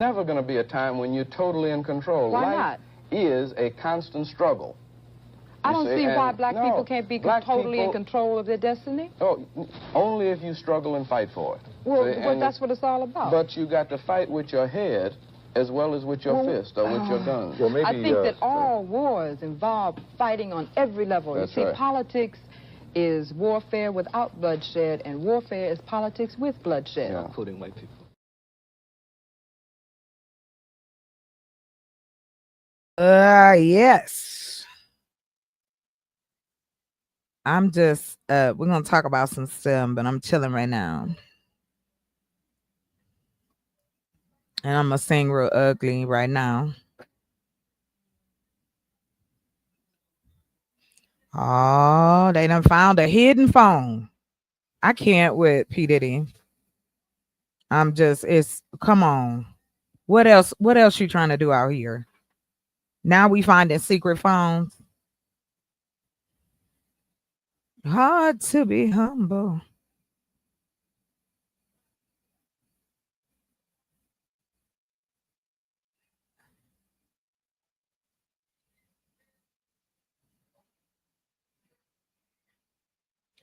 Never going to be a time when you're totally in control. Why Life not? is a constant struggle. I don't see why black no, people can't be totally in control of their destiny. Oh, only if you struggle and fight for it. Well, that's what it's all about. But you got to fight with your head as well as with your fist or with your gun. Well, maybe, I think that all wars involve fighting on every level. That's you see, right. politics is warfare without bloodshed, and warfare is politics with bloodshed. Yeah. including white people. Yes. I'm just, we're going to talk about some stuff, but I'm chilling right now. And I'm going to sing real ugly right now. Oh, they done found a hidden phone. I can't with P. Diddy. Come on. What else you trying to do out here? Now we finding secret phones. Hard to be humble.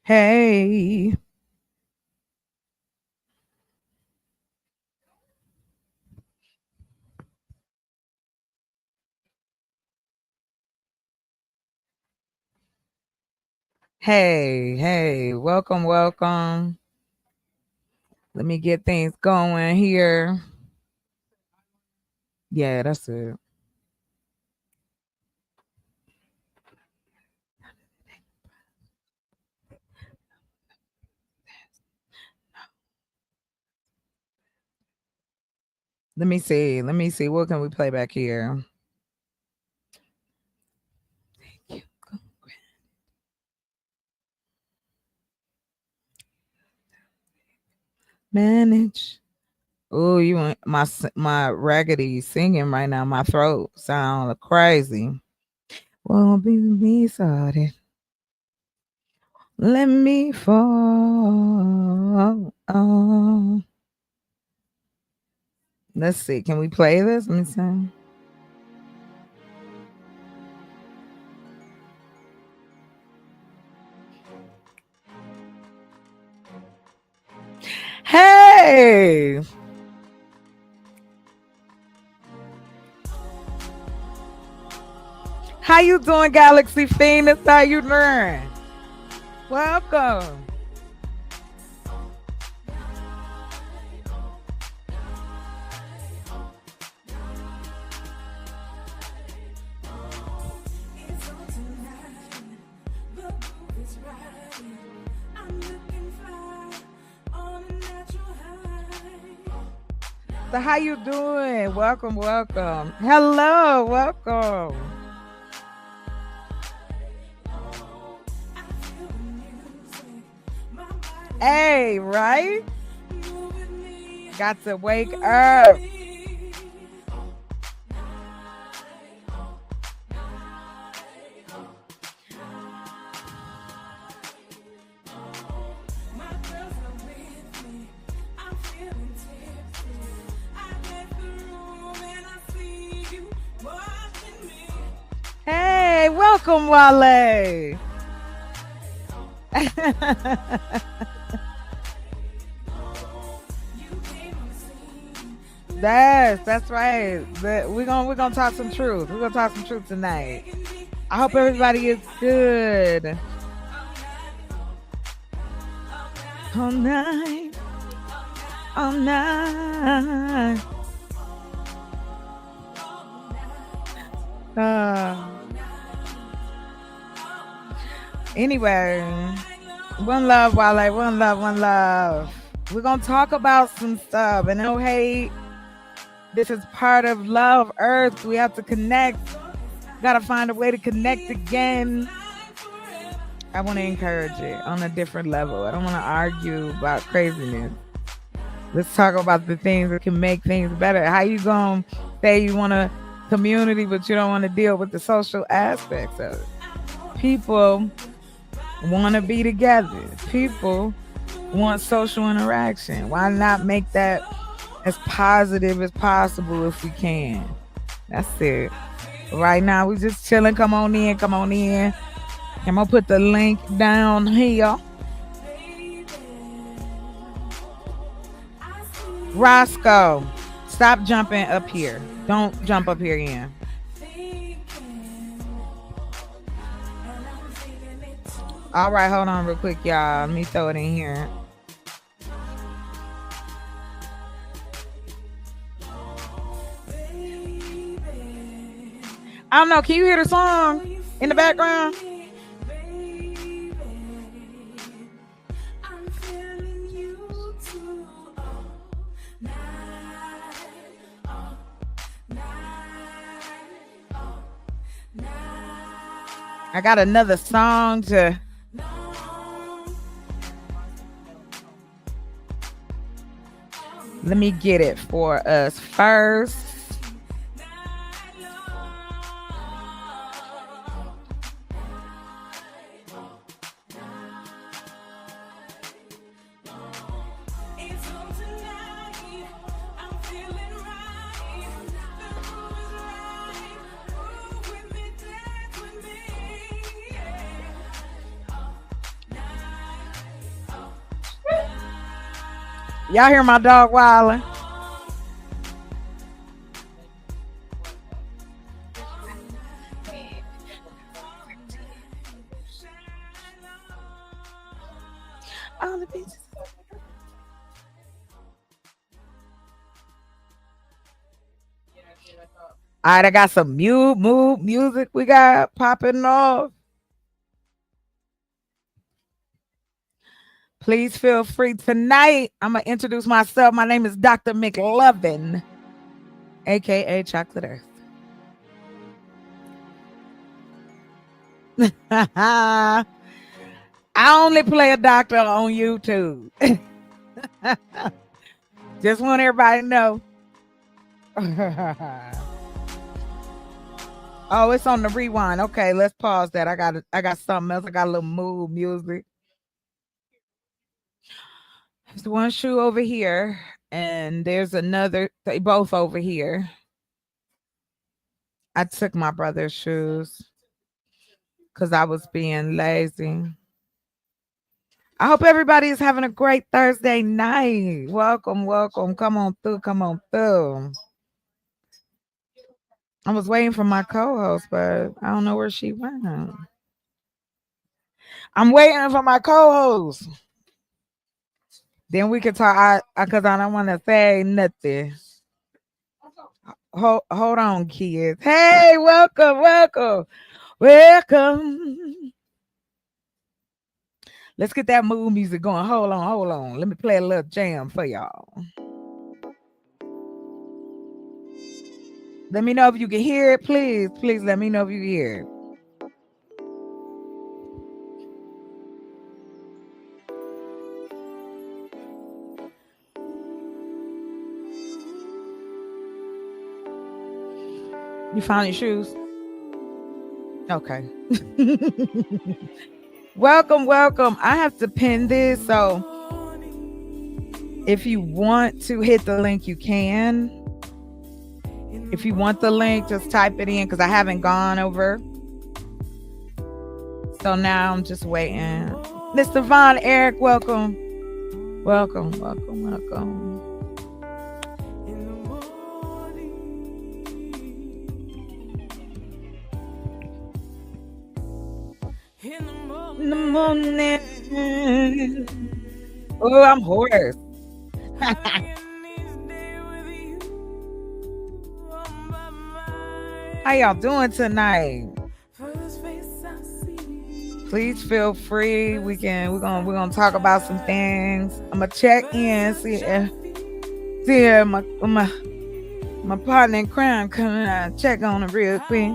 Hey. Hey, welcome. Let me get things going here. Yeah, that's it. Let me see. What can we play back here? Thank you. Manage. Oh, you want my raggedy singing right now. My throat sound crazy. Won't be me started. Let me fall. Let's see. Can we play this? Let me see. Hey. How you doing, Galaxy Phoenix? How you doing? Welcome. So how you doing? Welcome. Hello, welcome. Hey, right? Got to wake up. Hey, welcome, Wale. That's right. But we're gonna talk some truth. We're gonna talk some truth tonight. I hope everybody is good. All night. Anyway, one love, Wale. One love. We're gonna talk about some stuff, and no hate. This is part of Love Earth. We have to connect. Gotta find a way to connect again. I want to encourage it on a different level. I don't want to argue about craziness. Let's talk about the things that can make things better. How you gonna say you want a community, but you don't want to deal with the social aspects of it? People want to be together. People want social interaction. Why not make that as positive as possible if we can. That's it. Right now, we just chilling. Come on in. Come on in. I'm going to put the link down here. Roscoe, stop jumping up here. Don't jump up here again. All right, hold on real quick, y'all. Let me throw it in here. I don't know. Can you hear the song in the background? I got another song to... Let me get it for us first. Y'all hear my dog wilding? All the bitches. All right, I got some music we got popping off. Please feel free. Tonight, I'm going to introduce myself. My name is Dr. McLovin, a.k.a. Chocolate Earth. I only play a doctor on YouTube. Just want everybody to know. Oh, it's on the rewind. Okay, let's pause that. I got something else. I got a little mood music. There's one shoe over here, and there's another. They both over here. I took my brother's shoes because I was being lazy. I hope everybody is having a great Thursday night. Welcome, welcome. Come on through, come on through. I was waiting for my co-host, but I don't know where she went. I'm waiting for my co-host. Then we can talk, because I don't want to say nothing. Hold on, kids. Hey, welcome, welcome, welcome. Let's get that mood music going. Hold on. Let me play a little jam for y'all. Let me know if you can hear it. Please let me know if you can hear it. You found your shoes? Okay. Welcome. I have to pin this, so if you want to hit the link, you can. If you want the link, just type it in because I haven't gone over. So now I'm just waiting. Mr. Von Eric, welcome. Welcome. In the morning. Oh, I'm hoarse. How y'all doing tonight? Please feel free. We're gonna talk about some things. I'm gonna check in, see my partner in crime coming out, check on her real quick.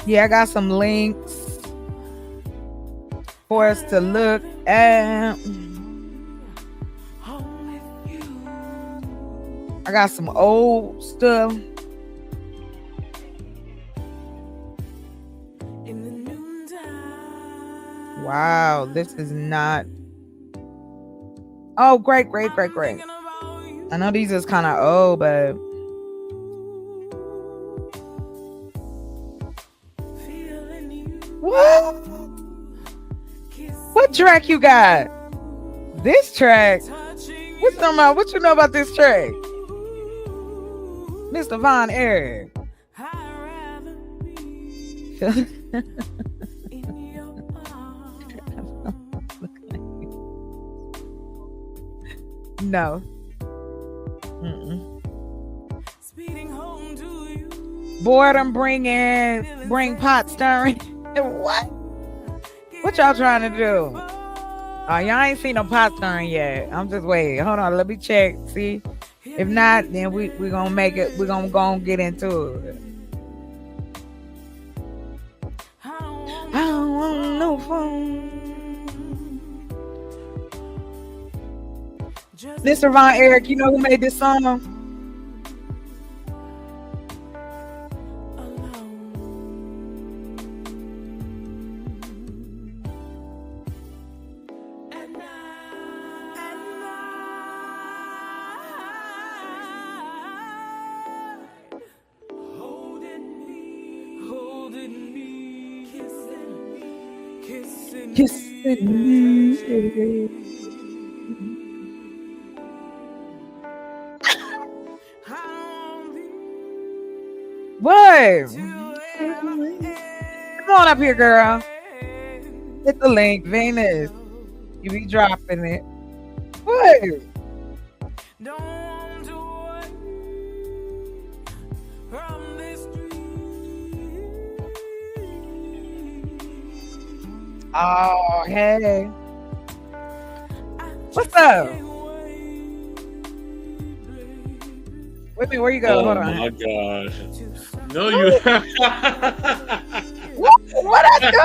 Yeah, I got some links for us to look at. I got some old stuff. Wow, this is not. Oh, great. I know these is kind of old, but what? What track you got? This track? What you know about this track? Mr. Von Eric. No. Boredom bring pot stirring. What y'all trying to do? Oh, y'all ain't seen no pot stirring yet. I'm just waiting. Hold on, let me check. See, if not, then we gonna make it. We gonna go and get into it. I don't want no phone. Mr. Von Eric, you know who made this song? Kissing me. What? Come on up here, girl. Hit the link, Venus. You be dropping it. What? Oh, hey. What's up? Wait a minute, where you go? Hold on. Oh my gosh. No, you. What I do?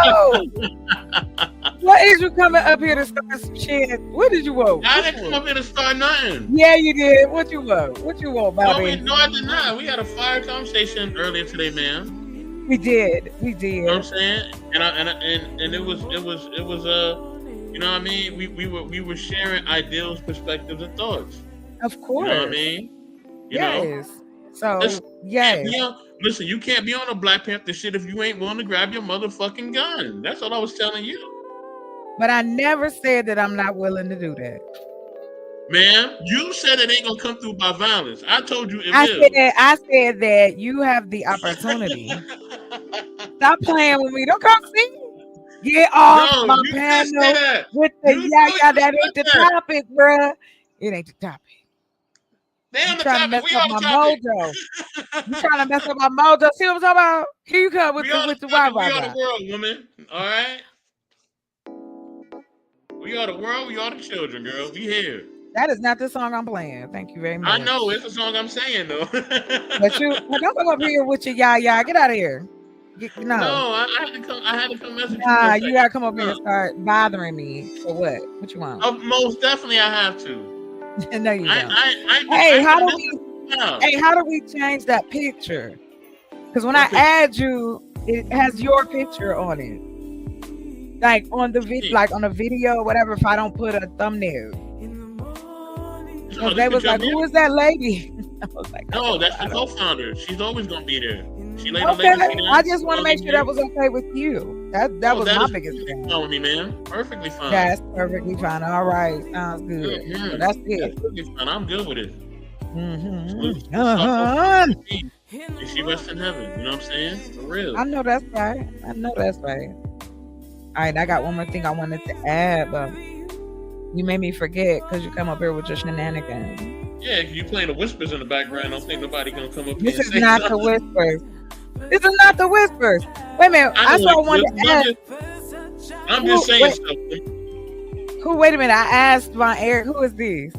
What is you coming up here to start some shit? What did you want? I didn't come up here to start nothing. Yeah, you did. What you want? What you want, Bobby? No, I did not. We had a fire conversation earlier today, man. We did. You know what I'm saying? And it was you know what I mean? We were sharing ideals, perspectives, and thoughts. Of course. You know what I mean? You know? So yes. Listen, you can't be on a Black Panther shit if you ain't willing to grab your motherfucking gun. That's all I was telling you. But I never said that I'm not willing to do that. Ma'am, you said it ain't gonna come through by violence. I told you it will. I said that you have the opportunity. Stop playing with me. Don't come see me. Get off my panel with the that ain't the topic, bruh. It ain't the topic. You trying to mess up my mojo. You trying to mess up my mojo. See what I'm talking about? Here you come with the Wi-Fi. We are the world, woman. All right? We are the world. We are the children, girl. We here. That is not the song I'm playing. Thank you very much. I know. It's the song I'm saying, though. But don't come up here with your yah. Get out of here. No, I had to come message you. Nah, you gotta come up here and start bothering me. For what? What you want? Most definitely I have to. No, you don't. How do we change that picture? Because when I add you, it has your picture on it. Like on the video, on a video, whatever. If I don't put a thumbnail, they was like, "Who is that lady?" I was like, "No, that's the co-founder. She's always gonna be there." She laid okay, I just want to make sure that was okay with you. That was my biggest thing. Fine with me, man. Perfectly fine. That's perfectly fine. All right, sounds good. Mm-hmm. So that's it. Perfectly fine. I'm good with it. Mm-hmm. And she rests in heaven. You know what I'm saying? For real. I know that's right. All right, I got one more thing I wanted to add, but you made me forget because you come up here with your shenanigans. Yeah, if you playing the whispers in the background, I don't think nobody gonna come up here. This is not the whispers. This is not the whispers. Wait a minute. I saw one to ask. I'm just saying something. Wait a minute. I asked Von Eric, who is this?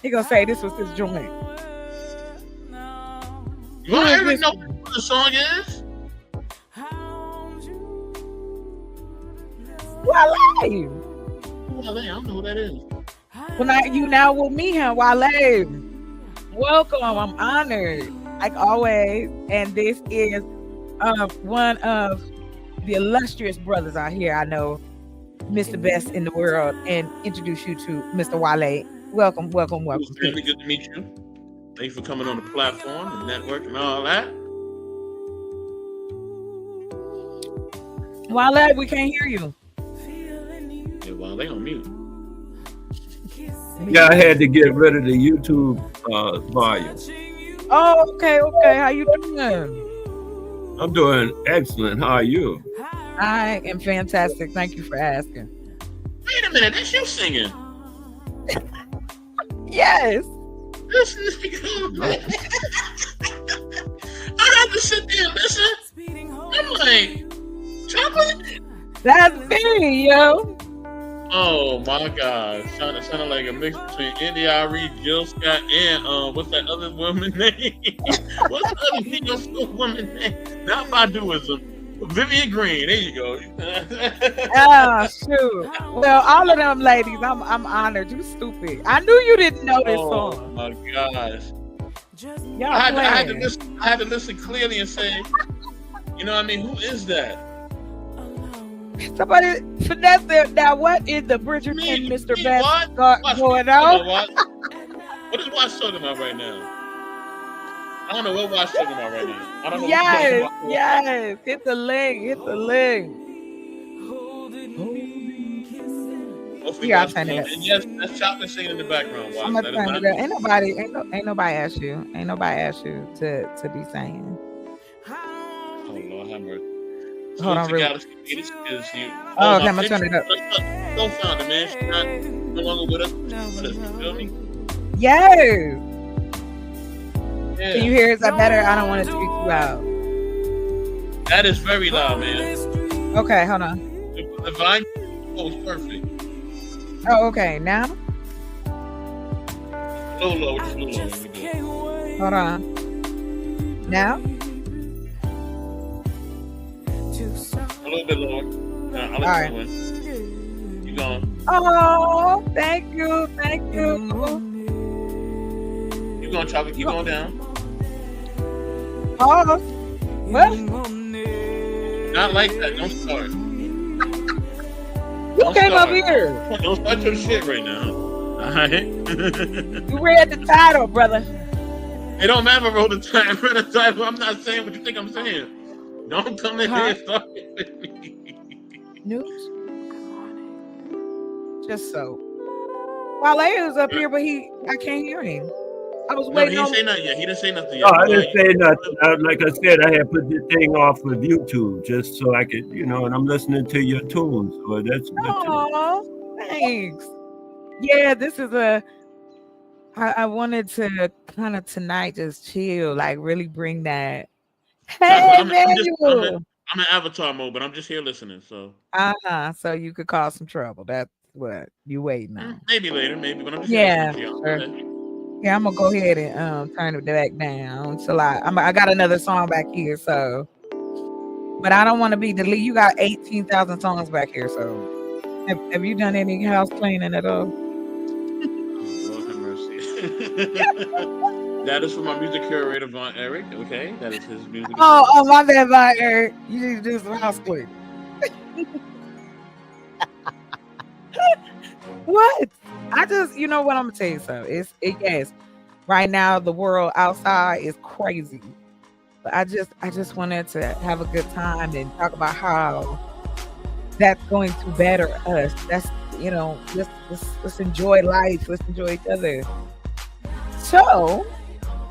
He gonna say this was his joint. Von Eric know what the song is? Wale. I don't know who that is. Well, you now will meet him, Wale. Welcome. I'm honored, like always. And this is one of the illustrious brothers out here I know Mr. Best in the world and introduce you to Mr. Wale. Welcome, welcome, welcome. It's really good to meet you. Thanks for coming on the platform, the network, and all that. Wale, we can't hear you. Yeah, Wale on mute. Yeah, I had to get rid of the YouTube volume. Oh, okay. How you doing? I'm doing excellent. How are you? I am fantastic. Thank you for asking. Wait a minute, that's you singing. Yes. This nigga, man. I had to sit there and listen. I'm like, chocolate? That's me, yo. Oh my God. Sounded like a mix between India.Arie, Jill Scott, and what's that other woman name? What's the other female school woman name? Not Baduism. Vivian Green. There you go. Oh shoot. Well, all of them ladies, I'm honored. You stupid. I knew you didn't know this song. Oh my gosh. Y'all I had to listen clearly and say, you know what I mean? Who is that? Somebody finesse it. Now, what is the Bridgerton and Mr. Best going on? What is Watch talking about right now? I don't know what Watch talking about right now. I don't know. Yes. Hit the link. Hopefully, I'll turn it up. And yes, that's chocolate singing in the background. Watch. I'm gonna turn it up. Ain't nobody asked you. Ain't nobody asked you to be saying. Oh Lord, have mercy. Hold on, real. Okay, I'm gonna turn it up. Go found her, man. She's not no longer with us. You feel me? Yes. Yeah. Can you hear? Is that better? I don't want it to be too loud. That is very loud, man. Okay, hold on. The volume was perfect. Oh, okay. Now? A little low. Just a little low. Hold on. Now? A little bit lower. I'll let you win. You going? Oh, thank you. You going, Chocolate? Keep going down. Oh, well. Not like that. Don't start. You came up here. Don't start your shit right now. All right. You read the title, brother. It don't matter if I wrote the title. I'm not saying what you think I'm saying. Don't come in here and start with me. News? Just so. Wale was up here, but I can't hear him. I was waiting. He didn't say nothing yet. He didn't say nothing yet. No, I didn't say nothing. Like I said, I had put the thing off of YouTube just so I could, and I'm listening to your tunes. So that's good. Oh, thanks. Yeah, this is I wanted to kind of tonight just chill, like really bring that. Hey, I'm in avatar mode, but I'm just here listening. So. So you could cause some trouble. That's what you waiting on. Maybe later, but I'm just here listening. Sure. Yeah, I'm gonna go ahead and turn it back down till I got another song back here, so but I don't want to be the lead. You got 18,000 songs back here, so have you done any house cleaning at all? Lord have mercy. That is for my music curator Von Eric. Okay, that is his music. Oh, my bad, Von Eric. You need to do some house cleaning. What? I just, what I'm gonna tell you. So yes. Right now, the world outside is crazy, but I just wanted to have a good time and talk about how that's going to better us. That's let's enjoy life. Let's enjoy each other. So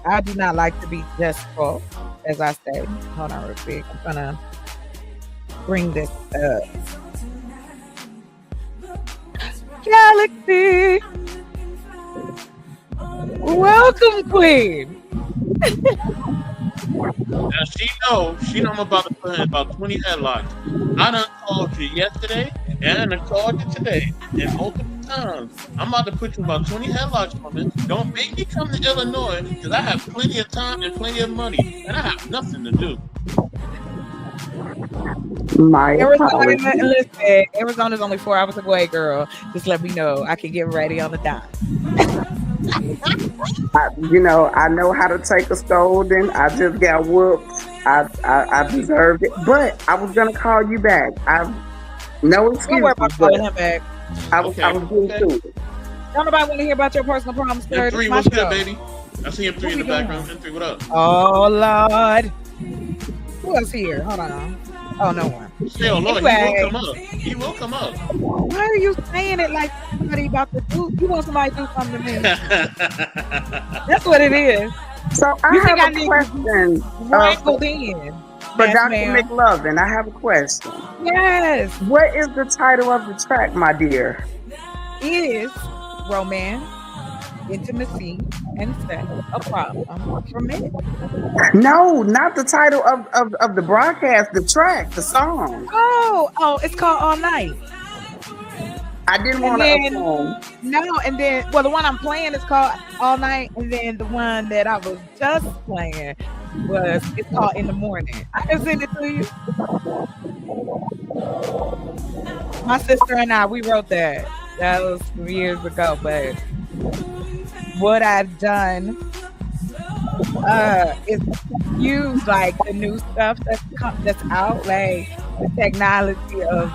I do not like to be jestful, as I say. Hold on real quick. I'm gonna bring this up. Galaxy. Welcome, Queen. Now she know I'm about to put in about 20 headlocks. I done called you yesterday and I done called you today. And multiple times. I'm about to put you about 20 headlocks from it. Don't make me come to Illinois because I have plenty of time and plenty of money. And I have nothing to do. Arizona's only 4 hours away, girl. Just let me know. I can get ready on the dime. I know how to take a scolding. I just got whooped. I deserved it, but I was gonna call you back. No Don't worry excuses, about but calling him back. I was getting to it. Don't nobody want to hear about your personal problems, sir. This M3, is my what's good, show. baby? I see M3 in the background. M3, what up? Oh Lord. Who else here? Hold on. Oh, no one. Still, Lord, Anyway. he will come up. He will come up. Why are you saying it like somebody about to do? You want somebody to do something to me? That's what it is. So I You think I have a need question wrangled in? for Yes, Dr. ma'am. McLovin. I have a question. Yes. What is the title of the track, my dear? Is romance, intimacy, and sex a problem for men? No, not the title of the broadcast, the track, the song. Oh, it's called All Night. I didn't want to assume. No, and then, well, the one I'm playing is called All Night, and then the one that I was just playing it's called In the Morning. I can send it to you. My sister and I, we wrote that. That was some years ago, but what I've done is use like the new stuff that's out, like the technology of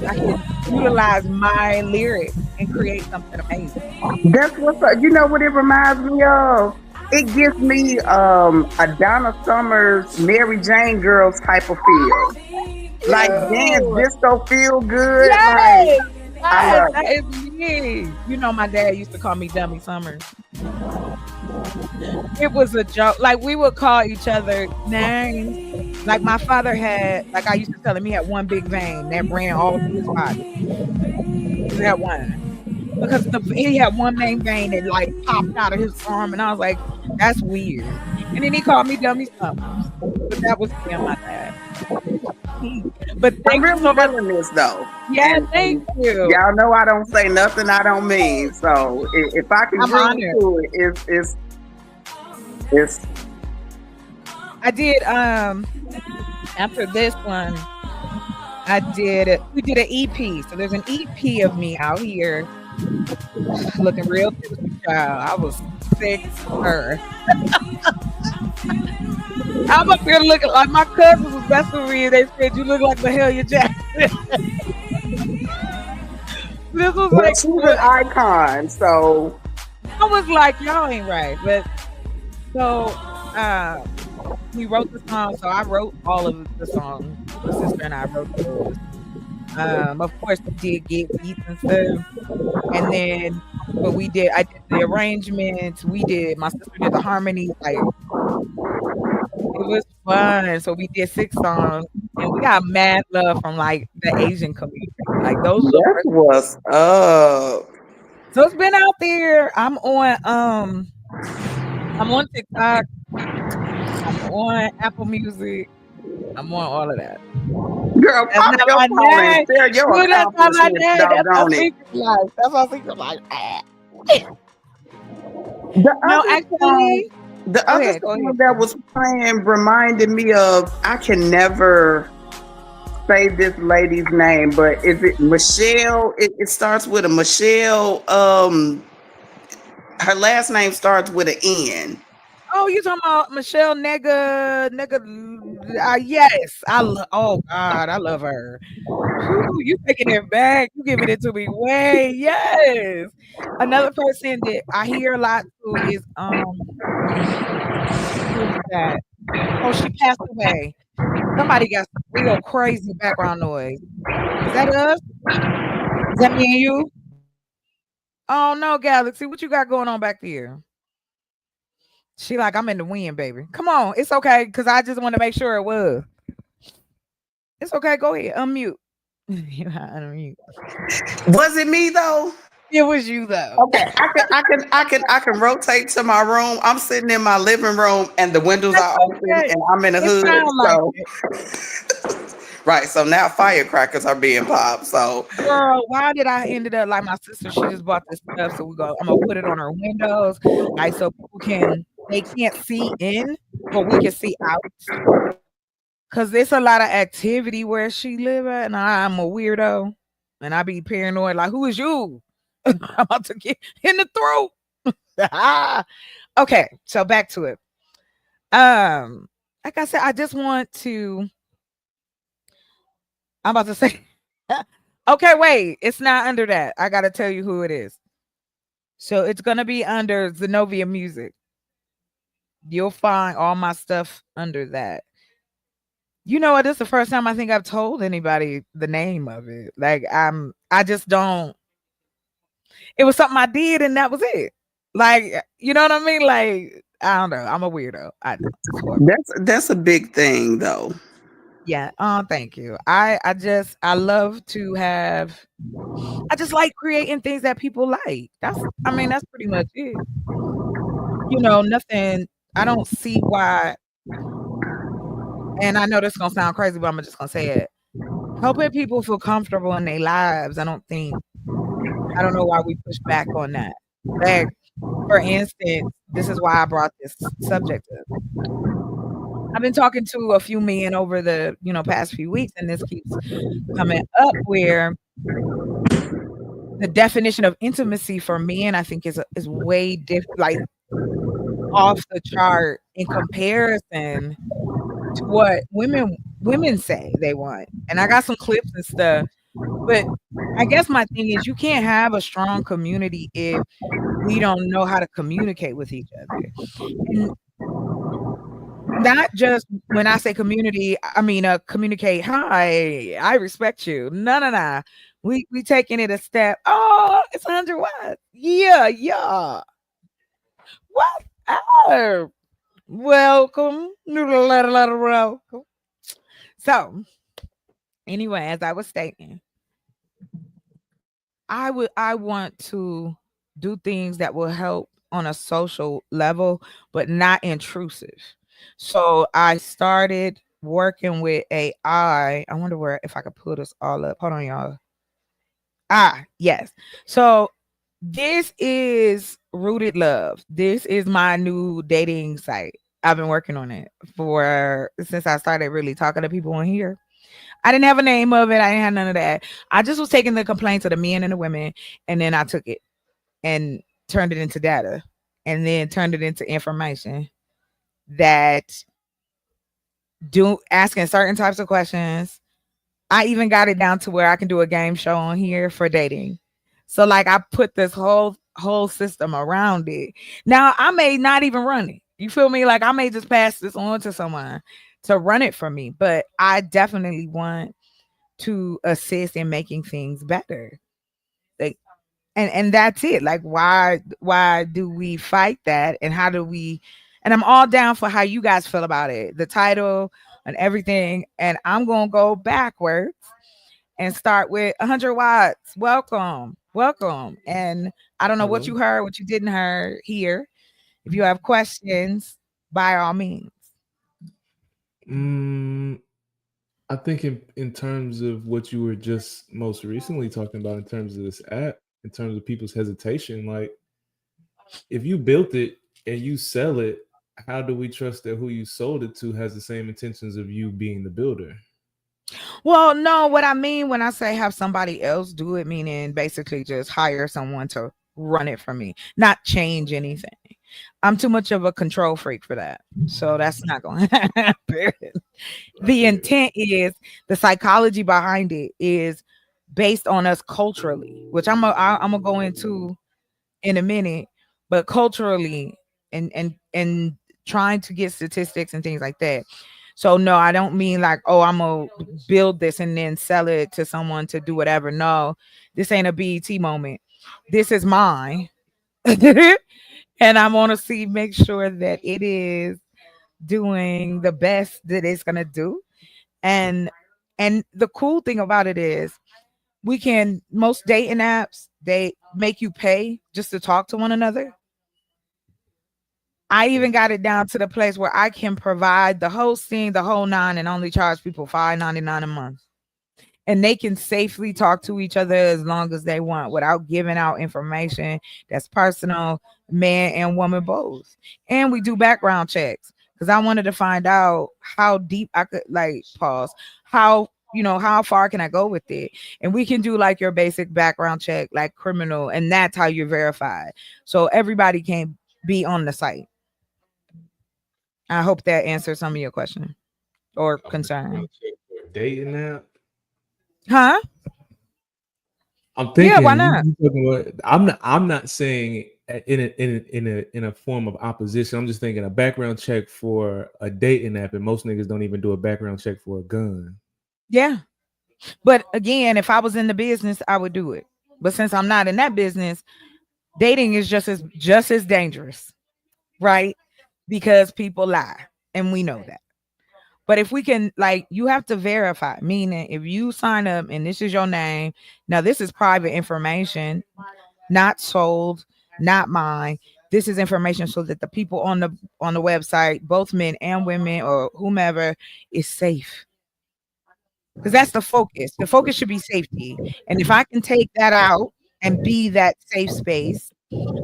I can utilize my lyrics and create something amazing. That's what's up. You know what it reminds me of? It gives me a Donna Summers, Mary Jane Girls type of feel. Like dance, disco, feel good. Yes, Like, I love that is me. You know, my dad used to call me Dummy Summers. It was a joke. Like we would call each other names. Like my father had, like I used to tell him, he had one big vein that ran all through his body. He had one. Because he had one main vein that like popped out of his arm, and I was like, that's weird. And then he called me Dummy Summers. But that was me and my dad. But thank you so much. this though. Yeah, And thank you. y'all know I don't say nothing I don't mean. So if I can I'm bring honored. to it, it's I did after this one, we did an EP. So there's an EP of me out here looking real tipsy, child. I was sick for her. I'm up here looking like my cousins was messing with me. They said you look like Mahalia Jackson. This was like she's an icon. So I was like, y'all ain't right. But so we wrote the song. So I wrote all of the songs. My sister and I wrote those. Of course, we did get beats and stuff. And then, but I did the arrangements. My sister did the harmonies. Like, it was fun. So we did 6 songs. And we got mad love from like the Asian community. Like those. that was up. So it's been out there. I'm on TikTok. I'm on Apple Music. I'm on all of that. Girl, That's pop not your my phone and name. share your Well, that's not my accomplishments, name. That's my doggone it. secret life. That's my secret life. The No, other actually, The Go other ahead, go song ahead. that was playing reminded me of, I can never say this lady's name, but is it Michelle? It starts with a Michelle. Her last name starts with an N. Oh, you talking about Michelle Nega? Yes, oh God, I love her. Whew, you taking it back? You giving it to me way? Yes. Another person that I hear a lot too is who is that? Oh, she passed away. Somebody got some real crazy background noise. Is that us? Is that me and you? Oh no, Galaxy, what you got going on back there? She like, I'm in the wind, baby. Come on, it's okay, because I just want to make sure it was. It's okay, go ahead, unmute. Unmute. Was it me though? It was you though. Okay, I can rotate to my room. I'm sitting in my living room and the windows That's are open okay. and I'm in the It hood. sound like Right, so now firecrackers are being popped. So girl, why did I ended up like my sister? She just bought this stuff, so I'm gonna put it on her windows, like so people they can't see in, but we can see out. Cause there's a lot of activity where she live at, and I'm a weirdo, and I be paranoid. Like, who is you? I'm about to get in the throat. Okay, so back to it. Like I said, I just want to. I'm about to say, Okay, wait. It's not under that. I gotta tell you who it is. So it's gonna be under Zenobia Music. You'll find all my stuff under that. You know what? This is the first time I think I've told anybody the name of it. Like I just don't. It was something I did, and that was it. Like you know what I mean? Like I don't know. I'm a weirdo. I know. It's horrible. That's a big thing though. Yeah. Oh, thank you. I love to have. I just like creating things that people like. That's pretty much it. Nothing. I don't see why. And I know this is gonna sound crazy, but I'm just gonna say it. Helping people feel comfortable in their lives. I don't know why we push back on that. Like, for instance, this is why I brought this subject up. I've been talking to a few men over the past few weeks, and this keeps coming up where the definition of intimacy for men, I think, is way different, like off the chart in comparison to what women say they want. And I got some clips and stuff, but I guess my thing is you can't have a strong community if we don't know how to communicate with each other. And not just when I say community, I mean communicate. Hi, I respect you. No, no, no. We taking it a step. Oh, it's 100 watts. Yeah, yeah. What? Oh, welcome. Welcome. So, anyway, as I was stating, I want to do things that will help on a social level, but not intrusive. So I started working with AI. I wonder where if I could pull this all up. Hold on, y'all. Ah, yes. So this is Rooted Love. This is my new dating site. I've been working on it for since I started really talking to people on here. I didn't have a name of it. I didn't have none of that. I just was taking the complaints of the men and the women, and then I took it and turned it into data, and then turned it into information that do asking certain types of questions. I even got it down to where I can do a game show on here for dating. So like I put this whole system around it. Now I may not even run it. You feel me? Like I may just pass this on to someone to run it for me, but I definitely want to assist in making things better. Like and that's it. Like why do we fight that and how do we and I'm all down for how you guys feel about it. The title and everything and I'm going to go backwards and start with 100 watts. Welcome. Welcome. And I don't know what Hello. you heard, what you didn't hear. If you have questions, by all means. Mm, I think in terms of what you were just most recently talking about in terms of this app, in terms of people's hesitation, like if you built it and you sell it, how do we trust that who you sold it to has the same intentions of you being the builder? Well, no, what I mean when I say have somebody else do it, meaning basically just hire someone to run it for me, not change anything. I'm too much of a control freak for that. So that's not going to happen. I The feel you. intent is the psychology behind it is based on us culturally, which I'm gonna go into in a minute, but culturally and trying to get statistics and things like that. So no, I don't mean like, oh, I'm gonna build this and then sell it to someone to do whatever. No, this ain't a BET moment. This is mine. And I want to see make sure that it is doing the best that it's gonna do. And and the cool thing about it is we can most dating apps they make you pay just to talk to one another. I even Okay. got it down to the place where I can provide the hosting, the whole nine, and only charge people $5.99 a month. And they can safely talk to each other as long as they want without giving out information that's personal, man and woman both. And we do background checks because I wanted to find out how deep I could like pause, how how far can I go with it? And we can do like your basic background check, like criminal, and that's how you're verified. So everybody can be on the site. I hope that answers some of your question or A background concern. check for a dating app. Huh? I'm thinking. Yeah, why not? I'm not saying in a form of opposition. I'm just thinking a background check for a dating app, and most niggas don't even do a background check for a gun. Yeah. But again, if I was in the business, I would do it. But since I'm not in that business, dating is just as dangerous, right? Because people lie, and we know that. But if we can, like, you have to verify, meaning if you sign up and this is your name, now this is private information, not sold, not mine. This is information so that the people on the website, both men and women or whomever, is safe. Because that's the focus. The focus should be safety. And if I can take that out and be that safe space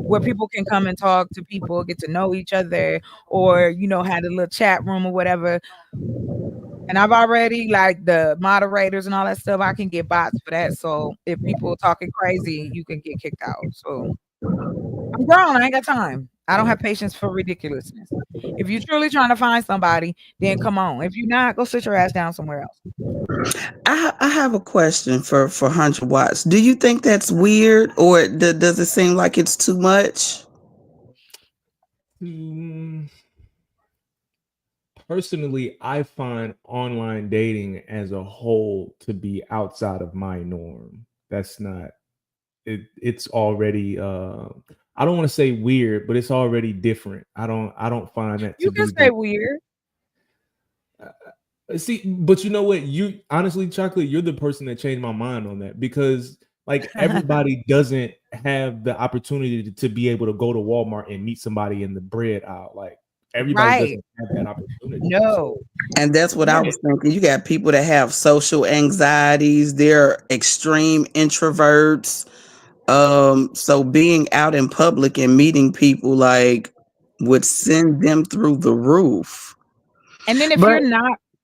where people can come and talk to people, get to know each other, or had a little chat room or whatever. And I've already like the moderators and all that stuff. I can get bots for that. So if people talking crazy, you can get kicked out. So I'm grown. I ain't got time. I don't have patience for ridiculousness. If you're truly trying to find somebody, then come on. If you're not, go sit your ass down somewhere else. I have a question for 100 watts. Do you think that's weird, or does it seem like it's too much? Personally, I find online dating as a whole to be outside of my norm. That's not it. It's already I don't want to say weird, but it's already different. I don't find that You to can be say weird. See, but you know what? You honestly, Chocolate, you're the person that changed my mind on that, because like everybody doesn't have the opportunity to be able to go to Walmart and meet somebody in the bread aisle. Like everybody Right. doesn't have that opportunity. No. And that's what I Yeah. was thinking. You got people that have social anxieties. They're extreme introverts. So being out in public and meeting people like would send them through the roof. And then But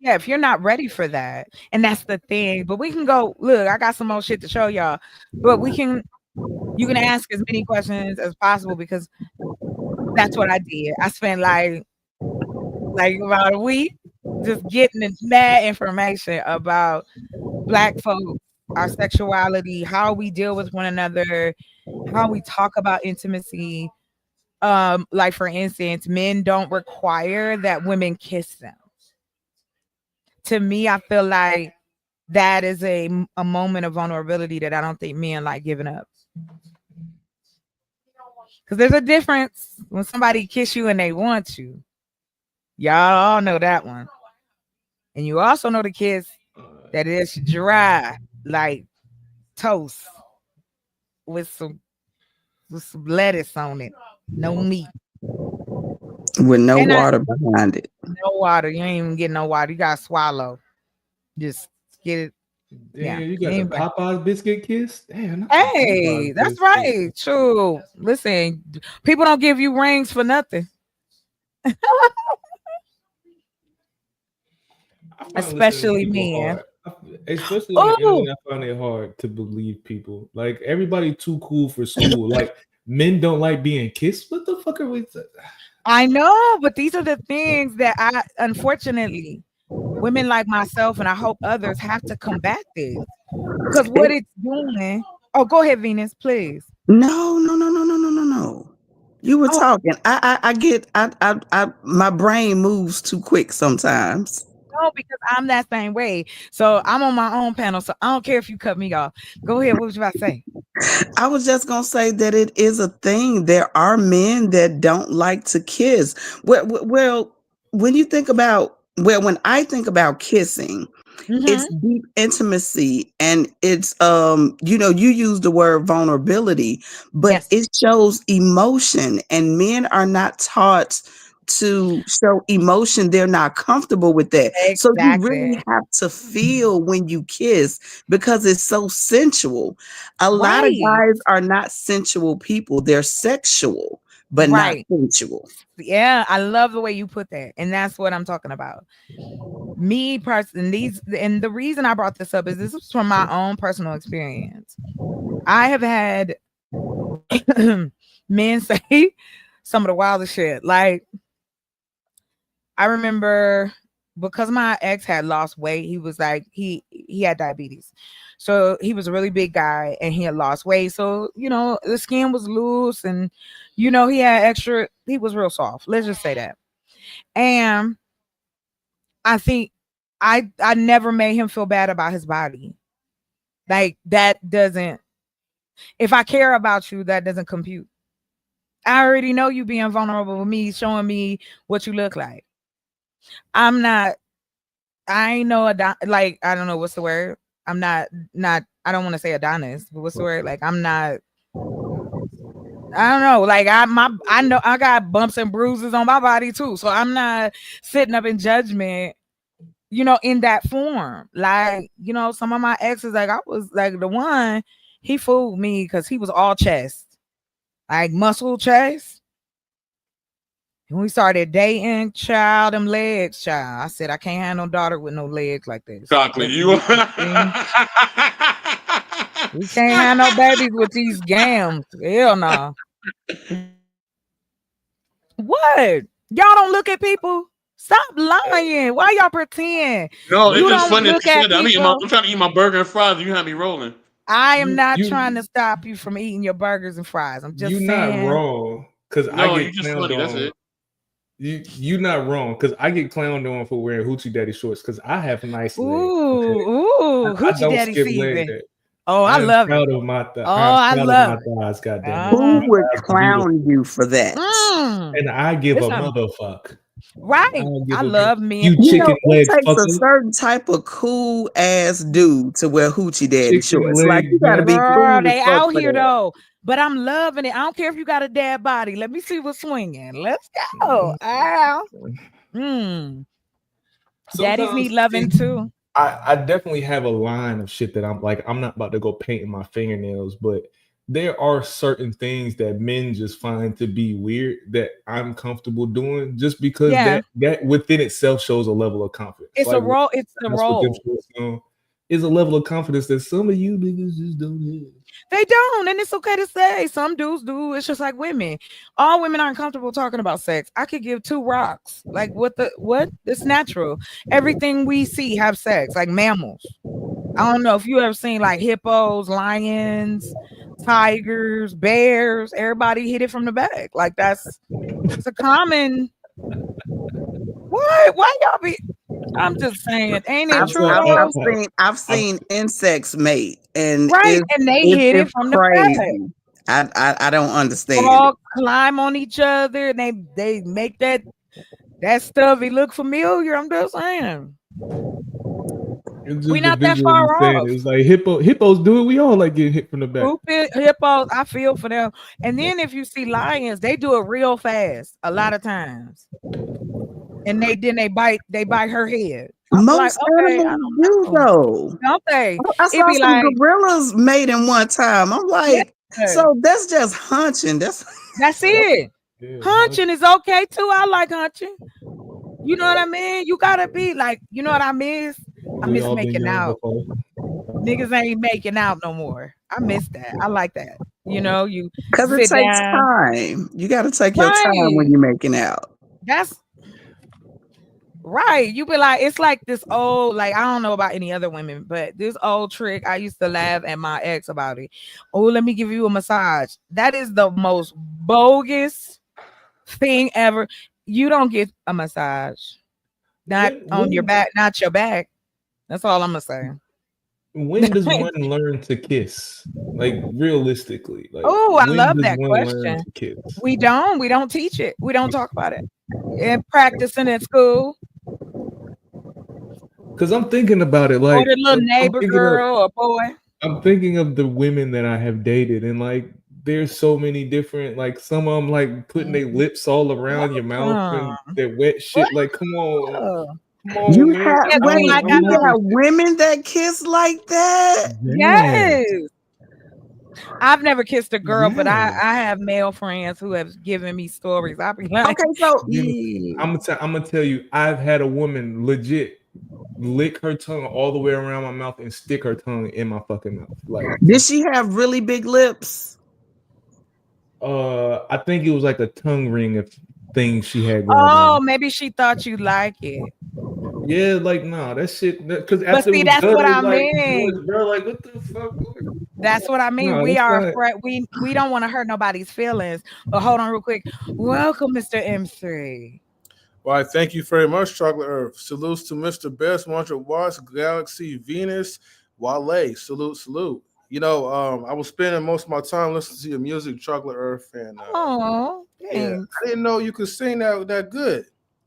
if you're not ready for that, and that's the thing. But we can go, look, I got some more shit to show y'all. But you can ask as many questions as possible because that's what I did. I spent like about a week just getting mad information about Black folks, our sexuality, how we deal with one another, how we talk about intimacy. Like for instance, men don't require that women kiss them. To me, I feel like that is a moment of vulnerability that I don't think men like giving up. Because there's a difference when somebody kiss you and they want you. Y'all all know that one. And you also know the kiss that is dry, like toast with some lettuce on it. No meat. with no And water behind it. no water. You ain't even getting no water. You gotta swallow. Just get it. Damn, Yeah. you got the Popeyes biscuit kiss? Damn, not the Hey, Popeyes that's biscuit. right. True. Listen, people don't give you rings for nothing. Especially men. Especially on the Oh, internet, I find it hard to believe people. Like everybody too cool for school. Like men don't like being kissed. What the fuck are we? I know, but these are the things that unfortunately, women like myself and I hope others have to combat this because what It, it's doing. Oh, go ahead, Venus, please. no, no, no, no, no, no, no, no. You were Oh, talking. I get. My brain moves too quick sometimes. no, because I'm that same way. So I'm on my own panel, so I don't care if you cut me off. Go ahead. What was you about to say? I was just gonna say that it is a thing. There are men that don't like to kiss. Well, when you think about when I think about kissing, it's Mm-hmm. deep intimacy, and it's you use the word vulnerability, but Yes, it shows emotion, and men are not taught to show emotion. They're not comfortable with that, so you really exactly. have to feel when you kiss because it's so sensual. A lot of Right, guys are not sensual people. They're sexual but not right. sensual. Yeah, I love the way you put that, and that's what I'm talking about. Me personally, and the reason I brought this up is this is from my own personal experience. I have had men say some of the wildest shit. Like I remember because my ex had lost weight, he was like he had diabetes. So he was a really big guy and he had lost weight. So, the skin was loose and, he had he was real soft. Let's just say that. And I think I never made him feel bad about his body. Like that doesn't, if I care about you, that doesn't compute. I already know you being vulnerable with me, showing me what you look like. I ain't no, like, I don't know what's the word. I'm not, I don't want to say Adonis, but what's the word? Like, I'm not, I don't know. Like, I know I got bumps and bruises on my body too. So I'm not sitting up in judgment, in that form. Like, some of my exes, like, I was like the one, he fooled me because he was all chest, like muscle chest. When we started dating, child, them legs, child. I said, I can't have no daughter with no legs like this. Chocolate, you. We can't have no babies with these gams. Hell no. What? Y'all don't look at people? Stop lying. Why y'all pretend? No, it's You just don't funny that look you at said that. people. I'm trying to eat my burger and fries, and you have me rolling. I am not trying to stop you from eating your burgers and fries. I'm just You're saying. not wrong. Because No, I you get just clowned funny. That's on. it. You're not wrong. Because I get clowned on for wearing hoochie daddy shorts. Because I have nice legs. Ooh, hoochie daddy season. Oh, I love proud it. Of my thighs. I love my thighs, goddamn. Who would clown you for that? And I give a motherfuck. Right. I love men. You chicken leg it takes fucker. a certain type of cool ass dude to wear hoochie daddy shorts. Like, you gotta be girl, cool. they out here that. though. But I'm loving it. I don't care if you got a dad body. Let me see what's swinging. Let's go. Daddies need loving too. I definitely have a line of shit that I'm like, I'm not about to go painting my fingernails, but there are certain things that men just find to be weird that I'm comfortable doing just because that within itself shows a level of confidence. It's like, a role. It's the role. Is a level of confidence that some of you niggas just don't have. They don't, and it's okay to say. Some dudes do. It's just like women. All women aren't comfortable talking about sex. I could give two rocks. Like what? It's natural. Everything we see have sex, like mammals. I don't know if you ever seen like hippos, lions, tigers, bears. Everybody hit it from the back. Like it's a common. What? Why y'all be? I'm just saying, ain't it true? I've seen insects mate, and and they hit it from crazy. the back. I don't understand. All climb on each other, and they make that stuff. It look familiar. I'm just saying. We're not that far off. It's like hippos do it. We all like getting hit from the back. Hippos, I feel for them. And then if you see lions, they do it real fast a lot of times. And they bite her head. Most animals do though. Don't they? I saw some gorillas mating one time. I'm like, so that's just hunching. That's it. Yeah, hunching is okay too. I like hunching. You know what I mean? You gotta be like, you know what I miss? I miss making out. Niggas ain't making out no more. I miss that. I like that. You because it takes time. You got to take your time when you're making out. That's right. You be like, it's like this old, like, I don't know about any other women, but this old trick. I used to laugh at my ex about it. Oh, let me give you a massage. That is the most bogus thing ever. You don't get a massage. Not on your back, not your back. That's all I'm gonna say. When does one learn to kiss? Like realistically. Like, oh, I love that question. We don't teach it. We don't talk about it. And practicing at school. Because I'm thinking about it, like or the little neighbor girl or boy. I'm thinking of the women that I have dated, and like there's so many different, like some of them like putting their lips all around your mouth and their wet shit. Like, come on. You got women that kiss like that? Yes. I've never kissed a girl, but I have male friends who have given me stories. I'll be like, okay, so I'm gonna tell you, I've had a woman legit lick her tongue all the way around my mouth and stick her tongue in my fucking mouth. Like, did she have really big lips? I think it was like a tongue ring of things she had going on. Oh, maybe she thought you like it. Yeah, like nah, that shit. Because But after it see, was that's done, what it was I like, mean. bro, like what the fuck? That's what I mean. No, We that's are not. afraid. We don't want to hurt nobody's feelings. But hold on, real quick. Welcome, Mr. M3. Why, thank you very much, Chocolate Earth. Salutes to Mr. Best, 100 Watts, Galaxy, Venus, Wale. Salute, salute. You know, I was spending most of my time listening to your music, Chocolate Earth, and Oh, yeah, thanks. I didn't know you could sing that good.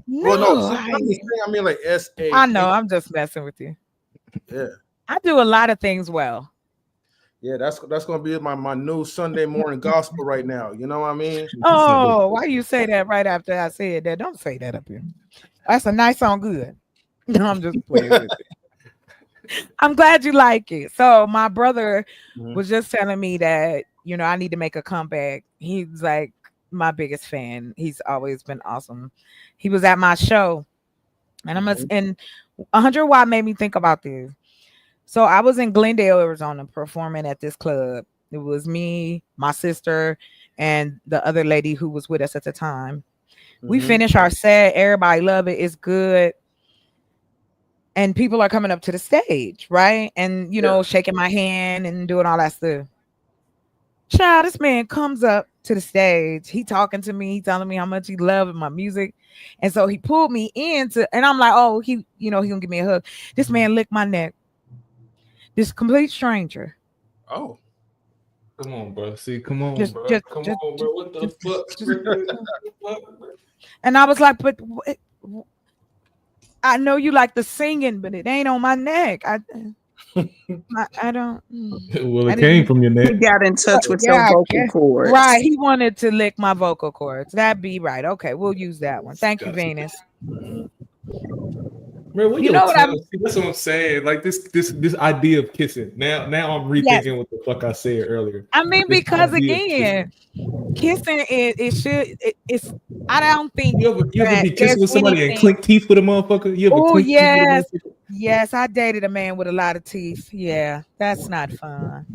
Well, no, No, not just sing, I mean like I know. S-A-H. I'm just messing with you. Yeah. I do a lot of things well. Yeah, that's gonna be my new Sunday morning gospel right now. You know what I mean? Oh, why you say that right after I said that? Don't say that up here. That's a nice song, good. No, I'm just playing with it. I'm glad you like it. So my brother was just telling me that, I need to make a comeback. He's like my biggest fan. He's always been awesome. He was at my show. And and 100 Watt made me think about this. So I was in Glendale, Arizona, performing at this club. It was me, my sister, and the other lady who was with us at the time. We finished our set. Everybody love it. It's good. And people are coming up to the stage, right? And, shaking my hand and doing all that stuff. Child, this man comes up to the stage. He talking to me. He telling me how much he loved my music. And so he pulled me into, and I'm like, oh, he gonna give me a hug. This man licked my neck. This complete stranger. Oh. Come on, bro. See, come on, Just- bro. just- Come just- on, bro. What the fuck? And I was like, but I know you like the singing, but it ain't on my neck. I don't. Well, it came from your He neck. got in touch with Yeah, your I vocal guess. cords. Right. He wanted to lick my vocal cords. That'd be right. Okay, we'll use that one. Thank you, Venus. Bro, what You know what I'm. See, that's what I'm saying. Like this idea of kissing. Now I'm rethinking Yes. what the fuck I said earlier. I mean, This because idea of again, kissing it's. I don't think You ever that be kissing there's with somebody and anything. clink teeth with a motherfucker? You ever Oh clink teeth with a yes, motherfucker? yes. I dated a man with a lot of teeth. Yeah, that's not fun.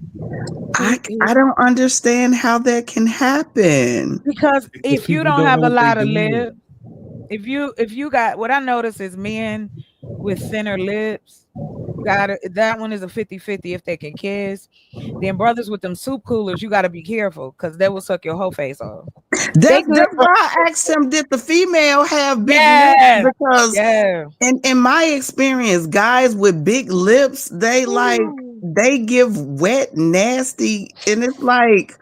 I don't understand how that can happen. Because if you people don't don't have know a what they lot of doing. lips, if you got what I notice is men with thinner lips, that one is a 50-50 if they can kiss. Then brothers with them soup coolers, you gotta be careful because they will suck your whole face off. They That's good for why I asked him, did the female have big yes, lips? Because yeah. in my experience, guys with big lips, they give wet, nasty, and it's like,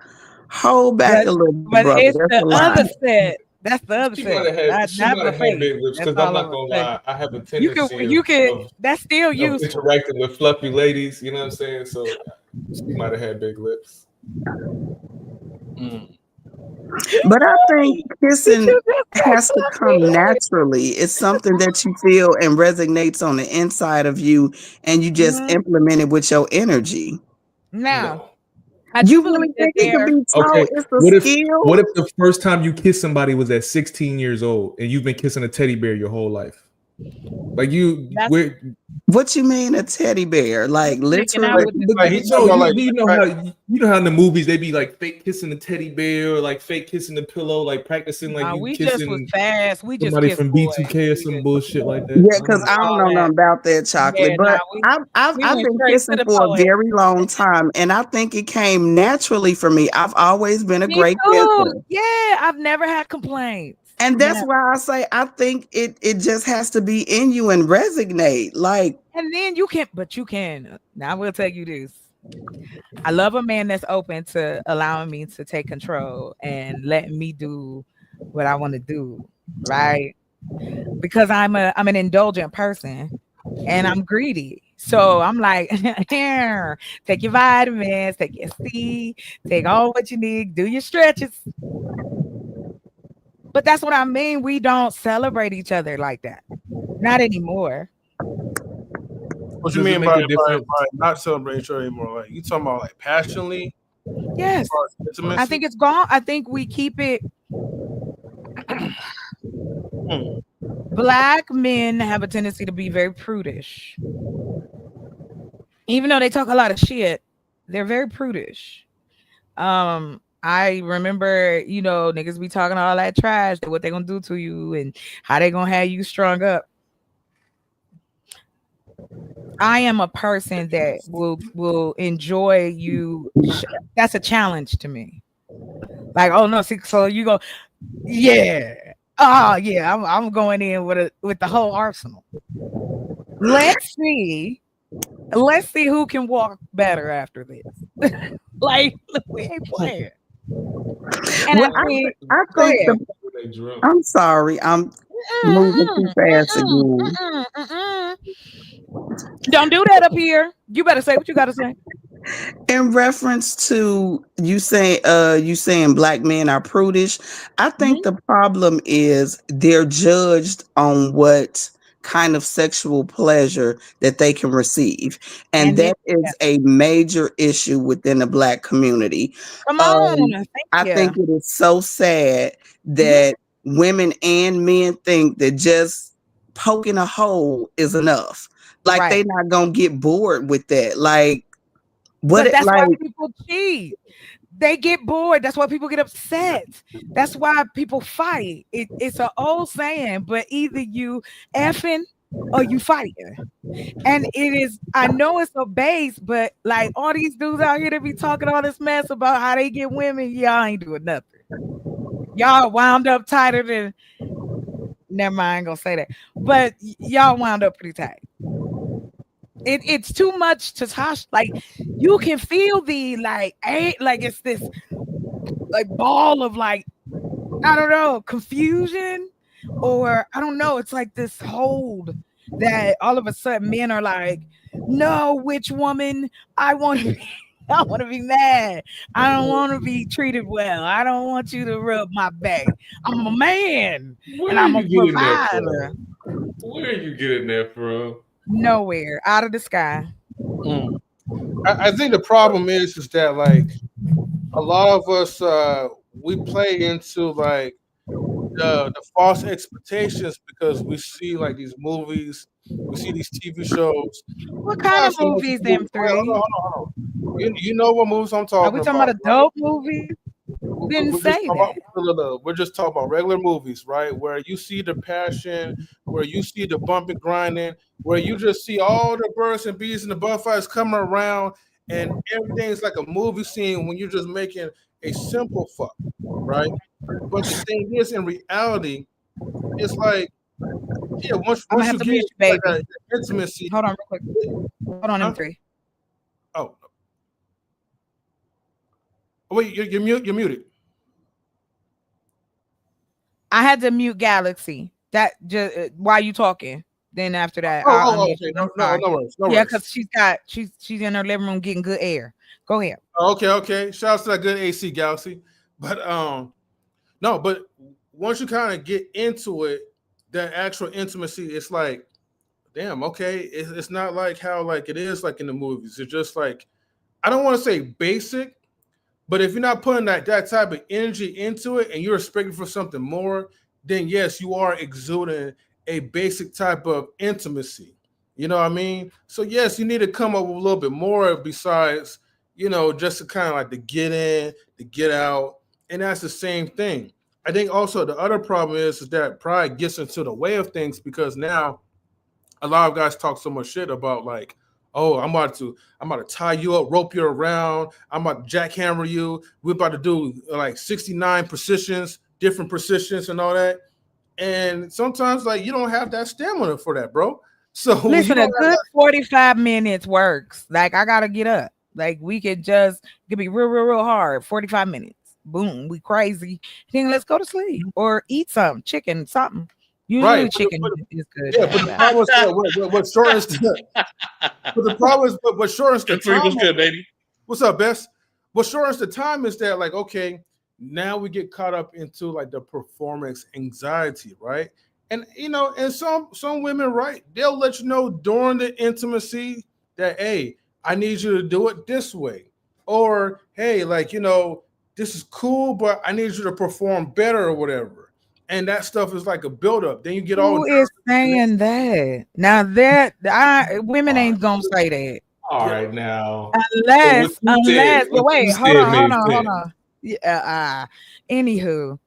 hold back a little bit, But brother. it's That's the a lot. other set. That's the other She set. might have Not the face. big lips That's because I'm all not I'm gonna saying. lie. I have a You can tendency that's still of useful. interacting with fluffy ladies. You know what I'm saying? So she might have had big lips. But I think kissing You just say has to come fluffy. naturally. It's something that you feel and resonates on the inside of you, and you just Mhm. implement it with your energy. Now, No. I You do really believe that think it can be Okay. taught? It's a What if skill. the first time you kissed somebody was at 16 years old and you've been kissing a teddy bear your whole life? Like that's What you mean a teddy bear? Like Making out literally? with But Like, he's talking no, about like you know how in the movies they be like fake kissing the teddy bear or like fake kissing the pillow, like practicing like you we just was kissing fast. We just somebody kissed from boys. B2K or some bullshit like that. Yeah, I because don't I know. don't All know that. nothing about that chocolate. Yeah, But we I've went been straight to kissing the for a poet. very long time, and I think it came naturally for me. I've always been a Me great too. kisser. Yeah, I've never had complaints. And that's Never. why I say I think it just has to be in you and resonate. Like, And then you can, but you can. Now I will tell you this. I love a man that's open to allowing me to take control and letting me do what I want to do, right? Because I'm an indulgent person and I'm greedy. So I'm like, here, take your vitamins, take your C, take all what you need, do your stretches. But that's what I mean. We don't celebrate each other like that. Not anymore. what you Does it mean make by, a difference? by not celebrating each other anymore? Like, you talking about like passionately, Yes. as far as I intimacy? think it's gone. I think we keep it. Black men have a tendency to be very prudish. Even though they talk a lot of shit, they're very prudish. I remember, niggas be talking all that trash, what they gonna do to you and how they gonna have you strung up. I am a person that will enjoy you. That's a challenge to me. Like, oh no, see, so you go, yeah, oh yeah, I'm going in with the whole arsenal. Let's see, let's see who can walk better after this. Like, we ain't playing. And Well, I think, I go think ahead. I'm sorry, I'm moving too fast again. Don't do that up here. You better say what you got to say. In reference to you saying black men are prudish, I think Mhm. the problem is they're judged on what kind of sexual pleasure that they can receive. And And then, that is a major issue within the black community. come on. Um, Thank I you. think it is so sad Mhm. that women and men think that just poking a hole is enough. Like Right. they not gonna get bored with that. Like what But it that's why like people cheat. They get bored. That's why people get upset. That's why people fight. It's an old saying, but either you effing or you fighting. And it is, I know it's a base, but like all these dudes out here that be talking all this mess about how they get women, y'all ain't doing nothing. Y'all wound up tighter than, never mind, I ain't gonna say that. But y'all wound up pretty tight. It's too much to tosh. Like you can feel the like it's this like ball of like, I don't know, confusion, or I don't know. It's like this hold that all of a sudden men are like, no, which woman I want to be. I want to be mad. I don't want to be treated well. I don't want you to rub my back. I'm a man Where and are I'm a you getting that provider. from? Where are you getting that from? Nowhere out of the sky. Mm. I think the problem is that like a lot of us we play into like the false expectations because we see like these movies, we see these TV shows. What You kind have of some movies, movies. Wait, hold on, M3? hold on, hold on. You know what movies I'm Are we talking talking about, about right? adult movies? Didn't We're just say talking that. about look, look, we're just talking about regular movies, right? Where you see the passion, where you see the bumping, grinding, where you just see all the birds and bees and the butterflies coming around, and everything's like a movie scene when you're just making a simple fuck, right? But the thing is, in reality, it's like, yeah, I'm gonna once have you to get mute into you, like baby. the intimacy, Hold on, real quick. Hold on, huh? M3. Oh, wait, you're muted. I had to mute Galaxy. That just while you talking. Then after that, I'll Oh, unmute okay, you. I'm no, sorry. no worries, no Yeah, worries. because she's in her living room getting good air. Go ahead. Okay, okay. Shouts to that good AC Galaxy. But no, but once you kind of get into it, that actual intimacy, it's like, damn, okay. It's not like how like it is like in the movies. It's just like I don't want to say basic, but if you're not putting that type of energy into it and you're expecting for something more, then yes, you are exuding a basic type of intimacy. You know what I mean? So yes, you need to come up with a little bit more besides, just to kind of like to get in, to get out. And that's the same thing. I think also the other problem is that pride gets into the way of things because now a lot of guys talk so much shit about like, oh, I'm about to tie you up, rope you around, I'm about to jackhammer you. We're about to do like 69 positions, different positions and all that. And sometimes like you don't have that stamina for that, bro. So when you Listen, a don't have good 45 minutes works. Like I gotta get up. Like we could just it could be real, real, real hard. 45 minutes. Boom, we crazy. Then let's go to sleep or eat some chicken, something. right, Usually chicken is good yeah, but after the that. problem is what shortens but the problem is what shortens the That pretty time. was good, baby. What's up, Bess? What shortens the time is that, like, okay, now we get caught up into like the performance anxiety, right? And and some women, right, they'll let you know during the intimacy that, hey, I need you to do it this way, or hey, like this is cool, but I need you to perform better or whatever. And that stuff is like a buildup. Then you get all Who is nervous. saying that? Now that women All right, ain't gonna say that. all Yeah, right now. So Unless, but what you wait, said hold made on, hold sense. on. Yeah, anywho,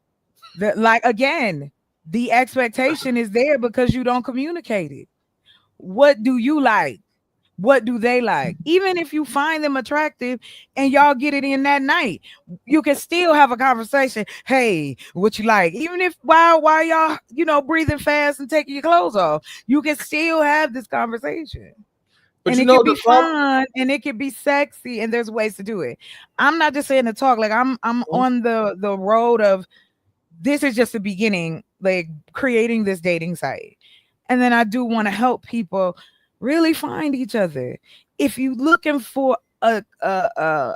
like again, the expectation is there because you don't communicate it. what do you like? What do they like? Even if you find them attractive and y'all get it in that night, you can still have a conversation. Hey, what you like? Even if while y'all, breathing fast and taking your clothes off, you can still have this conversation. But And you it know can be the problem. fun and it can be sexy, and there's ways to do it. I'm not just saying to talk, like I'm on the road of this is just the beginning, like creating this dating site. And then I do want to help people really find each other. If you looking for let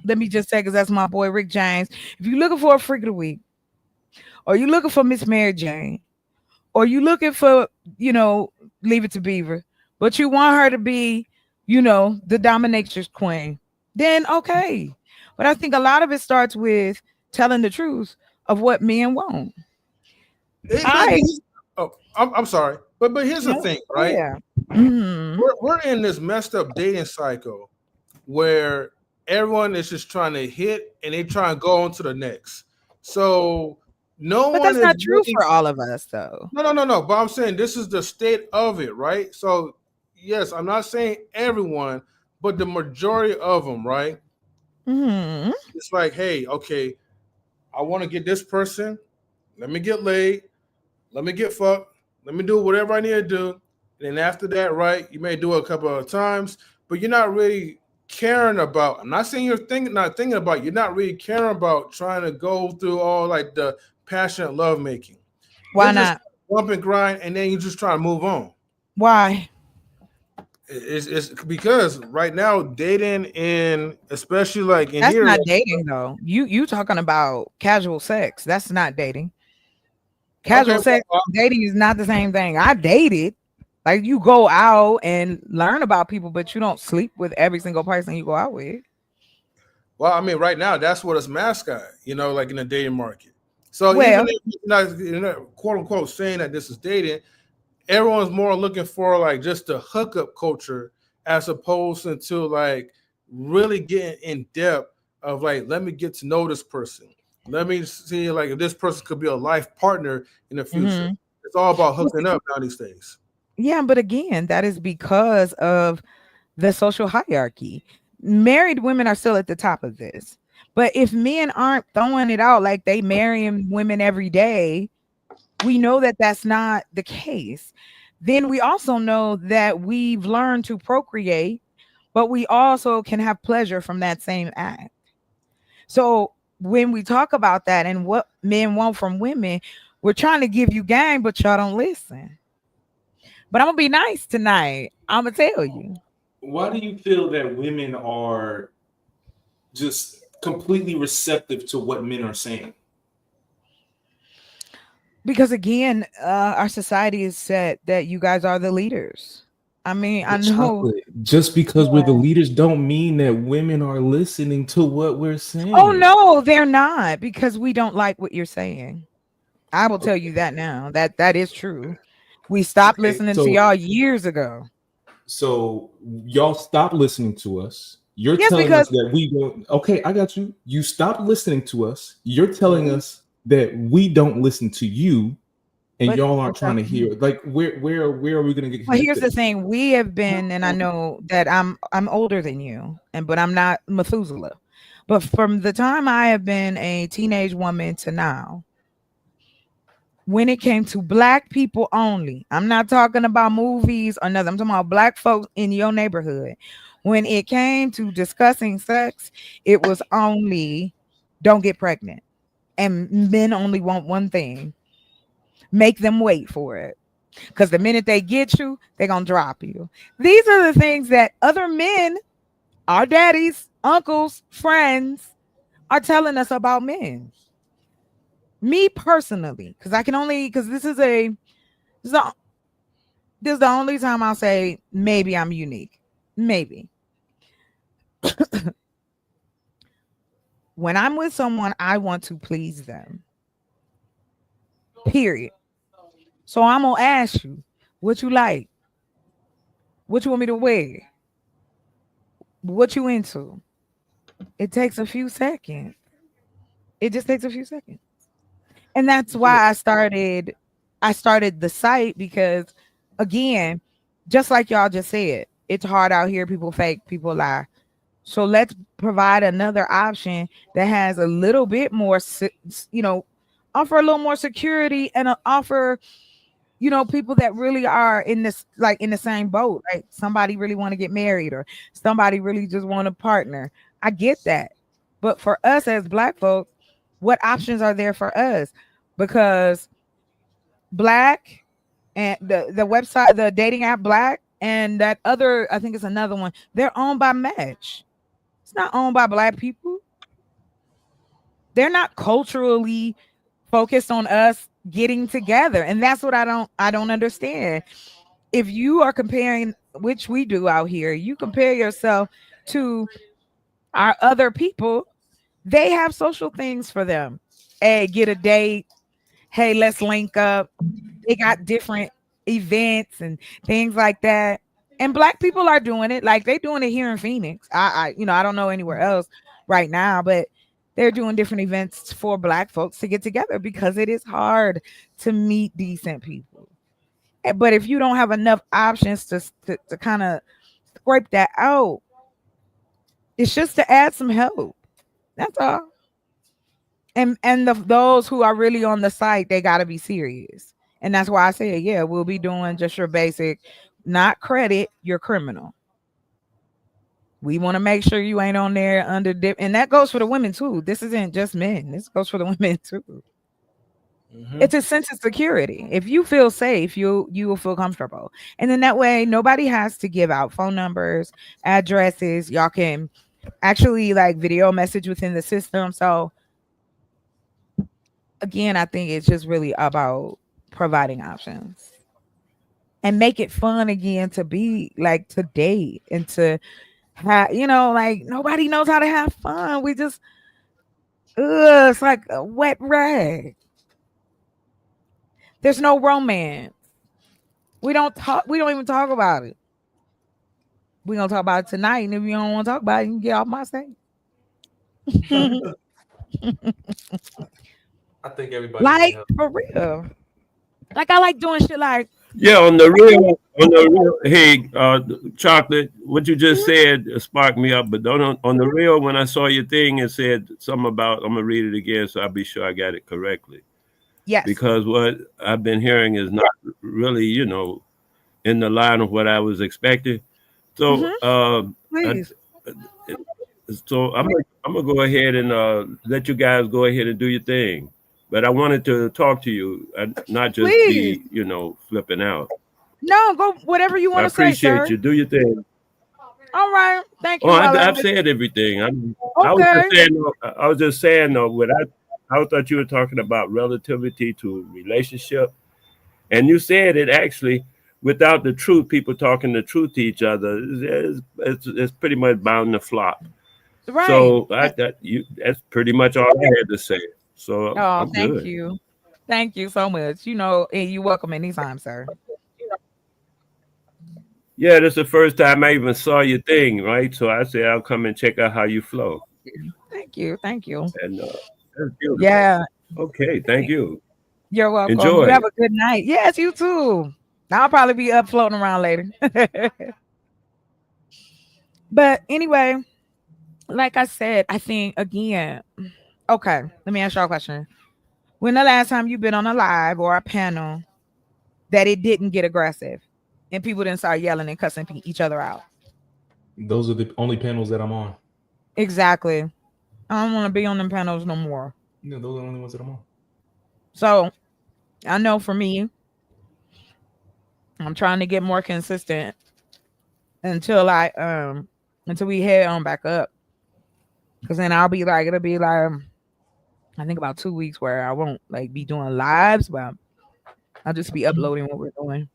me just say, because that's my boy Rick James. If you're looking for a freak of the week, or you looking for Miss Mary Jane, or you looking for, Leave It to Beaver, but you want her to be, the dominatrix queen, then okay. But I think a lot of it starts with telling the truth of what men want. I'm sorry, but here's the thing, right? Yeah. Mm-hmm. We're in this messed up dating cycle where everyone is just trying to hit and they try and go on to the next. So no But one that's is not true really, for all of us, though. no. But I'm saying this is the state of it, right? So yes, I'm not saying everyone, but the majority of them, right? Mm-hmm. It's like, hey, okay, I want to get this person. Let me get laid. Let me get fucked. Let me do whatever I need to do. And then after that, right, you may do it a couple of times, but you're not really caring about. I'm not saying not thinking about. You're not really caring about trying to go through all like the passionate love making. Why You're just not? bump and grind, and then you just try to move on. Why? It's because right now dating in especially like in That's here. not dating, though. You talking about casual sex? That's not dating. Casual Okay, sex, dating is not the same thing. I dated. Like, you go out and learn about people, but you don't sleep with every single person you go out with. well, I mean, right now that's what it's mascot, like in the dating market. So even Well, if you're not quote unquote saying that this is dating, everyone's more looking for like just the hookup culture as opposed to like really getting in depth of like, let me get to know this person. Let me see like if this person could be a life partner in the future. mhm. It's all about Well, hooking up now these days. yeah, but again, that is because of the social hierarchy. Married women are still at the top of this. But if men aren't throwing it out like they marrying women every day, we know that that's not the case. Then we also know that we've learned to procreate, but we also can have pleasure from that same act. So when we talk about that and what men want from women, we're trying to give you game, but y'all don't listen. But I'm gonna be nice tonight. I'm gonna tell you. Why do you feel that women are just completely receptive to what men are saying? Because again, our society is set that you guys are the leaders. I mean, I But know. chocolate, just because we're the Yeah. leaders don't mean that women are listening to what we're Oh saying. no, they're not, because we don't like what you're saying. I will tell you Okay. that now. That is true. We stopped Okay. listening to So y'all years ago. so y'all stop listening to us. You're Yes, telling us because that we don't. Okay, I got you. You stop listening to us. You're telling Mhm. us that we don't listen to you, and but y'all aren't but trying to hear. Like, where are we gonna get well, here's connected the at? thing. We have been, and I know that I'm older than you, but I'm not Methuselah. But from the time I have been a teenage woman to now, when it came to black people only, I'm not talking about movies or nothing. I'm talking about black folks in your neighborhood. When it came to discussing sex, it was only don't get pregnant. And men only want one thing: make them wait for it. Because the minute they get you, they're going to drop you. These are the things that other men, our daddies, uncles, friends, are telling us about men. Me personally, because I can only, because this is the, this is the only time I'll say maybe I'm unique. Maybe. When I'm with someone, I want to please them. Period. So I'm going to ask you, what you like? What you want me to wear? What you into? It takes a few seconds. It just takes a few seconds. And that's why I started the site, because again, just like y'all just said, it's hard out here. People fake, people lie. So let's provide another option that has a little bit more, offer a little more security and offer, people that really are in this, like in the same boat. Like somebody really want to get married or somebody really just want a partner. I get that. But for us as Black folks, what options are there for us? Because Black and the website, the dating app Black, and that other, I think it's another one, they're owned by Match. It's not owned by Black people. They're not culturally focused on us getting together. And that's what I don't understand. If you are comparing, which we do out here, you compare yourself to our other people, they have social things for them. Hey, get a date. Hey, let's link up. They got different events and things like that. And Black people are doing it. Like they're doing it here in Phoenix. I don't know anywhere else right now, but they're doing different events for Black folks to get together because it is hard to meet decent people. But if you don't have enough options to kind of scrape that out, it's just to add some help. That's all. And those who are really on the site, they got to be serious. And that's why I said, yeah, we'll be doing just your basic, not credit, your criminal. We want to make sure you ain't on there under dip, and that goes for the women too. This isn't just men. This goes for the women too. It's a sense of security. If you feel safe, you will feel comfortable. And then that way nobody has to give out phone numbers, addresses. Y'all can actually like video message within the system. So again, I think it's just really about providing options and make it fun again to be like to date and to have, like nobody knows how to have fun. We just, it's like a wet rag. There's no romance. We don't even talk about it. We're gonna talk about it tonight. And if you don't want to talk about it, you can get off my stage. I think everybody like for real. Like I like doing shit like Yeah, on the real, hey, Chocolate, what you just said sparked me up. But on the real, when I saw your thing, it said something about, I'm gonna read it again so I'll be sure I got it correctly. yes. Because what I've been hearing is not really, in the line of what I was expecting. So, Please. so I'm gonna go ahead and let you guys go ahead and do your thing. But I wanted to talk to you, not just Please. be, flipping out. No, go whatever you I want to say, sir. appreciate you. Do your thing. All right. Thank you. Oh, Wale. I've said everything. Okay. I was just saying though. What I thought you were talking about relativity to relationship, and you said it actually. Without the truth, people talking the truth to each other, it's pretty much bound to flop. Right. So that's pretty much all I had to say. So Oh, I'm thank good. you. Thank you so much. And you're welcome anytime, sir. Yeah, this is the first time I even saw your thing, right? So I said I'll come and check out how you flow. Thank you. Thank you. And that's beautiful. Yeah. Okay, thank you. You're welcome. Enjoy. You have a good night. Yes, you too. I'll probably be up floating around later. But anyway, like I said, I think again, okay, let me ask y'all a question. When the last time you've been on a live or a panel that it didn't get aggressive and people didn't start yelling and cussing each other out? Those are the only panels that I'm on. Exactly. I don't want to be on them panels no more. Yeah, those are the only ones that I'm on. So I know for me, I'm trying to get more consistent until we head on back up. Cause then it'll be like I think about 2 weeks where I won't like be doing lives, but I'll just be uploading what we're doing.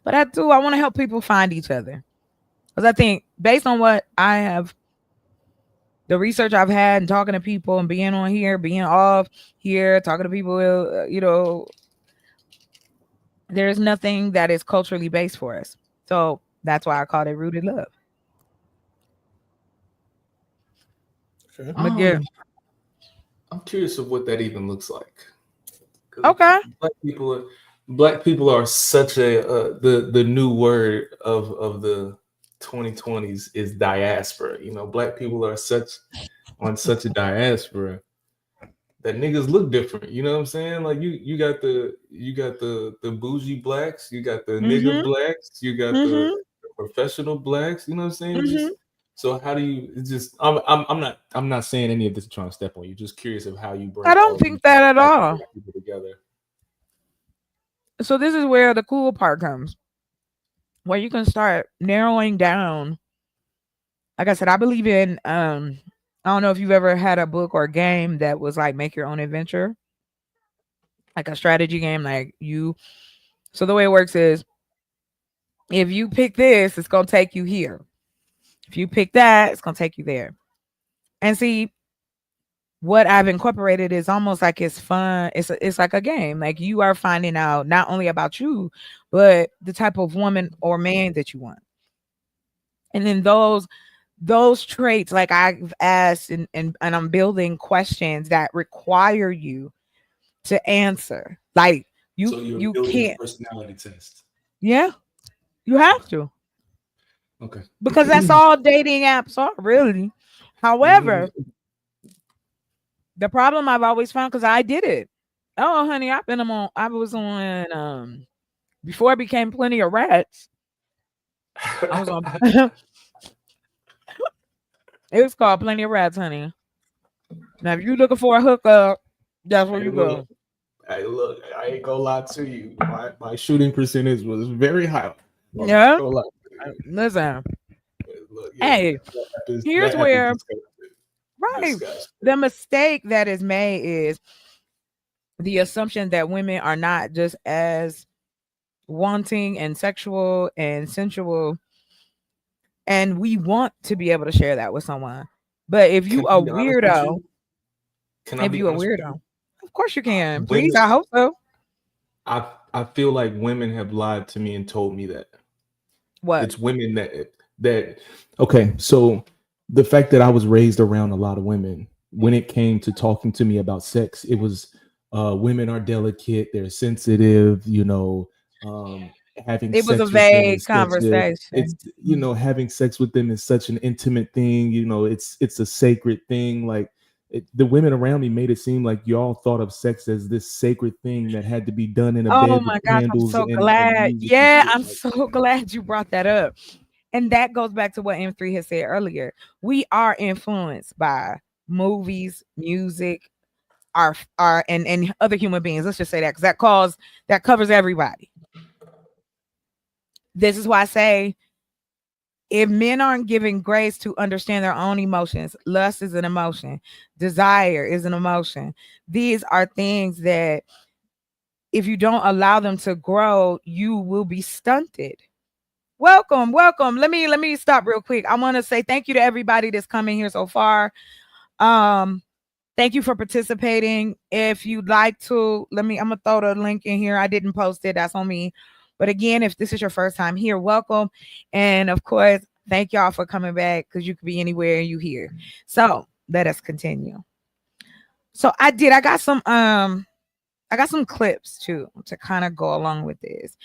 But I want to help people find each other. Because I think based on what I have, the research I've had and talking to people and being on here, being off here, talking to people, there's nothing that is culturally based for us. So that's why I called it Rooted Love. Okay. I'm curious of what that even looks like. Okay. Black people Black people are such a the new word of the 2020s is diaspora. You know, black people are such a diaspora that niggas look different. You know what I'm saying? Like you got the bougie blacks, you got the nigga Mm-hmm. blacks, you got the Mm-hmm. professional blacks. You know what I'm saying? Mm-hmm. Just so how do you? It's just I'm not saying any of this trying to step on you. Just curious of how you I bring don't all these think that at types of all. black people together. So this is where the cool part comes, where you can start narrowing down. Like I said, I believe in I don't know if you've ever had a book or a game that was like make your own adventure, like a strategy game. Like you, so the way it works is if you pick this, it's gonna take you here. If you pick that, it's gonna take you there. And see, what I've incorporated is almost like it's fun. It's like a game. Like you are finding out not only about you, but the type of woman or man that you want. And then those traits, like I've asked and I'm building questions that require you to answer. Like So you you're you building a can't. personality test. Yeah, you have to. Okay. Because that's all dating apps are really. Mhm. However, the problem I've always found, because I did it. Oh, honey, I was on before it became Plenty of Rats. I was on it was called Plenty of Rats, honey. Now if you're looking for a hookup, that's where Hey, you look, go. hey, look, I ain't gonna lie to you. My shooting percentage was very high. I'm not Yeah. gonna lie. Listen. Look, yeah, Hey, here's that app is where right. disgusting. The mistake that is made is the assumption that women are not just as wanting and sexual and sensual, and we want to be able to share that with someone. But if Can you I a be honest with weirdo, you? Can I if be you a honest with you? weirdo, of course you can. Please, Women, I hope so. I feel like women have lied to me and told me that What? it's women that okay. So the fact that I was raised around a lot of women, when it came to talking to me about sex, it was women are delicate, they're sensitive, um, having It was a sex with them vague is such a it's conversation. having sex with them is such an intimate thing, it's a sacred thing. Like the women around me made it seem like y'all thought of sex as this sacred thing that had to be done in a Oh bed with my gosh, I'm candles so and glad. music and Yeah, shit. I'm Like, so glad you brought that up. And that goes back to what M3 had said earlier. We are influenced by movies, music, our and other human beings. Let's just say that because that covers everybody. This is why I say if men aren't giving grace to understand their own emotions, lust is an emotion, desire is an emotion. These are things that if you don't allow them to grow, you will be stunted. Welcome, welcome. Let me stop real quick. I want to say thank you to everybody that's coming here so far. Um, Thank you for participating. If you'd like to, I'm gonna throw the link in here. I didn't post it, that's on me. But again, if this is your first time here, welcome. And of course, thank y'all for coming back because you could be anywhere you here. So let us continue. So I got some clips too to kind of go along with this.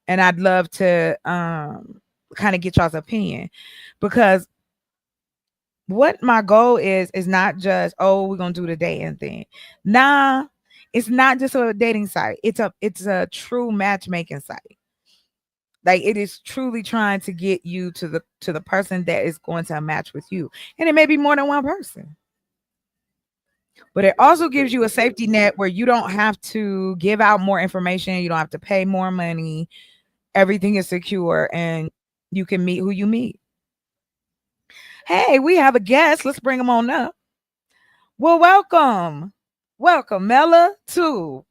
And I'd love to kind of get y'all's opinion because what my goal is not just, oh, we're gonna do the dating thing. Nah, it's not just a dating site. It's a true matchmaking site. Like it is truly trying to get you to the person that is going to match with you. And it may be more than one person. But it also gives you a safety net where you don't have to give out more information, you don't have to pay more money. Everything is secure and you can meet who you meet. Hey, we have a guest. Let's bring him on up. Well, welcome. Welcome, Mela, too.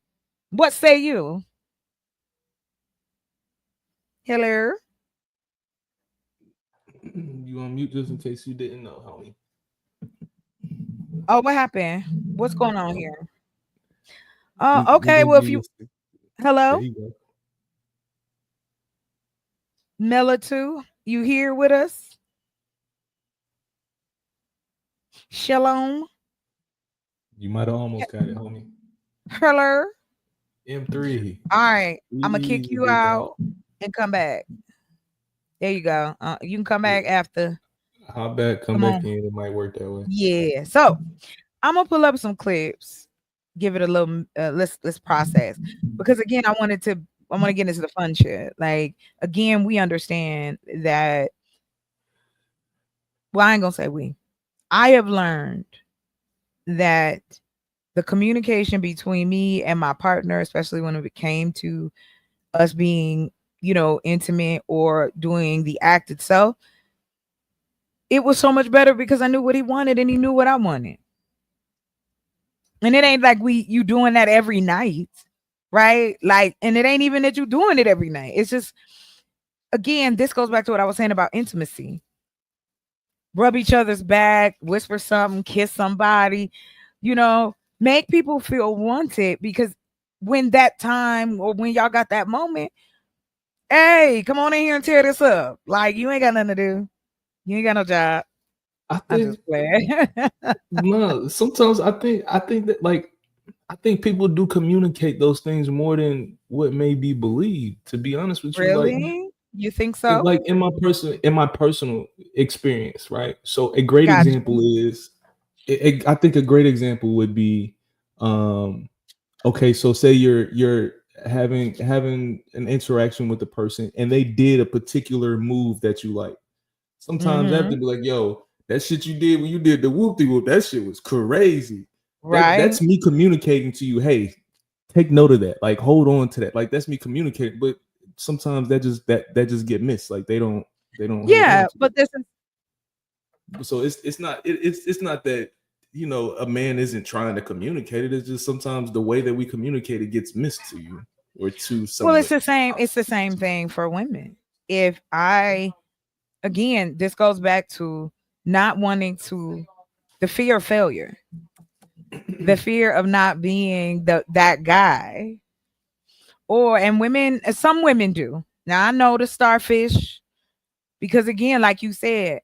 What say you? Hello. you on mute just in case you didn't know, homie. Oh, what happened? What's going on here? We Okay. gonna Well, give if you. you There hello, you go. Mela, too. You here with us? Shalom. You might have He- almost got it, homie. Hello. M3. All right, I'm gonna kick Easy, you big out dog. and come back. There you go. You can come back after. Hop back, come Come back on. in. It might work that way. Yeah. So I'm gonna pull up some clips. Give it a little. Let's process because again, I want to get into the fun shit. Like again, we understand that. Well, I ain't gonna say we. I have learned that the communication between me and my partner, especially when it came to us being, intimate or doing the act itself, it was so much better because I knew what he wanted and he knew what I wanted. And it ain't like you doing that every night, right? Like, and it ain't even that you doing it every night. It's just, again, this goes back to what I was saying about intimacy. Rub each other's back, whisper something, kiss somebody, make people feel wanted because when that time or when y'all got that moment, hey, come on in here and tear this up. Like you ain't got nothing to do. You ain't got no job. I I'm think just playing. no. Sometimes I think that like I think people do communicate those things more than what may be believed. To be honest with you, like Really? You think so? like in my personal experience, right? So a great Gotcha. example is I think a great example would be okay, so say you're having an interaction with the person and they did a particular move that you like. Sometimes I have to Mm-hmm. be like, yo, that shit you did when you did the whoop de whoop, that shit was crazy. Right. That's me communicating to you, hey, take note of that. Like hold on to that. Like that's me communicating. But sometimes that just get missed. Like they don't hold on Yeah, to but this is it. So it's not that a man isn't trying to communicate it. It's just sometimes the way that we communicate it gets missed to you or to well, someone. it's the same thing for women. If I again, this goes back to not wanting to the fear of failure, the fear of not being that guy. And women, some women do. Now I know the starfish because again, like you said,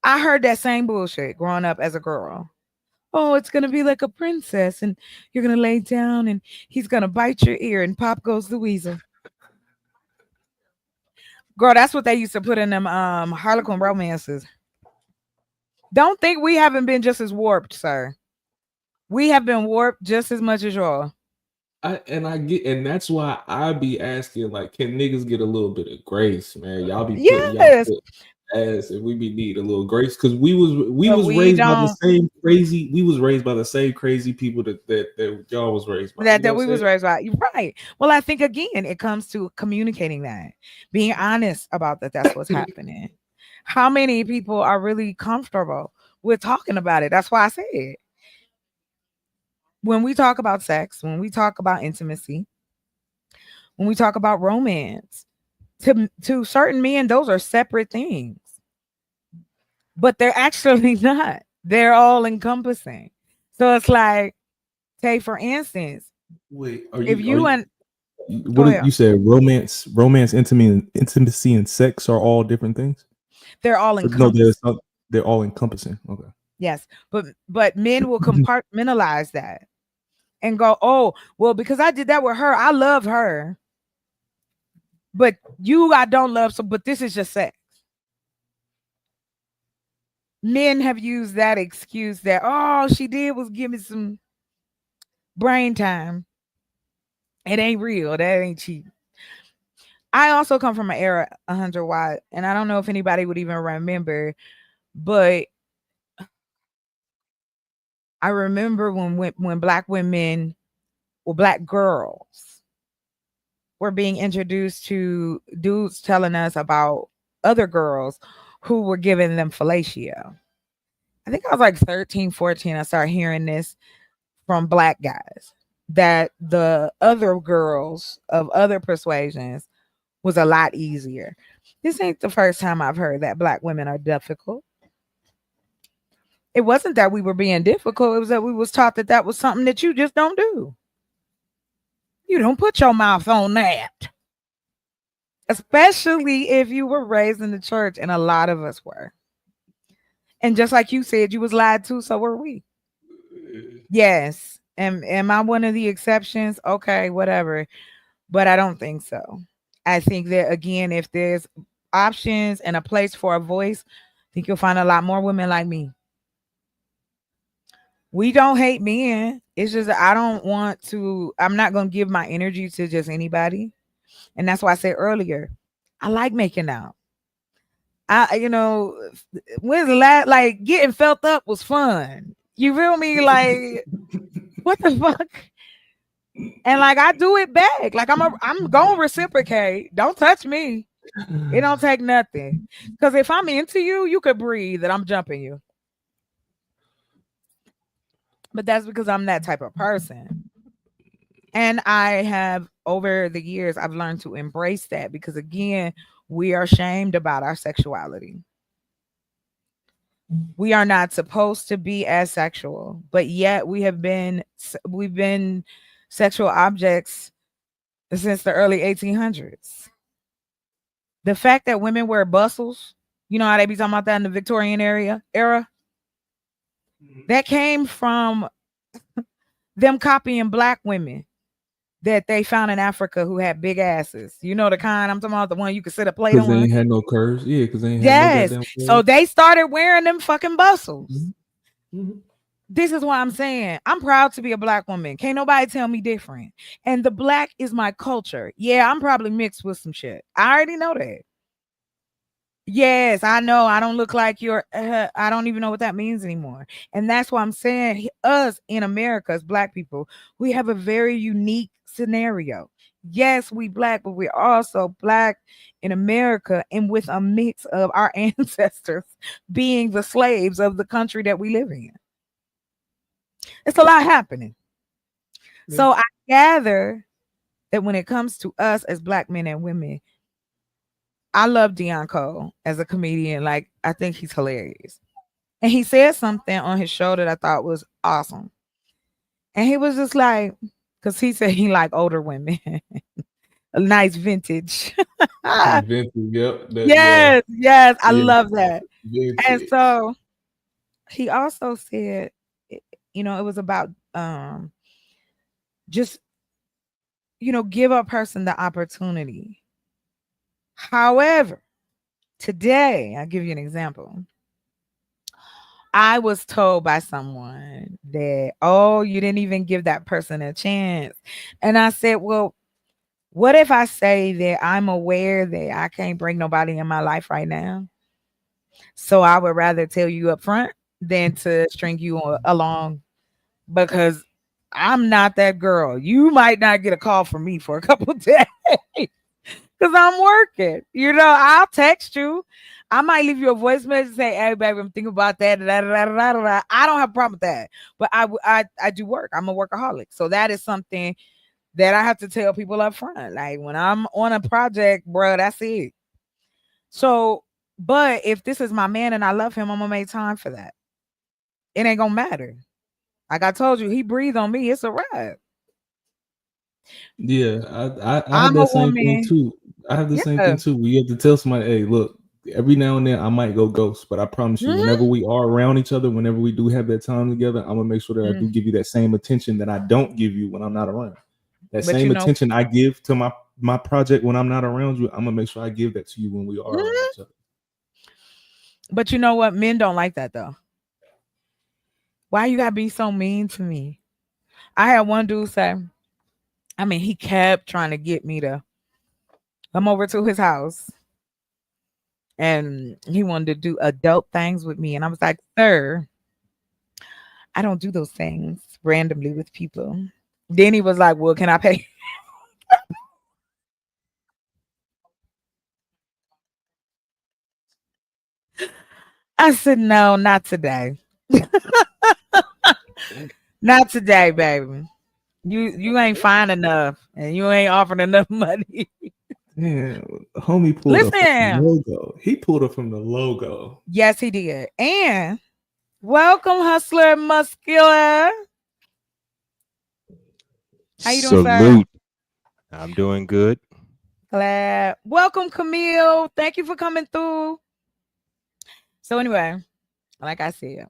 I heard that same bullshit growing up as a girl. Oh, it's gonna be like a princess, and you're gonna lay down, and he's gonna bite your ear, and pop goes the weasel. Girl, that's what they used to put in them Harlequin romances. Don't think we haven't been just as warped, sir. We have been warped just as much as y'all. And that's why I be asking, like, can niggas get a little bit of grace, man? Y'all be putting y'all Yes, foot ass and we be need a little grace because we but was we raised by the don't. same crazy, we was raised by the same crazy people that y'all was raised by. You know That what we I'm was raised by. You're right. Well, I think again, it comes to communicating that, being honest about that. That's what's saying? happening. How many people are really comfortable with talking about it? That's why I said when we talk about sex, when we talk about intimacy, when we talk about romance, to certain men, those are separate things, but they're actually not. They're all encompassing. So it's like, say for instance, Wait, if are you you and what go did ahead, you say? Romance, intimacy, and sex are all different things? they're all Or no, encompassing. they're all encompassing. Okay. Yes, but men will compartmentalize that and go, oh, well, because I did that with her, I love her, but you, I don't love. So, but this is just sex. Men have used that excuse that all she did was give me some brain time. It ain't real. That ain't cheap. I also come from an era 100 watt, and I don't know if anybody would even remember, but I remember when black women or black girls were being introduced to dudes telling us about other girls who were giving them fellatio. I think I was like 13, 14. I started hearing this from black guys that the other girls of other persuasions was a lot easier. This ain't the first time I've heard that black women are difficult. It wasn't that we were being difficult. It was that we was taught that that was something that you just don't do. You don't put your mouth on that. Especially if you were raised in the church, and a lot of us were. And just like you said, you was lied to, so were we. Yes. Am I one of the exceptions? Okay, whatever. But I don't think so. I think that again, if there's options and a place for a voice, I think you'll find a lot more women like me. We don't hate men. It's just that I don't want to. I'm not gonna give my energy to just anybody, and that's why I said earlier, I like making out. When's the last like getting felt up was fun. You feel me? Like what the fuck? And like I do it back. Like I'm gonna reciprocate. Don't touch me. It don't take nothing. Because if I'm into you, you could breathe and I'm jumping you. But that's because I'm that type of person. And I have over the years I've learned to embrace that because again, we are shamed about our sexuality. We are not supposed to be as sexual, but yet we've been sexual objects since the early 1800s. The fact that women wear bustles, you know how they be talking about that in the Victorian era, that came from them copying black women that they found in Africa who had big asses. You know the kind I'm talking about, the one you could sit a plate Because on. they ain't had no curves. Yeah, because they ain't had Yes. no goddamn curves. So they started wearing them fucking bustles. Mm-hmm. This is what I'm saying. I'm proud to be a black woman. Can't nobody tell me different. And the black is my culture. Yeah, I'm probably mixed with some shit. I already know that. Yes, I know. I don't look like you're. I don't even know what that means anymore. And that's why I'm saying us in America, as black people, we have a very unique scenario. Yes, we black, but we're also black in America and with a mix of our ancestors being the slaves of the country that we live in. It's a lot happening. Yeah. So I gather that when it comes to us as black men and women, I love Deion Cole as a comedian. Like, I think he's hilarious. And he said something on his show that I thought was awesome. And he was just like, because he said he like older women. A nice vintage. Vintage, yep. Yes. I love that. Vintage. And so he also said, it was about just, give a person the opportunity. However, today, I'll give you an example. I was told by someone that, oh, you didn't even give that person a chance. And I said, well, what if I say that I'm aware that I can't bring nobody in my life right now? So I would rather tell you up front than to string you along because I'm not that girl. You might not get a call from me for a couple of days because I'm working. I'll text you. I might leave you a voice message and say, hey, baby, I'm thinking about that. I don't have a problem with that. But I do work. I'm a workaholic. So that is something that I have to tell people up front. Like when I'm on a project, bro, that's it. So, but if this is my man and I love him, I'm going to make time for that. It ain't going to matter. Like I told you, he breathed on me. It's a wrap. Yeah, I have that same thing too. I have the same thing too. You have to tell somebody, hey, look, every now and then I might go ghost, but I promise you, whenever we are around each other, whenever we do have that time together, I'm gonna make sure that I do give you that same attention that I don't give you when I'm not around. That same attention I give to my project when I'm not around you, I'm gonna make sure I give that to you when we are around each other. But you know what? Men don't like that though. Why you gotta be so mean to me? I had one dude say, he kept trying to get me to come over to his house. And he wanted to do adult things with me. And I was like, sir, I don't do those things randomly with people. Then he was like, well, can I pay? I said, no, not today. Not today, baby. You ain't fine enough and you ain't offering enough money. Yeah, homie pulled up from the logo. He pulled up from the logo. Yes, he did. And welcome, Hustler Muscular. How you doing, Salute. Sir? I'm doing good. Glad. Welcome, Camille. Thank you for coming through. So anyway, like I said,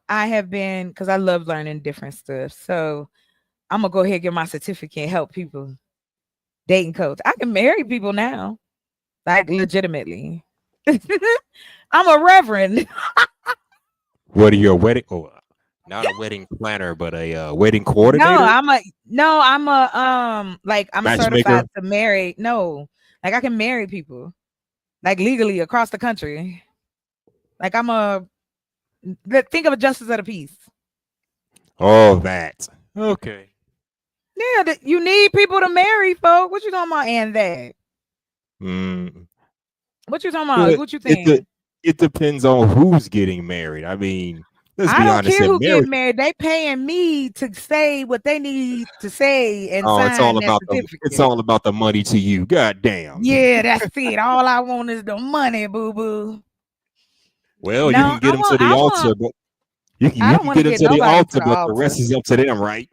I have been, because I love learning different stuff. So I'm gonna go ahead and get my certificate and help people dating coach. I can marry people now, like legitimately. I'm a reverend. What are you, a wedding? Oh, not a wedding planner, but a wedding No, coordinator, I'm a like I'm certified matchmaker. to marry. No, like I can marry people like legally across the country. Like think of a justice of the peace. Oh, that. Okay. Yeah, you need people to marry, folks. What you talking about? And that. Mm. What you talking about? But What you it de- think? it depends on who's getting married. I mean, let's I be don't honest. care In who get marriage, married. They paying me to say what they need to say and oh, sign that it's certificate. all about the money to you. God damn. Yeah, that's it. All I want is the money, boo boo. Well, you No, can get them to the altar, but I you don't can want to get them get to the nobody to altar, the but the rest altar. is up to them, right?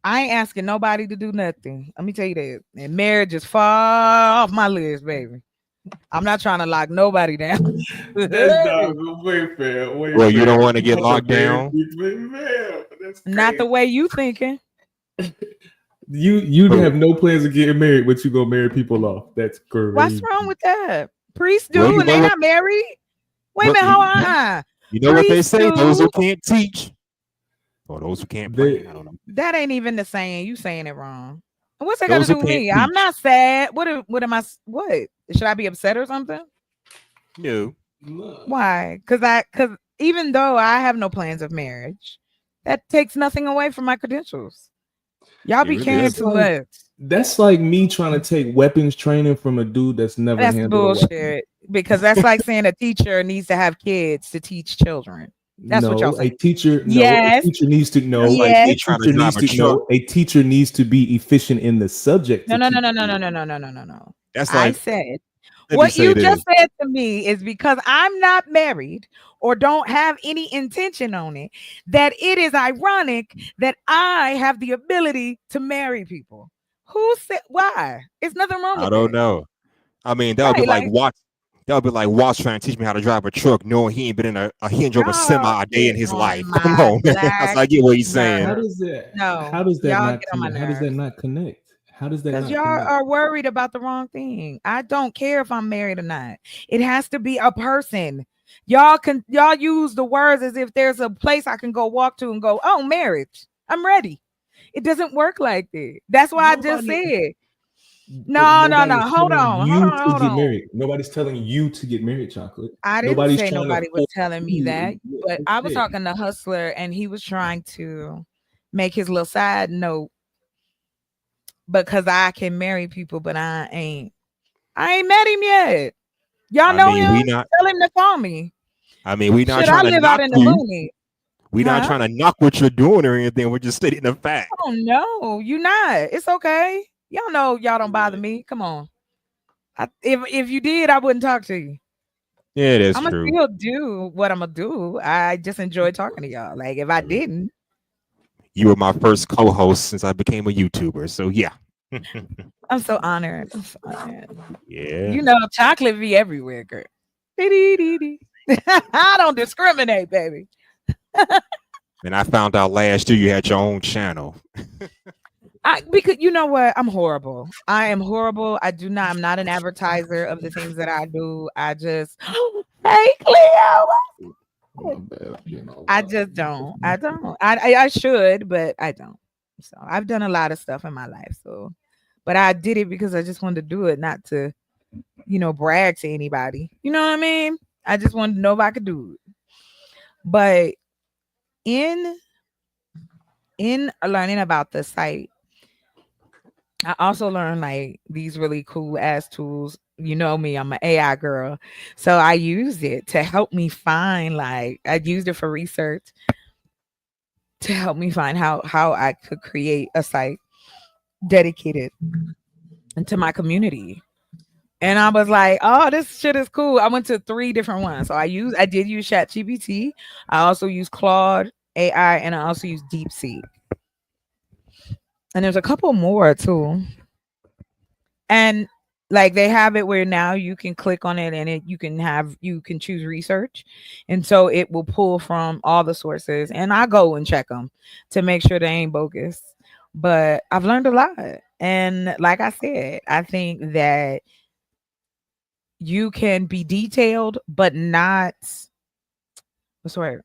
I ain't asking nobody to do nothing. Let me tell you that. And marriage is far off my list, baby. I'm not trying to lock nobody down. That's not way fair. Way Well, you fair. don't want to You get want to locked marry down. people, man. That's Not the crazy. way you thinking. You Oh, have no plans of getting married, but you go marry people off. That's What's crazy. wrong with that? Priests well, do, you and know they what? not married. Wait a Well, minute, hold on. you know what they Priests say: those who do. can't teach, or those who can't pray. I They, don't know. That ain't even the saying. You saying it wrong. What's that got to Those who do with can't me? I'm teach. not sad. What am I? What should I be upset or something? No, Why? Because even though I have no plans of marriage, that takes nothing away from my credentials. Y'all it be really caring that's doesn't. too like much. that's like me trying to take weapons training from a dude that's never That's handled a weapon. bullshit. Because that's like saying a teacher needs to have kids to teach children. That's what y'all No, saying. a Yes. teacher needs to That's know. like Yes. me trying to drive a truck. A teacher needs to be efficient in the subject No, to no, no, teach no, no, no, you. no, no, no, no, no, no. That's I like, said let me what say you this. just said to me is because I'm not married or don't have any intention on it, that it is ironic that I have the ability to marry people. Who said why? It's nothing wrong I with don't that. know. I mean, that would be Right. like Like, Watts. That would be like Watts trying to teach me how to drive a truck, knowing he ain't been in he ain't drove a y'all semi a day in get his on life. Come my on, black I get what he's saying. How nerves. does that? No, How does that y'all not? get on my How does that nerves. not connect? How does that Because not y'all connect? are worried about the wrong thing. I don't care if I'm married or not. It has to be a person. Y'all use the words as if there's a place I can go walk to and go, oh, marriage. I'm ready. It doesn't work like that. That's why I just Nobody, said. but No, no, nobody no. is Hold telling on. Hold you on. to Hold get on. married. Nobody's telling you to get married, chocolate. I didn't Nobody's say trying to nobody was force telling me that, you. but I was talking to Hustler and he was trying to make his little side note because I can marry people, but I ain't. I ain't met him yet. Y'all I know mean, him? we not. Tell him to call me. I mean, we not Should I trying to live out knock in the you. loony? We not Huh? trying to knock what you're doing or anything. We're just stating the fact. Oh no, you not. It's okay. Y'all know y'all don't bother me. Come on. If you did, I wouldn't talk to you. Yeah, that's I'm gonna true. still do what I'm gonna do. I just enjoy talking to y'all. Like if I I mean, didn't, you were my first co-host since I became a YouTuber, so yeah. I'm so honored. I'm so honored. Yeah. You know, chocolate be everywhere, girl. Dee-dee-dee-dee. I don't discriminate, baby. And I found out last year you had your own channel. Because you know what? I'm horrible. I am horrible. I'm not an advertiser of the things that I do. I just hey Cleo. My bad. You know, I just don't. I don't. I should, but I don't. So I've done a lot of stuff in my life. So but I did it because I just wanted to do it, not to, brag to anybody. You know what I mean? I just wanted to know if I could do it. But in learning about the site, I also learned like these really cool ass tools. You know me, I'm an AI girl. So I used it to help me find I used it for research to help me find how I could create a site dedicated to my community. And I was like, oh, this shit is cool. I went to 3 different ones. So I did use ChatGPT. I also used Claude AI and I also used DeepSeek. And there's a couple more too. And like they have it where now you can click on it and you can choose research, and so it will pull from all the sources, and I go and check them to make sure they ain't bogus. But I've learned a lot, and like I said, I think that you can be detailed but not, what's the word,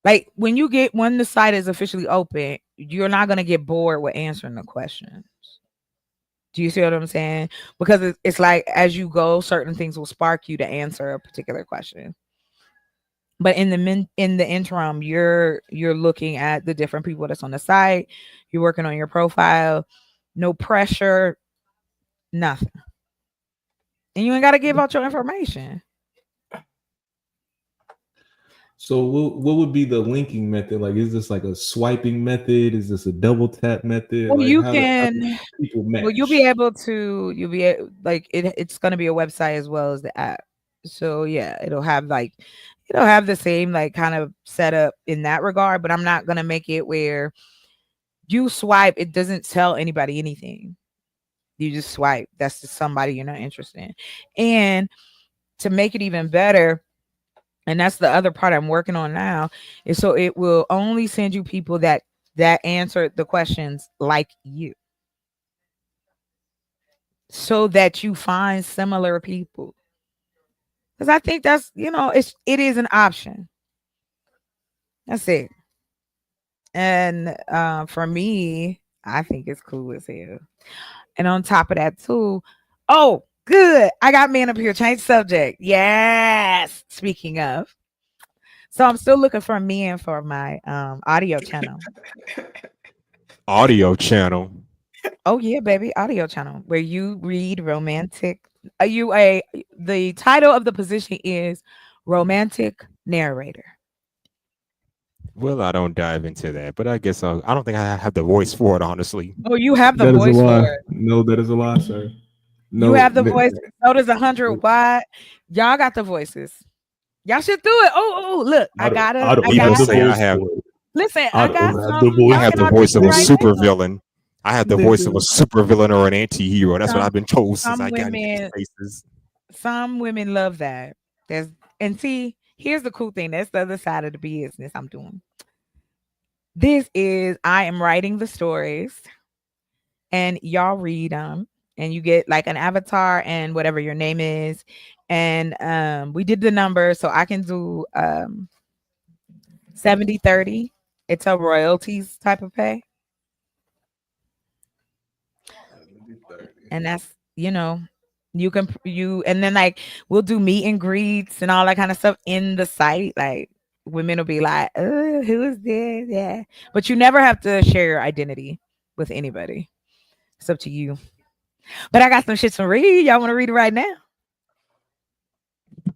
like when the site is officially open, you're not going to get bored with answering the questions. Do you see what I'm saying? Because it's like as you go, certain things will spark you to answer a particular question. But in the interim, you're looking at the different people that's on the site. You're working on your profile. No pressure, nothing. And you ain't got to give out your information. So what would be the linking method? Like, is this like a swiping method? Is this a double tap method? Well, Like, you how can. do people match? Well, you'll be able to. Like it's going to be a website as well as the app. So yeah, it'll have the same like kind of setup in that regard. But I'm not going to make it where you swipe. It doesn't tell anybody anything. You just swipe. That's just somebody you're not interested in. And to make it even better, and that's the other part I'm working on now, is so it will only send you people that answer the questions like you, so that you find similar people. Because I think that's, it is an option. That's it. And for me, I think it's cool as hell. And on top of that too, oh, good, I got men up here. Change subject. Yes. Speaking of, so I'm still looking for men for my audio channel. Audio channel. Oh yeah, baby, audio channel where you read romantic. The title of the position is romantic narrator. Well, I don't dive into that, but I guess I don't think I have the voice for it, honestly. Oh, you have the That is a voice for lie. it. No, that is a lie, sir. No, You have the voice. So does 100 watt. Y'all got the voices. Y'all should do it. Oh, look, I got it. don't I have got the say it. I voice have. for it. Listen, I I don't got have some. the voice I have Y'all the can voice of a audition right super now. villain. I have the voice of a super villain or an anti-hero. That's what I've been told since Some I got into these women, spaces. some women love that. And see, here's the cool thing. That's the other side of the business I'm doing. I am writing the stories, and y'all read them, and you get like an avatar and whatever your name is. And we did the number, so I can do 70/30. It's a royalties type of pay. And that's, and then like we'll do meet and greets and all that kind of stuff in the site. Like women will be like, oh, who is this? Yeah. But you never have to share your identity with anybody. It's up to you. But I got some shit to read. Y'all want to read it right now?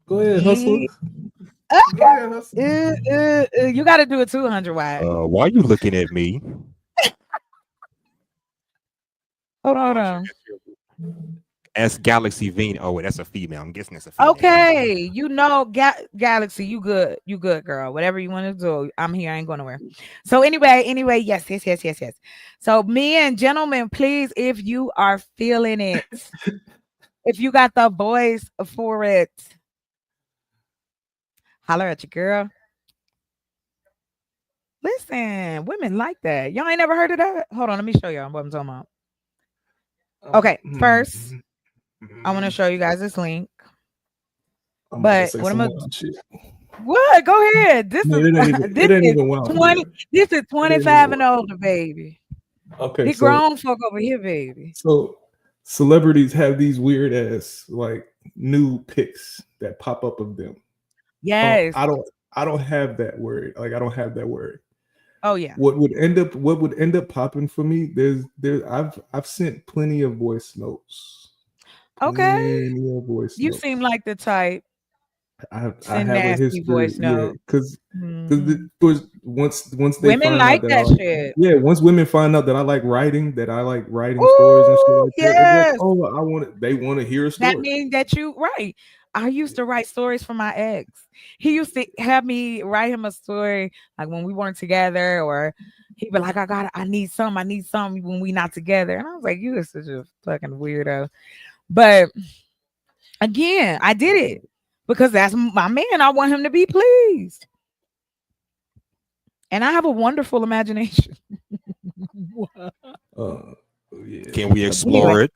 Go ahead, hustle. Okay. Go ahead, hustle. You got to do it 200 wide. Why are you looking at me? Hold on. S Galaxy V. Oh, wait, that's a female. I'm guessing it's a female. Okay, Galaxy, you good, girl. Whatever you want to do, I'm here. I ain't going nowhere. So anyway, yes. So men and gentlemen, please, if you are feeling it, if you got the voice for it, holler at your girl. Listen, women like that. Y'all ain't never heard of that? Hold on, let me show y'all what I'm talking about. Okay, first, I want to show you guys this link. But what I'm gonna what? Go ahead. This is 25 and older, baby. Okay, Big grown folk over here, baby. So celebrities have these weird ass like new pics that pop up of them. Yes. I don't have that word. Like I don't have that word. Oh yeah. What would end up popping for me? I've sent plenty of voice notes. Okay. You seem like the type. I have nasty a history, voice note. because once they women find like out that shit. Yeah, once women find out that I like writing stories and shit like that, yes. they're like, oh, they want to hear a story. That means that you right. I used to write stories for my ex. He used to have me write him a story like when we weren't together, or he'd be like, I need something when we not together. And I was like, you are such a fucking weirdo. But again, I did it because that's my man. I want him to be pleased. And I have a wonderful imagination. Yeah. Can we explore it?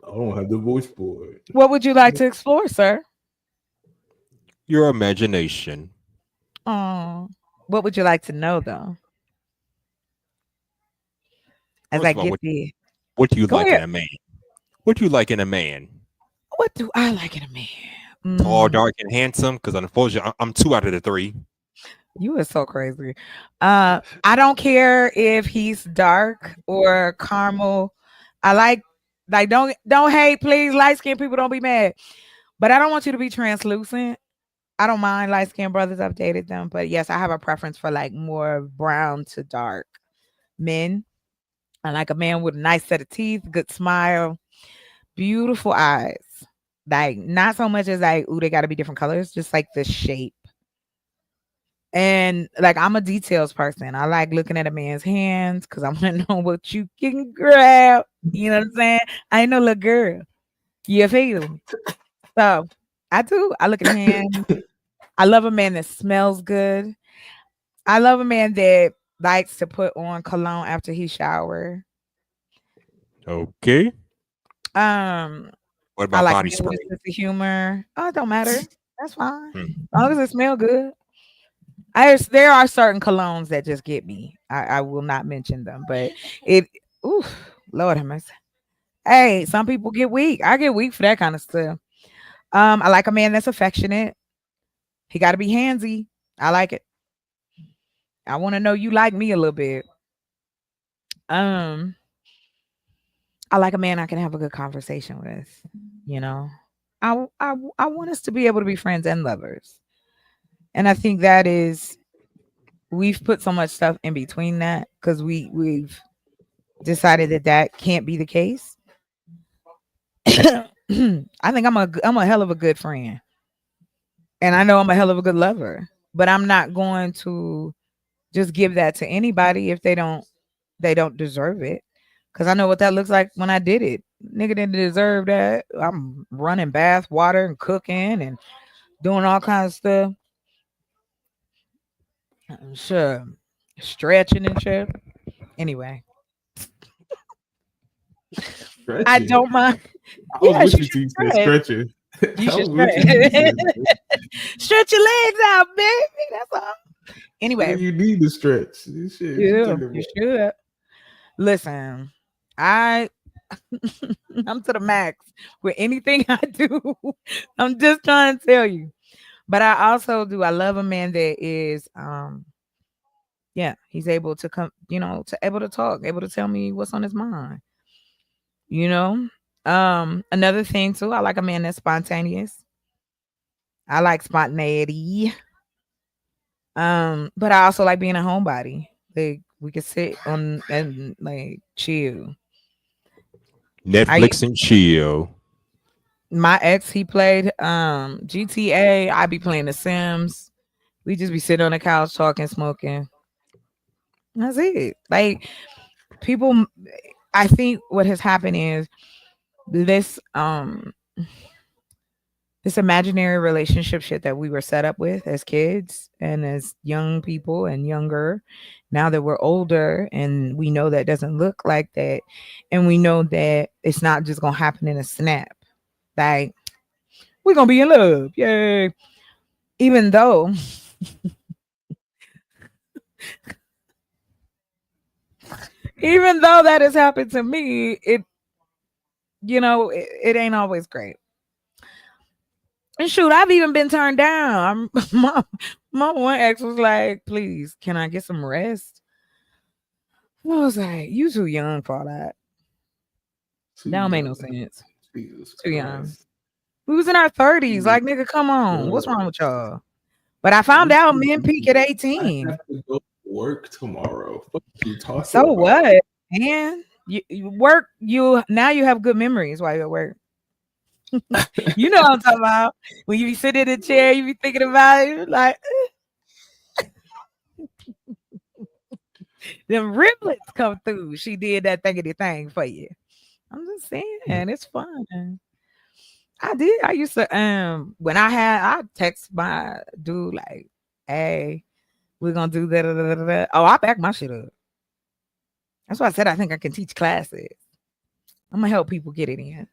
I don't have the voice for it. What would you like to explore, sir? Your imagination. Oh, what would you like to know, though? As First I of all, get there. What do you Go like ahead. in a man? What do you like in a man? What do I like in a man? Tall, dark, and handsome? Because unfortunately, I'm 2 out of the 3. You are so crazy. I don't care if he's dark or caramel. I like don't hate, please. Light skinned people, don't be mad. But I don't want you to be translucent. I don't mind light skinned brothers. I've dated them, but yes, I have a preference for like more brown to dark men. I like a man with a nice set of teeth, good smile, beautiful eyes. Like not so much as like, ooh, they got to be different colors, just like the shape. And like I'm a details person. I like looking at a man's hands because I want to know what you can grab. You know what I'm saying? I ain't no little girl. You feel me? So I do. I look at hands. I love a man that smells good. I love a man that likes to put on cologne after he shower. Okay. What I about like body a man with spray? a sense of humor. Oh, it don't matter. That's fine. Hmm. As long as it smells good. There are certain colognes that just get me. I will not mention them, but ooh, Lord have mercy. Hey, some people get weak. I get weak for that kind of stuff. I like a man that's affectionate. He got to be handsy. I like it. I want to know you like me a little bit. I like a man I can have a good conversation with. You know, I want us to be able to be friends and lovers, and I think that is we've put so much stuff in between that because we've decided that can't be the case. I think I'm a hell of a good friend, and I know I'm a hell of a good lover. But I'm not going to just give that to anybody if they don't deserve it. Because I know what that looks like when I did it. Nigga didn't deserve that. I'm running bath water and cooking and doing all kinds of stuff. Sure, stretching and shit. Anyway, I don't mind. I was Yeah, with she you should till you said stretch. stretching. You I should was with stretch. you till you said stretching. Stretch your legs out, baby. That's all. Anyway, You need to stretch. This shit, what you yeah, talking you about? should. Listen, I'm to the max with anything I do. I'm just trying to tell you. But I also do. I love a man that is, yeah, he's able to come, to able to talk, able to tell me what's on his mind. You know, another thing too. I like a man that's spontaneous. I like spontaneity. But I also like being a homebody. Like we could sit on and like chill. I Netflix and chill. My ex, he played GTA. I be playing The Sims. We just be sitting on the couch talking, smoking. That's it. Like people, I think what has happened is this this imaginary relationship shit that we were set up with as kids and as young people and younger. Now that we're older and we know that doesn't look like that, and we know that it's not just gonna happen in a snap. Like we're gonna be in love, yay! Even though even though that has happened to me, it ain't always great. And shoot, I've even been turned down. My one ex was like, "Please, can I get some rest?" I was like, "You too young for all that. Too That don't make no young. sense. Jesus Too young. Christ. We was in our 30s. Jesus Like, nigga, come on. What's Christ. wrong with y'all?" But I found out men peak at I 18. have to go to work tomorrow. What are you talking So about? what? Man, you work. You now you have good memories while you're at work. You know what I'm talking about. When you be sitting in the chair, you be thinking about it, you're like them riblets come through. She did that thingity thing for you. I'm just saying, it's fun. I did. I used to when I text my dude like, hey, we're gonna do that. Da, da, da, da, da. Oh, I back my shit up. That's why I said I think I can teach classes. I'm gonna help people get it in.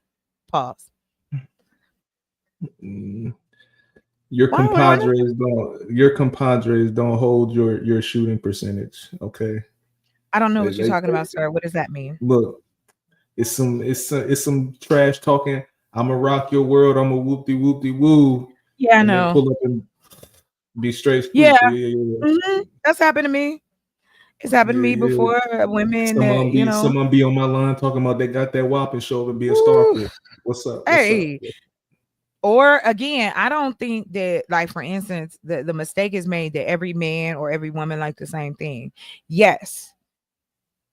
Pause. Your Why would I not? compadres don't hold your shooting percentage. Okay. I don't know what you're They talking about, sir. What does that mean? look. It's some trash talking. I'ma rock your world. I'ma whoop de woo. Yeah, I And then know. pull up and be straight Yeah. stupid. Yeah. That's happened to me. It's happened to me Yeah. before. Women that, Someone be on my line talking about they got that whopping show and be a Ooh. starfish. What's up? Hey. Or again, I don't think that, like, for instance, the mistake is made that every man or every woman like the same thing. Yes,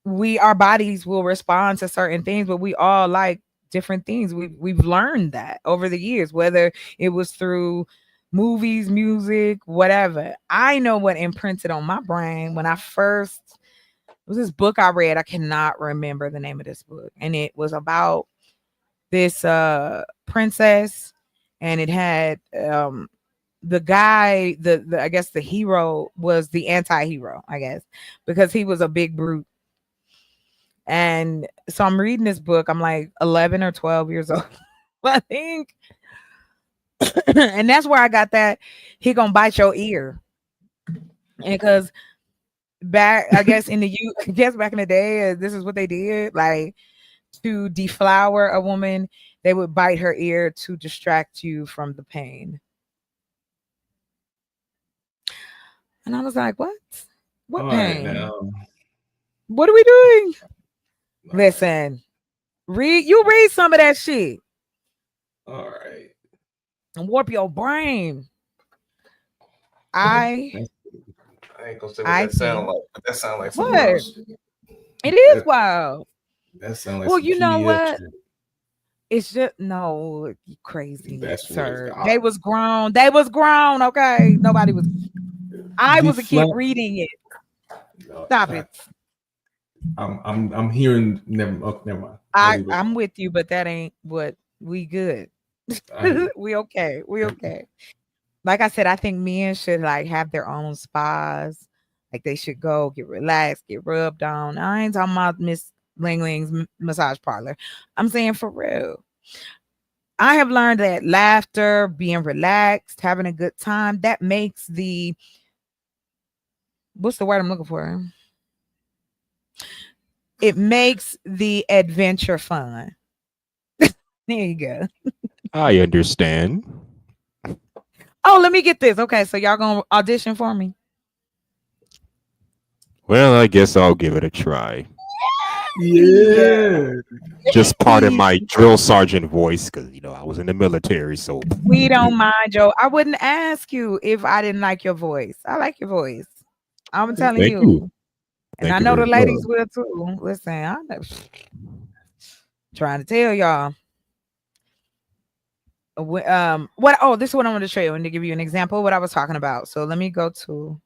our bodies will respond to certain things, but we all like different things. We've learned that over the years, whether it was through movies, music, whatever. I know what imprinted on my brain when I first it was this book I read. I cannot remember the name of this book, and it was about this princess, and it had the guy, the I guess the hero was the anti-hero, I guess, because he was a big brute. And so I'm reading this book. I'm like 11 or 12 years old, I think. And that's where I got that he gonna bite your ear. And because I guess back in the day, this is what they did. Like, to deflower a woman, they would bite her ear to distract you from the pain. And I was like, what? What All pain? right, now. What are we doing? Listen, read some of that shit. All right. And warp your brain. I ain't gonna say what that sound like, but that sound like something else. It is wild. That sound like well, some you know PDF what? shit. It's just no, you crazy, That's sir. weird. They was grown. Okay, nobody was. I was a kid reading it. Stop it. I'm hearing. Never mind. I'm with you, but that ain't what we good. We okay. We okay. Like I said, I think men should like have their own spas. Like, they should go get relaxed, get rubbed on. I ain't talking about Miss Ling Ling's massage parlor. I'm saying for real. I have learned that laughter, being relaxed, having a good time, that makes what's the word I'm looking for? It makes the adventure fun. There you go. I understand. Oh, let me get this. Okay, so y'all gonna audition for me? Well, I guess I'll give it a try. Yeah. Just pardon my drill sergeant voice, because I was in the military, so we don't mind, Joe. I wouldn't ask you if I didn't like your voice. I like your voice. I'm telling Thank you. And Thank I you know the very ladies much. will too. Listen, I'm trying to tell y'all. What? Oh, this is what I want to show you and to give you an example of what I was talking about. So let me go to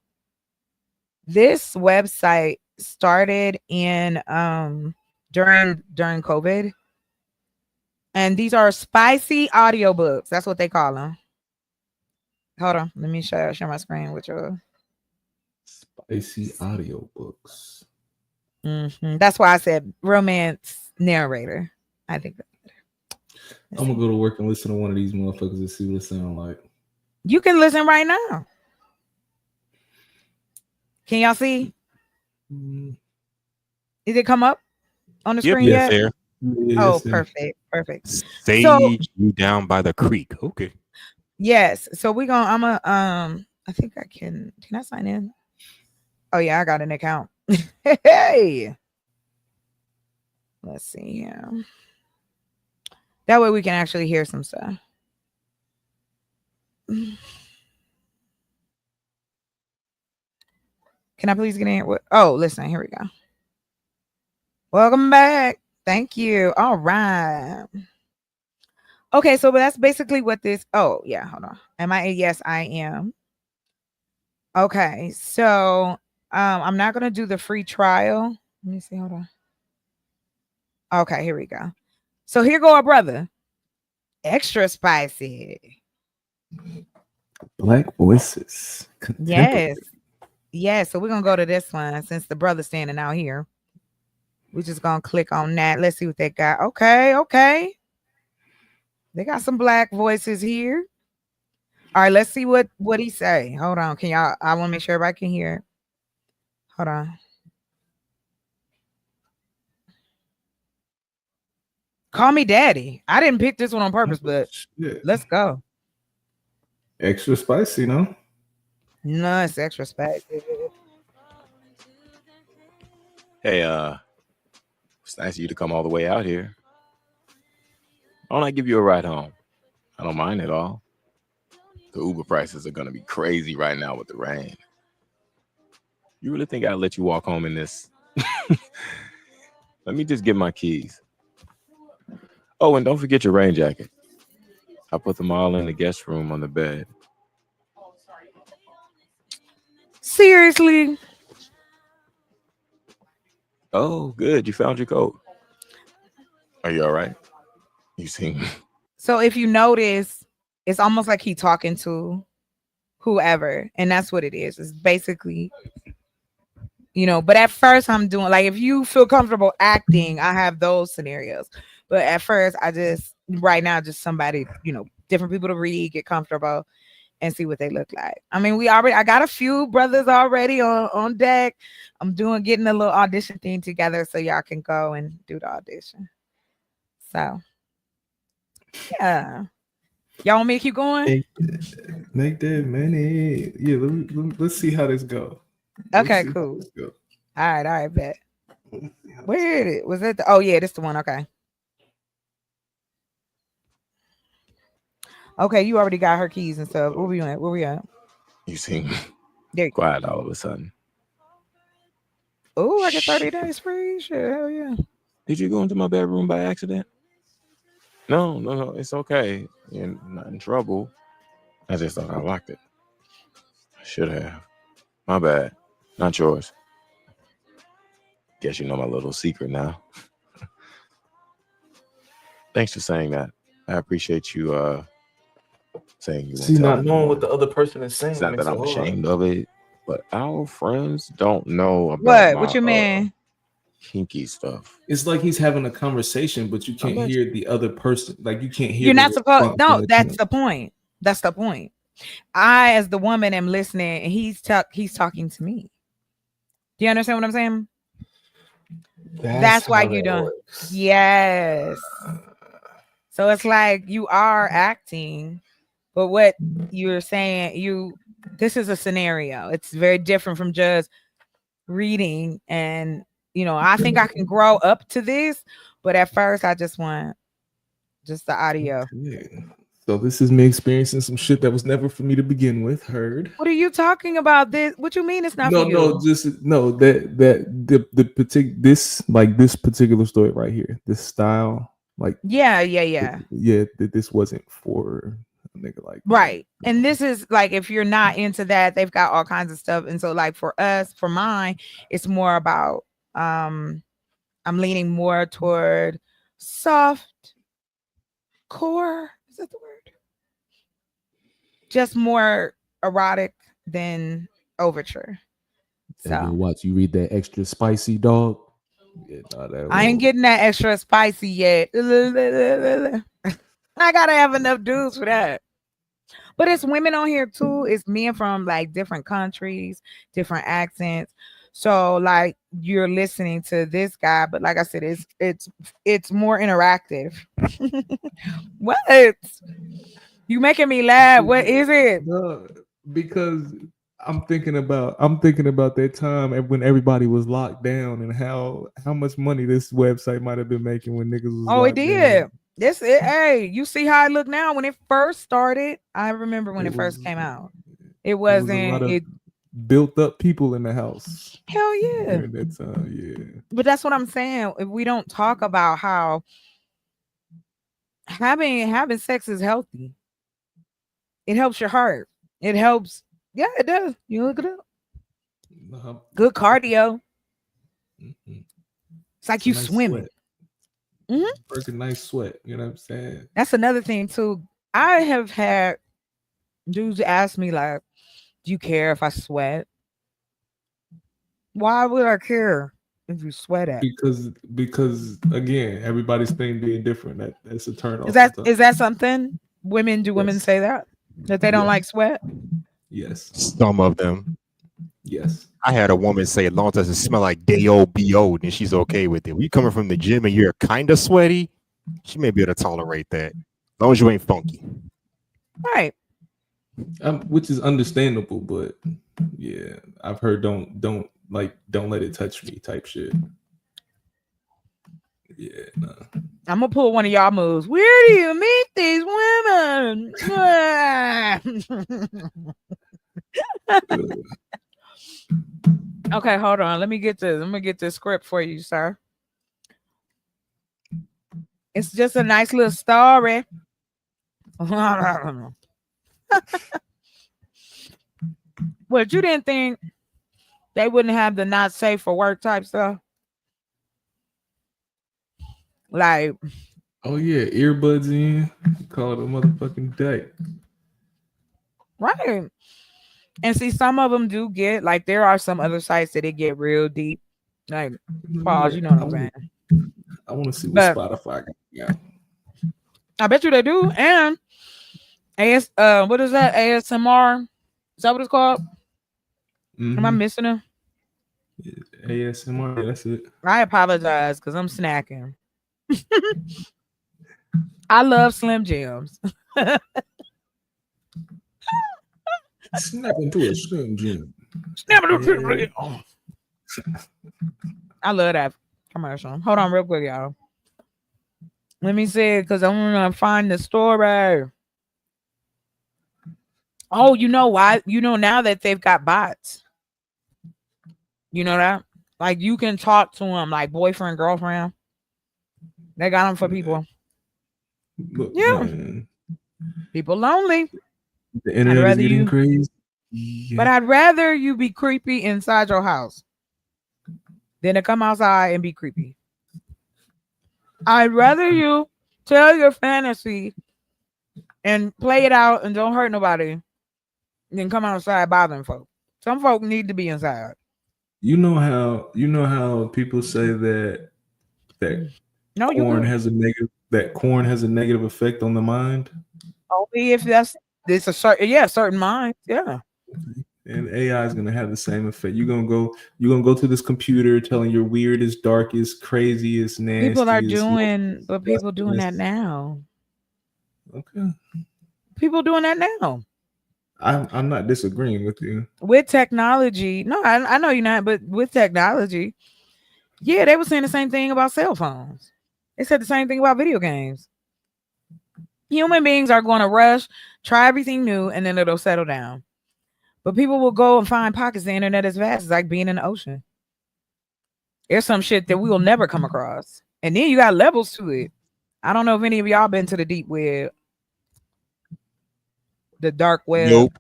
this website. Started in during COVID, and these are spicy audiobooks. That's what they call them. Hold on, let me share my screen with you. Spicy audiobooks. That's why I said romance narrator. I think that's better. I'm gonna go to work and listen to one of these motherfuckers and see what it sounds like. You can listen right now. Can y'all see? Did it come up on the screen yet? There. Oh, perfect. Sage you down by the creek. Okay. Yes. So we're gonna. I think I can. Can I sign in? Oh yeah, I got an account. Hey. Let's see here. That way we can actually hear some stuff. Can I please get in? Oh, listen, here we go. Welcome back. Thank you. All right. Okay, so that's basically what this. Oh yeah, hold on. Am I? Yes, I am. Okay, so I'm not gonna do the free trial. Let me see. Hold on. Okay, here we go. So here go our brother. Extra spicy. Black voices. Contemporary. Yes. Yes. So we're gonna go to this one since the brother's standing out here. We're just gonna click on that. Let's see what they got. Okay, okay. They got some black voices here. All right, let's see what he say. Hold on. Can y'all I want to make sure everybody can hear. Hold on. Call me daddy. I didn't pick this one on purpose, but Shit. let's go. Extra spicy, no? No, it's extra spicy. Hey, it's nice of you to come all the way out here. Why don't I give you a ride home? I don't mind at all. The Uber prices are gonna be crazy right now with the rain. You really think I'll let you walk home in this? Let me just get my keys. Oh, and don't forget your rain jacket. I put them all in the guest room on the bed. Seriously? Oh, good. You found your coat. Are you all right? You seem... So if you notice, it's almost like he talking to whoever, and that's what it is. It's basically, but at first I'm doing like if you feel comfortable acting, I have those scenarios. But at first I just right now just somebody, different people to read, get comfortable and see what they look like. I mean, I got a few brothers already on deck. I'm getting a little audition thing together so y'all can go and do the audition. So yeah. Y'all want me to keep going? Make that money. Yeah, let's see how this go. Okay, cool. All right, bet. Where is it? Was it? Oh yeah, this the one. Okay. Okay, you already got her keys and stuff. Where we at? You seem quiet all of a sudden. Oh, I get 30 days free. Shit, hell yeah. Did you go into my bedroom by accident? No, it's okay. You're not in trouble. I just thought I locked it. I should have. My bad. Not yours. Guess you know my little secret now. Thanks for saying that. I appreciate you saying you See, not knowing what the other person is saying. It's not that I'm ashamed of it, but our friends don't know about what you mean? Kinky stuff. It's like he's having a conversation, but you can't hear the other person. Like you can't hear. You're not supposed. No, that's the point. That's the point. I, as the woman, am listening, and he's talking to me. Do you understand what I'm saying? That's why you don't. Yes. So it's like you are acting, but what you're saying, this is a scenario. It's very different from just reading. And, I think I can grow up to this, but at first I just want just the audio. Okay. So this is me experiencing some shit that was never for me to begin with. Heard. What are you talking about? What you mean it's not for you? This particular story right here, this style, like yeah. This wasn't for a nigga like right. And this is like if you're not into that, they've got all kinds of stuff. And so like for mine, it's more about I'm leaning more toward soft core. Is that the word? Just more erotic than overture. So watch you read that extra spicy dog. Yeah, I ain't getting that extra spicy yet. I gotta have enough dudes for that. But it's women on here too. It's men from like different countries, different accents. So like you're listening to this guy, but like I said, it's more interactive. What? You making me laugh? What is it? Because I'm thinking about that time when everybody was locked down and how much money this website might have been making when niggas was. Oh, it did. Hey, you see how it looked now when it first started? I remember when it first came out. It wasn't built up people in the house. Hell yeah. During that time, yeah. But that's what I'm saying. If we don't talk about how having sex is healthy. It helps your heart. It helps. Yeah, it does. You look it up. Good cardio. Mm-hmm. It's like you nice swimming. Work a nice sweat. You know what I'm saying? That's another thing too. I have had dudes ask me like, "Do you care if I sweat?" Why would I care if you sweat at? Because again, everybody's thing being different. That's a turn off. Is that something? Women say that they don't like sweat? Yes. Some of them. Yes. I had a woman say, as long as it smell like day-old B.O., then she's okay with it. When you coming from the gym and you're kind of sweaty, she may be able to tolerate that. As long as you ain't funky. Right. Which is understandable, but yeah, I've heard don't let it touch me type shit. Yeah, nah. I'm gonna pull one of y'all moves. Where do you meet these women? Okay, hold on. Let me get this script for you, sir. It's just a nice little story. But you didn't think they wouldn't have the not safe for work type stuff? Like, oh yeah, earbuds in. Call it a motherfucking day. Right. And see, some of them do get, like, there are some other sites that it get real deep. Like, pause, you know what I'm saying? I want to see what Spotify got. Yeah. I bet you they do. And what is that? ASMR? Is that what it's called? Mm-hmm. Am I missing it? ASMR, that's it. I apologize because I'm snacking. I love Slim Jims. Snap into a Slim Jim. Snap into a Slim Jim. I love that commercial. Hold on real quick, y'all. Let me see it because I want to find the story. Oh, you know why? You know now that they've got bots. You know that? Like you can talk to them like boyfriend, girlfriend. They got them for people. Yeah. Man. People lonely. The internet is getting crazy. Yeah. But I'd rather you be creepy inside your house than to come outside and be creepy. I'd rather you tell your fantasy and play it out and don't hurt nobody than come outside bothering folk. Some folk need to be inside. You know how people say that corn has a negative effect on the mind? Only if it's a certain mind. Yeah. And AI is gonna have the same effect. You're gonna go to this computer telling you're weird, as dark, as crazy, as nasty. People are doing that now. Okay. People doing that now. I'm not disagreeing with you. With technology, no, I know you're not, but with technology, yeah, they were saying the same thing about cell phones. They said the same thing about video games. Human beings are going to rush, try everything new, and then it'll settle down. But people will go and find pockets. The internet is vast. It's like being in the ocean. There's some shit that we will never come across. And then you got levels to it. I don't know if any of y'all been to the deep web. The dark web. Nope.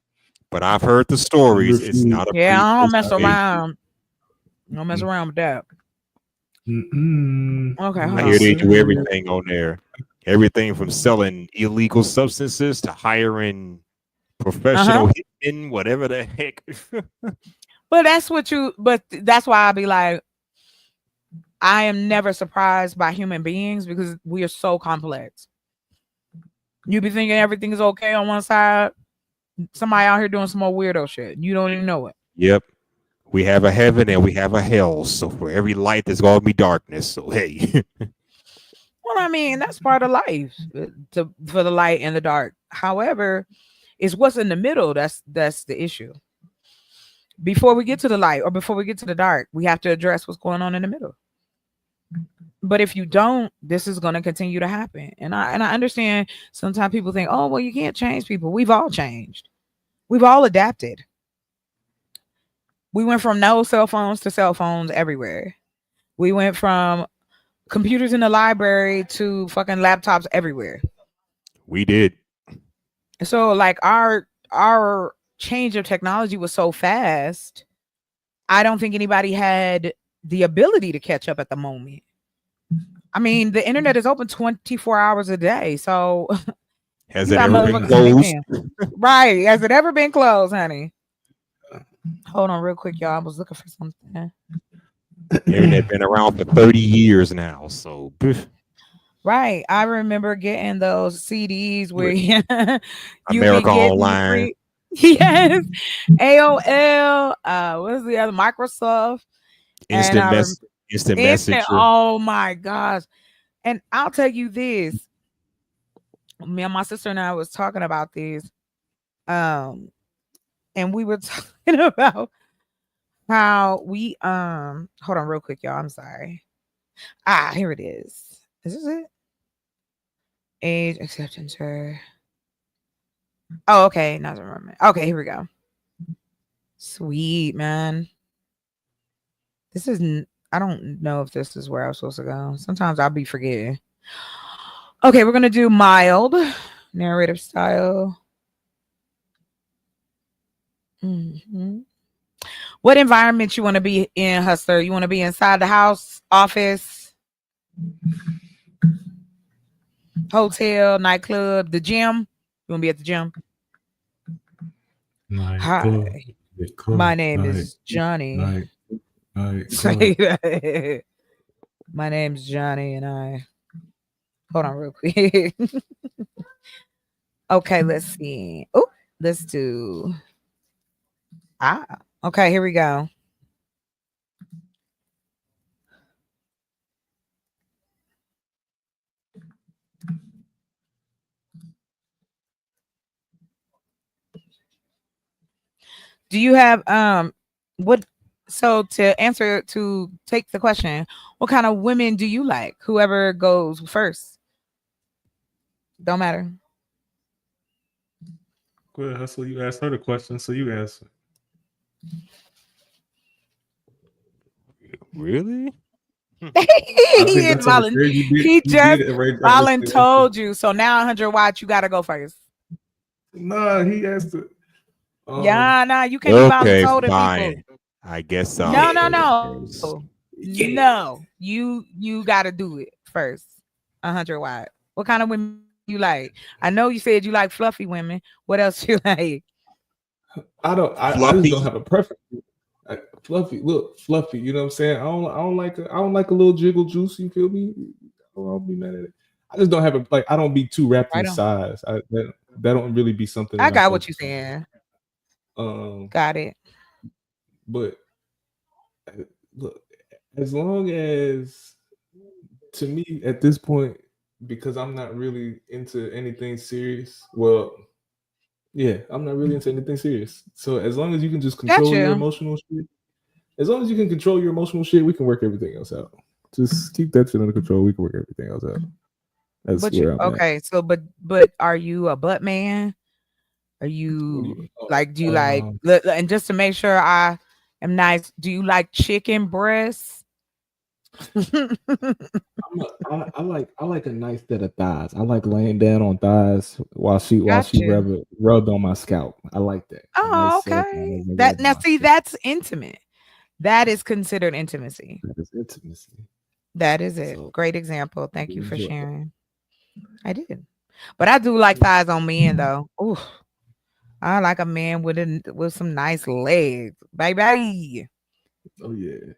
But I've heard the stories. It's not a I don't mess around. Don't mess around with that. Okay. I hear they do everything on there. Everything from selling illegal substances to hiring professional hitmen, whatever the heck. But that's why I be like, I am never surprised by human beings because we are so complex. You be thinking everything is okay on one side. Somebody out here doing some more weirdo shit. You don't even know it. Yep. We have a heaven and we have a hell. So for every light, there's going to be darkness. So, hey. Well, I mean, that's part of life for the light and the dark. However, it's what's in the middle. That's the issue. Before we get to the light or before we get to the dark, we have to address what's going on in the middle. But if you don't, this is going to continue to happen. And I understand sometimes people think, oh, well, you can't change people. We've all changed. We've all adapted. We went from no cell phones to cell phones everywhere. We went from computers in the library to fucking laptops everywhere. We did. So like our change of technology was so fast. I don't think anybody had the ability to catch up at the moment. I mean, the internet is open 24 hours a day. So Has you it got ever been motherfuckers to be closed? paying. Right. Has it ever been closed, honey? Hold on real quick, y'all. I was looking for something. Internet been around for 30 years now. So Right. I remember getting those CDs where you be America getting the Online, free. Yes. AOL. What's the other? Microsoft. And instant I mess, instant instant. messenger. Oh my gosh. And I'll tell you this. Me and my sister and I was talking about this. And we were talking about how we hold on real quick, y'all. I'm sorry. Here it is. Is this it? Age acceptance or oh, okay. Now I remember. Okay, here we go. Sweet, man. This isn't I don't know if this is where I was supposed to go. Sometimes I'll be forgetting. Okay, we're gonna do mild narrative style. Mhm. What environment you want to be in, Hustler? You want to be inside the house, office, hotel, nightclub, the gym? You want to be at the gym? Hi, my name is Johnny. Say that. My name's Johnny, and I. Hold on, real quick. Okay, let's see. Oh, let's do. Okay, here we go. Do you have what so to take the question, what kind of women do you like? Whoever goes first. Don't matter. Go ahead, Hustle. You asked her the question, so you answer. Really? He that's only fair. he just Arrange told you. So now 100 watts, you gotta go first. Nah, he asked it. Nah, you can't be Okay, voluntold people. fine. I guess No. No, you gotta do it first. 100 watt. What kind of women you like? I know you said you like fluffy women. What else you like? I just don't have a preference. Fluffy, look, fluffy. You know what I'm saying? I don't like a little jiggle juice. You feel me? I'll be mad at it. I just don't have a I don't be too wrapped in size. That don't really be something. I got what you're saying. Got it. But look, as long as to me at this point, because I'm not really into anything serious. Well, yeah, I'm not really into anything serious. So as long as you can just control your emotional shit, we can work everything else out. Just keep that shit under control. We can work everything else out. That's where I'm at. So but are you a butt man? Are you like? Do you like? And just to make sure I am nice, do you like chicken breasts? I like a nice set of thighs. I like laying down on thighs while she rubbed on my scalp. I like that. Oh, okay. That's intimate. That is considered intimacy. That is intimacy. That is it. So, great example. Thank you for sharing. I did, but I do like thighs on men though. Ooh, I like a man with some nice legs, baby. Oh yeah.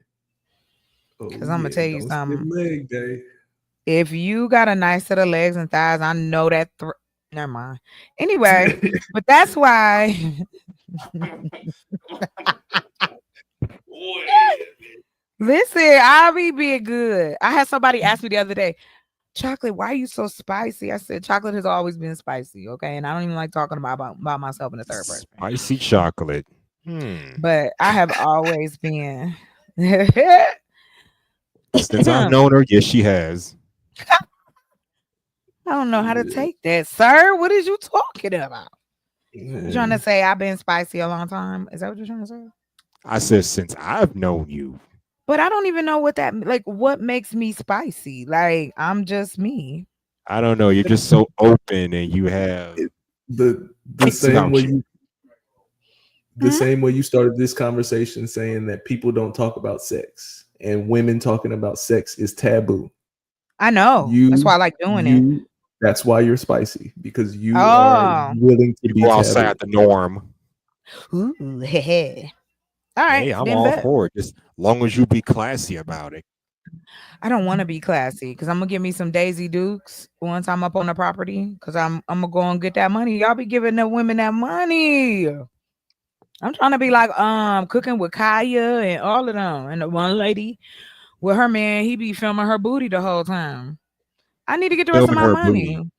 Because I'm gonna tell you something. Leg day. If you got a nice set of legs and thighs, I know that. Never mind. Anyway, but that's why. Listen, I'll be being good. I had somebody ask me the other day, Chocolate, why are you so spicy? I said, chocolate has always been spicy, okay? And I don't even like talking about myself in the third person. Spicy chocolate. But I have always been. Since I've known her, yes, she has. I don't know how to take that, sir. What is you talking about? You trying to say I've been spicy a long time? Is that what you're trying to say? I said since I've known you. But I don't even know what that what makes me spicy. Like I'm just me. I don't know. You're just so open, and you have The kicks same about way you. the same way you started this conversation saying that people don't talk about sex and women talking about sex is taboo. I know. That's why I like doing it. That's why you're spicy, because you are Oh. willing to You be go taboo. outside the norm. Ooh, hey. All right, Hey, I'm then all bet. for it. Just long as you be classy about it. I don't want to be classy because I'm gonna give me some Daisy Dukes once I'm up on the property because I'm gonna go and get that money. Y'all be giving the women that money. I'm trying to be like cooking with Kaya and all of them. And the one lady with her man, he be filming her booty the whole time. I need to get the rest of Filming my her money. booty.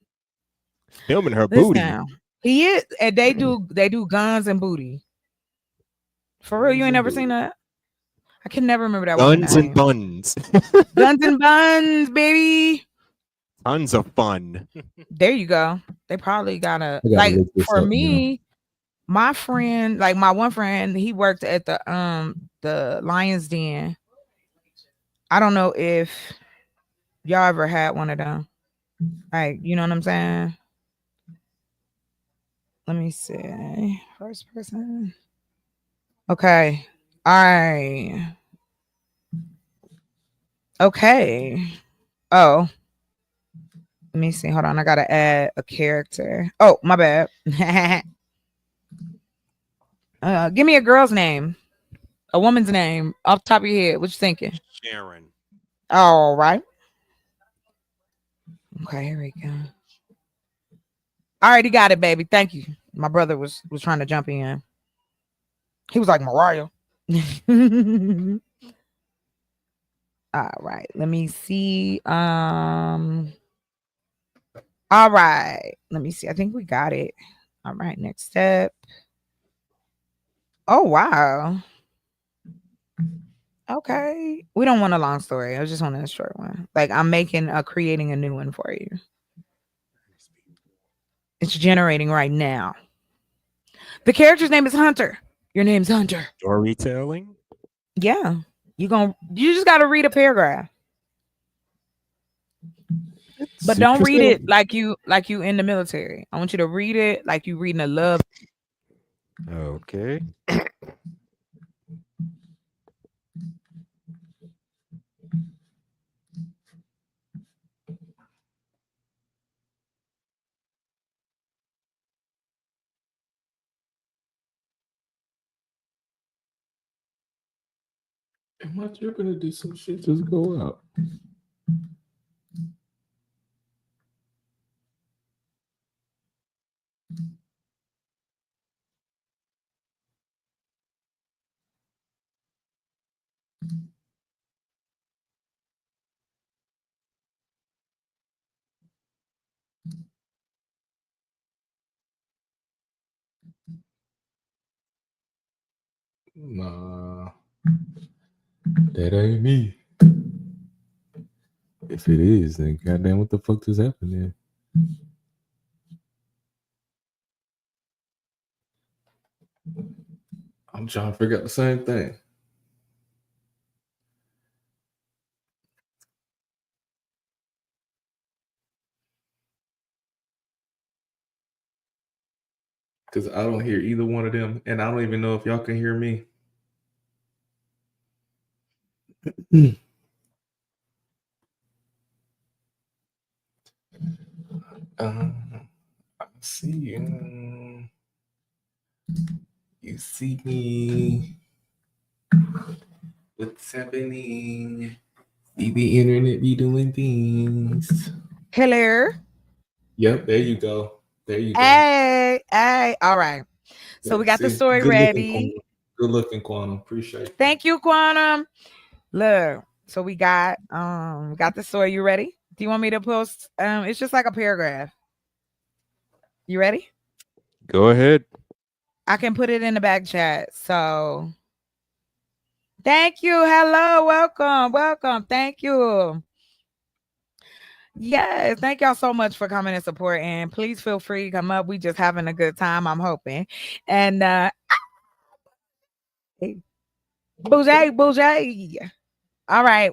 Filming her booty. Listen, he is, and they do guns and booty. For real, you ain't never seen that? I can never remember that woman's Guns and name. buns. Guns and buns, baby. Tons of fun. There you go. They probably gotta I gotta like look this for up now. me, my friend, like my one friend, he worked at the Lions Den. I don't know if y'all ever had one of them. Like, you know what I'm saying? Let me see. First person. Okay. All right. Okay. Oh, let me see. Hold on. I gotta add a character. Oh, my bad. Give me a girl's name. A woman's name off the top of your head. What you thinking? Sharon. All right. Okay, here we go. I already got it, baby. Thank you. My brother was trying to jump in. He was like, Mariah. All right. Let me see. All right. Let me see. I think we got it. All right. Next step. Oh, wow. Okay. We don't want a long story. I just want a short one. Like I'm creating a new one for you. It's generating right now. The character's name is Hunter. Your name's Hunter. Storytelling? Yeah. You just gotta read a paragraph. But don't read it like you in the military. I want you to read it like you reading a love. Okay. Am I tripping to do some shit? Just go out. Nah, that ain't me. If it is, then goddamn, what the fuck just happened there? I'm trying to figure out the same thing. Because I don't hear either one of them, and I don't even know if y'all can hear me. I see you. You see me. What's happening? See the internet be doing things. Hello. Yep, there you go. There you go. Hey. All right. So we got the story ready. Good looking, Quantum. Appreciate it. Thank you, Quantum. Look, so we got the story. You ready? Do you want me to post? It's just like a paragraph. You ready? Go ahead. I can put it in the back chat. So thank you. Hello, welcome. Thank you. Yes, thank y'all so much for coming and support. And please feel free to come up. We just having a good time, I'm hoping. And bougie. All right,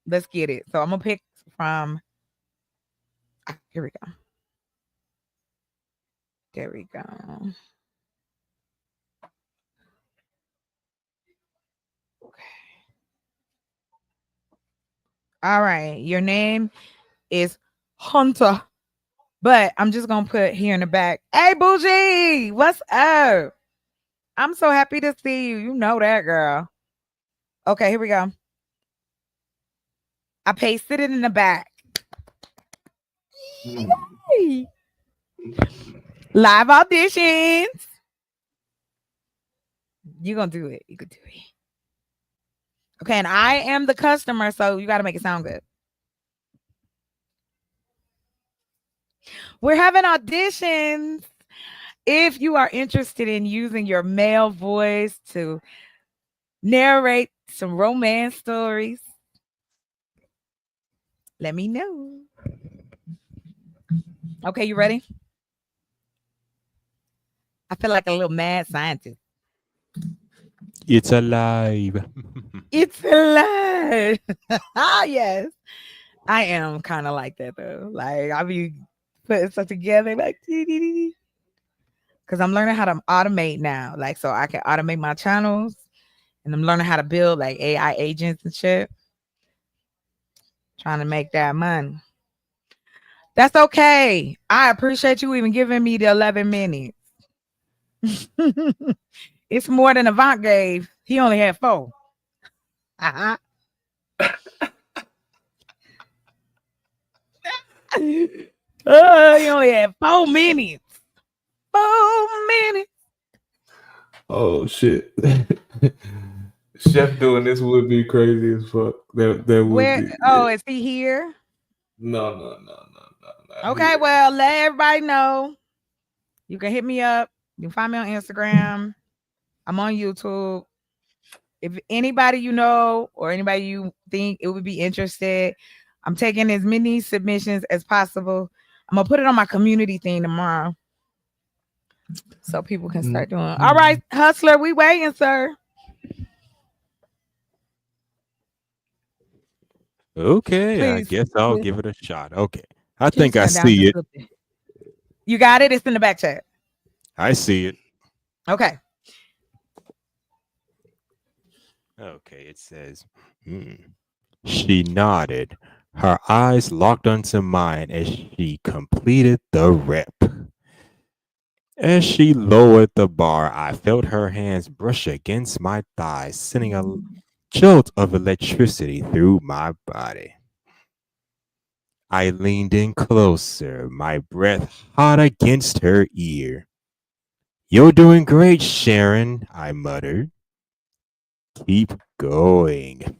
let's get it. So I'm gonna pick from Here we go. There we go. Okay. All right. Your name is Hunter. But I'm just gonna put here in the back. Hey Bougie, what's up? I'm so happy to see you. You know that, girl. Okay, here we go. I pasted it in the back. Yay. Live auditions. You're gonna do it. You could do it. Okay, and I am the customer, so you gotta make it sound good. We're having auditions. If you are interested in using your male voice to narrate some romance stories, let me know. Okay, you ready? I feel like a little mad scientist. It's alive. It's alive. Yes. I am kind of like that though. Like I be putting stuff together like because I'm learning how to automate now. Like so I can automate my channels and I'm learning how to build like AI agents and shit. Trying to make that money. That's okay. I appreciate you even giving me the 11 minutes. It's more than Avant gave. He only had 4. He only had 4 minutes. 4 minutes. Oh shit. Chef doing this would be crazy as fuck. That would Where? be. Oh, is he here? No. Okay, Here. well, let everybody know. You can hit me up. You can find me on Instagram. I'm on YouTube. If anybody you know or anybody you think it would be interested, I'm taking as many submissions as possible. I'm gonna put it on my community thing tomorrow, so people can start doing. All right, Hustler, we waiting, sir. Okay, I Please, guess I'll please. give it a shot. Okay. I Can you think I turn down see just it. a little bit? You got it? It's in the back chat. I see it. Okay. Okay, it says, She nodded, her eyes locked onto mine as she completed the rep. As she lowered the bar, I felt her hands brush against my thighs, sending a jolt of electricity through my body. I leaned in closer, my breath hot against her ear. You're doing great, Sharon, I muttered. Keep going.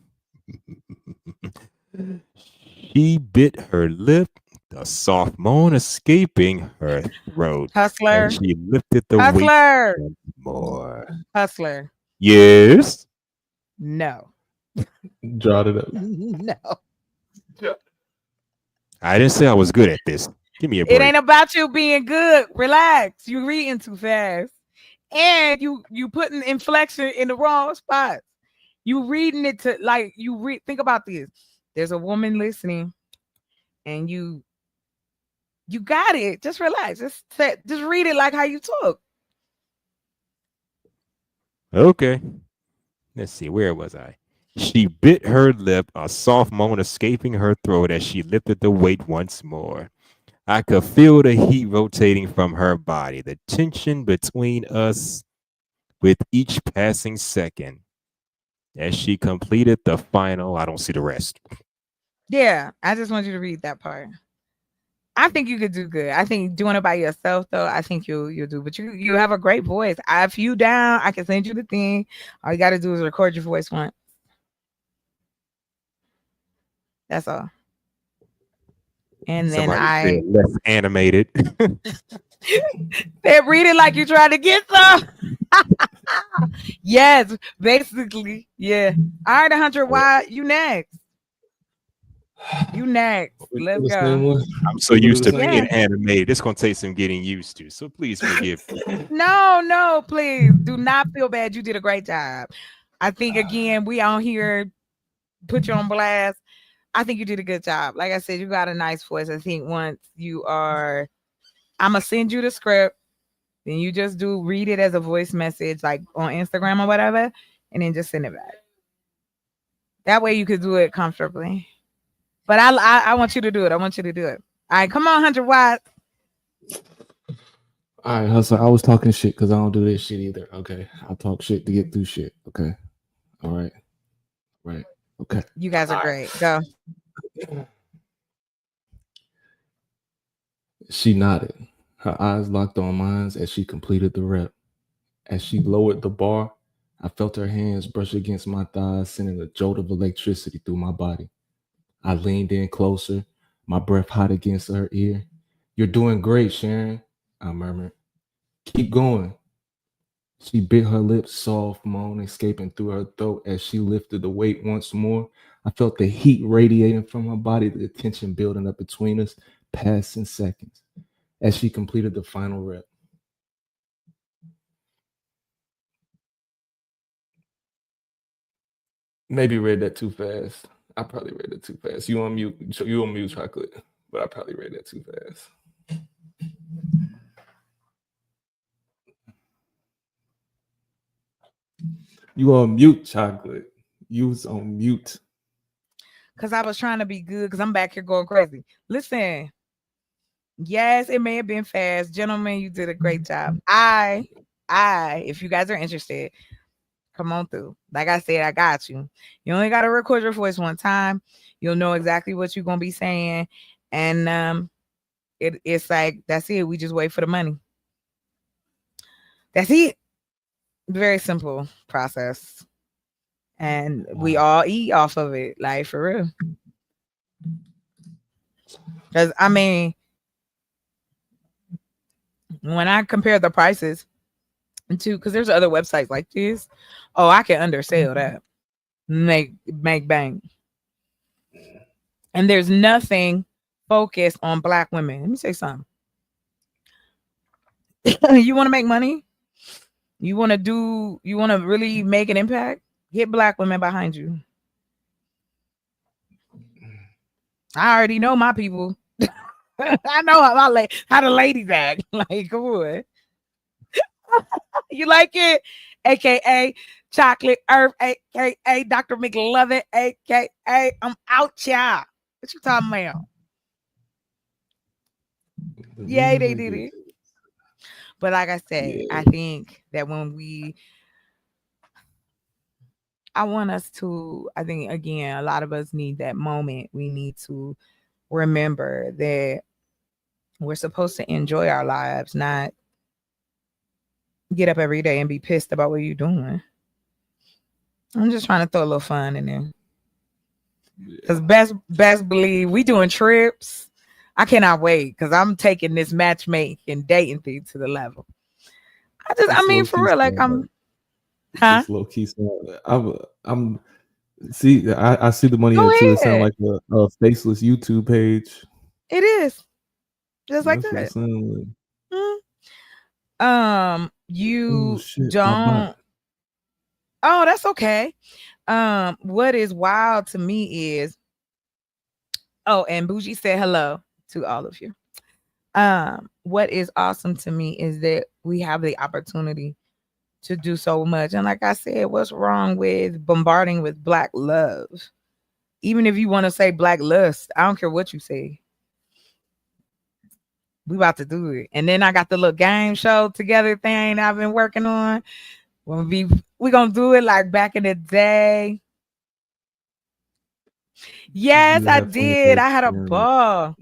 She bit her lip, the soft moan escaping her throat. Hustler. And she lifted the Hustler. weight once more. Hustler. Yes? No. Jot it up. No. I didn't say I was good at this. Give me a break. It ain't about you being good. Relax. You reading too fast. And you putting inflection in the wrong spots. You reading it to like you read. Think about this. There's a woman listening, and you got it. Just relax. Just read it like how you talk. Okay. Let's see. Where was I? She bit her lip, a soft moan escaping her throat as she lifted the weight once more. I could feel the heat rotating from her body, the tension between us with each passing second. As she completed the final, I don't see the rest. Yeah, I just want you to read that part. I think you could do good. I think doing it by yourself, though, I think you'll do. But you have a great voice. If you down, I can send you the thing. All you got to do is record your voice once. That's all. And Somebody then said less animated. they read it like you trying to get some. Yes, basically. Yeah. All right, 100 Y, you next. You next. Let's go. I'm so used to being animated. It's gonna take some getting used to. So please forgive me. No, please do not feel bad. You did a great job. I think again, we on here put you on blast. I think you did a good job. Like I said, you got a nice voice. I think once you are, I'm gonna send you the script. Then you just read it as a voice message, like on Instagram or whatever, and then just send it back. That way you could do it comfortably. But I want you to do it. I want you to do it. All right, come on, 100 watts. All right, Hustler. I was talking shit because I don't do this shit either. Okay, I talk shit to get through shit. Okay, all right, right. Okay, you guys are great. Go. She nodded, her eyes locked on mine as she completed the rep. As she lowered the bar, I felt her hands brush against my thighs, sending a jolt of electricity through my body. I leaned in closer, my breath hot against her ear. You're doing great, Sharon, I murmured. Keep going. She bit her lips, soft moan escaping through her throat as she lifted the weight once more. I felt the heat radiating from her body, the tension building up between us, passing seconds as she completed the final rep. Maybe read that too fast. I probably read it too fast. You on mute, chocolate, but I probably read that too fast. You on mute, chocolate. You was on mute. Because I was trying to be good because I'm back here going crazy. Listen, yes, it may have been fast. Gentlemen, you did a great job. If you guys are interested, come on through. Like I said, I got you. You only got to record your voice one time. You'll know exactly what you're going to be saying. And it's like, that's it. We just wait for the money. That's it. Very simple process. And we all eat off of it, like for real. Because, I mean, when I compare the prices to, because there's other websites like this, oh, I can undersell that. Make bank. And there's nothing focused on Black women. Let me say something. You want to make money? You want to really make an impact? Get Black women behind you. I already know my people. I know how the ladies act. Like, come on. You like it? AKA Chocolate Earth, AKA Dr. McLovin, AKA I'm out, y'all. What you talking about? Yeah, they did it. But like I said, I think that I think, again, a lot of us need that moment. We need to remember that we're supposed to enjoy our lives, not get up every day and be pissed about what you're doing. I'm just trying to throw a little fun in there. Because best believe we doing trips. I cannot wait because I'm taking this matchmaking dating thing to the level. I mean, for real, like Just low key. I'm see. I see the money in it too. It sounds like a faceless YouTube page. It is just like that. You don't. Oh, that's okay. What is wild to me is, and Bougie said hello to all of you. What is awesome to me is that we have the opportunity to do so much. And like I said, what's wrong with bombarding with Black love? Even if you want to say Black lust, I don't care what you say. We about to do it. And then I got the little game show together thing I've been working on. We gonna do it like back in the day. Yes, I did. I had a ball.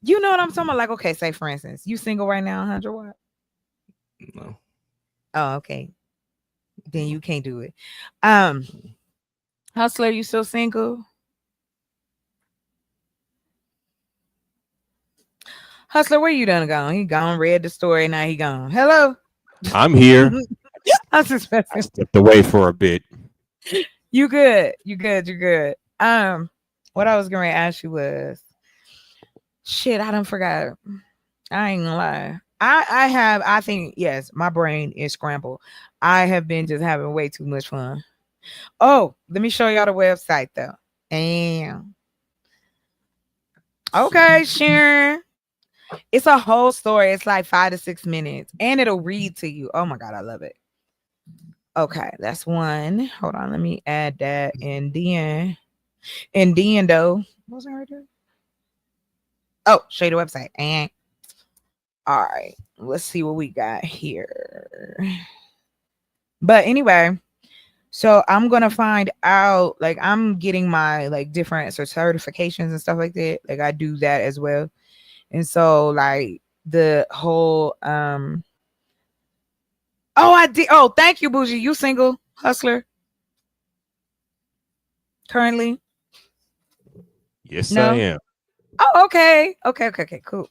You know what I'm talking about? Like, okay, say for instance, you single right now, 100 watt? No. Oh, okay. Then you can't do it. Hustler, you still single? Hustler, where you done gone? He gone, read the story, now he gone. Hello. I'm here. I stepped away for a bit. You good. What I was going to ask you was, shit, I done forgot. I ain't gonna lie. I think, yes, my brain is scrambled. I have been just having way too much fun. Oh, let me show y'all the website though. Damn. Okay, Sharon. It's a whole story. It's like 5 to 6 minutes, and it'll read to you. Oh my god, I love it. Okay, that's one. Hold on, let me add that. And then though, what was I right there? Oh, show you the website. And all right, let's see what we got here. But anyway, so I'm gonna find out. Like, I'm getting my like different certifications and stuff like that. Like, I do that as well. And so like the whole oh, I did. Oh, thank you, Bougie. You single, hustler currently? Yes, I No. am. Oh, okay. Okay, cool.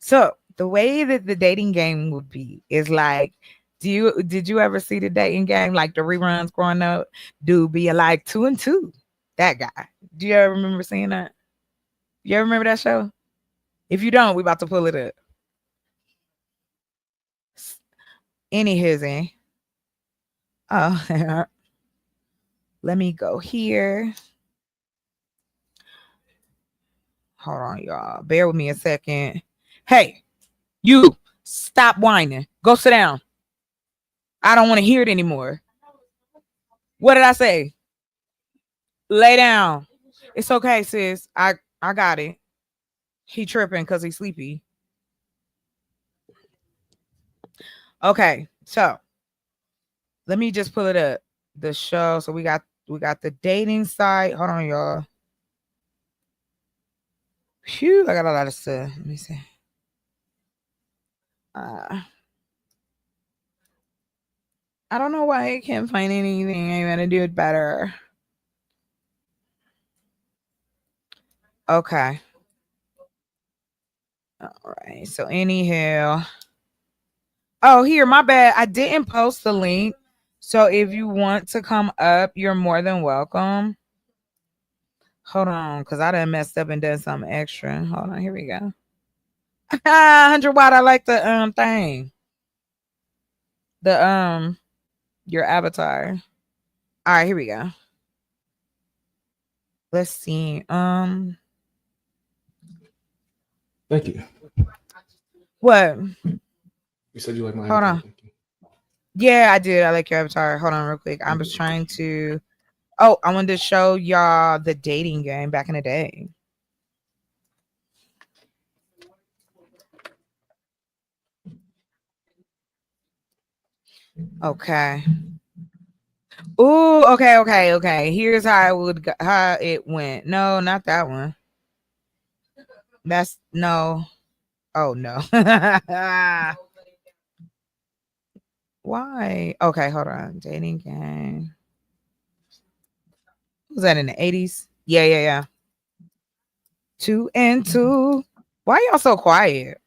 So the way that the dating game would be is like, did you ever see the dating game, like the reruns growing up? Dude be like 2 and 2. That guy. Do you ever remember seeing that? You ever remember that show? If you don't, we about to pull it up. Any hizzy. Oh, let me go here. Hold on, y'all. Bear with me a second. Hey, you, stop whining. Go sit down. I don't want to hear it anymore. What did I say? Lay down. It's okay, sis. I got it. He tripping because he's sleepy. Okay, so let me just pull it up. The show. So we got the dating site. Hold on, y'all. Phew, I got a lot of stuff. Let me see. I don't know why I can't find anything. I gotta do it better. Okay. All right. So anyhow. Oh, here, my bad. I didn't post the link. So if you want to come up, you're more than welcome. Hold on, because I done messed up and done something extra. Hold on, here we go. 100 watt. I like the thing. The your avatar. All right, here we go. Let's see. Thank you. What? You said you like my Hold avatar. on. Thank you. Yeah, I did. I like your avatar. Hold on real quick. I was trying to I wanted to show y'all the dating game back in the day. Okay. Ooh, okay. Here's how it went. No, not that one. That's no. Oh no. Why? Okay, hold on. Dating game. Was that in the 80s? Yeah. 2 and 2. Why y'all so quiet?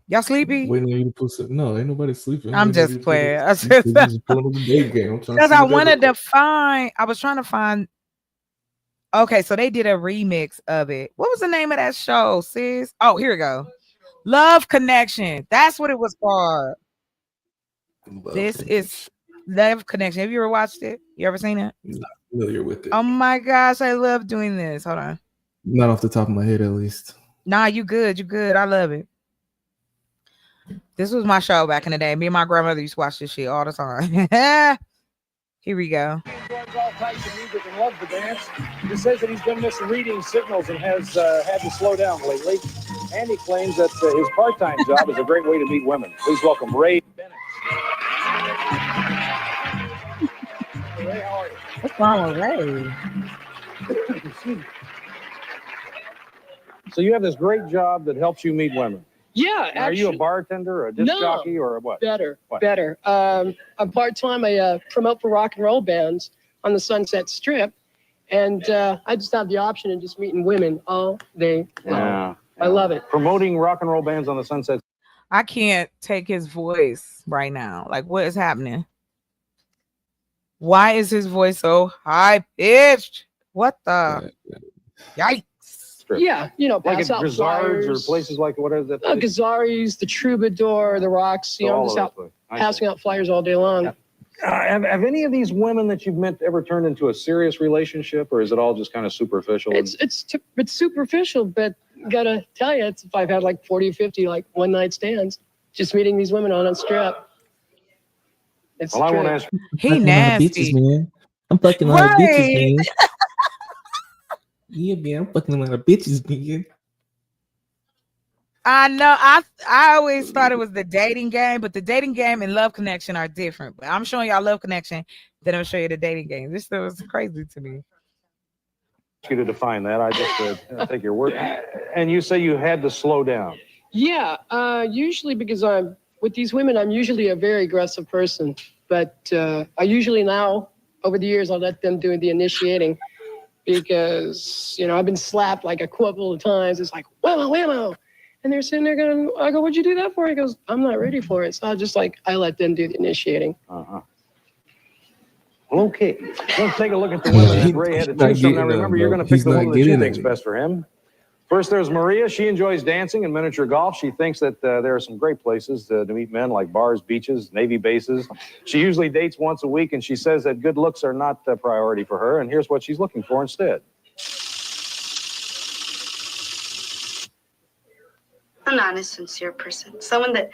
Y'all sleepy? Waiting on you to put some. No, ain't nobody sleeping. I'm waiting on just you to put playing. it- You just pulling up the date game. I'm trying to Because see I what they wanted doing. to find. I was trying to find. Okay, so they did a remix of it. What was the name of that show, sis? Oh, here we go. Love Connection. That's what it was called. This is Love Connection. Have you ever watched it? You ever seen it? Not familiar with it. Oh my gosh, I love doing this. Hold on. Not off the top of my head, at least. Nah, you good. You good. I love it. This was my show back in the day. Me and my grandmother used to watch this shit all the time. Here we go. He enjoys all types of music and loves to dance. He says that he's been misreading signals and has had to slow down lately. And he claims that his part-time job is a great way to meet women. Please welcome Ray Bennett. Ray, how are you? What's wrong with Ray? So you have this great job that helps you meet women. Yeah, Now, are you a bartender or a disc jockey or a what? Better. What? Better. I'm part-time. I promote for rock and roll bands on the Sunset Strip. And I just have the option of just meeting women all day long. Yeah. I love it. Promoting rock and roll bands on the Sunset. I can't take his voice right now. Like, what is happening? Why is his voice so high pitched? What the? Yikes. Yeah, you know, Like pass at out Grizzards flyers. or places like what is that? Gazzari's, the Troubadour, the Rocks, you So know, all just of out those places. I passing out flyers all day long. Yeah. Have any of these women that you've met ever turned into a serious relationship, or is it all just kind of superficial? It's superficial, but gotta tell you, if I've had like 40 or 50 like one night stands, just meeting these women on a strip. It's Well, I want to true. ask. He nasty. Man. I'm fucking a lot of Right. bitches, man. Yeah, man. I'm fucking a lot of bitches, man. I know. I always thought it was the dating game, but the dating game and Love Connection are different. But I'm showing y'all Love Connection, then I'm showing you the dating game. This still is crazy to me. You to define that. I just take your word. And you say you had to slow down. Yeah, usually because I'm with these women, I'm usually a very aggressive person. But I usually now, over the years, I'll let them do the initiating because, you know, I've been slapped like a couple of times. It's like, whammo, whammo. And they're sitting there going, I go, what'd you do that for? He goes, I'm not ready for it. So I let them do the initiating. Uh-huh. Well, okay. Let's take a look at the women that Ray had to choose from. Now, remember, you're going to pick the woman that you think's best for him. First, there's Maria. She enjoys dancing and miniature golf. She thinks that there are some great places to meet men, like bars, beaches, Navy bases. She usually dates once a week, and she says that good looks are not a priority for her, and here's what she's looking for instead. An honest, sincere person. Someone that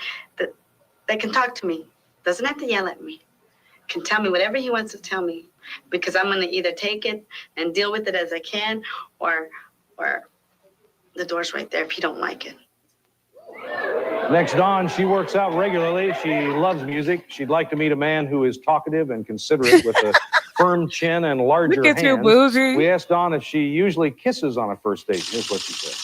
can talk to me. Doesn't have to yell at me. Can tell me whatever he wants to tell me. Because I'm going to either take it and deal with it as I can, or the door's right there if you don't like it. Next, Dawn. She works out regularly. She loves music. She'd like to meet a man who is talkative and considerate with a firm chin and larger Look at you, hands. bougie. We asked Dawn if she usually kisses on a first date. Here's what she said.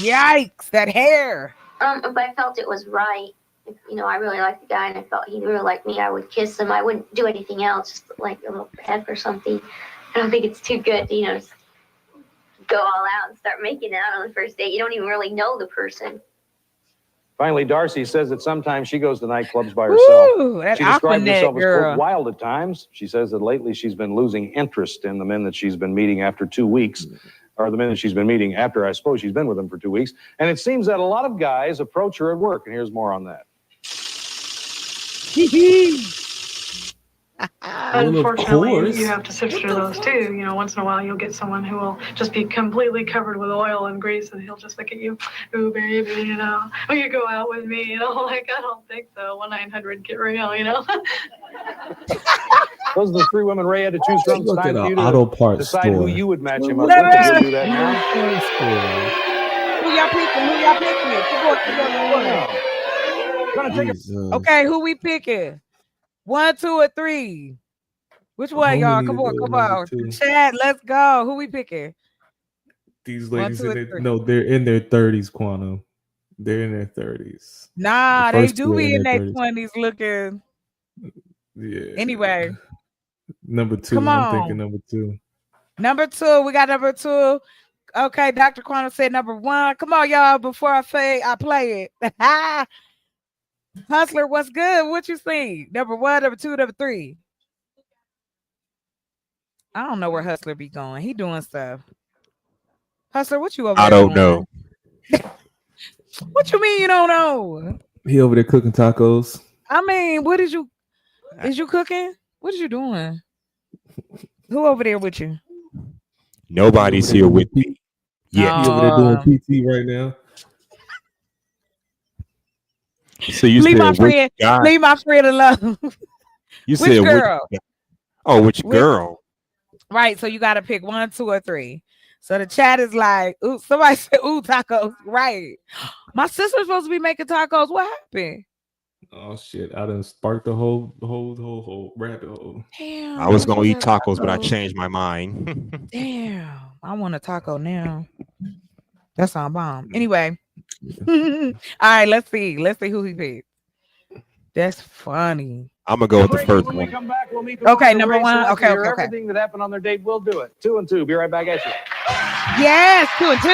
Yikes, that hair. If I felt it was right, if, you know, I really liked the guy and I felt he really liked me, I would kiss him. I wouldn't do anything else, just like a little peck or something. I don't think it's too good to, you know, just go all out and start making out on the first date. You don't even really know the person. Finally, Darcy says that sometimes she goes to nightclubs by herself. Woo, that She describes Aquanet herself as girl. quote, wild at times. She says that lately she's been losing interest in the men that she's been meeting after 2 weeks, or the men that she's been meeting after, I suppose, she's been with them for 2 weeks. And it seems that a lot of guys approach her at work, and here's more on that. Unfortunately, you have to sift through those too. You know, once in a while you'll get someone who will just be completely covered with oil and grease, and he'll just look at you, ooh, baby, you know, will you go out with me? And I'm like, I don't think so. 1-900, get real, you know. Those are the 3 women Ray had to choose from. It's Look time at for you an auto to parts decide who store. you would match him up with. We'll do that now. Who y'all picking? Who y'all picking? Come on. Okay, who we picking? 1, 2, or 3? Which one, y'all? Come on. Chad, let's go. Who we picking? These 1, ladies 2, or in 3? no, they're in their 30s, Quantum. They're in their 30s. Nah, The they first do two are be in their 30s. 20s looking. Yeah. Anyway, Number 2. Come I'm thinking on. number 2. number 2. We got number 2. Okay, Dr. Quantum said number 1. Come on, y'all. Before I play it. Hustler, what's good? What you think? Number 1, number 2, number 3. I don't know where Hustler be going. He doing stuff. Hustler, what you over I there don't doing? know. What you mean you don't know? He over there cooking tacos. I mean, what is you cooking? What is you doing? Who over there with you? Nobody's here with me yet. He over there doing PT right now. So you leave said my which friend, guy? leave my friend alone. You Which said girl? which? Oh, which girl? Right, so you got to pick 1, 2, or 3. So the chat is like, ooh, somebody said, ooh, tacos. Right. My sister's supposed to be making tacos. What happened? Oh shit! I done sparked the whole rabbit hole. Damn. I was we're gonna eat supposed to have tacos, but I tacos. changed my mind. Damn. I want a taco now. That's on bomb. Anyway. All right, let's see. Let's see who he picked. That's funny. I'm gonna go with the first When we one. come back, we'll meet the Okay, woman that number Ray 1. selected. Okay, Hear okay, okay. everything that happened on their date. We'll do it. 2 and 2. Be right back at you. Yes, 2 and 2.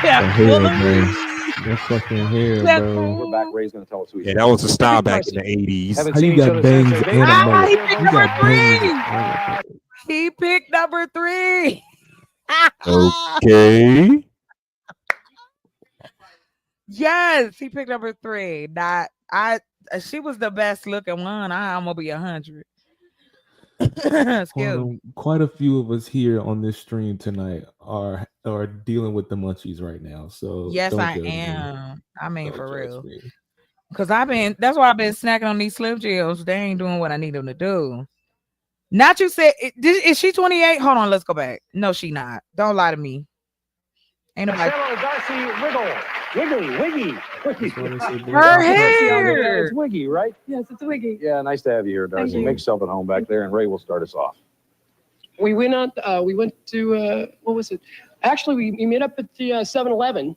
That hair, bro. That fucking hair, bro. We're back. Ray's going to tell us who he Yeah, that was a style back in the 80s. Haven't How seen you each got other bangs since their and date. a moat? He picked You number got 3. He picked number 3. Okay. Yes, he picked number 3. Not I she was the best looking one. I'm gonna be 100. Excuse me. Quite a few of us here on this stream tonight are dealing with the munchies right now. So Yes, don't I judge me. am. I mean, Don't for judge real. me. Cause that's why I've been snacking on these Slim Jims. They ain't doing what I need them to do. Not you said, is she 28? Hold on, let's go back. No, she not. Don't lie to me. Ain't nobody. Darcy Wiggle. Wiggy. Her hair. It's Wiggy, right? Yes, it's Wiggy. Yeah, nice to have you here, Darcy. Thank you. Make yourself at home back there, and Ray will start us off. We went out. We went to what was it? Actually, we met up at the 7-Eleven.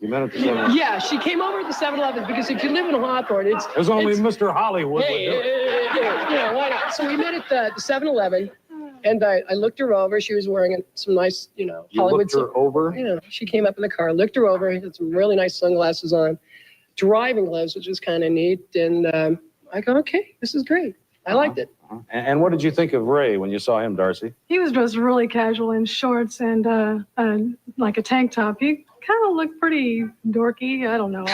You met at the 7-Eleven? Yeah, she came over to the 7-Eleven because if you live in Hawthorne, There's only Mr. Hollywood would do it. Yeah, why not? So we met at the 7-Eleven, and I looked her over. She was wearing some nice, You Hollywood. looked her over? She came up in the car, looked her over, had some really nice sunglasses on, driving gloves, which was kind of neat. And I go, okay, this is great. I liked it. And what did you think of Ray when you saw him, Darcy? He was dressed really casual in shorts and like a tank top. He kind of looked pretty dorky. I don't know.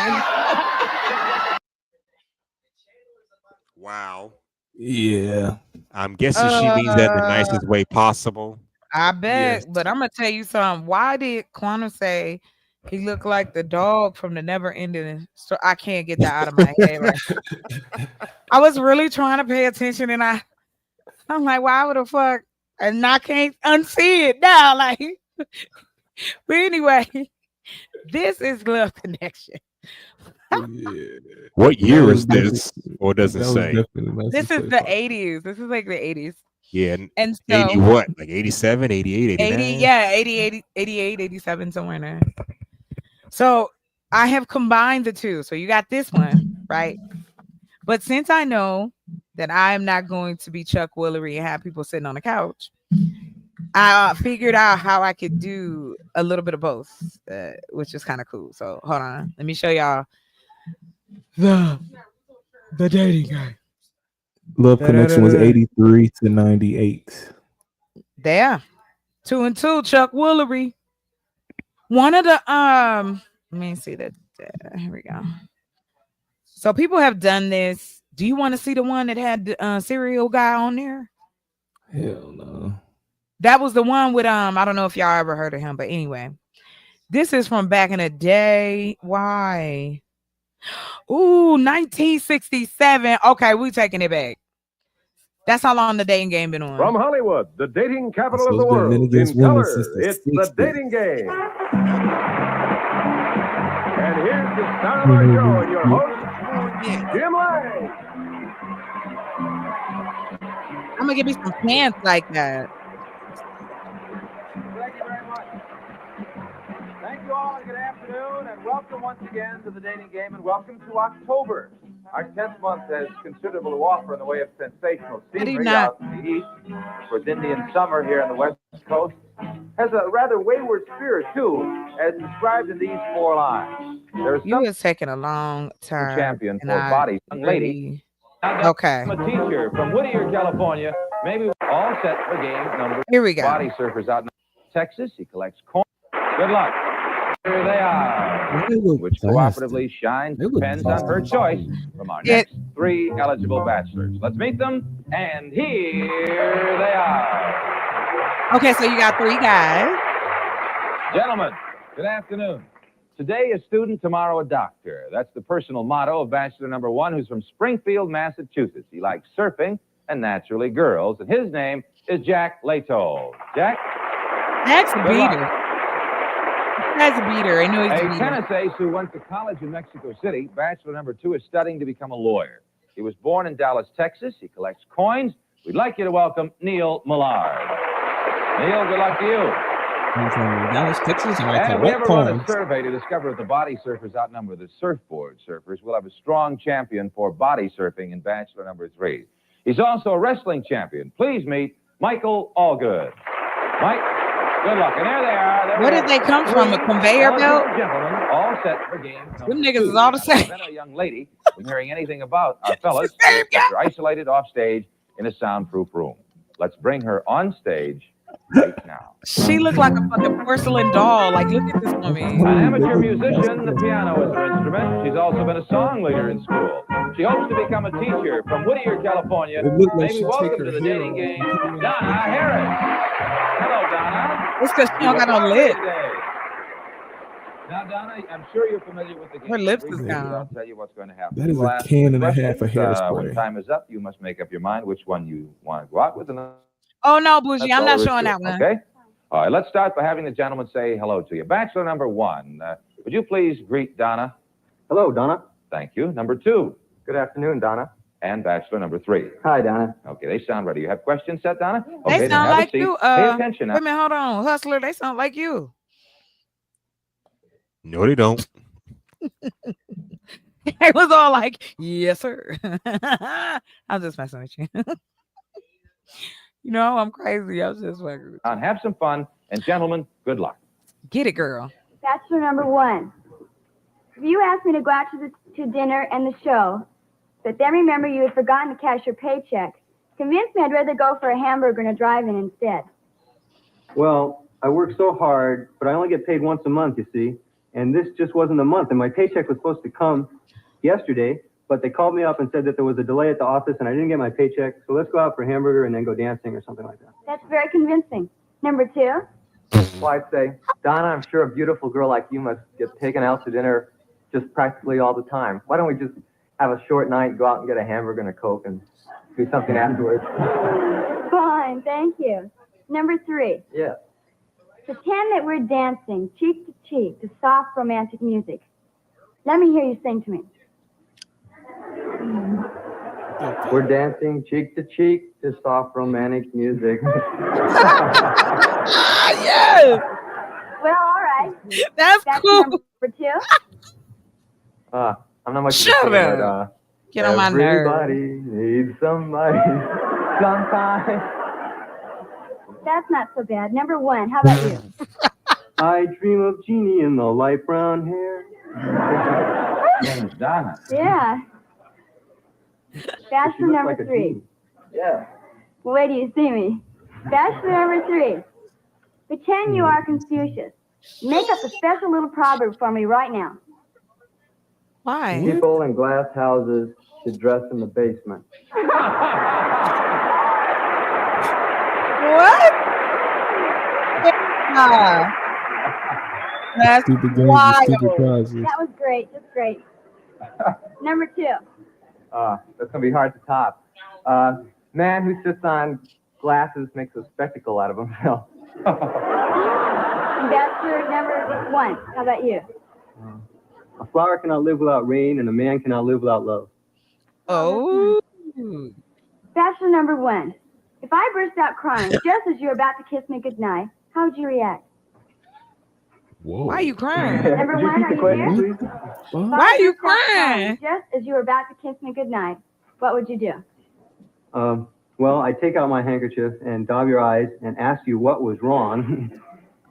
Wow. Yeah. I'm guessing she means that in the nicest way possible. I bet, Yes. but I'm gonna tell you something. Why did Quantum say he looked like the dog from the Never Ending? So I can't get that out of my head. Right? I was really trying to pay attention, and I'm like, why would the fuck? And I can't unsee it now. Like, but anyway, this is Love Connection. What year That is was this? Or does it that was say? definitely nice This to is say, the Pop. 80s. This is like the 80s. Yeah. And so 80 what? Like 87, 88, 89? 80, yeah, 88, 87, somewhere in there. So I have combined the two. So you got this one, right? But since I know that I'm not going to be Chuck Woolery and have people sitting on the couch, I figured out how I could do a little bit of both, which is kind of cool. So hold on. Let me show y'all the dating game. Love Connection was 83 to 98. There. 2 and 2, Chuck Woolery. One of the let me see that. Here we go. So people have done this. Do you want to see the one that had the serial guy on there? Hell no. That was the one with I don't know if y'all ever heard of him, but anyway. This is from back in the day. Why? Ooh, 1967. Okay, we taking it back. That's how long the dating game been on. From Hollywood, the dating capital So of the it's been men world, against in women color, since the it's the 60s. dating game. And here's the star of our show and your host, Jim Lang. I'm gonna give you some pants like that. Thank you very much. Thank you all and good afternoon and welcome once again to the dating game and welcome to October. Our 10th month has considerable to offer in the way of sensational scenery out in the east. Of course, Indian summer here on the west coast has a rather wayward spirit too, as described in these 4 lines. There's You was taking a long time. champion and for I body, young lady. really- Now, Okay. I'm a teacher from Whittier, California. Maybe we're all set for game number. Here we go. Body surfers out in Texas. He collects coins. Good luck. Here they are. Which cooperatively shines depends on her choice from our next 3 eligible bachelors. Let's meet them. And here they are. Okay, so you got 3 guys. Gentlemen, good afternoon. Today a student, tomorrow a doctor. That's the personal motto of bachelor number 1, who's from Springfield, Massachusetts. He likes surfing and naturally girls. And his name is Jack Leto. Jack? That's a Good luck. beater. That's a beater. I know he's a A beater. tennis ace who went to college in Mexico City, bachelor number 2, is studying to become a lawyer. He was born in Dallas, Texas. He collects coins. We'd like you to welcome Neil Millard. Neil, good luck to you. I'm from Dallas, Texas, and I And if we ever collect run a coins. survey to discover if the body surfers outnumber the surfboard surfers, we'll have a strong champion for body surfing in bachelor number 3. He's also a wrestling champion. Please meet Michael Allgood. Mike, good luck. And there they are. There Where we did they have come from? A 3 conveyor eligible belt? Gentlemen, all set for game number Them niggas 2. is all the same. Now, then a young lady, from hearing anything about our fellas, are isolated off stage in a soundproof room. Let's bring her on stage right now. She looked like a fucking porcelain doll. Like, look at this woman. An amateur musician, the piano is her instrument. She's also been a song leader in school. She hopes to become a teacher from Whittier, California. It looked like Maybe she welcome take to her the hair dating off game, and put it in. Donna Harris. Hello, Donna. It's because she You don't got no lovely lip. today. Now, Donna, I'm sure you're familiar with the game. Her lips is Briefly, gone. I'll tell you what's going to happen. That is We'll a ask can you and a half of questions. hairspray. When time is up, you must make up your mind which one you want to go out with. And Oh no, Bougie, that's I'm all not there is showing to that it, one. Okay. All right. Let's start by having the gentleman say hello to you. Bachelor number one, would you please greet Donna? Hello, Donna. Thank you. Number two. Good afternoon, Donna. And bachelor number three. Hi, Donna. Okay, they sound ready. You have questions set, Donna? They Okay, then sound have like a seat. you. Pay attention now. Wait a minute, hold on, Hustler. They sound like you. No, they don't. It was all like, yes, sir. I'm just messing with you. You know, I'm crazy. I was just fucking with And have some fun. And gentlemen, good luck. you. Get it, girl. Bachelor number one. If you asked me to go out to dinner and the show, but then remember you had forgotten to cash your paycheck, convinced me I'd rather go for a hamburger and a drive-in instead. Well, I work so hard, but I only get paid once a month, you see. And this just wasn't a month. And my paycheck was supposed to come yesterday, but they called me up and said that there was a delay at the office and I didn't get my paycheck. So let's go out for a hamburger and then go dancing or something like that. That's very convincing. Number two. Well, I'd say, Donna, I'm sure a beautiful girl like you must get taken out to dinner just practically all the time. Why don't we just have a short night, go out and get a hamburger and a Coke and do something afterwards? Fine, thank you. Number three. Yeah. Pretend that we're dancing cheek to cheek to soft romantic music. Let me hear you sing to me. We're dancing cheek to cheek to soft romantic music. Yes. Well, all right. That's cool. Number two. I'm not much Shut of a singer, up. but Get on my nerves. everybody needs somebody sometime. That's not so bad. Number one. How about you? I dream of Jeannie in the light brown hair. Name is Donna. Yeah. Bachelor She looks number like a three. genie. Yeah. Well, wait till you see me. Bachelor number three. Pretend you are Confucius. Make up a special little proverb for me right now. Why? People in glass houses should dress in the basement. What? That's Stupid games wild. and stupid prizes. That was great. Just great. Number two. That's gonna be hard to top. Man who sits on glasses makes a spectacle out of himself. Bachelor number one. How about you? A flower cannot live without rain, and a man cannot live without love. Oh. Bachelor number one. If I burst out crying just as you're about to kiss me goodnight, how would you react? Whoa. Why are you crying? Number one, are you there? If Why I are you burst out crying? just as you were about to kiss me goodnight, what would you do? Well, I take out my handkerchief and daub your eyes and ask you what was wrong.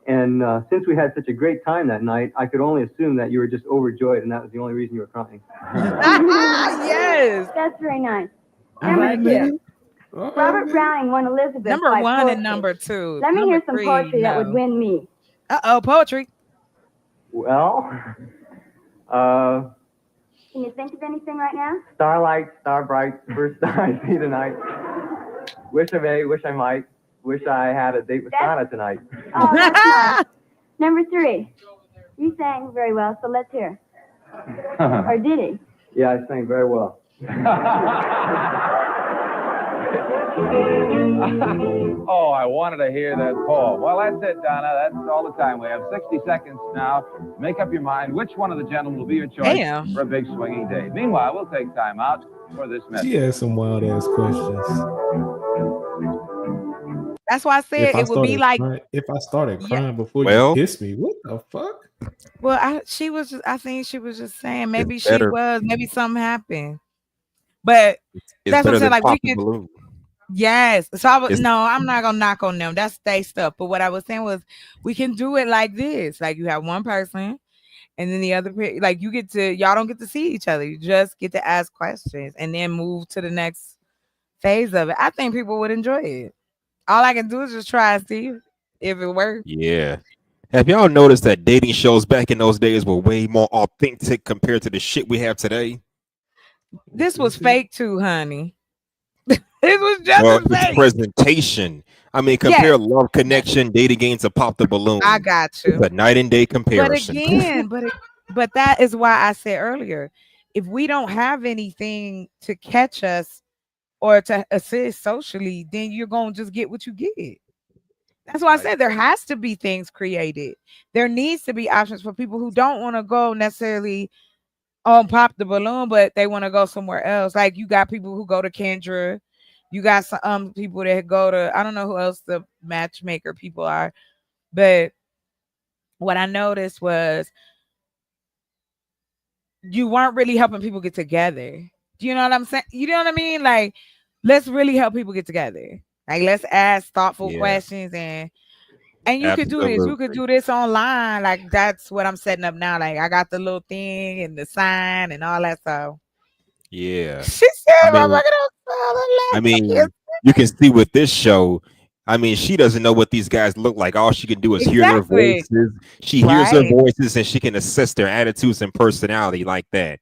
And since we had such a great time that night, I could only assume that you were just overjoyed, and that was the only reason you were crying. Yes. That's very nice. All Number right, two. man. Robert Browning won Elizabeth Number by one poetry. and number two. Let me Number hear some three, poetry that would no. win me. Uh-oh, poetry. Well, Can you think of anything right now? starlight, star bright, first star I see tonight. Wish I may, wish I might, wish I had a date with Donna tonight. Oh, that's nice. Number three. You sang very well, so let's hear. Or did he? Yeah, I sang very well. Oh, I wanted to hear that poem. Well, that's it, Donna. That's all the time we have. 60 seconds now. Make up your mind which one of the gentlemen will be your choice Damn. for a big swinging date. Meanwhile, we'll take time out for this message. She asked some wild ass questions. That's why I said it would be like. If I started crying before Well- you kissed me, what the fuck? Well, I think she was just saying maybe It's she better. was, maybe something happened. But It's that's what better I'm saying. than Like we popping can. balloon. Yes. So I was It's- no, I'm not gonna knock on them. That's their stuff. But what I was saying was we can do it like this. Like you have one person and then the other like you get to y'all don't get to see each other. You just get to ask questions and then move to the next phase of it. I think people would enjoy it. All I can do is just try and see if it works. Yeah. Have y'all noticed that dating shows back in those days were way more authentic compared to the shit we have today? This was fake too, honey. It was just Well, as it's fake. presentation. I mean, Yes. compare Love Connection, Dating Games to Pop the Balloon. I got It's you. a night and day comparison. But that is why I said earlier, if we don't have anything to catch us or to assist socially, then you're gonna just get what you get. That's why I said there has to be things created. There needs to be options for people who don't want to go necessarily on Pop the Balloon, but they want to go somewhere else. Like you got people who go to Kendra. You got some people that go to, I don't know who else the matchmaker people are, but what I noticed was you weren't really helping people get together. Do you know what I'm saying? You know what I mean? Like, let's really help people get together. Like, let's ask thoughtful Yeah. questions and you could do this. You could do this online. Like, that's what I'm setting up now. Like, I got the little thing and the sign and all that stuff. Yeah. She said, I mean, you can see with this show, I mean, she doesn't know what these guys look like. All she can do is hear their Exactly. voices. She hears their Right. voices and she can assess their attitudes and personality like that.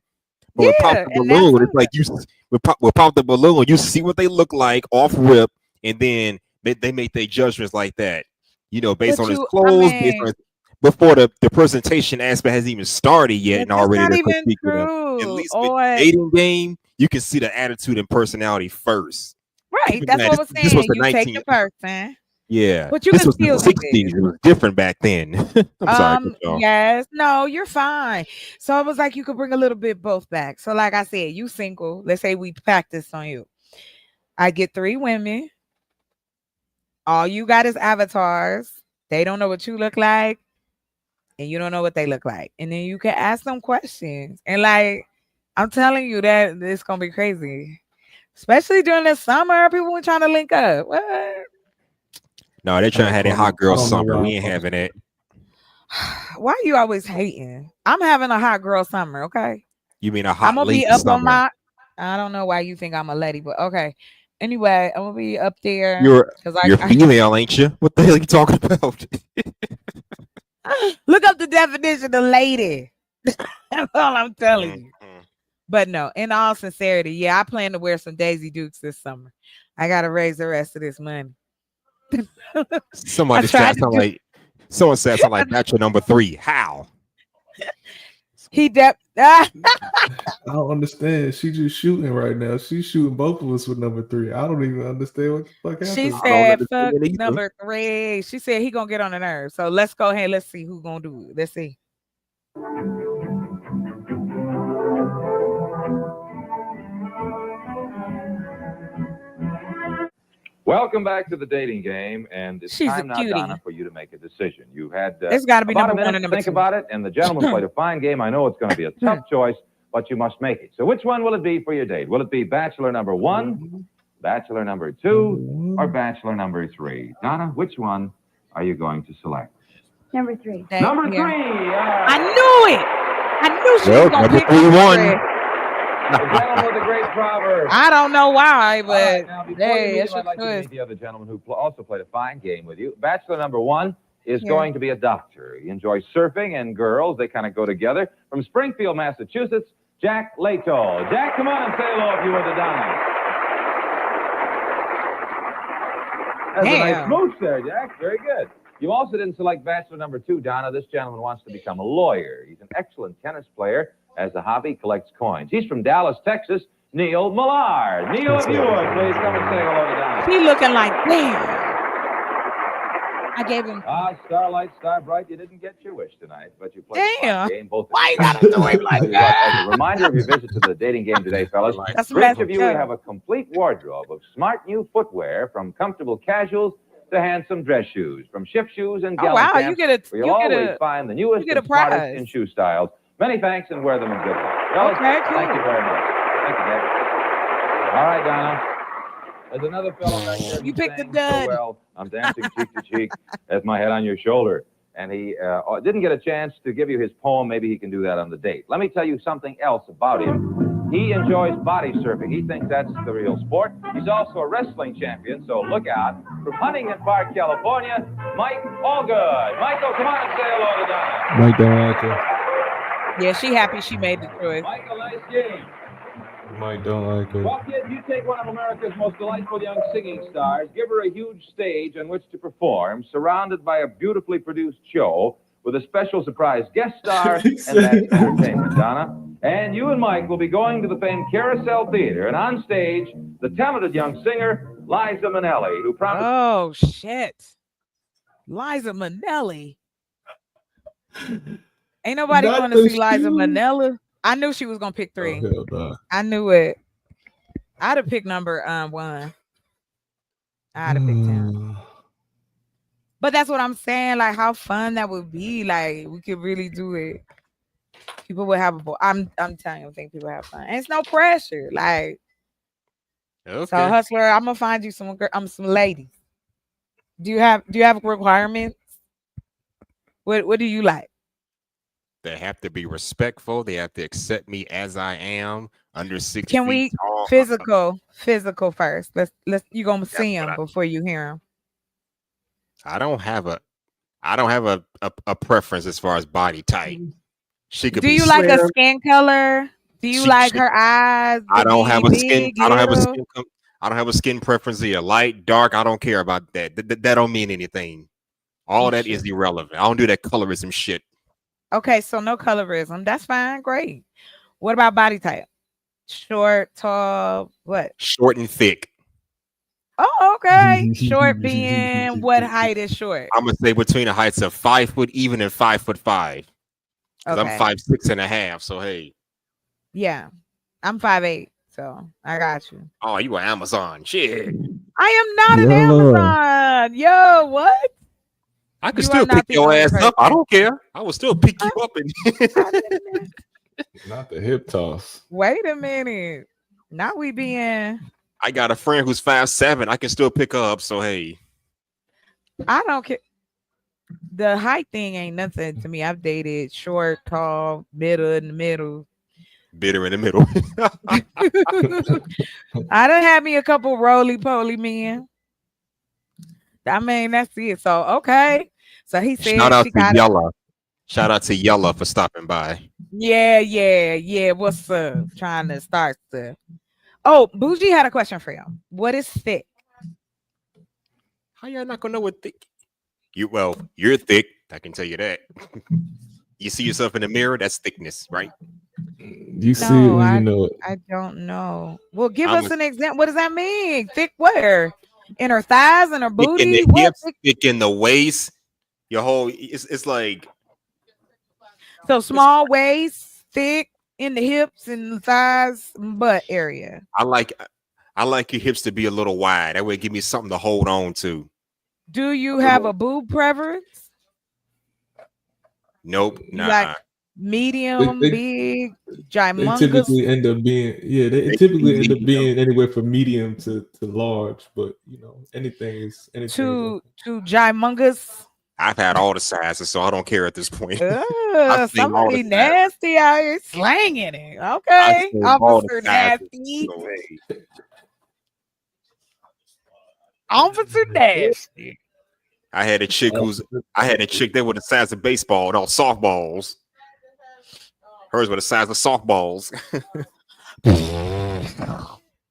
But with Pop Yeah, the and that's Balloon, it's like you with Pop the Balloon, you see what they look like off rip, and then they make their judgments like that. You know, based But on his I clothes, based on mean, before the presentation aspect hasn't even started yet, but and that's already not they're even critiquing them. At true. least with dating game, you can see the attitude and personality first. Right. Keep in That's mind, what we're this was saying. the You take 19. the person, Yeah, but you this can was the still do 60s. this. It was different back then. I'm sorry, cut you off. Yes. No, you're fine. So it was like you could bring a little bit both back. So, like I said, you single. Let's say we practice on you. I get 3 women. All you got is avatars. They don't know what you look like, and you don't know what they look like. And then you can ask them questions. And like, I'm telling you that it's gonna be crazy. Especially during the summer, people were trying to link up. What? No, they're trying to have that hot girl I don't know summer. why We I'm ain't having it. Why are you always hating? I'm having a hot girl summer, okay? You mean a I'm hot gonna lady be up on summer? I don't know why you think I'm a lady, but okay. Anyway, I'm gonna be up there because You're female, ain't you? What the hell are you talking about? look up the definition of lady. That's all I'm telling you. But no, in all sincerity, yeah, I plan to wear some Daisy Dukes this summer. I gotta raise the rest of this money. Somebody tried said to something do- like someone said something like Bachelor number 3. How? He I don't understand. She just shooting right now. She's shooting both of us with number 3. I don't even understand what the fuck happened. She said, "Fuck number 3." She said he gonna get on the nerve. So let's go ahead. Let's see who's gonna do it. Let's see. Welcome back to the dating game, and it's She's a time now, cutie. Donna, for you to make a decision. You've had It's gotta be about number a 1 minute and to number think 2. about it, and the gentleman played a fine game. I know it's going to be a tough choice, but you must make it. So which one will it be for your date? Will it be Bachelor number 1, Bachelor number 2, or Bachelor number 3? Donna, which one are you going to select? Number 3. Number 3! I knew it. I knew she Well, was gonna number pick 3 number won. 3. The gentleman with the great proverb. I don't know why, but All right, now, before you hey, meet it's him, I'd like you to choice. meet the other gentleman who also played a fine game with you. Bachelor number 1 is Yeah. going to be a doctor. He enjoys surfing and girls. They kind of go together. From Springfield, Massachusetts, Jack Lato. Jack, come on and say hello if you were to Donna. That's a nice Damn. smooch there, Jack. Very good. You also didn't select Bachelor number 2, Donna. This gentleman wants to become a lawyer. He's an excellent tennis player. As a hobby, collects coins. He's from Dallas, Texas, Neil Millard. Neil, if you would, please come and say hello to Donna. He looking like damn. I gave him. Starlight, Starbright, you didn't get your wish tonight, but you played a Damn. fine game. Both Why you gotta do him like that? As a reminder of your visit to the dating game today, fellas, That's for each messed of you, we up. have a complete wardrobe of smart new footwear, from comfortable casuals to handsome dress shoes, from shift shoes and Oh, gallant wow, you pants, get a- where you'll you get always a- find the newest you get a and smartest prize. in shoe styles. Many thanks, and wear them in good luck. Fellas, Okay, cool. thank you very much. Thank you, Jack. All right, Donna. There's another fellow back there. You who picked the sang dud. So well, I'm dancing cheek to cheek as my head on your shoulder. And he didn't get a chance to give you his poem. Maybe he can do that on the date. Let me tell you something else about him. He enjoys body surfing. He thinks that's the real sport. He's also a wrestling champion, so look out. From Huntington Park, California, Mike Allgood. Michael, come on and say hello to Donna. Mike don't like her. Yeah, she happy she made the choice. Michael, nice game. Mike don't like her. Well, kid, you take one of America's most delightful young singing stars, give her a huge stage on which to perform, surrounded by a beautifully produced show with a special surprise guest star, and that's entertainment, Donna. And you and Mike will be going to the famed Carousel Theater, and on stage, the talented young singer, Liza Minnelli, who promised... Oh, shit. Liza Minnelli. Ain't nobody Not going to the see Liza shoe. Minnelli. I knew she was going to pick 3. Oh, hell nah. I knew it. I'd have picked number 1. I'd have picked 10. But that's what I'm saying. Like, how fun that would be. Like, we could really do it. People would have a ball. I'm telling you, I think people have fun. And it's no pressure. Like, Okay. so Hustler, I'm gonna find you some ladies. Do you have requirements? What do you like? They have to be respectful. They have to accept me as I am, under 6 Can feet we tall. physical first? Let's you gonna see him before you hear him. I don't have a preference as far as body type. She could Do be you like a slim. skin color? Do you like her eyes? I don't have a skin. big, I don't have a little? skin. I don't have a skin preference here. Light, dark. I don't care about that. That don't mean anything. All that is irrelevant. I don't do that colorism shit. Okay, so no colorism. That's fine. Great. What about body type? Short, tall, what? Short and thick. Oh, okay. Short being what height is short? I'm gonna say between the heights of 5 foot even and 5'5". Because Okay. I'm 5'6.5". So hey. Yeah. I'm 5'8", so I got you. Oh, you are Amazon. Shit. I am not an Amazon. Yo, what? I could You still are not pick the your only ass up. I person. don't care. I will still pick you up and Not the hip toss. Wait a minute. Now we being I got a friend who's 5'7". I can still pick her up. So hey. I don't care. The height thing ain't nothing to me. I've dated short, tall, middle, in the middle. Bitter in the middle. I done had me a couple roly-poly men. I mean, that's it. So okay. So he said Shout out she to got Yella. Shout out to Yella for stopping by. Yeah. What's up? Trying to start stuff. Oh, Bougie had a question for you. What is thick? How y'all not gonna know what thick? You're thick. I can tell you that. You see yourself in the mirror, that's thickness, right? You see it when you know it. I don't know. Well, give I'm us an example. What does that mean? Thick where? In her thighs and her Thick booty? in the What? hips, thick in the waist. Your whole it's like So small waist, thick in the hips and the thighs, butt area. I like your hips to be a little wide. That way give me something to hold on to. Do you have a boob preference? Nope. You Nah. like medium, They- big, They gymongous? typically end up being they typically end up being anywhere from medium to large, but you know anything is to gymongous. I've had all the sizes, so I don't care at this point. Ugh, I've seen all somebody the sizes. nasty out here slanging it. I've Okay, seen all the Officer sizes, Nasty. so, hey. Officer Nasty. I had a chick that was the size of baseball, no softballs. Hers were the size of softballs.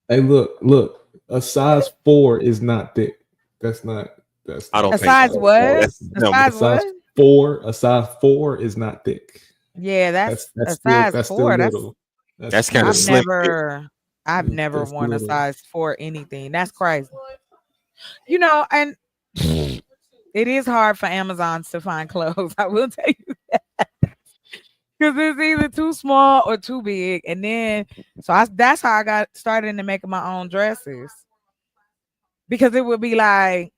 Hey, look, a size 4 is not thick. That's I don't A think size so. what? That's A dumb. size what? A size 4 is not thick. Yeah, that's a still, size that's 4. Still That's little. That's kind of I've slim. never That's worn a little. size 4 anything. That's crazy. You know, and it is hard for Amazons to find clothes. I will tell you that. Because it's either too small or too big. And then, that's how I got started into making my own dresses. Because it would be like,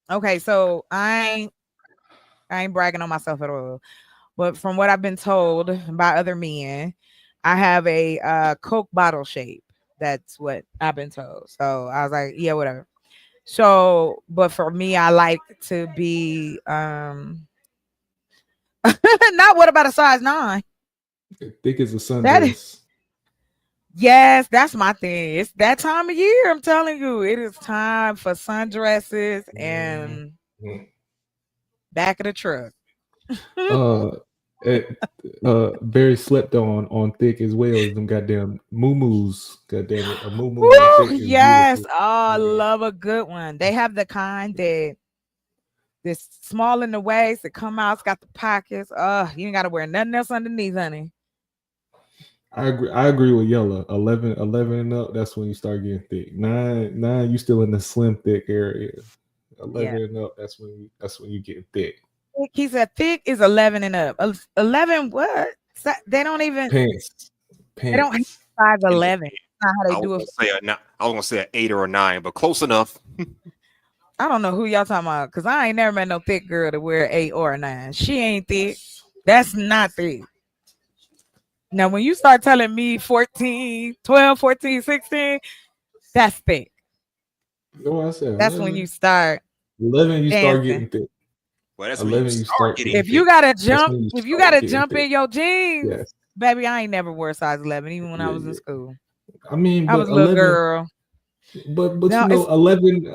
okay, so I ain't bragging on myself at all. But from what I've been told by other men, I have a Coke bottle shape. That's what I've been told. So I was like, yeah, whatever. So, but for me, I like to be not what about a size 9? Thick as a That is sundress. Yes, that's my thing. It's that time of year. I'm telling you, it is time for sundresses and back of the truck. Uh, it, Barry slept on thick as well as them goddamn moo-moos. Goddamn it, a moo-moo on Woo, thick is yes. beautiful. Oh, I love a good one. They have the kind that this small in the waist that come out. It's got the pockets. You ain't got to wear nothing else underneath, honey. I agree. I agree with Yella. 11 and up. That's when you start getting thick. 9, you still in the slim thick area. 11 Yeah. and up. That's when you get thick. He said thick is 11 and up. 11 what? They don't even. Pants. They don't have 5'11". That's not how I they was do it. gonna say I was gonna say an 8 or a 9, but close enough. I don't know who y'all talking about because I ain't never met no thick girl to wear 8 or a 9. She ain't thick. That's not thick. Now, when you start telling me 14, 12, 14, 16, that's thick. No, I said That's 11. when you start 11, you start dancing. getting thick. Well, that's when 11, you you start start getting getting If thick. you gotta That's jump, when you if you start gotta getting jump thick. in your jeans, Yes. baby, I ain't never wore size 11, even when I was in Yeah. school. I mean, I but was a little 11, girl. but No, you know,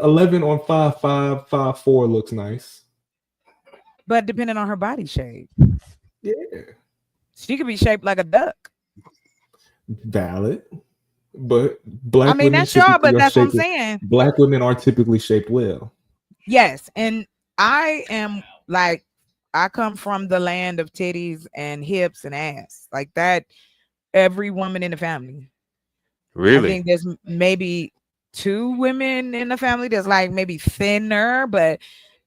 11 on 5'5", 5'4" looks nice. but depending on her body shape, Yeah. she could be shaped like a duck. Valid. But I mean, that's y'all, but that's what I'm saying. black women are typically shaped well. Yes, and I am like, I come from the land of titties and hips and ass like that. Every woman in the family. I Really? think there's maybe 2 women in the family that's like maybe thinner, but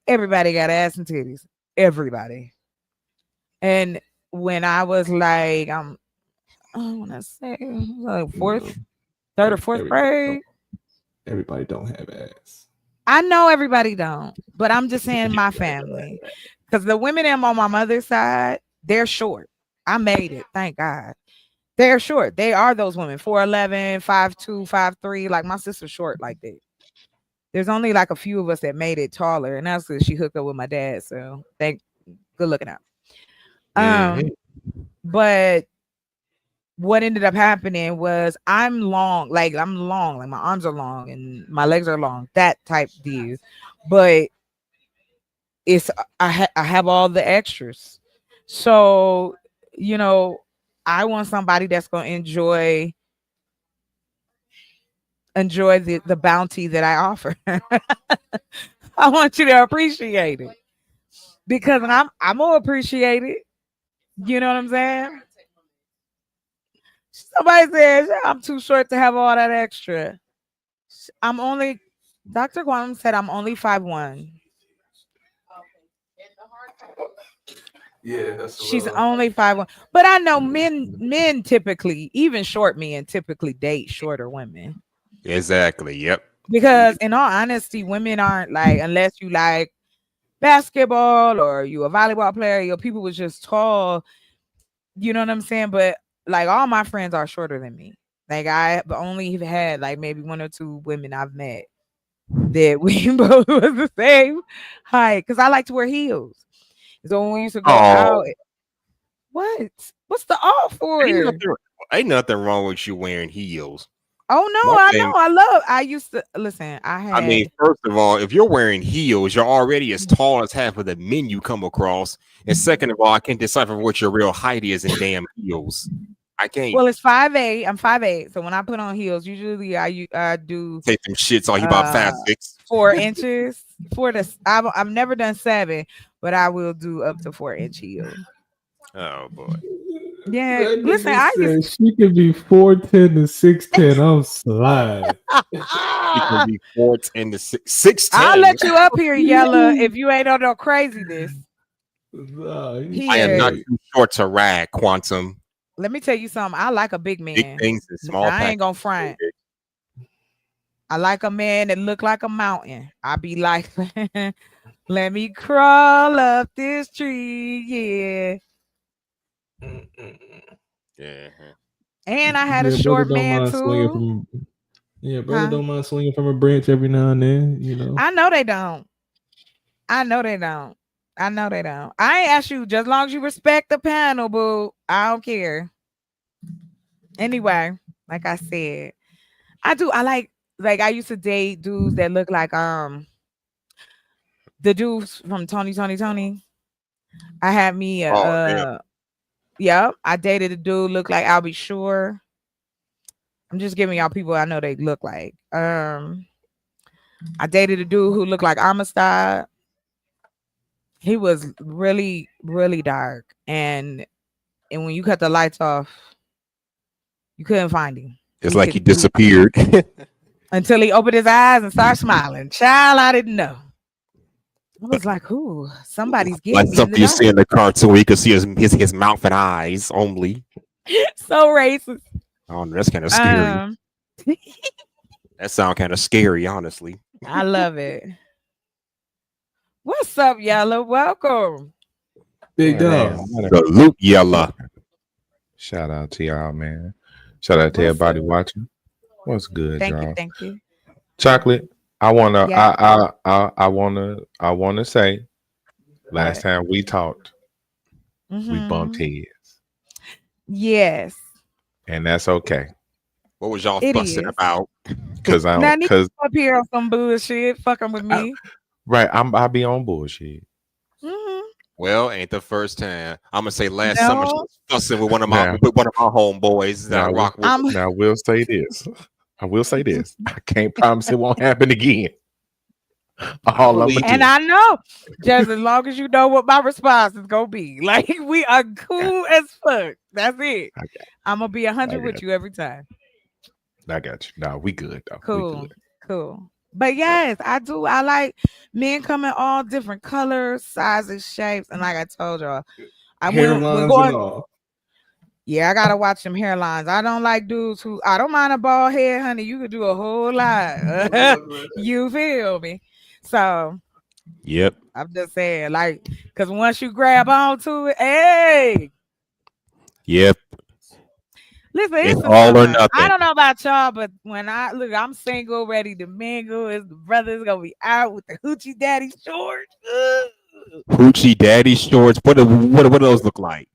everybody got ass and titties. Everybody. And when I was like, I want to say like fourth, third or fourth grade. Everybody don't have ass. I know everybody don't, but I'm just saying my family. Because the women on my mother's side, they're short. I made it, thank God. They're short. They are those women, 4'11", 5'2", 5'3". Like my sister's short like that. There's only like a few of us that made it taller, and that's because she hooked up with my dad. So good looking out. But what ended up happening was I'm long, like my arms are long and my legs are long, that type deal. But it's I have all the extras. So, I want somebody that's gonna enjoy the bounty that I offer. I want you to appreciate it because I'm gonna appreciate it. You know what I'm saying? Somebody says I'm too short to have all that extra. Dr. Quantum said I'm only 5'1". Yeah, that's She's only 5'1". But I know men typically, even short men typically date shorter women. Exactly. Yep. Because in all honesty, women aren't like, unless you like basketball or you a volleyball player, your people was just tall. You know what I'm saying? But like all my friends are shorter than me. Like I only have had like maybe 1 or 2 women I've met that we both was the same height. Because I like to wear heels. So when we used to go out, what's the all for? Ain't nothing wrong with you wearing heels. Oh no, I used to listen. I mean, first of all, if you're wearing heels, you're already as tall as half of the men you come across. And second of all, I can't decipher what your real height is in damn heels. I can't. Well, it's 5'8". I'm 5'8". So when I put on heels, usually I do Take them shits on you about 5'6". 4 inches. I've never done 7, but I will do up to 4-inch heels. Oh boy. Yeah, That listen, nigga said she could be 4'10" to 6'10". I'm slide. She can be 4'10" to 6'10". I'll let you up here, Yella, if you ain't on no craziness. I am not too short to ride, Quantum. Let me tell you something. I like a big man. Big things and small I ain't gonna front. I like a man that look like a mountain. I be like, let me crawl up this tree, yeah. Yeah. And I had a brother short don't man mind swinging too. from. Yeah, brother don't mind swinging from a branch every now and then. You know. I know they don't. I know they don't. I ain't ask you, just as long as you respect the panel, boo. I don't care. Anyway, Like I said, I do. I like I used to date dudes that look like the dudes from Tony. I had me a Oh, damn. yeah, I dated a dude look like I'll be sure. I'm just giving y'all people I know they look like. I dated a dude who looked like Amistad. He was really, really dark. And when you cut the lights off, you couldn't find him. It's like he disappeared. Until he opened his eyes and started smiling. Child, I didn't know. I was like, ooh, somebody's Like getting me in something the you dark. see in the cartoon, you can see his mouth and eyes only. So racist. Oh, that's kind of scary. That sounds kind of scary, honestly. I love it. What's up, Yellow? Welcome. Big dog. Salute, Yella. Shout out to y'all, man. Shout out to What's everybody up? watching. What's good, Thank y'all? you, thank you. Chocolate. I wanna Yeah. I wanna say last What? time we talked, we bumped Mhm. heads. Yes, And that's okay. What was y'all it fussing is. about? Cause I Now don't need cause up here on some bullshit, fucking with me. right, I'll be on bullshit. Mhm. Well, ain't the first time. I'm gonna say last summer she No, was fussing with one of Now my homeboys that I rock with. I'm now we'll say this. I will say this. I can't promise it won't happen again. All I'm gonna believe and do. I know just as long as you know what my response is gonna be. Like we are cool as fuck. That's it. I got I'm gonna be I 100 with got you every time. I got you. No, we good though. We Cool, good. cool. But yes, I do. I like men come in all different colors, sizes, shapes, and like I told y'all, we're Hairlines and going. all. Yeah, I gotta watch them hairlines. I don't like dudes who. I don't mind a bald head, honey. You could do a whole lot. You feel me? So Yep. I'm just saying, like, because once you grab onto it, hey, Yep. listen, It's it's the all or summer. I nothing. don't know about y'all, but when I look, I'm single, ready to mingle. It's the brothers gonna be out with the hoochie daddy shorts. Hoochie daddy shorts. What do those look like?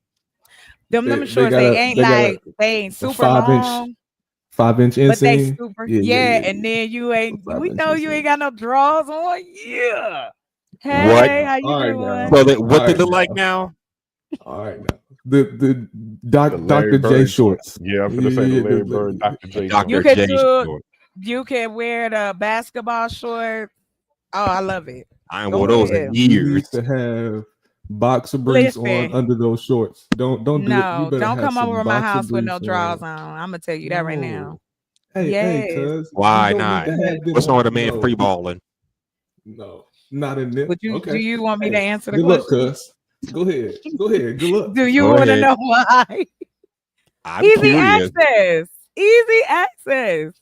Them They shorts, got they a ain't they got like they ain't a super 5 inch long, 5 inch but they inseam. super, Yeah. and then you ain't. A 5 We inch know you inseam. ain't got no drawers on. Yeah. What? Hey, how you All right doing? now. What All they right look like now. now? All right now. The The Larry Dr. J Bird. shorts. Yeah, I'm gonna say the Larry The Bird, Dr. J You Dr. shorts. can J do. shorts. You can wear the basketball shorts. Oh, I love it. I ain't Go wore those in ahead. you need years. to have boxer briefs on Listen, under those shorts. Don't do it. You no, better don't have come some over my boxer house with no briefs drawers on. on. I'm gonna tell you that right now. No. Hey, Yes. cuz you Why don't need not? to have them What's wrong on. with a man free No, balling? no, not in this. Would you? Do Okay. you want me to Hey, answer the good luck, question? cuz. Go ahead. Go ahead. Good luck. Do you Go want to ahead. know why? I'm Easy curious. access. Easy access.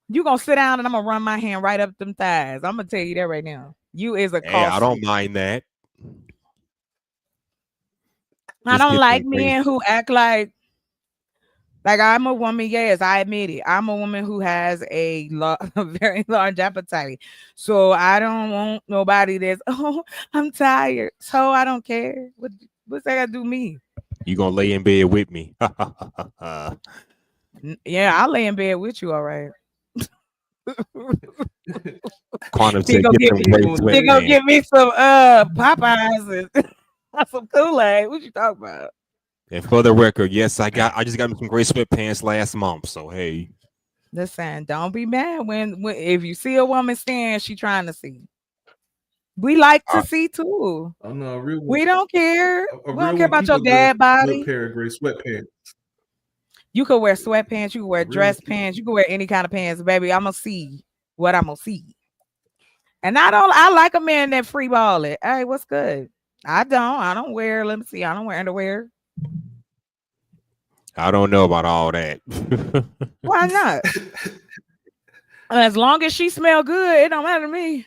You gonna sit down and I'm gonna run my hand right up them thighs. I'm gonna tell you that right now. You is a Hey, I don't costly. mind that. I Just don't get like them crazy. men who act like I'm a woman. Yes, I admit it. I'm a woman who has a very large appetite. So I don't want nobody that's I'm tired. So I don't care. What's that got to do with me? You gonna lay in bed with me? Yeah, I'll lay in bed with you. All right. Quantum They said, go "Get get them me. gray They go sweatpants." get me some Popeyes and some Kool-Aid. What you talking about? And for the record, yes, I just got me some gray sweatpants last month. So hey, Listen, don't be mad when if you see a woman stand, she trying to see. We like to see too. Oh no, a real one. We don't care. A We don't real care one about keep your a good dad body. pair of gray sweatpants. You could wear sweatpants. You could wear A real one dress pants. You could wear any kind of pants, baby. I'm gonna see what I'm gonna see. And I like a man that free ball it. Hey, what's good? I don't wear. Let me see. I don't wear underwear. I don't know about all that. Why not? As long as she smell good, it don't matter to me.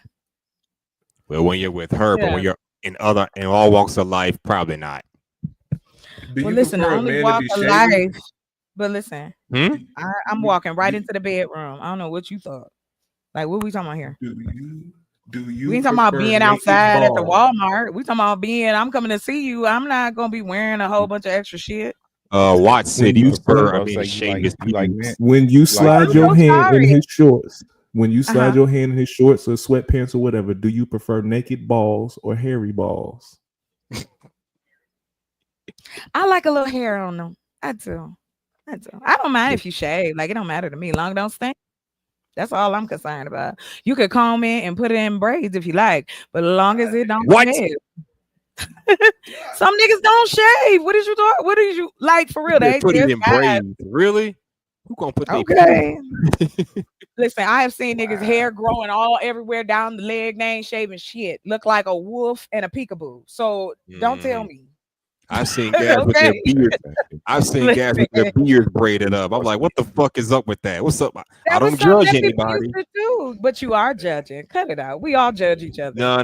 Well, when you're with her, but Yeah. when you're in all walks of life, probably not. Do Well, you listen, the prefer a only man to walk be of shaving? life. But listen, Hmm? I'm walking right into the bedroom. I don't know what you thought. Like, what we talking about here? Do We you ain't talking about prefer being naked outside at the bald? Walmart. We talking about I'm coming to see you. I'm not gonna be wearing a whole bunch of extra shit. Watts said you you prefer, prefer a bro, man say to you shave his like pubes. men. When you Like slide I'm your so hand in sorry. his shorts, when you slide Uh-huh. your hand in his shorts or sweatpants or whatever, do you prefer naked balls or hairy balls? I like a little hair on them. I do. I do. I don't mind if you shave. Like it don't matter to me. Long don't stink. That's all I'm concerned about. You could comb it and put it in braids if you like, but as long as it don't What? shave. Some niggas don't shave. What is you doing? What is you like for real? Yeah, put it There's in guys. braids. Really? Who gonna put their Okay. pubes? Listen, I have seen niggas hair growing all everywhere down the leg. They ain't shaving shit. Look like a wolf and a peekaboo. So don't tell me. I've seen guys with their Okay. beards. I've seen guys with their Listen. beards braided up. I'm like, what the fuck is up with that? What's up? I That was don't something judge that people used anybody. to do, but you are judging. Cut it out. We all judge each other. No.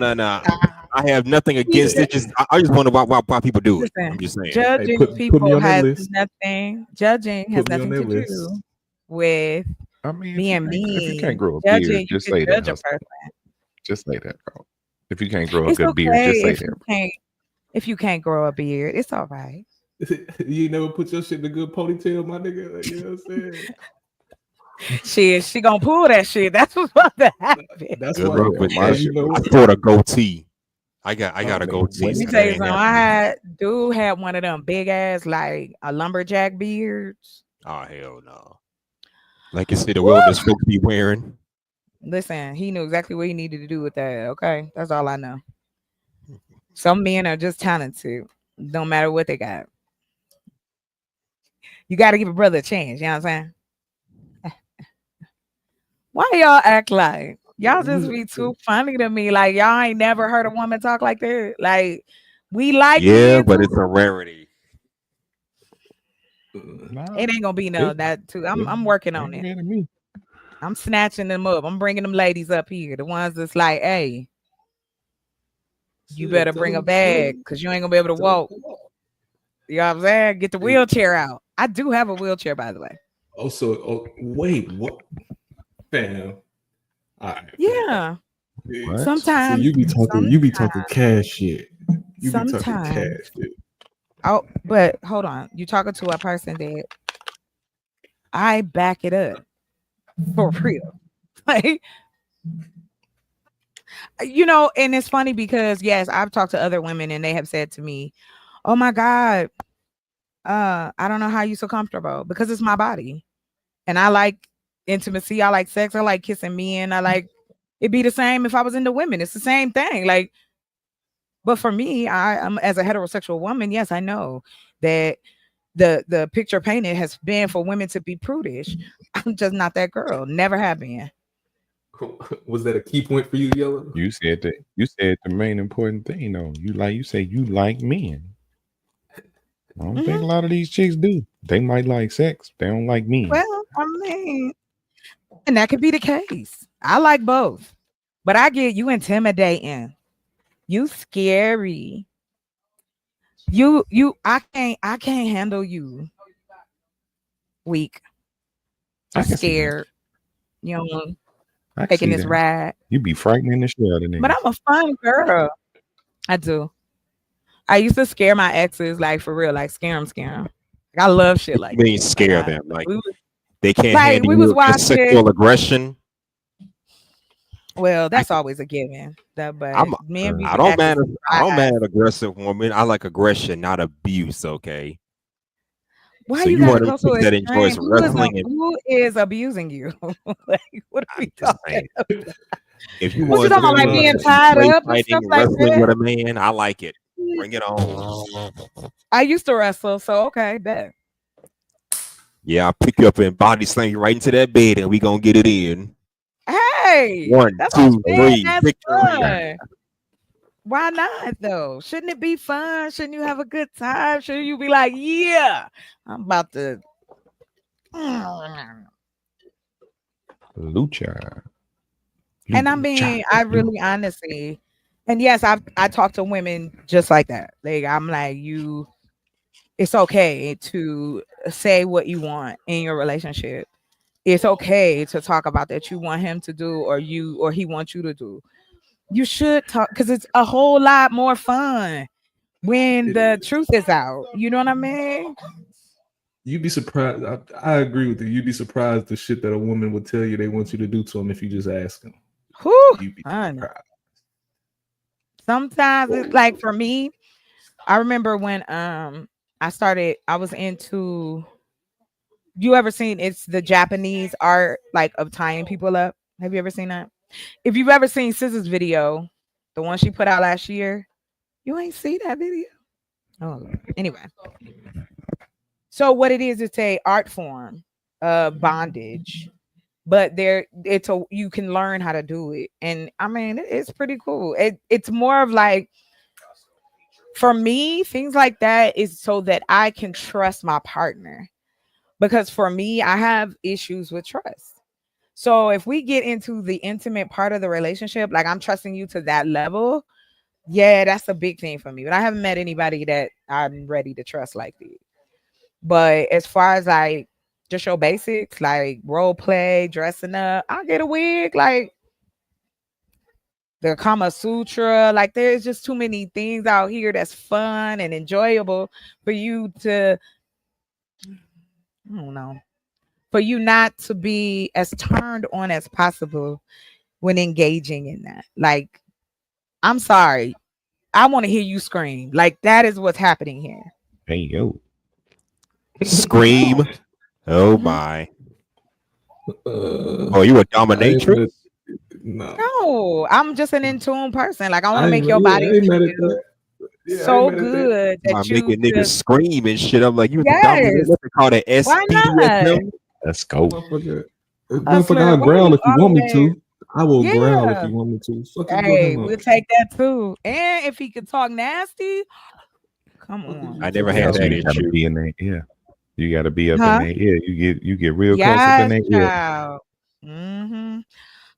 I have nothing We against ju- it. Just I just wonder why people do it. I'm Listen, just saying. Hey, judging put me people on that has list. nothing. Judging has Put me on nothing to that list. do with I mean, being if you can't mean. grow a Judging, beard, you just can say that. judge a Hustle. person. Just say that, bro. If you can't grow a It's good beard, just okay say that. if you can't grow a beard. It's all right. You never put your shit in a good ponytail, my nigga. Like, you know what I'm saying? She gonna pull that shit. That's what's about to happen. That's Good why. luck with My that. shit You I know, thought a goatee. I got Oh, a man, goatee, Let wait. me so tell that you ain't something. happening. Dude had one of them big ass like a lumberjack beards. Oh hell no. Like you said, the Woo! wilderness folks be wearing. Listen, he knew exactly what he needed to do with that. Okay, that's all I know. Some men are just talented. Don't matter what they got. You got to give a brother a chance. You know what I'm saying? Why y'all act like y'all just be too funny to me? Like y'all ain't never heard a woman talk like that. Like we like Yeah, men but too. it's a rarity. Nah, It ain't gonna be no it, that too. it I'm working on ain't it. been to me. I'm snatching them up. I'm bringing them ladies up here. The ones that's like, hey, you better bring a bag because you ain't gonna be able to walk. You know what I'm saying? Get the wheelchair out. I do have a wheelchair, by the way. Wait, what? Fam. All right. Yeah. What? Sometimes. See, you be talking cash shit. You be talking Sometimes. cash shit. Oh, but hold on. You talking to a person that I back it up for real. Like, and it's funny because yes, I've talked to other women and they have said to me, "Oh my God, I don't know how you so comfortable because it's my body. And I like intimacy, I like sex, I like kissing men, I like it'd be the same if I was into women. It's the same thing. Like, but for me, I'm as a heterosexual woman, yes, I know that the picture painted has been for women to be prudish. I'm just not that girl. Never have been. Was that a key point for you, Yellow? You said that. You said the main important thing, though. You say you like men. I don't think a lot of these chicks do. They might like sex. They don't like men. Well, I mean, and that could be the case. I like both, but I get you intimidating. You scary. I can't handle you. Weak. I I'm can see that. scared. You know, I can taking see this that. ride. You be frightening the shit out of But niggas. I'm a fun girl. I do. I used to scare my exes, like for real, like scare them. I love shit You like mean that. scare them? Like We was, they can't like handle we was your watching. sexual aggression. Well, that's always a given. But men be I don't acting mind. I don't surprised. mind aggressive woman. I like aggression, not abuse. Okay. Why So you you gotta want a go so chick that extreme? enjoys wrestling and Who is abusing you? Like, what are we just talking saying. about? If you What you want talking about? Like to being tied play up and fighting, stuff like wrestling with that? a man, I like it. Bring it on. I used to wrestle, so okay, bet. Yeah, I'll pick you up and body slam you right into that bed, and we gonna get it in. Hey, 1, that's what I'm 2, saying. 3, That's victory. fun. Why not though? Shouldn't it be fun? Shouldn't you have a good time? Shouldn't you be like, yeah, I'm about to. Lucha. And I mean, I really honestly, and yes, I talk to women just like that. Like I'm like, it's okay to say what you want in your relationship. It's okay to talk about that you want him to do or he wants you to do. You should talk because it's a whole lot more fun when the truth is out. You know what I mean? You'd be surprised. I agree with you. You'd be surprised the shit that a woman would tell you they want you to do to them if you just ask them. Whew, You'd be honey. surprised. Sometimes it's like for me, I remember when I was into, you ever seen, it's the Japanese art like of tying people up. Have you ever seen that? If you've ever seen SZA's video, the one she put out last year, you ain't see that video. Oh Lord. Anyway. So what it is, it's a art form of bondage. But you can learn how to do it. And I mean it's pretty cool. It's more of like, for me, things like that is so that I can trust my partner. Because for me, I have issues with trust. So if we get into the intimate part of the relationship, like I'm trusting you to that level, yeah, that's a big thing for me. But I haven't met anybody that I'm ready to trust like that. But as far as like just your basics, like role play, dressing up, I'll get a wig, like the Kama Sutra. Like there's just too many things out here that's fun and enjoyable for you to, I don't know, for you not to be as turned on as possible when engaging in that. Like, I'm sorry, I want to hear you scream. Like that is what's happening here. Hey yo, Scream. Oh my. Oh, you a dominatrix? No, I'm just an in tune person. Like I want to I make ain't, your yeah, I body ain't mad at feel that. Yeah, I ain't so mad at that. good I'm that you making niggas just, scream and shit. I'm like, you the yes. dominatrix? What they call that? Why not? SBDSM? let's go. Motherfucker, I'll Why growl you if you want me always? to. I will growl if Yeah. you want me to. Fucking put Hey, him we'll up. take that too. And if he could talk nasty, come on. I never Yeah, had so that you gotta issue. be in there. Yeah, you gotta be up in Huh? there. Yeah, you get real close up in Yes, there. Yeah, child. Mm-hmm.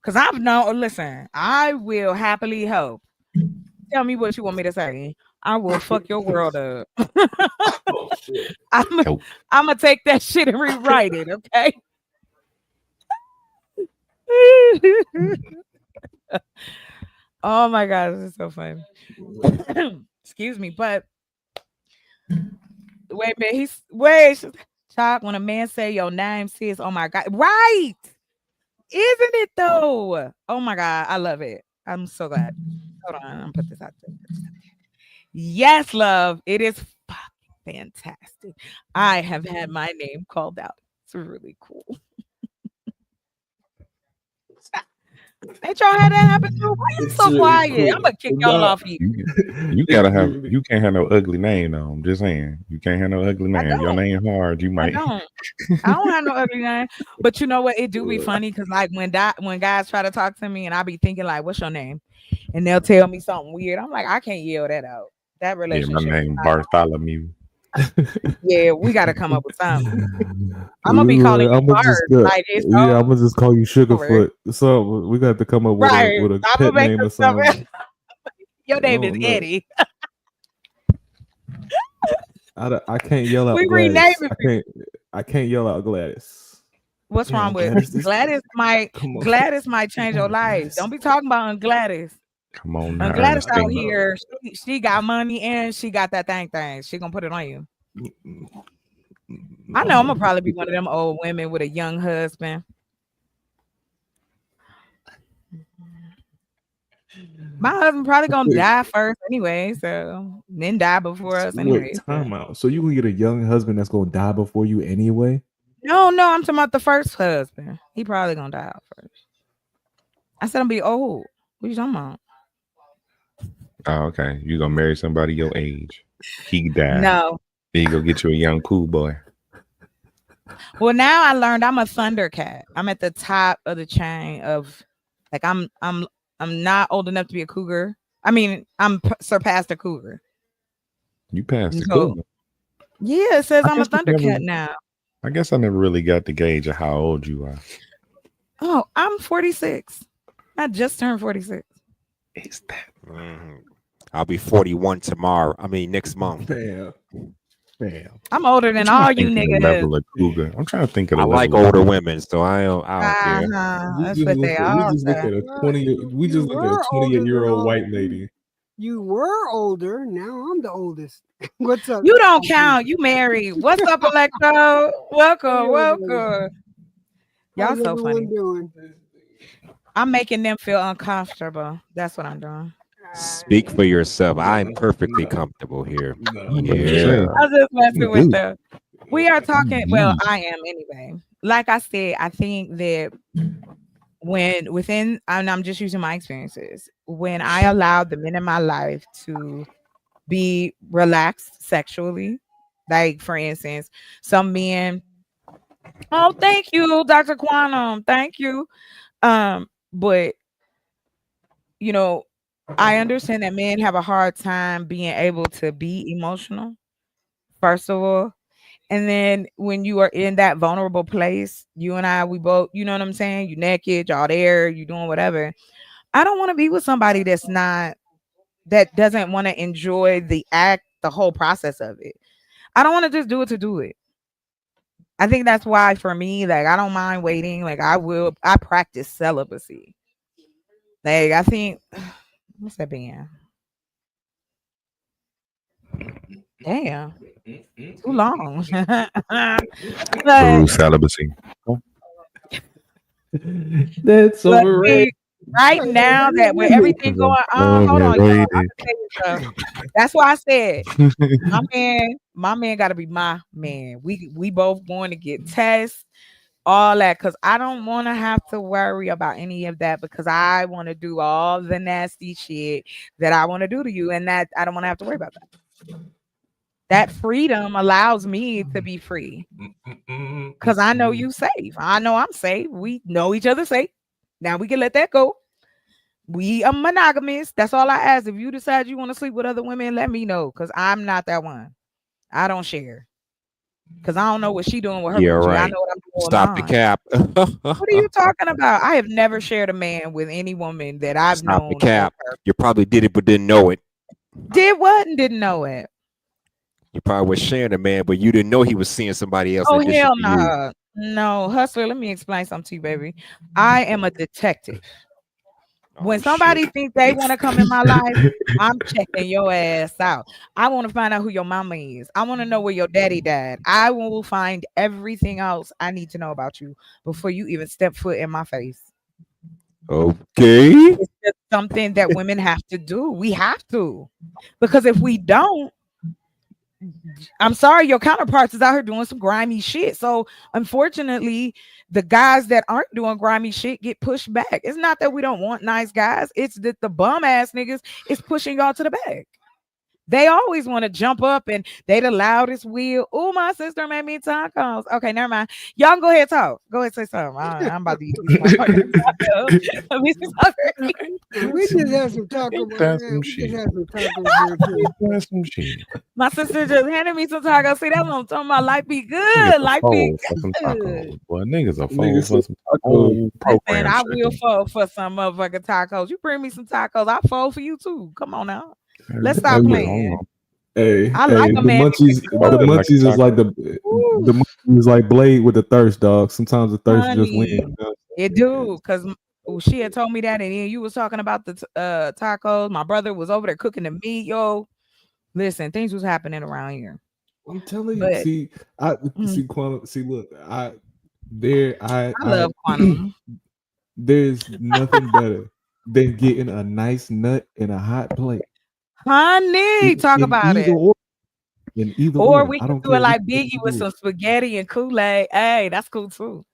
Cause I've known. Listen, I will happily help. Tell me what you want me to say. I will fuck your world up. Oh shit. I'm yo, gonna take that shit and rewrite it. Okay. Oh my god, this is so funny. Excuse me, but wait a minute. Child, when a man say your name, sis, oh my god, right? Isn't it though? Oh my god, I love it. I'm so glad. Hold on, I'm gonna put this out there. Yes, love. It is fucking fantastic. I have had my name called out. It's really cool. Ain't y'all had that happen too? Why you It's so really quiet? I'm cool. gonna kick y'all off here. you It's gotta have. really You can't have no ugly name though. I'm just saying, you can't have no ugly I name. If your don't. name hard, you I might. don't. I don't have no ugly name. But you know what? It do be funny because like when guys try to talk to me and I be thinking like, "What's your name?" and they'll tell me something weird. I'm like, I can't yell that out. That Yeah, my relationship is name not. Bartholomew. Yeah, we got to come up with something. I'm gonna be calling you I'm gonna just Bart. Like it's yeah, I'm gonna just call you over. Sugarfoot. So we got to come up with Right. a I'm pet gonna make name or up something. something. Your I name is don't know. Eddie. I can't yell out We rename Gladys. it. I can't yell out Gladys. What's Damn, wrong with Gladys, Gladys? come on. Gladys might change your life. Don't be talking about Gladys. Come on now, Gladys out Ernestine. here, she got money and she got that thing. She gonna put it on you. I know I'm gonna probably be one of them old women with a young husband. My husband probably gonna die first anyway, so then die before us anyway. Wait, time out. So you gonna get a young husband that's gonna die before you anyway? No, I'm talking about the first husband. He probably gonna die out first. I said I'm be old. What you talking about? Oh, okay. You gonna marry somebody your age? He died. No. Then you go get you a young cool boy. Well, now I learned I'm a Thundercat. I'm at the top of the chain of, like, I'm not old enough to be a cougar. I mean, I'm surpassed a cougar. You passed the So, cool. yeah, it says I I'm a guess I never- Thundercat now. I guess I never really got the gauge of how old you are. Oh, I'm 46. I just turned 46. Is that? I'll be 41 tomorrow. I mean, next month. Damn. I'm older than I'm all you thinking the niggas. level of cougar. I'm trying to think of the I level like of older cougar. women, so I don't care. That's what they all We just look say. at a 28-year-old white lady. You were older. Now I'm the oldest. What's up? You don't count. You married. What's up, Electro? Welcome, welcome. How's Y'all so funny. everyone doing? I'm making them feel uncomfortable. That's what I'm doing. Speak for yourself. I'm perfectly comfortable here. Yeah. I'm just messing with Dude. them. We are talking. Well, I am anyway. Like I said, I think that and I'm just using my experiences, when I allowed the men in my life to be relaxed sexually, like for instance, some men. Oh, thank you, Dr. Quantum. Thank you. But you know, I understand that men have a hard time being able to be emotional, first of all. And then when you are in that vulnerable place, you and I, we both, you know what I'm saying? You naked, y'all there, you doing whatever. I don't want to be with somebody that doesn't want to enjoy the act, the whole process of it. I don't want to just do it to do it. I think that's why for me, like, I don't mind waiting. Like, I practice celibacy. Like, I think, what's that being? Damn, too long. True celibacy. That's But overrated. see, right now that with everything going on, hold on, y'all. I can tell you something. That's why I said my man got to be my man. We both going to get tests, all that, because I don't want to have to worry about any of that, because I want to do all the nasty shit that I want to do to you, and that I don't want to have to worry about that. That freedom allows me to be free because I know you safe. I know I'm safe. We know each other safe. Now we can let that go. We are monogamous. That's all I ask. If you decide you want to sleep with other women, let me know, because I'm not that one. I don't share because I don't know what she doing with her Yeah, coochie. I right. know what I'm doing with Stop the mine. cap. What are you talking about? I have never shared a man with any woman that I've Stop the known. cap. You probably did it but didn't know it. Did what and didn't know it. You probably was sharing a man, but you didn't know he was seeing somebody else Oh, in addition hell to no. you. No, Hustler, let me explain something to you, baby. I am a detective. When somebody thinks they want to come in my life, I'm checking your ass out. I want to find out who your mama is. I want to know where your daddy died. I will find everything else I need to know about you before you even step foot in my face. Okay. It's just something that women have to do. We have to. Because if we don't, I'm sorry, your counterparts is out here doing some grimy shit. So unfortunately, the guys that aren't doing grimy shit get pushed back. It's not that we don't want nice guys. It's that the bum ass niggas is pushing y'all to the back. They always want to jump up and they the loudest wheel. Oh, my sister made me tacos. Okay, never mind. Y'all can go ahead and talk. Go ahead and say something. I'm about to eat these motherfucking tacos. Let me see something. We just had some taco. That's Yeah, some we shit. just had some tacos there too. That's some shit. My sister just handed me some tacos. See, that's what I'm talking about. Life be Niggas good. a Life be fold for some good. tacos. Boy, niggas a fold Niggas for say some tacos. whole Listen, program I will chicken. fold for some motherfucking tacos. You bring me some tacos, I'll fold for you too. Come on now. Let's Hey, stop hold playing. on. Hey, I like a the man. munchies. The Folded like a munchies is like taco. the munchies is like Blade with the thirst, dog. Sometimes the thirst just wins. Honey, it do, because she had told me that, and then you was talking about the tacos. My brother was over there cooking the meat, yo. Listen, things was happening around here. I'm telling you. But See, Quantum. See, look, I love Quantum. there's nothing better than getting a nice nut in a hot plate. Honey, talk In about either it. order. In either Or order. we I can don't do it care like which way Biggie you with do some it. spaghetti and Kool-Aid. Hey, that's cool too.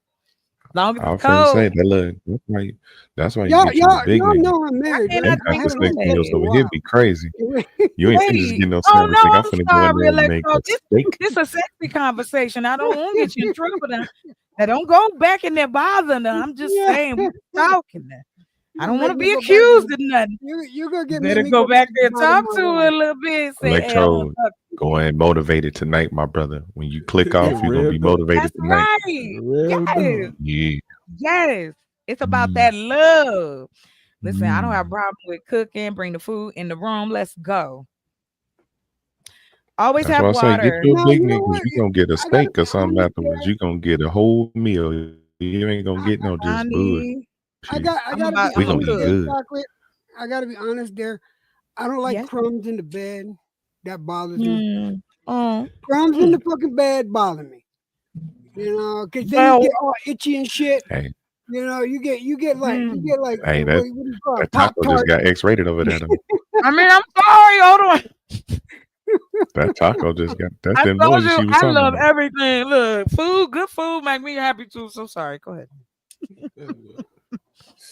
Long as I it's was finna say cold. that. Look, that's why you Y'all, get you a y'all, big y'all nigga. know I'm I married, right? Them cannot I drink type of haven't steak had sex meals in a over Kool-Aid. here while. be crazy. You ain't finna just Wait. get no Oh sandwich, no, nigga. I'm I'm finna go in sorry, there and make Electro. a steak. This a sexy conversation. I don't want to get you in trouble now. Now don't go back in there bothering her. I'm just Yeah. saying we talking now. I You don't gonna want make to me be go back accused and of nothing. you gonna You make better me go go back back there and and bother talk my to her wife. a little bit. Say, hey, I want Electro, to talk to you. going motivated tonight, my brother. When you click off, you're gonna be Revved up. motivated That's tonight. right. Revved Yes. up. Yeah. Yes. It's about Mm, that love. Listen, I don't have a mm. problem with cooking. Bring the food in the room. Let's go. Always That's have why I say get water. you a No, big you know nigga. what? You gonna get a I gotta steak be or something honest afterwards. there. You gonna get a whole meal. You ain't gonna get no just bullshit. Honey, I I'm gotta be a We gonna honest eat cook. there, good. chocolate. I gotta be honest there. I don't like Yes. crumbs in the bed. That bothers me. Oh. Crumbs in the fucking bed bother me. You know, because then you Well, get all itchy and shit. Hey, You know, you get like hey, what do you call it? that Pop taco just tart. got X-rated over there. Though. I mean, I'm sorry. Hold on. That taco just got. That's I them told noises you she was I talking love about. everything. Look, good food make me happy too. So sorry. Go ahead.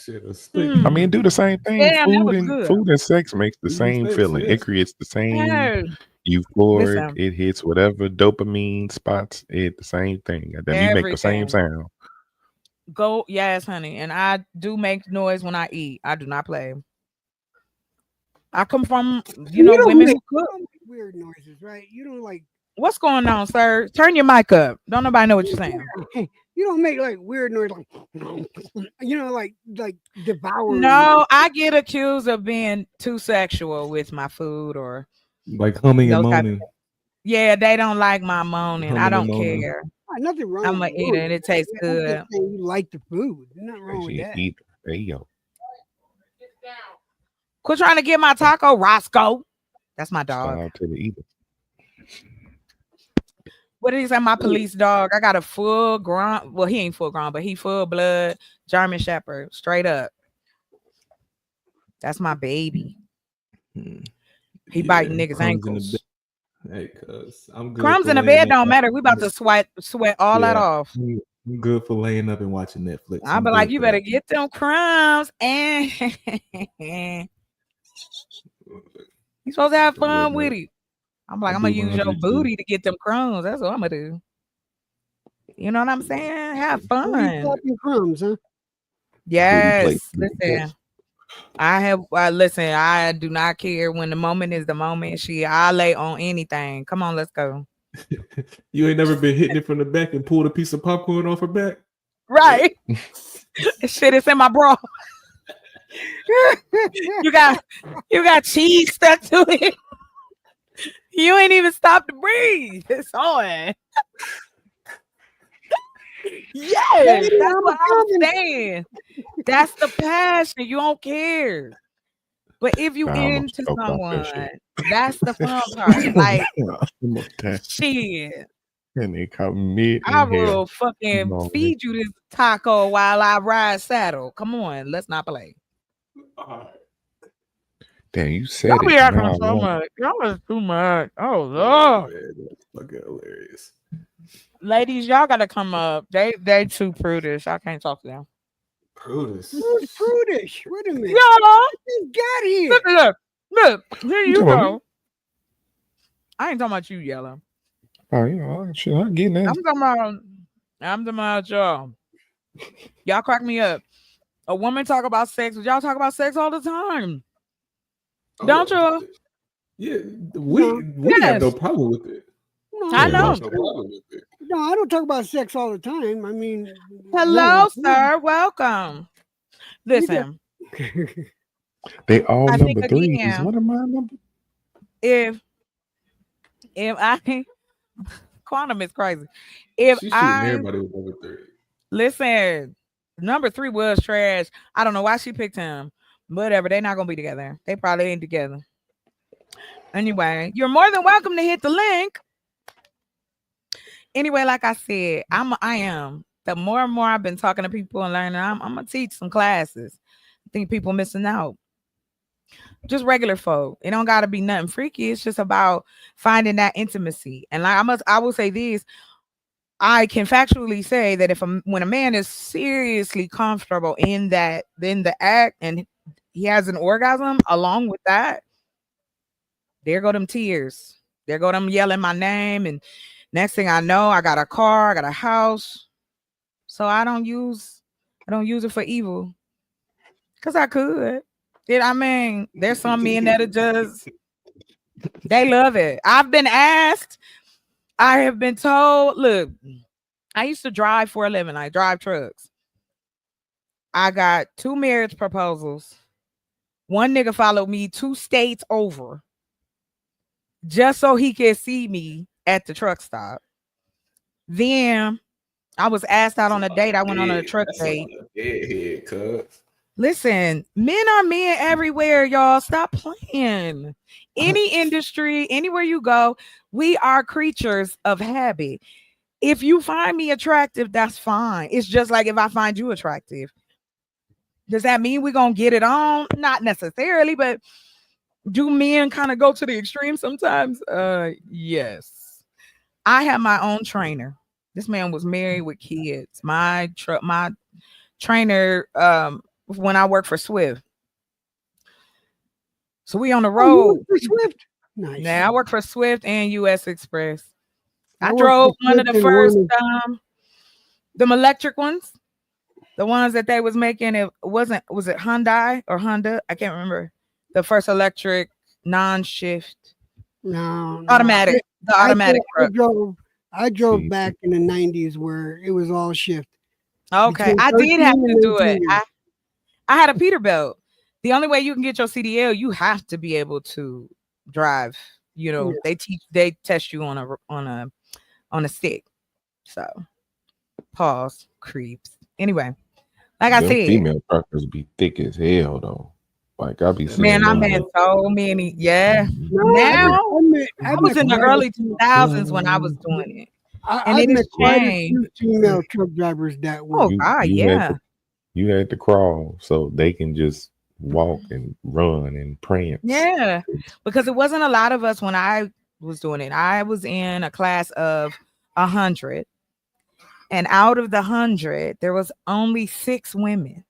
Shit, a steak. I mean, do the same thing. Damn, that was good. Food and sex makes the Eating same steaks, feeling. yes. It creates the same Hey, euphoric. listen, It hits whatever dopamine spots. It the same thing. And then we make the same everything. sound. Go, yes, honey. And I do make noise when I eat. I do not play. I come from, You don't women make, who cook. you don't make weird noises, right? You don't like What's going on, sir? Turn your mic up. Don't nobody know what you're saying. you don't make like weird noise like like devouring. No, I get accused of being too sexual with my food or Like humming and those type of moaning. things. Yeah, they don't like my moaning. I Humming and don't moaning. care. Nothing wrong I'm with gonna eat it and it tastes I'm good. just saying you like the food. There's nothing wrong with She that. eat. There you go. Quit trying to get my taco, Roscoe. That's my Shout dog. out to the eater. What did he say? My police dog. I got a full grown. Well, he ain't full grown, but he full blood German Shepherd. Straight up. That's my baby. He biting niggas' Crumbs in the ankles. bed. Hey, cuz I'm good. Crumbs for in the laying bed up don't and matter. We about watching to sweat all that Yeah, off. I'm good for laying up and watching Netflix. I'll I'm be like, good you for better that. get them crumbs and you supposed to have fun with it. I'm like, I I'm gonna do use your laundry too. booty to get them crumbs. That's what I'm gonna do. You know what I'm saying? Have Booty fun. clapping crumbs, huh? Yes. Booty Listen. Listen, I do not care when the moment is the moment. I lay on anything. Come on, let's go. You ain't never been hitting it from the back and pulled a piece of popcorn off her back? Right. Shit is in my bra. you got cheese stuck to it. You ain't even stopped to breathe. It's on. Yes, that's what I'm saying. That's the passion. You don't care. But if you Nah, I'm gonna into choke off that someone, shit. that's the fun part. Like, I'm gonna die. shit. And they caught me I in here. will fucking feed you this taco while I ride saddle. Come on, let's not play. Damn, you said Y'all it. be acting Now I so want much. Y'all is too much. Oh Lord. That's fucking hilarious. Ladies, y'all gotta come up. They too prudish. I can't talk to them. Prudish. Who's prudish? Wait a minute. Y'all. Just got here. Look. Here you talking about go. I ain't talking about you, Yellow. Oh, you know, shit, I'm getting that. I'm talking about y'all. Y'all crack me up. A woman talk about sex, but y'all talk about sex all the time. Don't you? Yeah, we have no problem with it. No, I Yeah, know. most No problem with it. No, I don't talk about sex all the time. I mean, Hello, sir. Welcome. Listen, they all I think number threes. again, What am I number? if I quantum is crazy. If She's shooting I everybody with number 3. listen, number 3 was trash. I don't know why she picked him. Whatever, they're not gonna be together. They probably ain't together. Anyway, you're more than welcome to hit the link. Anyway, like I said, I am. The more and more I've been talking to people and learning, I'm gonna teach some classes. I think people missing out. Just regular folk. It don't gotta be nothing freaky. It's just about finding that intimacy. And like I will say this. I can factually say that when a man is seriously comfortable in the act and he has an orgasm along with that, there go them tears. There go them yelling my name. And next thing I know, I got a car, I got a house. So I don't use it for evil. Cause I could. There's some men that are just they love it. I've been asked, I have been told, look, I used to drive for a living. I drive trucks. I got 2 marriage proposals. One nigga followed me 2 states over just so he could see me at the truck stop. Then I was asked out on a date. I went on a truck date. Deadhead, cuz. Listen, men are men everywhere, y'all. Stop playing. Any industry, anywhere you go, we are creatures of habit. If you find me attractive, that's fine. It's just like if I find you attractive. Does that mean we're gonna get it on? Not necessarily, but do men kind of go to the extreme sometimes? Yes. I have my own trainer. This man was married with kids. My trainer when I worked for Swift. So we on the Oh, you road. work for Swift? Nice. Now I work for Swift and US Express. I worked drove for one of Swift the and first Werner. them electric ones. The ones that they was making, was it Hyundai or Honda? I can't remember. The first electric non-shift No. automatic, the automatic truck. I drove back in the 90s where it was all shift. Okay, Between I 13 did have and to do 19 it. years. I had a Peterbilt. The only way you can get your CDL, you have to be able to drive. You know, they test you on a stick. So pause creeps. Anyway, like I Them said, female truckers be thick as hell though. Like I be man, seeing I them. met so many. Yeah. No, Now I I was met in the quite a early few. 2000s when I was doing it, and I've it has met quite a changed. few female truck drivers that Oh way. God, you yeah. had to crawl so they can just walk and run and prance. Yeah, because it wasn't a lot of us when I was doing it. I was in a class of 100, and out of the 100, there was only 6 women.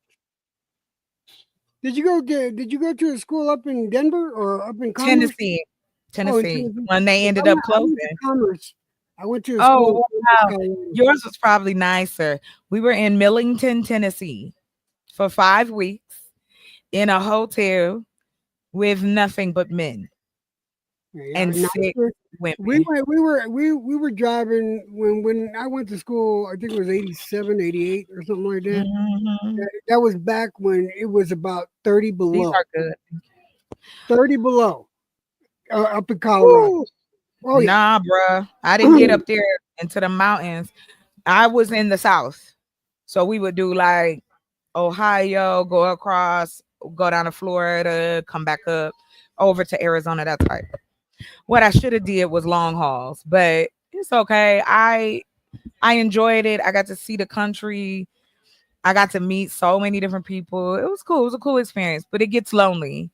Did you go to a school up in Denver or up in Commerce? Tennessee, Oh, in Tennessee. Tennessee. When they ended I up went closing. to Commerce. I went to a school. Oh in wow, Colorado. yours was probably nicer. We were in Millington, Tennessee, for 5 weeks in a hotel with nothing but men Yeah, and 6 women. We were driving when I went to school. I think it was 87, 88 or something like that. Mhm. That was back when it was about 30 These below. are good. 30 below up in Colorado. Woo. Oh yeah. Nah, bruh. I didn't get up there into the mountains. I was in the South. So we would do like Ohio, go across, go down to Florida, come back up over to Arizona, that type. What I should have did was long hauls, but it's okay. I enjoyed it. I got to see the country. I got to meet so many different people. It was cool. It was a cool experience, but it gets lonely.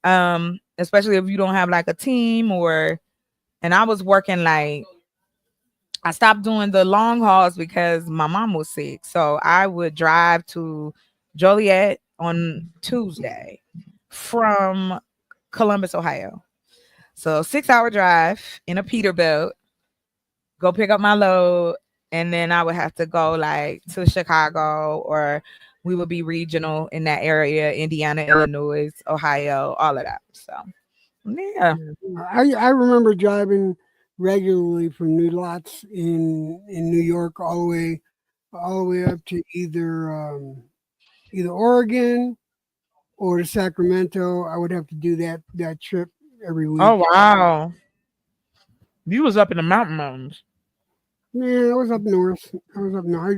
Especially if you don't have like a team and I was working like I stopped doing the long hauls because my mom was sick. So I would drive to Joliet on Tuesday from Columbus, Ohio. So 6-hour drive in a Peterbilt, go pick up my load, and then I would have to go like to Chicago, or we would be regional in that area, Indiana, Illinois, Ohio, all of that. So yeah. I remember driving regularly from New Lots in New York all the way up to either Oregon or to Sacramento. I would have to do that trip every week. Oh wow. You was up in the mountains. Yeah, I was up north.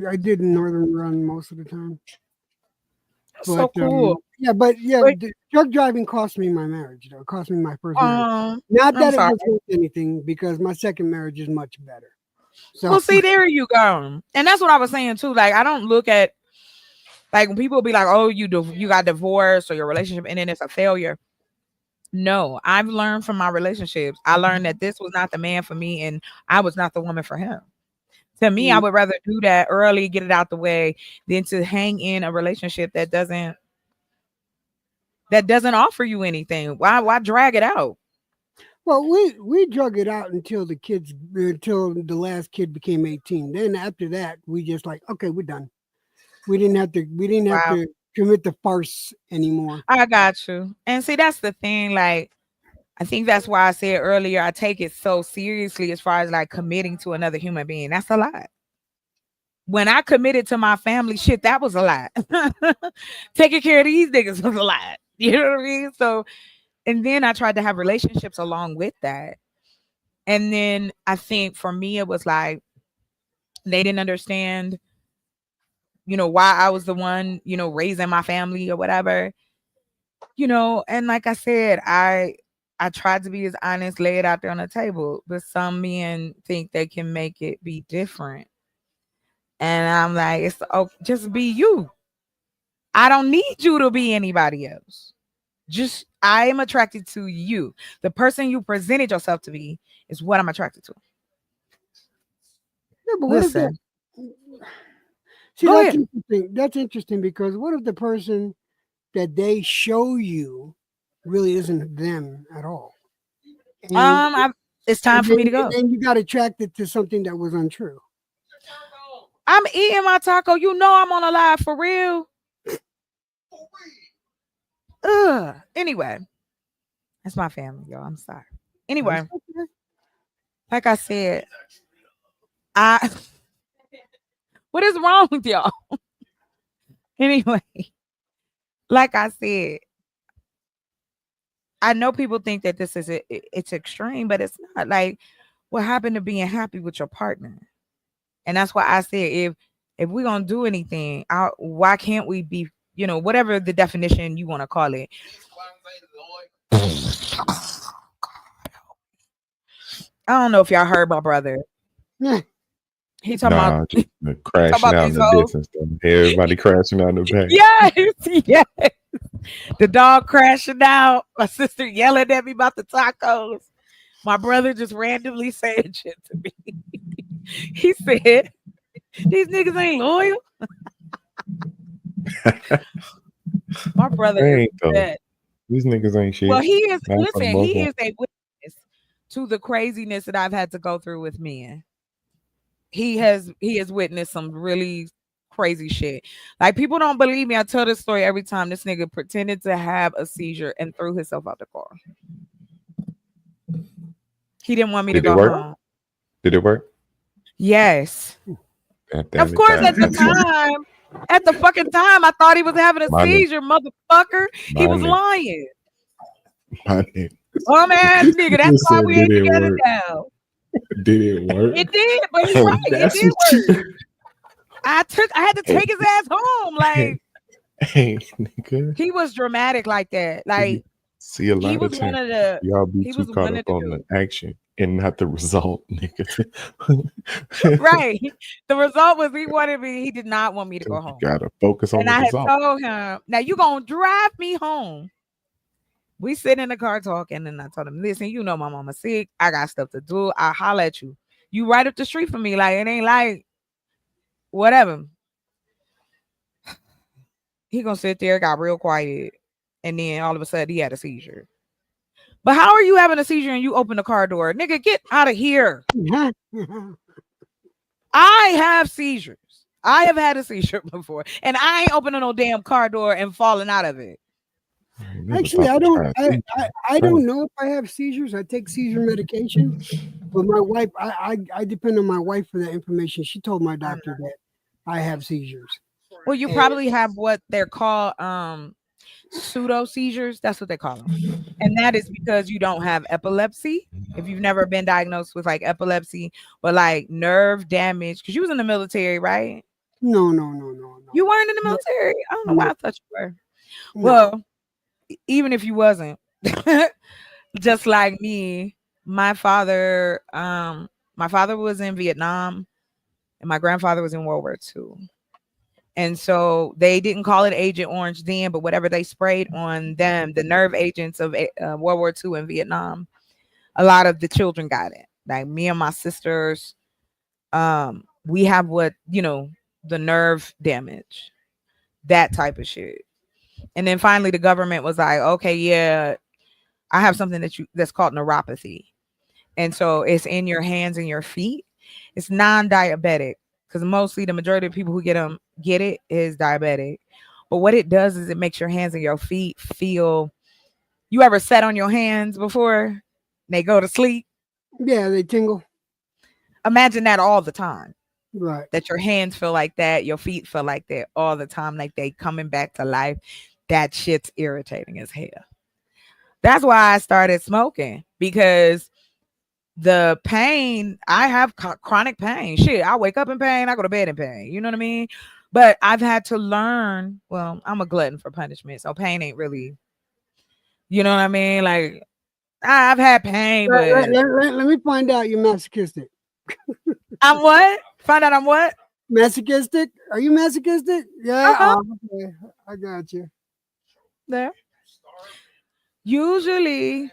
I did Northern Run most of the time. That's so cool. But truck driving cost me my marriage. Though. It cost me my first marriage. Not that I'm it sorry. was worth anything, because my second marriage is much better. So Well, see, there you go. And that's what I was saying too. Like, I don't look at like when people be like, "Oh, you got divorced or your relationship and then it's a failure." No, I've learned from my relationships. I learned that this was not the man for me, and I was not the woman for him. To me, I would rather do that early, get it out the way, than to hang in a relationship that doesn't offer you anything. Why drag it out? Well, we drug it out until the last kid became 18. Then after that, we just like, okay, we're done. We didn't have to commit the farce anymore. I got you. And see, that's the thing. Like, I think that's why I said earlier, I take it so seriously as far as like committing to another human being. That's a lot. When I committed to my family, shit, that was a lot. Taking care of these niggas was a lot. You know what I mean? So, and then I tried to have relationships along with that. And then I think for me, it was like they didn't understand why I was the one, raising my family or whatever. And like I said, I tried to be as honest, lay it out there on the table, but some men think they can make it be different. And I'm like, just be you. I don't need you to be anybody else. Just, I am attracted to you. The person you presented yourself to be is what I'm attracted to. Yeah, but Listen. See, Go that's ahead. interesting. That's interesting because what if the person that they show you really isn't them at all? It's time for me to go. And then you got attracted to something that was untrue. I'm eating my taco. I'm on a live for real. Anyway, that's my family, y'all. I'm sorry. Anyway, like I said, what is wrong with y'all? Anyway, like I said, I know people think that this is it's extreme, but it's not. Like, what happened to being happy with your partner? And that's why I said, if we're gonna do anything, why can't we be, whatever the definition you want to call it? I don't know if y'all heard my brother. He talking about just crashing out in the distance. Everybody crashing out in the back. Yes. The dog crashing out. My sister yelling at me about the tacos. My brother just randomly saying shit to me. He said, "These niggas ain't loyal." My brother is dead. These niggas ain't shit. Well, he is. Listen, he is a witness to the craziness that I've had to go through with men. He has witnessed some really crazy shit. Like, people don't believe me. I tell this story every time. This nigga pretended to have a seizure and threw himself out the car. He didn't want me to go home. Did it work? Yes. Of course, at the fucking time, I thought he was having a seizure, motherfucker. He was lying. Oh man, nigga, that's why we ain't together now. Did it work? It did, but he's right. It did work. I had to take his ass home. Like, nigga. He was dramatic like that. Like, see a lot of times y'all be too caught up on the action and not the result, nigga. Right. The result was he did not want me to go home. You gotta focus on the result. And I had told him, now you gonna drive me home. We sit in the car talking, and I told him, listen, my mama sick. I got stuff to do. I'll holler at you. You right up the street from me. Like, it ain't like whatever. He gonna sit there, got real quiet, and then all of a sudden he had a seizure. But how are you having a seizure and you open the car door? Nigga, get out of here. I have seizures. I have had a seizure before, and I ain't opening no damn car door and falling out of it. Actually, I don't know if I have seizures. I take seizure medication, but my wife, I depend on my wife for that information. She told my doctor that I have seizures. Well, you probably have what they're called pseudo seizures. That's what they call them. And that is because you don't have epilepsy. If you've never been diagnosed with like epilepsy, but like nerve damage, because you was in the military, right? No. You weren't in the military? I don't know why I thought you were. No. Well, even if you wasn't, just like me, my father was in Vietnam and my grandfather was in World War II. And so they didn't call it Agent Orange then, but whatever they sprayed on them, the nerve agents of World War II in Vietnam, a lot of the children got it. Like me and my sisters, we have the nerve damage, that type of shit. And then finally the government was like, okay, yeah, I have something that's called neuropathy. And so it's in your hands and your feet. It's non-diabetic, because mostly the majority of people who get it is diabetic. But what it does is it makes your hands and your feet feel. You ever sat on your hands before? They go to sleep. Yeah, they tingle. Imagine that all the time. Right. That your hands feel like that, your feet feel like that all the time, like they coming back to life. That shit's irritating as hell. That's why I started smoking, because the pain, I have chronic pain. Shit, I wake up in pain, I go to bed in pain. You know what I mean? But I've had to learn. Well, I'm a glutton for punishment, so pain ain't really. You know what I mean? Like I've had pain, but Let me find out you're masochistic. I'm what? Find out I'm what? Masochistic? Are you masochistic? Yeah. Okay. I got you. There. Usually,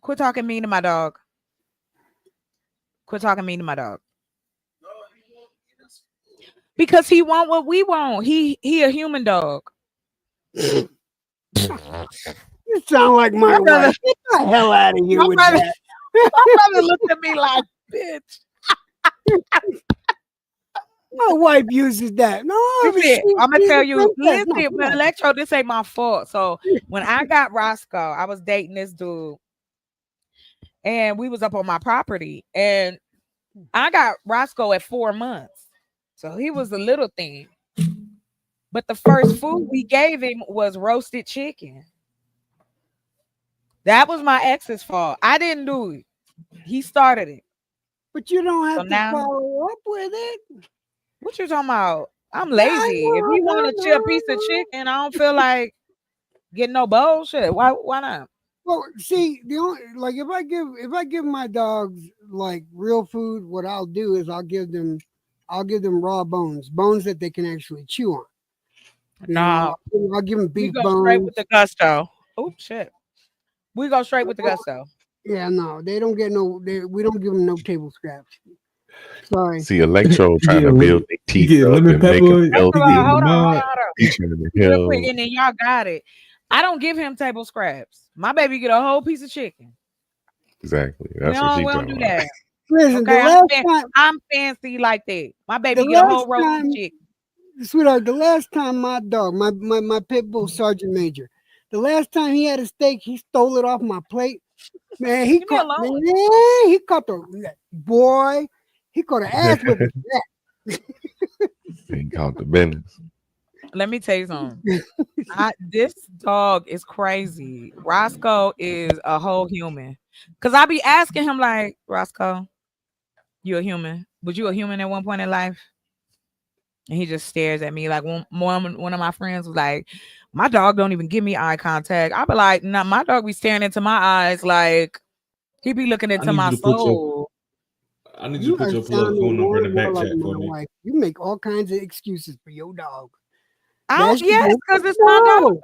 quit talking mean to my dog. Quit talking mean to my dog. Because he want what we want. He a human dog. You sound like my brother. wife. Get the hell out of here with brother, that. My brother looked at me like, bitch. My wife uses that. No, Listen, I'm gonna she's tell a you. princess. No, Listen, but Electro, this ain't my fault. So when I got Roscoe, I was dating this dude, and we was up on my property, and I got Roscoe at 4 months, so he was a little thing. But the first food we gave him was roasted chicken. That was my ex's fault. I didn't do it. He started it. But you don't have So to now, follow up with it. what you talking about? I'm lazy. If he want to chill piece of chicken, I don't feel like getting no bullshit. Why not? Well, see, the only like if I give my dogs like real food, what I'll do is I'll give them raw bones that they can actually chew on. No, I'll give them we beef go bones. straight with the gusto. Oh shit, we go straight with the gusto. Yeah, no, they don't get no. We don't give them no table scraps. Sorry. See, Electro trying to Yeah, build their teeth get up lemon and make pepper. them You healthy. get Hold on. Teaching them Real quick, health. and then y'all got it. I don't give him table scraps. My baby get a whole piece of chicken. Exactly. That's what We she don't talking do about. that. Listen, Okay, the last time, I'm fancy like that. My baby the get a last whole roasted time, chicken. sweetheart, the last time my dog, my pit bull Sergeant Major, the last time he had a steak, he stole it off my plate. Man, he caught the boy. He caught an ass with that. He caught the business. Let me tell you something. This dog is crazy. Roscoe is a whole human. Cause I be asking him like, Roscoe, you a human? Was you a human at one point in life? And he just stares at me like one of my friends was like, my dog don't even give me eye contact. I be like, nah, my dog be staring into my eyes like he be looking into my soul. I need you You to put are your plug sounding phone number more in and the more back like chat my for me. wife. You make all kinds of excuses for your dog. Yes, because it's my dog.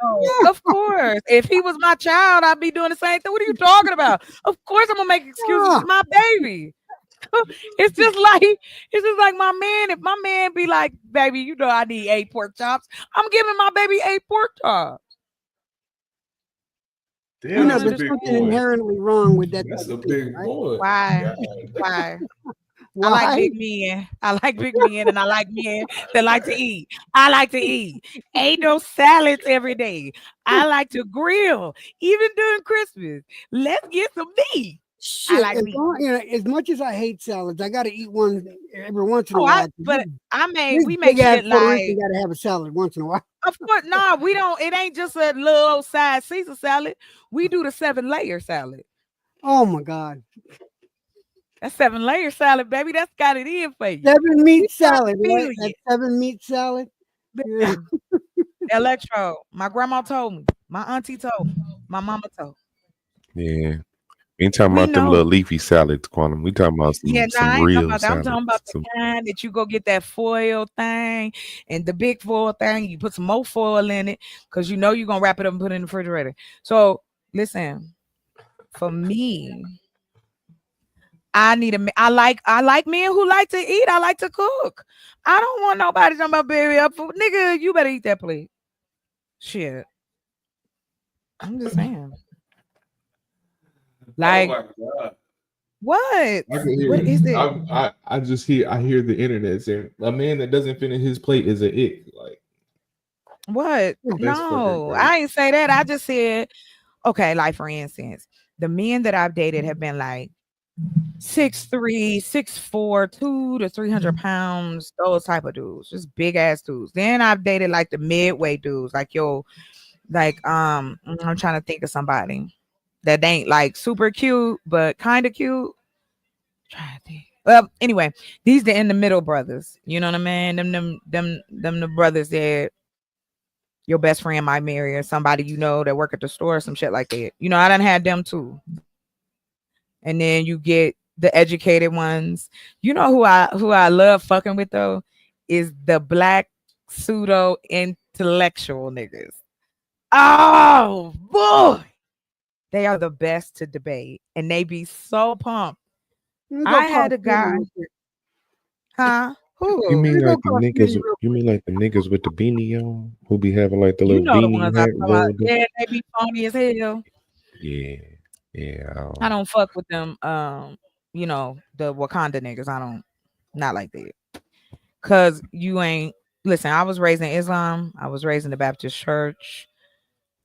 Of course. If he was my child, I'd be doing the same thing. What are you talking about? Of course I'm gonna make excuses. It's my baby. It's just like my man. If my man be like, baby, you know I need 8 pork chops, I'm giving my baby 8 pork chops. You know, there's something inherently wrong with that. That's a big boy. Why? Why? I like big men. I like big men, and I like men that like to eat. I like to eat. Ain't no salads every day. I like to grill, even during Christmas. Let's get some meat. Shit, I like meat. as much as I hate salads, I got to eat one every once in a while. We make shit Puerto like. Rican got to have a salad once in a while. Of course, no, we don't. It ain't just a little old side Caesar salad. We do the 7-layer salad. Oh my God. That 7-layer salad, baby, that's got it in for you. 7 meat salad, right? That 7 meat salad. Yeah. Electro. My grandma told me. My auntie told me. My mama told me. Yeah. We ain't talking about them little leafy salads, Quantum. We talking about some, I ain't some talking real about that. I'm salads. talking about the kind that you go get that foil thing and the big foil thing. You put some more foil in it because you know you're going to wrap it up and put it in the refrigerator. So, listen, for me, I like men who like to eat. I like to cook. I don't want nobody talking about baby up for nigga. You better eat that plate. Shit. I'm just saying. Like, oh my God. What? I can hear What it. is it? I hear the internet saying a man that doesn't finish his plate is an ick. Like what? That's No, fucking I ain't say that. I just said, okay, like for instance, the men that I've dated have been like 6'3", 6'4", 200 to 300 pounds, those type of dudes, just big ass dudes. Then I've dated like the midway dudes, like I'm trying to think of somebody that ain't like super cute, but kind of cute. Trying to think. Well, anyway, these the in the middle brothers. You know what I mean? Them the brothers that your best friend might marry or somebody you know that work at the store or some shit like that. You know, I done had them too. And then you get the educated ones. You know who I love fucking with though is the black pseudo intellectual niggas. Oh boy, they are the best to debate, and they be so pumped. I had a guy, huh? You Who? mean like the niggas? You mean like the niggas with the beanie on who be having like the You little know the beanie ones I'm hat talking about. rolled up? Yeah, they be phony as hell. Yeah, yeah. I don't fuck with them. You know, the Wakanda niggas. I don't, not like that. Cause you ain't listen. I was raised in Islam. I was raised in the Baptist church.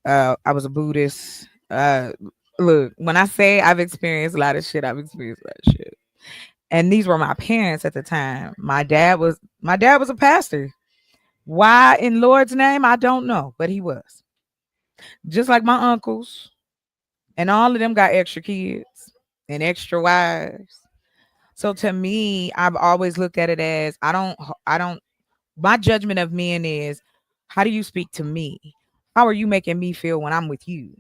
I was a Buddhist. Look, when I say I've experienced a lot of shit, I've experienced a lot of shit. And these were my parents at the time. My dad was a pastor. Why in Lord's name? I don't know, but he was. Just like my uncles. And all of them got extra kids and extra wives. So to me, I've always looked at it as my judgment of men is how do you speak to me? How are you making me feel when I'm with you?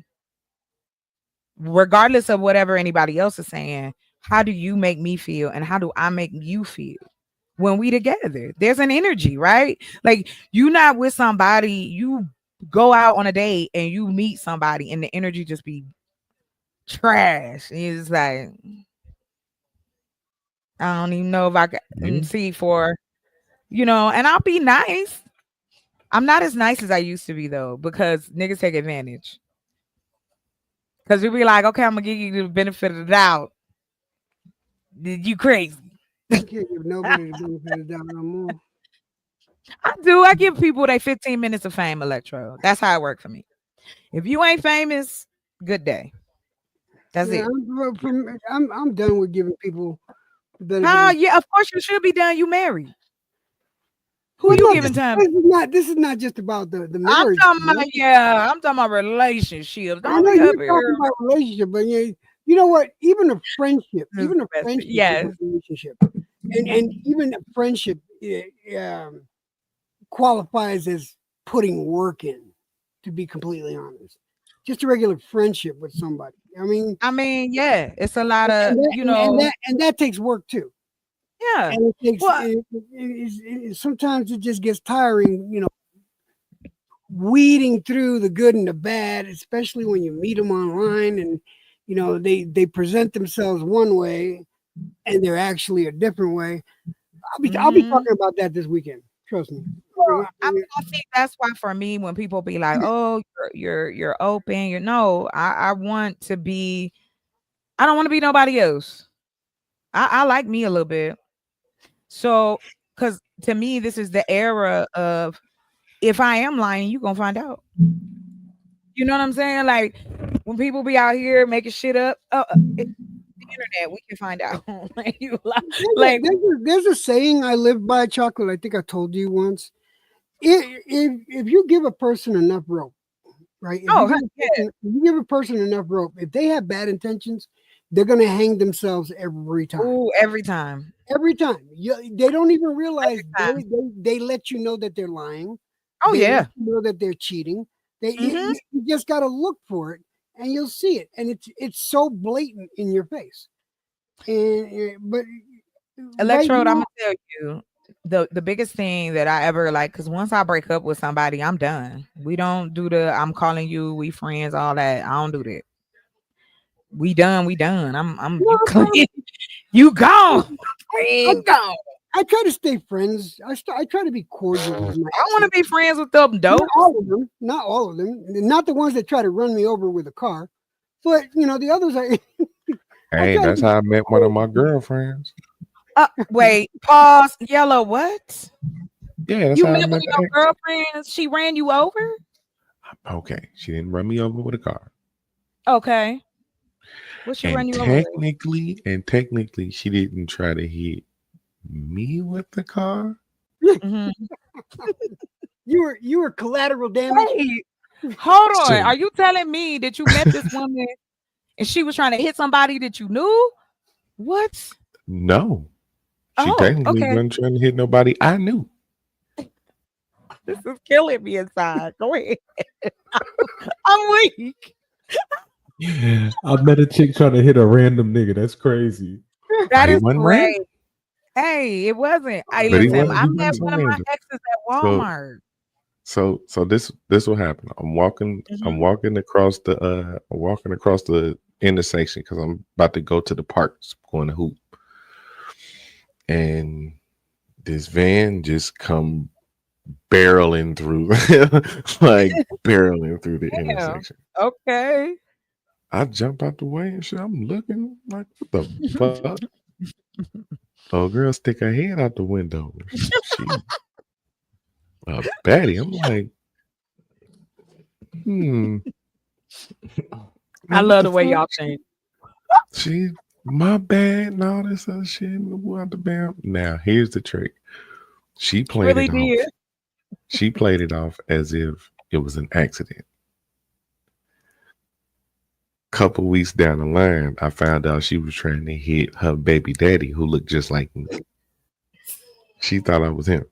Regardless of whatever anybody else is saying, how do you make me feel and how do I make you feel when we together? There's an energy, right? Like you not with somebody, you go out on a date and you meet somebody and the energy just be trash. It's like I don't even know if I can see for, and I'll be nice. I'm not as nice as I used to be though, because niggas take advantage. Because we be like, okay, I'm gonna give you the benefit of the doubt. You crazy. You can't give nobody the benefit of the doubt no more. I do. I give people they 15 minutes of fame, Electro. That's how it worked for me. If you ain't famous, good day. That's it. I'm done with giving people the benefit. Yeah, of course you should be done. You married. Who you giving time? This is not just about the I'm marriage. talking about relationships. I know you're talking about relationship, but you know what? Even a friendship, yes, is a relationship, and even a friendship qualifies as putting work in. To be completely honest, just a regular friendship with somebody. I mean, yeah, it's a lot of and that takes work too. Yeah, and it takes sometimes it just gets tiring, weeding through the good and the bad, especially when you meet them online and they present themselves one way and they're actually a different way. I'll be talking about that this weekend. Trust me. Well, I think that's why for me, when people be like, "Oh, you're open," I want to be. I don't want to be nobody else. I like me a little bit. So, because to me, this is the era of if I am lying, you gonna find out. You know what I'm saying? Like when people be out here making shit up, the internet, we can find out. There's a saying I live by, Chocolate. I think I told you once. If you give a person enough rope, right? If you give a person enough rope, if they have bad intentions, they're gonna hang themselves every time. Ooh, every time. Every time. They don't even realize they let you know that they're lying. Oh, they yeah. let you know that they're cheating. You just gotta look for it and you'll see it. And it's so blatant in your face. But Electrode, I'm gonna tell you the biggest thing that I ever because once I break up with somebody, I'm done. We don't do I'm calling you, we friends, all that. I don't do that. We done. I'm you clean. You gone. I'm gone. I try to stay friends. I try to be cordial. I want to be friends with them dope. Not all of them. Not the ones that try to run me over with a car. But the others are Hey, that's how I met one of my girlfriends. Wait, pause. Yellow, what? Yeah, that's you how met I one met of your girlfriends. She ran you over? Okay, she didn't run me over with a car. Okay. What she run you over? Technically, she didn't try to hit me with the car. Mm-hmm. You were collateral damage. Hey, hold on. Are you telling me that you met this woman and she was trying to hit somebody that you knew? What? No. She technically okay. wasn't trying to hit nobody I knew. This is killing me inside. Go ahead. I'm weak. I met a chick trying to hit a random nigga. That's crazy. That He is wasn't great. random, Hey, it wasn't. Hey, but he listen, wasn't. I He met wasn't so one of my random. exes at So Walmart. so this will happen. I'm walking across the intersection because I'm about to go to the parks, going to hoop, and this van just come barreling through, like barreling through the Damn. intersection. Okay. I jump out the way and shit. I'm looking like, what the fuck? Oh, girl, stick her head out the window. She a baddie. I'm like, I Like, what love the the way fuck? y'all think. She my bad and all this other shit. Out the bam. Now here's the trick. She played Really it did. off. She played it off as if it was an accident. Couple weeks down the line, I found out she was trying to hit her baby daddy, who looked just like me. She thought I was him.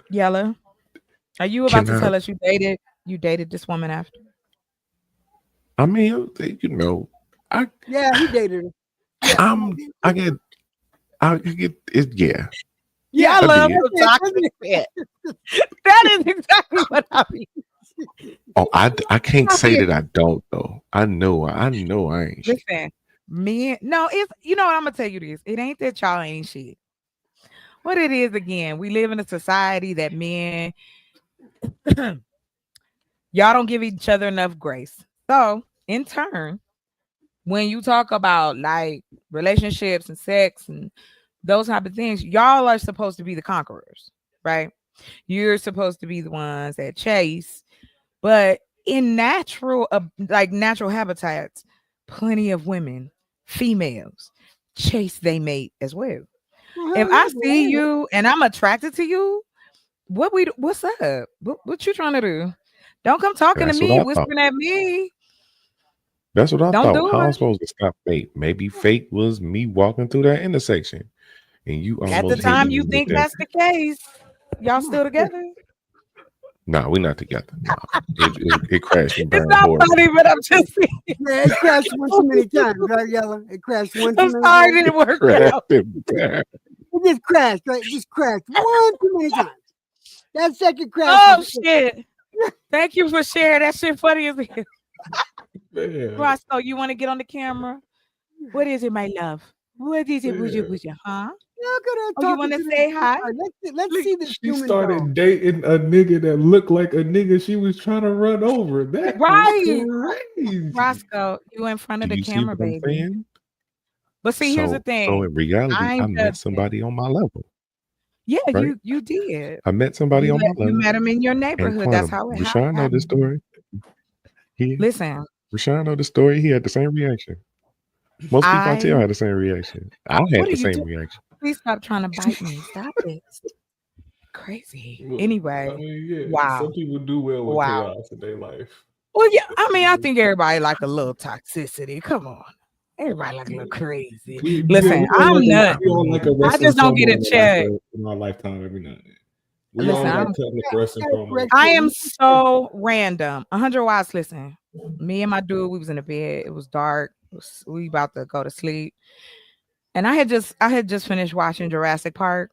Yellow. Are you about Can to I? tell us you dated this woman after? I mean, Yeah, he dated her. I get it. Yeah, Yeah, I I love did. the toxic shit. That is exactly what I mean. Oh, I can't say that I don't though. I know I ain't shit. Listen, men. No, it's you know what I'm gonna tell you this. It ain't that y'all ain't shit. What it is again, we live in a society that men y'all don't give each other enough grace. So in turn, when you talk about like relationships and sex and those type of things, y'all are supposed to be the conquerors, right? You're supposed to be the ones that chase, but in natural, like natural habitats, plenty of women, females, chase they mate as well. If I see you and I'm attracted to you, what's up? What you trying to do? Don't come talking to That's what me, I thought. whispering at me. That's what I Don't thought. do How I'm it. supposed to stop fate? Maybe fate was me walking through that intersection and you At the almost hitting time me you with think that. that's the case, y'all still together? Nah, we're not together. Nah, it crashed and It's burned not horribly. funny, but I'm just saying. Yeah, it crashed one too many times, right, Yellow? It crashed one too I'm many sorry, it times. didn't work Crashed out. and burned. It just crashed, right? It just crashed one too many times. That second crash. Oh shit! Thank you for sharing. That shit funny as hell. Man. Roscoe, you want to get on the camera? What is it, my love? What is it, huh? Look at her Oh, you talking want to to the say hi? Let's see this She human started dog. dating a nigga that looked like a nigga she was trying to run over. That Right, was crazy. Roscoe, you in front of Do the you see camera, what I'm baby. saying? But see, here's the So thing. in reality, I I ain't met judging it. somebody on my level, Yeah, right? you did. I met somebody on my You level. met him in your And neighborhood. That's Quantum, how it Rashawn know this happened. story. Listen, Rashawn know the story. He had the same reaction. Most people I tell I. had the same reaction. I What had are the you same doing? reaction. Please stop trying to bite me. Stop it. Crazy. Well, Anyway, I mean, yeah, wow. some people do well with Wow. chaos in their life. Well, yeah, I mean, I think everybody like a little toxicity. Come on. Everybody like a little crazy. Listen, I'm nuts. We all like a I wrestling just don't promo get a check. in our lifetime every now and then. We Listen, all like cutting up wrestling promos. I am so random. 100 watts. Listen, me and my dude, we was in the bed. It was dark. We about to go to sleep. And I had just finished watching Jurassic Park.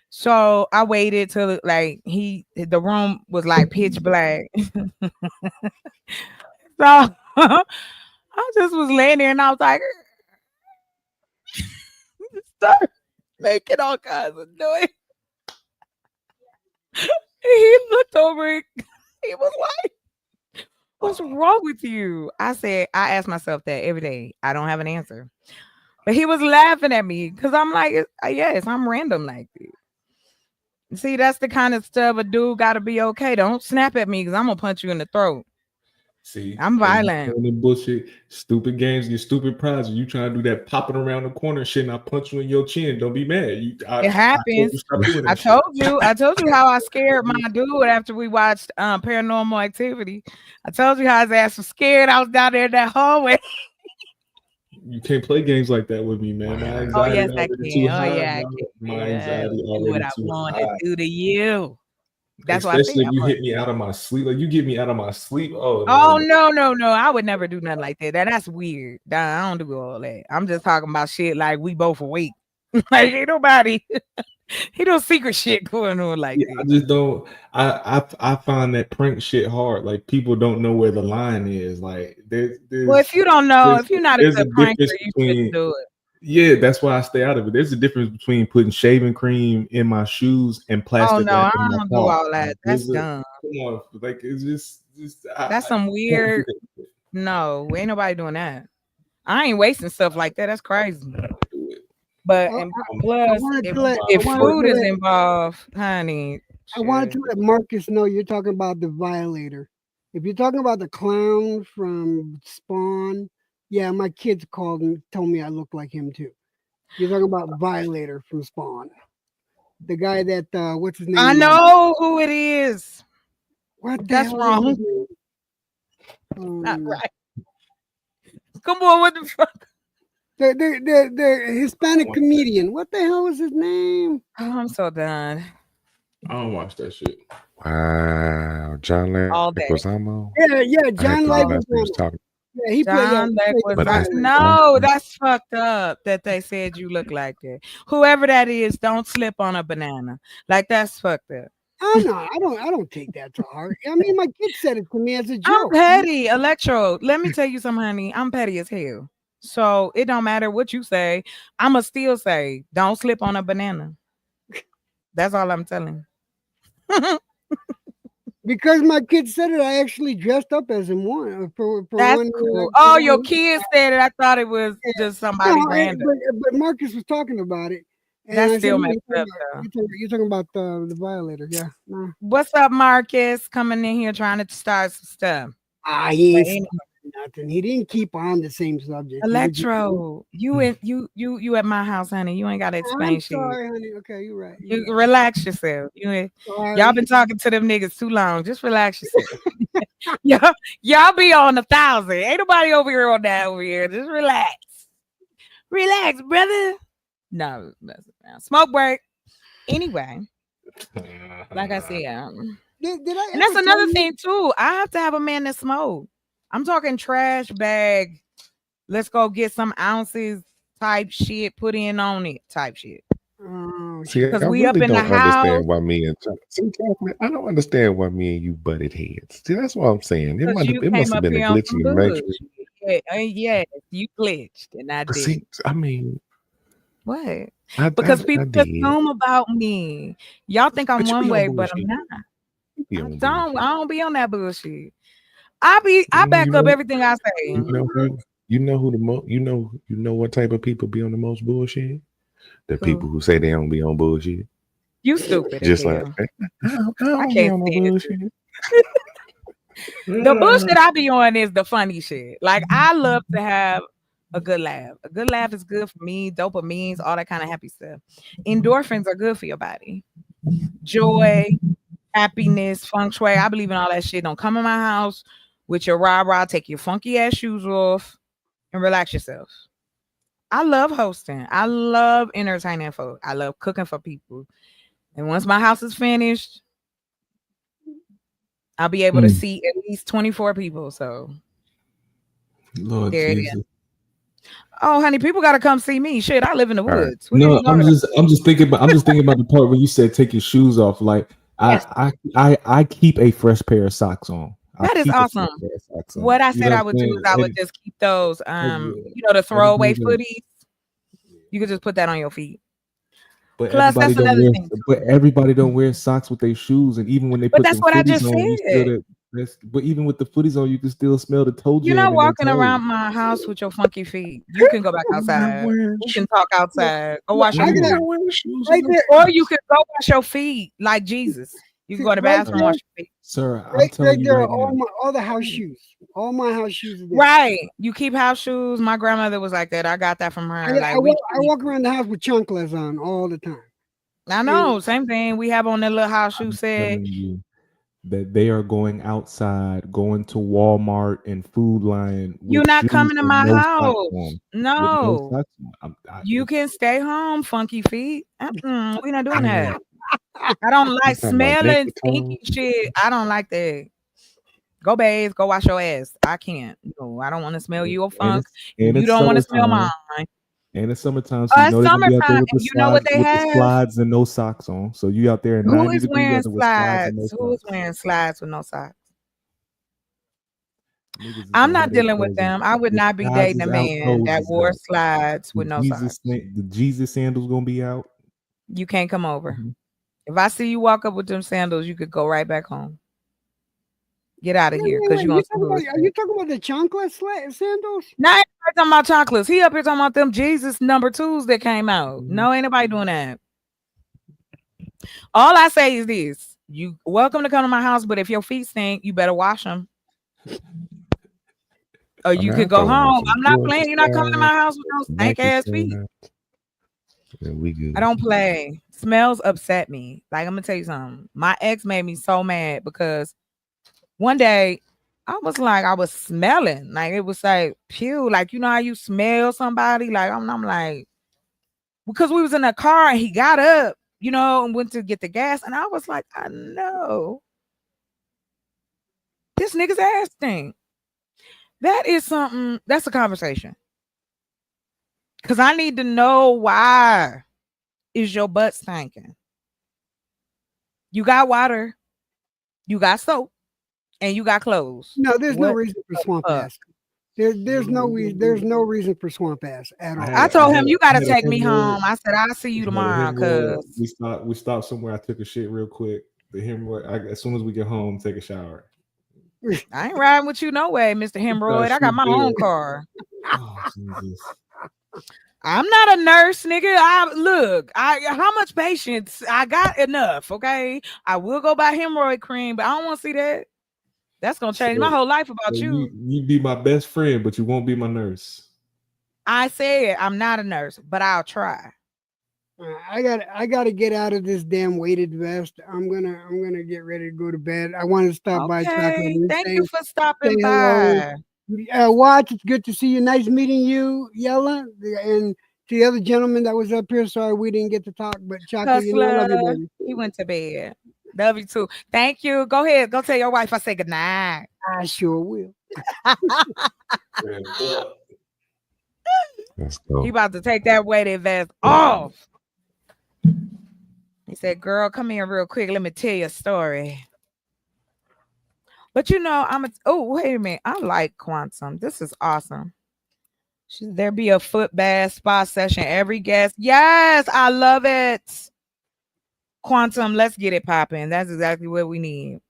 So I waited till like the room was like pitch black. So I just was laying there and I was like, start making all kinds of noise. He looked over. He was like, "What's wrong with you?" I asked myself that every day. I don't have an answer. But he was laughing at me because I'm like, yes, I'm random like this. See, that's the kind of stuff a dude got to be okay. Don't snap at me because I'm going to punch you in the throat. See, I'm violent. The bullshit, stupid games, your stupid prizes. You trying to do that popping around the corner shit, and I punch you in your chin. Don't be mad. It happens. I told you how I scared my dude after we watched Paranormal Activity. I told you how his ass was scared. I was down there in that hallway. You can't play games like that with me, man. My Oh anxiety yes, I already too can. Oh high, yeah, I bro. can. My Yeah, anxiety do what already I too want to high. do to you. That's why I say Especially if I'm you like, hit me out of my sleep. Like you get me out of my sleep. Oh oh no. no. I would never do nothing like that. That's weird. Nah, I don't do all that. I'm just talking about shit like we both awake. Like ain't nobody he don't secret shit going on like Yeah, that. I just don't. I find that prank shit hard. Like people don't know where the line is. Like Well, if you don't know, if you're not a there's a good prankster, difference you shouldn't between. do it. Yeah, that's why I stay out of it. There's a difference between putting shaving cream in my shoes and Oh plastic no, wrap I in my don't do car. all that. Like, That's there's a dumb. come on, like it's just That's some I can't do weird. that. No, ain't nobody doing that. I ain't wasting stuff like that. That's crazy. Do it. But I, and I plus, wanted if to let I if wanted food to is let involved, honey, I wanted shit. to let Marcus know you're talking about the violator. If you're talking about the clown from Spawn, yeah, my kids called and told me I look like him too. You're talking about Violator from Spawn. The guy that what's his I name? know who it is. What the That's hell is his wrong. name? Not right. Come on, what the fuck? The Hispanic comedian. What the hell was his name? Oh, I'm so done. I don't watch that shit. Wow, John All day. Leguizamo. Yeah, I had John to get back to he was Leguizamo. talking, Yeah, he played. Yeah, John he played the but Leguizamo. that's Violator. No, that's fucked up that they said you look like that. Whoever that is, don't slip on a banana. Like that's fucked up. I'm not. I don't take that to heart. I mean, my kid said it to me as a I'm joke. petty, Electro. Let me tell you something, honey. I'm petty as hell. So it don't matter what you say. I'ma still say, don't slip on a banana. That's all I'm telling. Because my kid said it, I actually dressed up as him for That's one. cool. For Oh, your one kids said it. I thought it was just somebody no, random. but Marcus was talking about it, and That's I said, still "No, messed up though. you're talking about the Violator, yeah." No. What's up, Marcus? Coming in here trying to start some stuff. He But ain't anyway, starting nothing. He didn't keep on the same subject. He was just, Electro, you at my house, honey. You ain't gotta I'm explain shit. sorry, honey. Okay, you're right. You relax yourself. Y'all Sorry. been talking to them niggas too long. Just relax yourself. y'all be on 1,000. Ain't nobody over here on that over here. Just relax. Relax, brother. No, smoke break. Anyway, like I said, Did I and that's ever tell another you? thing too. I have to have a man that smoke. I'm talking trash bag. Let's go get some ounces type shit. Put in on it type shit. Oh, see, Because I we up really in the don't house. understand why me and see, Catherine, I don't understand why me and you butted heads. See, that's what I'm saying. Because you It must came have up been a here on glitch in some the matrix. bullshit. Yeah, yes, you glitched and I But did. see, I mean, What? I Because I people did. assume about me. Y'all think I'm But you one be on way, but I'm bullshit. not. You be I on don't. bullshit. I don't be on that bullshit. I You back up know, everything I say. you know who the most, you know what type of people be on the most bullshit? The Who? people who say they don't be on bullshit. You stupid as Just like, hell. I I don't be can't on no stand it. bullshit. The bullshit I be on is the funny shit. Like I love to have a good laugh. A good laugh is good for me. Dopamines, all that kind of happy stuff. Endorphins are good for your body. Joy, happiness, feng shui. I believe in all that shit. Don't come in my house with your rah-rah. Take your funky ass shoes off and relax yourself. I love hosting. I love entertaining folk. I love cooking for people. And once my house is finished, I'll be able to see at least 24 people. So Lord there it is. Jesus. Oh, honey, people gotta come see me. Shit, I live in the All right. woods. What are No, you talking about? I'm just thinking about the part when you said take your shoes off. Like Yes. I keep a fresh pair of socks on. I That is keep a fresh awesome. pair of socks on. What I You said know I what would I'm do is saying? I would just keep those the throwaway footies. You could just put that on your feet. But Plus, that's another thing. everybody don't wear socks with their shoes, and even when they But put that's them what I footies just on, you still said. but even with the footies on, you can still smell the toe You're jam not in their walking toes. around my house with your funky feet. You can go back I'm not outside. wearing We can talk outside. Go wash your I'm feet. not wearing shoes. right there, Or you can go wash your feet like Jesus. You can go to the right bathroom, there, wash your feet. Sir, I'm right telling you there right are now. all the house shoes. All my house shoes are there. Right. You keep house shoes. My grandmother was like that. I got that from her. I walk around the house with chanclas on all the time. I know. Same thing. We have on that little house shoe I'm set. telling you, that they are going outside, going to Walmart and Food Lion with You're not shoes coming to and my no socks house. on. With no No. socks on. You can stay home, funky feet. We're not doing Man, that. I don't you like talking about smelling naked stinky tongue? shit. I don't like that. Go bathe, go wash your ass. I can't. No, I don't want to smell your And funk. it's and You it's don't want to smell summertime. mine. And it's summertime, so you It's know they're gonna be out there summertime, with the and you know what slides, they with the have? slides and no socks on. So you out there in Who 90 is degree wearing weather with slides and no slides? Who is socks. wearing slides with no socks? Niggas is I'm gonna have not their dealing with clothes on. them. I would The not be slides dating a is out, man toes that is wore out. slides with no socks. The Jesus sandals gonna be out. You can't come over. Mm-hmm. If I see you walk up with them sandals, you could go right back home. Get out of here, because you're You gonna see who it's are you talking about the chancla sandals? No, ain't nobody talking about chocolates. He up here talking about them Jesus number 2s that came out. No, ain't nobody doing that. All I say is this: you welcome to come to my house, but if your feet stink, you better wash them. Or you could go home. I'm not playing. You're not coming to my house with those stank ass feet. Yeah, we good. I don't play. Smells upset me. Like, I'm gonna tell you something. My ex made me so mad because one day I was like, I was smelling. Like, it was like, pew. Like, you know how you smell somebody? Like, I'm like, because we was in a car and he got up, and went to get the gas. And I was like, I know. This nigga's ass stink. That is something, that's a conversation. Because I need to know why is your butt stinking. You got water, you got soap, and you got clothes. No, there's no What reason for the swamp fuck? ass. There's no reason for swamp ass at all. I told him, you got to had a take me hemorrhoid. home. I said, I'll see you I had a tomorrow, hemorrhoid. because We stopped somewhere. I took a shit real quick. The hemorrhoid. As soon as we get home, take a shower. I ain't riding with you no way, Mr. Hemorrhoid. I got my own car. Oh, Jesus. I'm not a nurse, nigga. How much patience? I got enough, okay? I will go buy hemorrhoid cream, but I don't want to see that. That's gonna change my whole life about you. You be my best friend, but you won't be my nurse. I said I'm not a nurse, but I'll try. I got to get out of this damn weighted vest. I'm gonna get ready to go to bed. I wanted to stop by Chocolate. Okay, and thank say- you for say stopping hello. by. Watch, it's good to see you. Nice meeting you, Yella, and to the other gentleman that was up here. Sorry we didn't get to talk, but Chocolate, I love you, baby. He went to bed. Love you too. Thank you. Go ahead. Go tell your wife I say good night. I sure will. Let's go. He about to take that weighted vest off. He said, girl, come here real quick. Let me tell you a story. But wait a minute. I like Quantum. This is awesome. There be a foot bath spa session every guest. Yes, I love it. Quantum, let's get it popping. That's exactly what we need.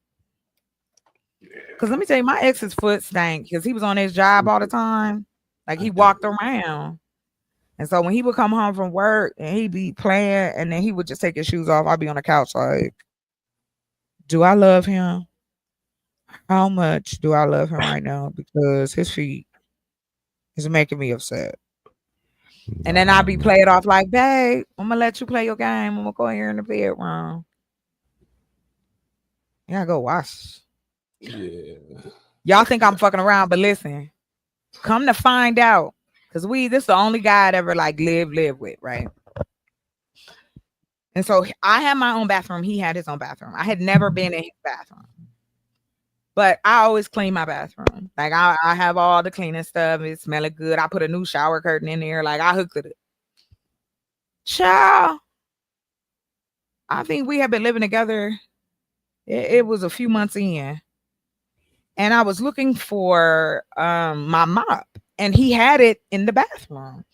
Because let me tell you, my ex's foot stank because he was on his job all the time. Like, he walked around. And so when he would come home from work and he'd be playing and then he would just take his shoes off, I'd be on the couch like, do I love him? How much do I love him right now? Because his feet is making me upset. And then I'd be playing off like, babe, I'm going to let you play your game. I'm going to go here in the bedroom. Yeah, go wash. Yeah. Y'all think I'm fucking around, but listen, come to find out. Because this is the only guy I'd ever like live with, right? And so I had my own bathroom. He had his own bathroom. I had never been in his bathroom. But I always clean my bathroom. Like, I have all the cleaning stuff. It smelling good. I put a new shower curtain in there. Like, I hooked it. Child. I think we have been living together. It was a few months in. And I was looking for my mop. And he had it in the bathroom.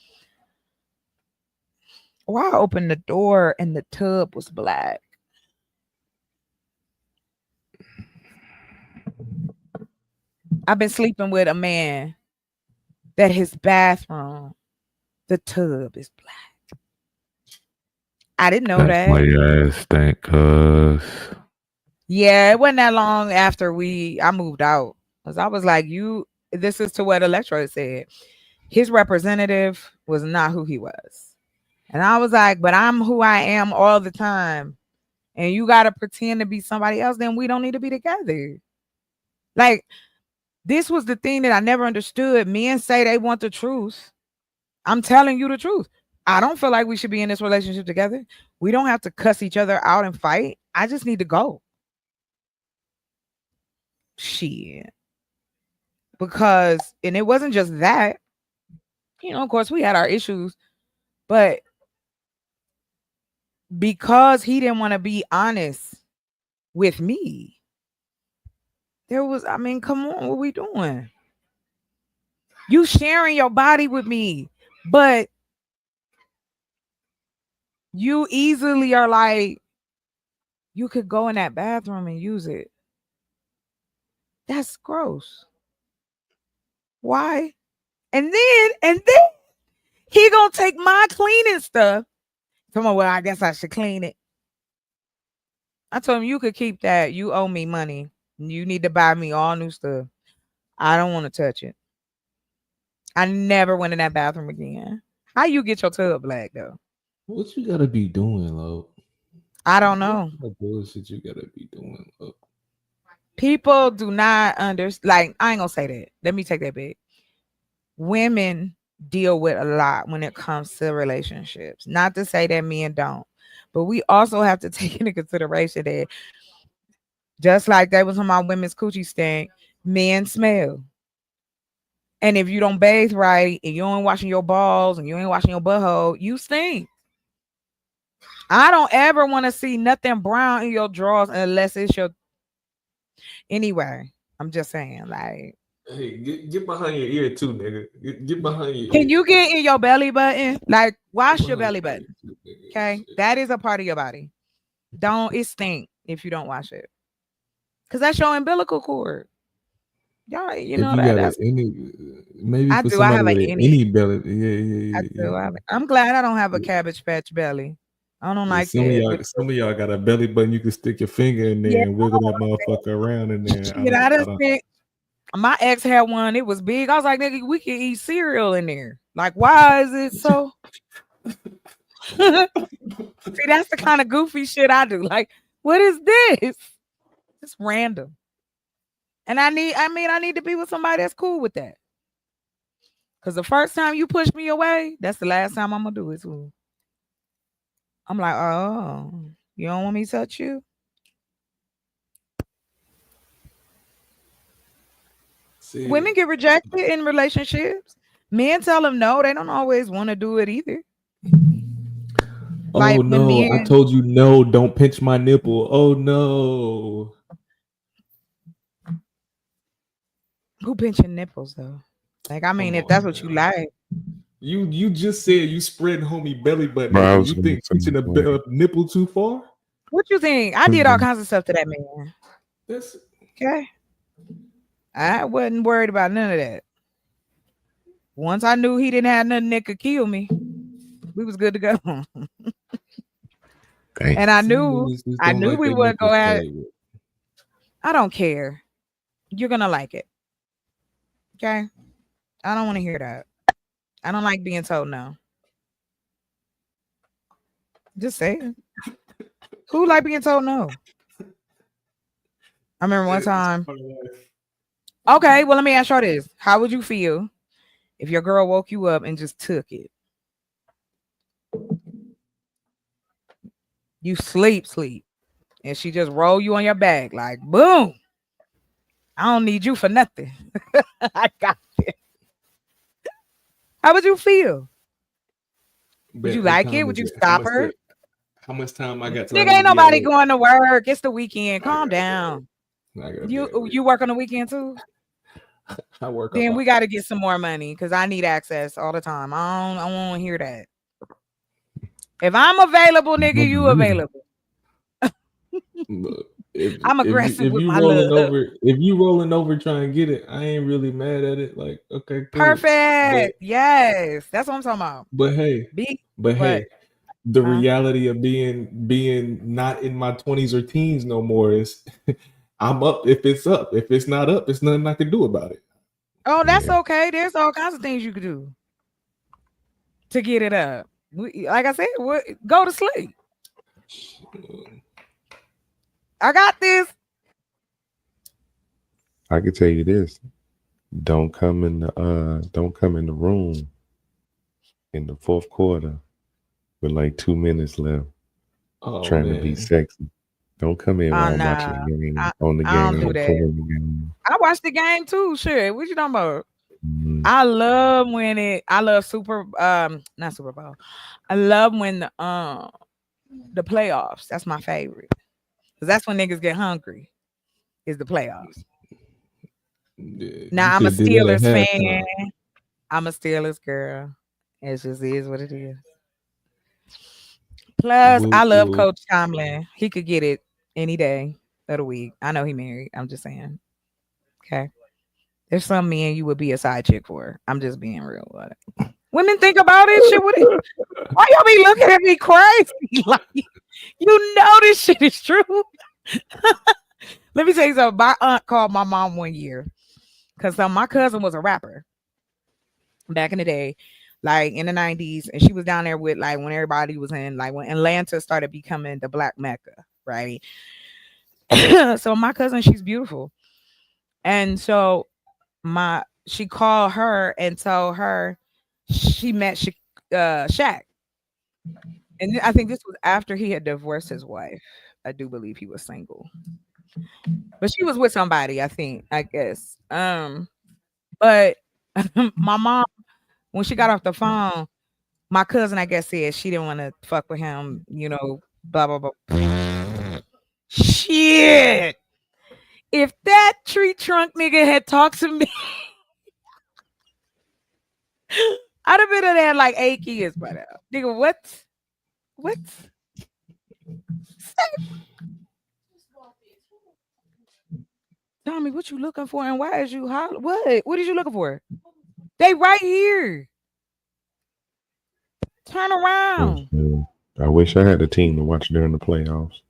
Well, I opened the door and the tub was black. I've been sleeping with a man that his bathroom, the tub is black. I didn't know that. Why your ass stink, cuz. Yeah, it wasn't that long after I moved out. Because I was like, this is to what Electro said. His representative was not who he was. And I was like, but I'm who I am all the time. and you got to pretend to be somebody else, then we don't need to be together. Like, this was the thing that I never understood. Men say they want the truth. I'm telling you the truth. I don't feel like we should be in this relationship together. We don't have to cuss each other out and fight. I just need to go. Shit. Because, and it wasn't just that. Of course, we had our issues, but because he didn't want to be honest with me, come on, what we doing? You sharing your body with me, but you easily are like, you could go in that bathroom and use it. That's gross. Why? And then he gonna take my cleaning stuff. Come on, well, I guess I should clean it. I told him, you could keep that. You owe me money. You need to buy me all new stuff. I don't want to touch it. I never went in that bathroom again. How you get your tub black though? What you gotta be doing, Lo? I don't know. What bullshit you gotta be doing, Lo? People do not understand. Like, I ain't gonna say that. Let me take that back. Women deal with a lot when it comes to relationships. Not to say that men don't, but we also have to take into consideration that just like that was on my women's coochie stink, men smell. And if you don't bathe right and you ain't washing your balls and you ain't washing your butthole, you stink. I don't ever want to see nothing brown in your drawers unless it's your. Anyway, I'm just saying, like. Hey, get behind your ear too, nigga. Get behind your ear. Can you get in your belly button? Like, wash your belly button. Okay, that is a part of your body. It stink if you don't wash it, because that's your umbilical cord. Y'all, you know that. That's maybe I for do. I have somebody an with any belly. Yeah. I do. I'm glad I don't have a Cabbage Patch belly. I don't like that. Some of y'all got a belly button you can stick your finger in there and wiggle that motherfucker around in there. My ex had one. It was big. I was like, nigga, we can eat cereal in there. Like, why is it so? See, that's the kind of goofy shit I do. Like, what is this? It's random. And I need to be with somebody that's cool with that. Because the first time you push me away, that's the last time I'm gonna do it too. I'm like, oh, you don't want me to touch you? See, women get rejected in relationships. Men tell them no, they don't always want to do it either. Oh like no, I told you no, don't pinch my nipple. Oh no. Who pinching nipples though? Like, I mean, if that's what you like. You just said you spreading homie belly button. You think pinching a nipple too far? What you think? I did all kinds of stuff to that man. That's okay. I wasn't worried about none of that. Once I knew he didn't have nothing that could kill me, we was good to go. And I knew we wouldn't go at it. I don't care. You're gonna like it. Okay? I don't want to hear that. I don't like being told no. Just say it. Who like being told no? I remember one time. Okay, well, let me ask you this. How would you feel if your girl woke you up and just took it? You sleep, and she just roll you on your back like, boom. I don't need you for nothing. I got it. How would you feel? Would you like it? Would you stop her? How much time I got? Nigga, ain't nobody going to work. It's the weekend. Calm down. You work on the weekend too? I work. Then we got to get some more money because I need access all the time. I don't want to hear that. If I'm available, nigga, you available. I'm aggressive with my love. If you rolling over trying to get it, I ain't really mad at it. Like, okay, cool. Perfect. Yes, that's what I'm talking about. But hey, the reality of being not in my 20s or teens no more is I'm up if it's up. If it's not up, it's nothing I can do about it. Oh, that's okay. There's all kinds of things you could do to get it up. Like I said, go to sleep. I got this. I can tell you this. Don't come in the room in the fourth quarter with like 2 minutes left trying to be sexy. Don't come in while I'm watching the game on the I don't game do or that. playing the game. I watched the game too. Sure. What you talking about? Mhm. I love when I love not Super Bowl. I love when the playoffs. That's my favorite. Cause that's when niggas get hungry. Is the playoffs. Now You I'm a could do that at Steelers fan. halftime. I'm a Steelers girl. It just is what it is. Plus, I love Coach Tomlin. He could get it any day of the week. I know he married. I'm just saying. Okay. There's some men you would be a side chick for. I'm just being real with it. Women think about it. Shit, why y'all be looking at me crazy? Like, you know this shit is true. Let me tell you something. My aunt called my mom one year because my cousin was a rapper back in the day, like in the 90s, and she was down there with like when everybody was in, like when Atlanta started becoming the Black Mecca, right? So my cousin, she's beautiful, and so she called her and told her she met Shaq, and I think this was after he had divorced his wife. I do believe he was single, but she was with somebody. I guess. But my mom, when she got off the phone, my cousin, I guess, said she didn't want to fuck with him, blah, blah, blah. Shit. If that tree trunk nigga had talked to me, I'd have been in there like 8 kids by now. Nigga, what? What? Tell me what you looking for and why is you hollering? What? What is you looking for? They right here. Turn around. I wish I had a team to watch during the playoffs.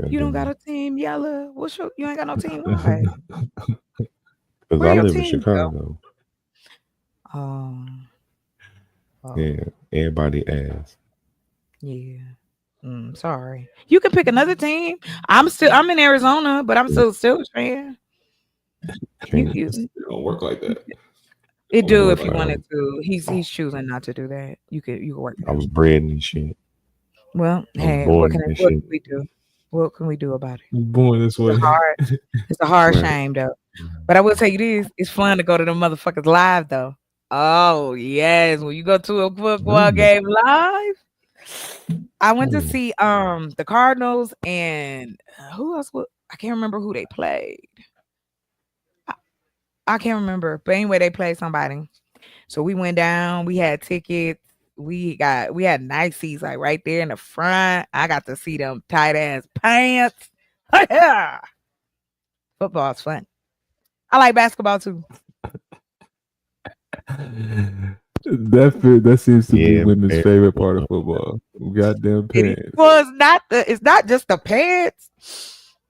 You don't got a team, Yella. You ain't got no team? Why? Because Where I your live in team Chicago. Oh. Yeah, everybody ass. Yeah. Sorry. You can pick another team. I'm in Arizona, but I'm still a fan. It don't work like that. It do if you wanted to. He's choosing not to do that. You could work it I out. was bred in shit. Well, I was hey, born what in can shit. we do? What can we do about it? Born this way. It's a hard Right. shame though. But I will tell you this: it's fun to go to them motherfuckers live though. Oh yes, when you go to a football game live. I went to see the Cardinals and who else? I can't remember who they played. I can't remember, but anyway, they played somebody. So we went down. We had tickets. We had nice seats like right there in the front. I got to see them tight ass pants. Yeah. Football's fun. I like basketball too. That seems to be women's man. favorite part of football. Goddamn pants. Well, it's not just the pants.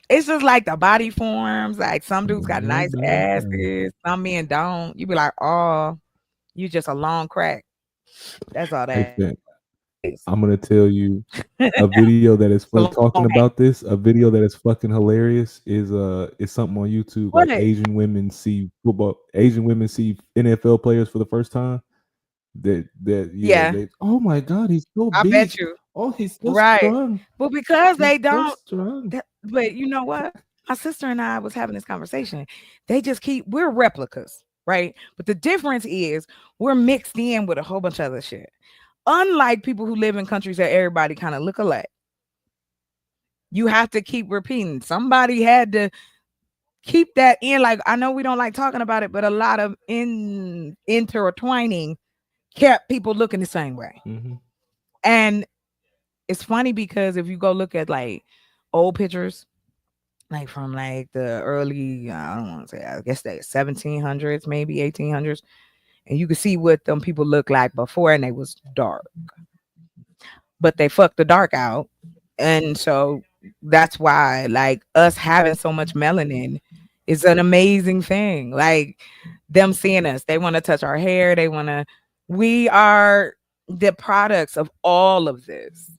It's just like the body forms. Like some dudes got nice asses, some men don't. You be like, oh, you just a long crack. That's all that. Hey, I'm gonna tell you a video that is fun talking about this. A video that is fucking hilarious is something on YouTube. What? Like Asian women see NFL players for the first time. Oh my god, he's so I big. bet you. Oh, he's so Right. strong. Well, because they He's so don't. strong. But you know what? My sister and I was having this conversation. They just we're replicas, right? But the difference is we're mixed in with a whole bunch of other shit. Unlike people who live in countries that everybody kind of look alike. You have to keep repeating. Somebody had to keep that in. Like, I know we don't like talking about it, but a lot of intertwining kept people looking the same way. Mm-hmm. And it's funny because if you go look at like old pictures, like from like the early, I don't want to say, I guess the 1700s, maybe 1800s, and you can see what them people look like before, and they was dark, but they fucked the dark out, and so that's why like us having so much melanin is an amazing thing. Like them seeing us, they want to touch our hair, we are the products of all of this.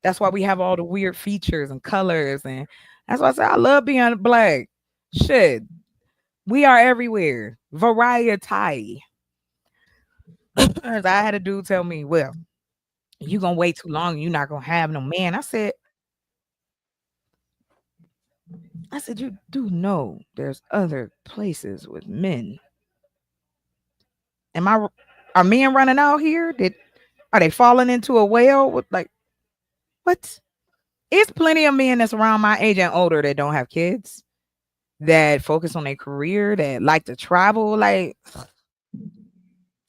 That's why we have all the weird features and colors, and That's why I say I love being black. Shit, we are everywhere. Variety. I had a dude tell me, "Well, you gonna wait too long. You're not gonna have no man." I said, you do know there's other places with men. Am I? Are men running out here? Are they falling into a well with like what? It's plenty of men that's around my age and older that don't have kids, that focus on their career, that like to travel. Like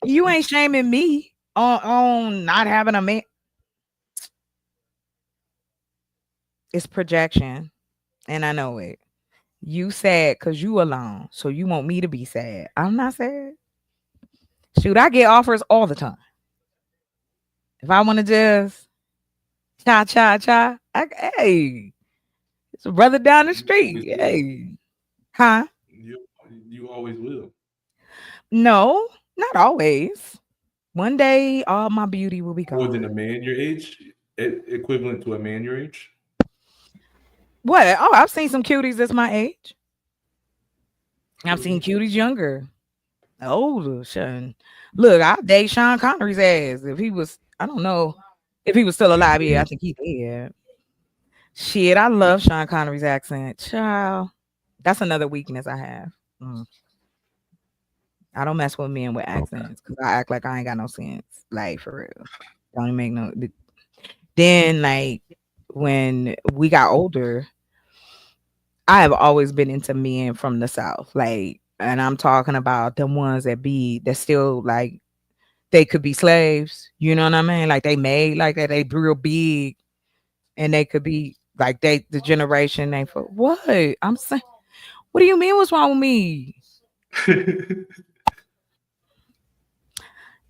you ain't shaming me on not having a man. It's projection, and I know it. You sad because you alone, so you want me to be sad. I'm not sad. Shoot, I get offers all the time. If I want to just cha cha cha, hey, it's a brother down the street. Hey, huh? You always will. No, not always. One day, all my beauty will be More than a gone. man your age, equivalent to a man your age. What? Oh, I've seen some cuties that's my age. I've seen cuties younger, older. Sean. Look, I'll date Sean Connery's ass if he was. I don't know if he was still alive. Yeah, I think he did. Shit, I love Sean Connery's accent. Child, that's another weakness I have. Mm. I don't mess with men with accents because I act like I ain't got no sense. Like for real, don't even make no. Then like when we got older, I have always been into men from the South. Like, and I'm talking about the ones that still like they could be slaves. You know what I mean? Like they made like that. They real big, and they could be like the generation they for what I'm saying. What do you mean? What's wrong with me?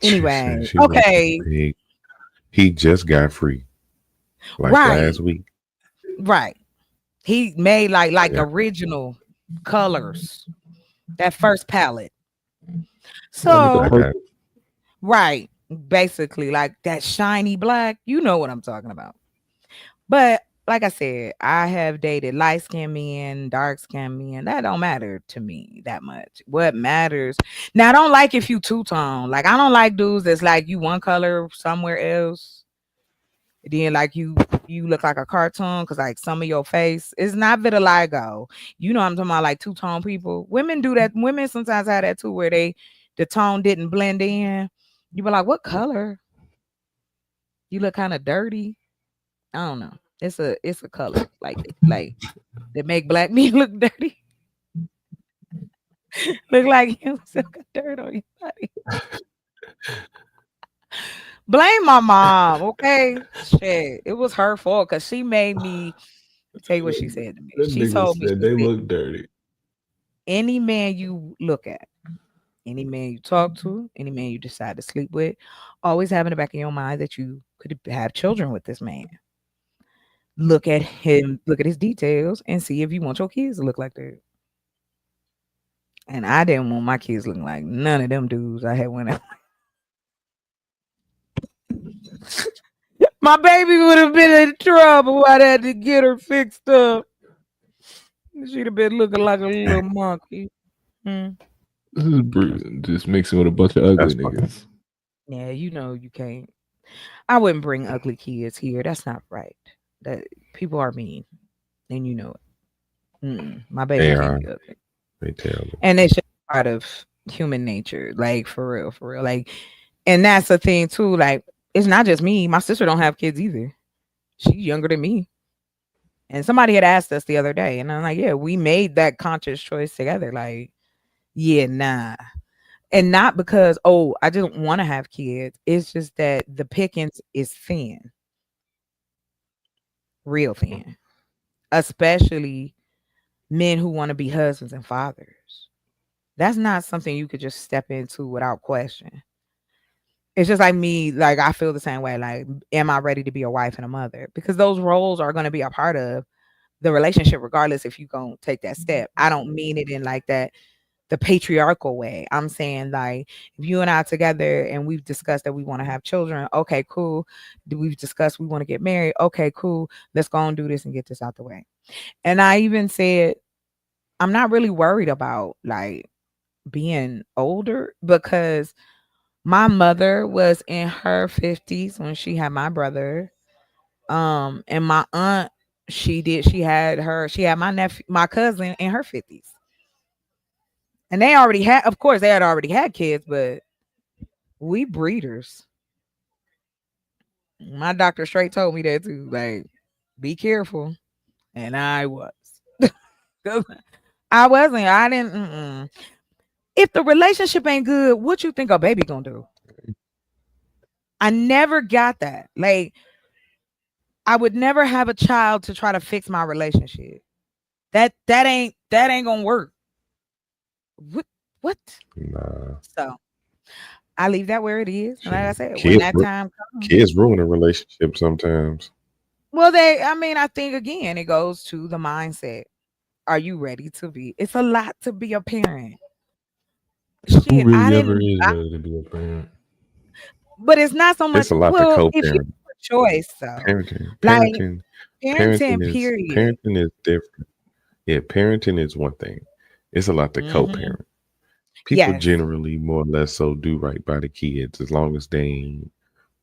She Anyway, said she wants okay, a pig. He just got free, like right, last week. right. He made like Yeah. original colors. That first palette. I So got right, basically like that shiny black. You know what I'm talking about. But like I said, I have dated light skinned men, dark skinned men. That don't matter to me that much. What matters now, I don't like if you two tone. Like I don't like dudes that's like you one color somewhere else. Then like you look like a cartoon because like some of your face is not vitiligo. You know what I'm talking about, like two tone people. Women do that. Women sometimes have that too, where the tone didn't blend in. You be like, what color? You look kind of dirty. I don't know. It's a color like that make black men look dirty. Look like you still got dirt on your body. Blame my mom, okay? Shit, it was her fault because she made me tell you what she said to me. That She nigga told me, said she they said, look dirty. any man you look at, any man you talk to, any man you decide to sleep with, always have in the back of your mind that you could have children with this man. Look at him, look at his details, and see if you want your kids to look like that. And I didn't want my kids looking like none of them dudes I had went out. My baby would have been in trouble. I had to get her fixed up. She'd have been looking like a little monkey. Hmm. This is just mixing with a bunch of ugly That's fine. niggas. Yeah, you know you can't. I wouldn't bring ugly kids here. That's not right. That people are mean, and you know it. My baby They can't are. be ugly, They terrible. and it's just part of human nature. Like for real, for real. Like, and that's the thing too. Like, it's not just me. My sister don't have kids either. She's younger than me. And somebody had asked us the other day, and I'm like, yeah, we made that conscious choice together. Like, yeah, nah. And not because, oh, I just want to have kids. It's just that the pickings is thin, real thin, especially men who want to be husbands and fathers. That's not something you could just step into without question. It's just like me, like I feel the same way. Like, am I ready to be a wife and a mother? Because those roles are going to be a part of the relationship, regardless if you gonna take that step. I don't mean it in like that the patriarchal way. I'm saying, like, if you and I are together and we've discussed that we want to have children, okay, cool. We've discussed we want to get married, okay, cool. Let's go and do this and get this out the way. And I even said, I'm not really worried about like being older because my mother was in her 50s when she had my brother. And my aunt, she had my nephew, my cousin in her 50s. And they already had, of course, they had already had kids, but we breeders. My doctor straight told me that too. Like, be careful. And I was. I wasn't. I didn't. If the relationship ain't good, what you think a baby gonna do? I never got that. Like, I would never have a child to try to fix my relationship. That ain't gonna work. What? Nah. So I leave that where it is. And like I said, when Kids, that time comes, kids ruin a relationship sometimes. well, I think again, it goes to the mindset. Are you ready to be? It's a lot to be a parent. Who Shit, really ever is ready to be a parent? but it's not so much. It's a lot to Well, if you co-parent. have a choice, though, Parenting, like parenting, parenting, period. parenting is different. Yeah, parenting is one thing. It's a lot to co-parent. People Yes. generally more or less so do right by the kids as long as they ain't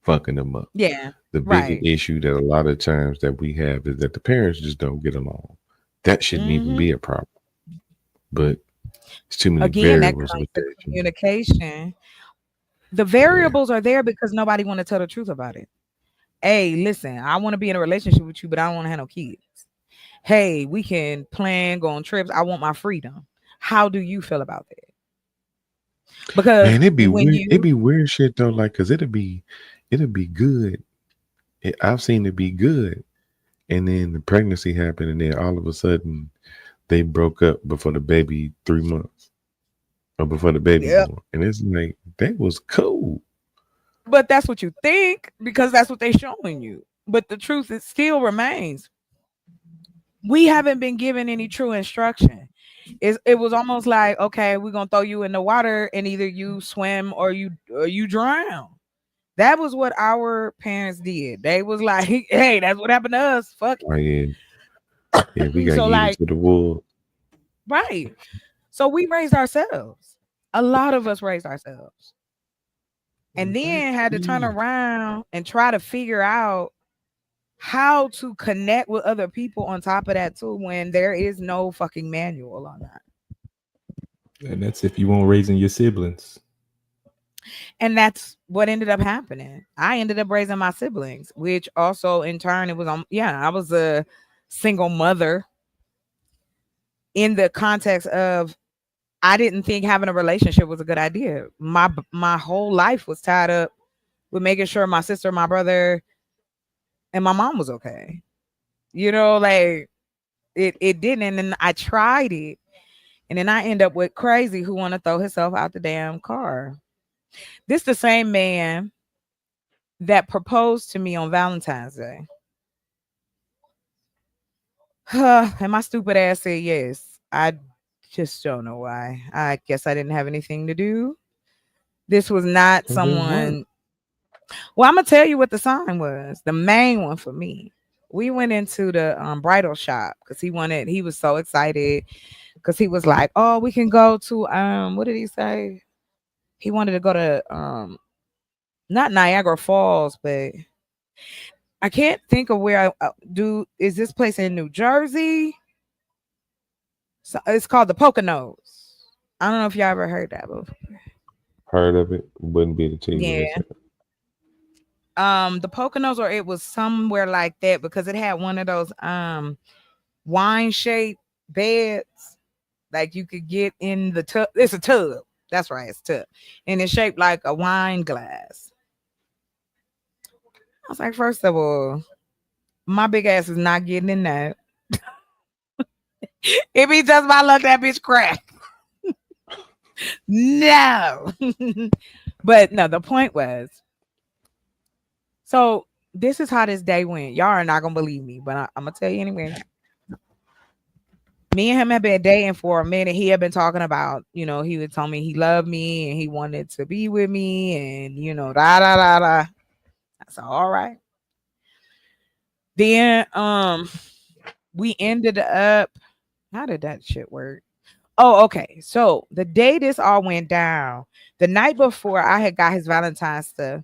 fucking them up. Yeah. The big issue that a lot of times that we have is that the parents just don't get along. That shouldn't even be a problem. But it's too many Again, that variables comes with to that. communication. The variables are there because nobody want to tell the truth about it. Hey, listen, I want to be in a relationship with you, but I don't want to have no kids. Hey, we can plan, go on trips. I want my freedom. How do you feel about that? Because Man, it'd be when weird. It'd you be weird shit though, like because it'd be good. I've seen it be good, and then the pregnancy happened, and then all of a sudden they broke up before the baby 3 months or before the baby born, and it's like that was cool. but that's what you think because that's what they're showing you. But the truth, it still remains. We haven't been given any true instruction. It was almost like, okay, we're gonna throw you in the water and either you swim or you drown. That was what our parents did. They was like, hey, that's what happened to us. Fuck Oh yeah, yeah, we got So, yeeted like, to the wolves. right. So we raised ourselves. A lot of us raised ourselves. And then had to turn around and try to figure out how to connect with other people on top of that too when there is no fucking manual on that. And that's if you weren't raising your siblings. And that's what ended up happening. I ended up raising my siblings, which also in turn, it was I was a single mother in the context of I didn't think having a relationship was a good idea. My whole life was tied up with making sure my sister, my brother, and my mom was okay. You know, like it didn't. And then I tried it. And then I end up with crazy who want to throw himself out the damn car. This the same man that proposed to me on Valentine's Day. And my stupid ass said yes. I just don't know why. I guess I didn't have anything to do. This was not someone. Well, I'm gonna tell you what the sign was. The main one for me. We went into the bridal shop because he was so excited because he was like, oh, we can go to what did he say? He wanted to go to not Niagara Falls, but I can't think of where I do. Is this place in New Jersey? So it's called the Poconos. I don't know if y'all ever heard that before. Heard of it? Wouldn't be able to tell you where Yeah. it's at. The Poconos, or it was somewhere like that because it had one of those wine shaped beds like you could get in the tub. It's a tub. That's right, it's a tub. And it's shaped like a wine glass. I was like, first of all, my big ass is not getting in that. It be just my luck that bitch crack. No. But no, the point was, so this is how this day went. Y'all are not gonna believe me, but I'm gonna tell you anyway. Me and him had been dating for a minute. He had been talking about, he would tell me he loved me and he wanted to be with me and, da da da da. I said, all right. Then we ended up, how did that shit work? Oh, okay. So the day this all went down, the night before I had got his Valentine's stuff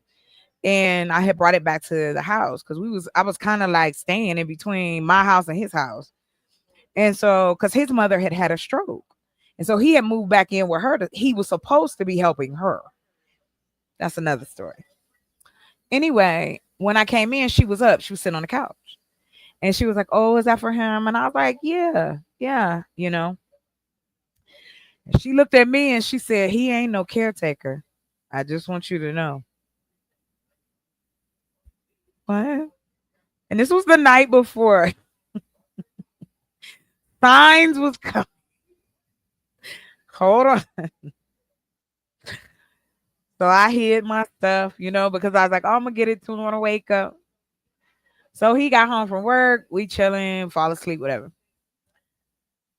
and I had brought it back to the house because I was kind of like staying in between my house and his house. And so, because his mother had had a stroke. And so he had moved back in with her. He was supposed to be helping her. That's another story. Anyway, when I came in, she was up. She was sitting on the couch. And she was like, oh, is that for him? And I was like, yeah, yeah, And she looked at me and she said, he ain't no caretaker. I just want you to know. What? And this was the night before. Signs was coming. Hold on. So I hid my stuff, because I was like, oh, I'm going to get it to him when I wake up. So he got home from work. We chilling, fall asleep, whatever.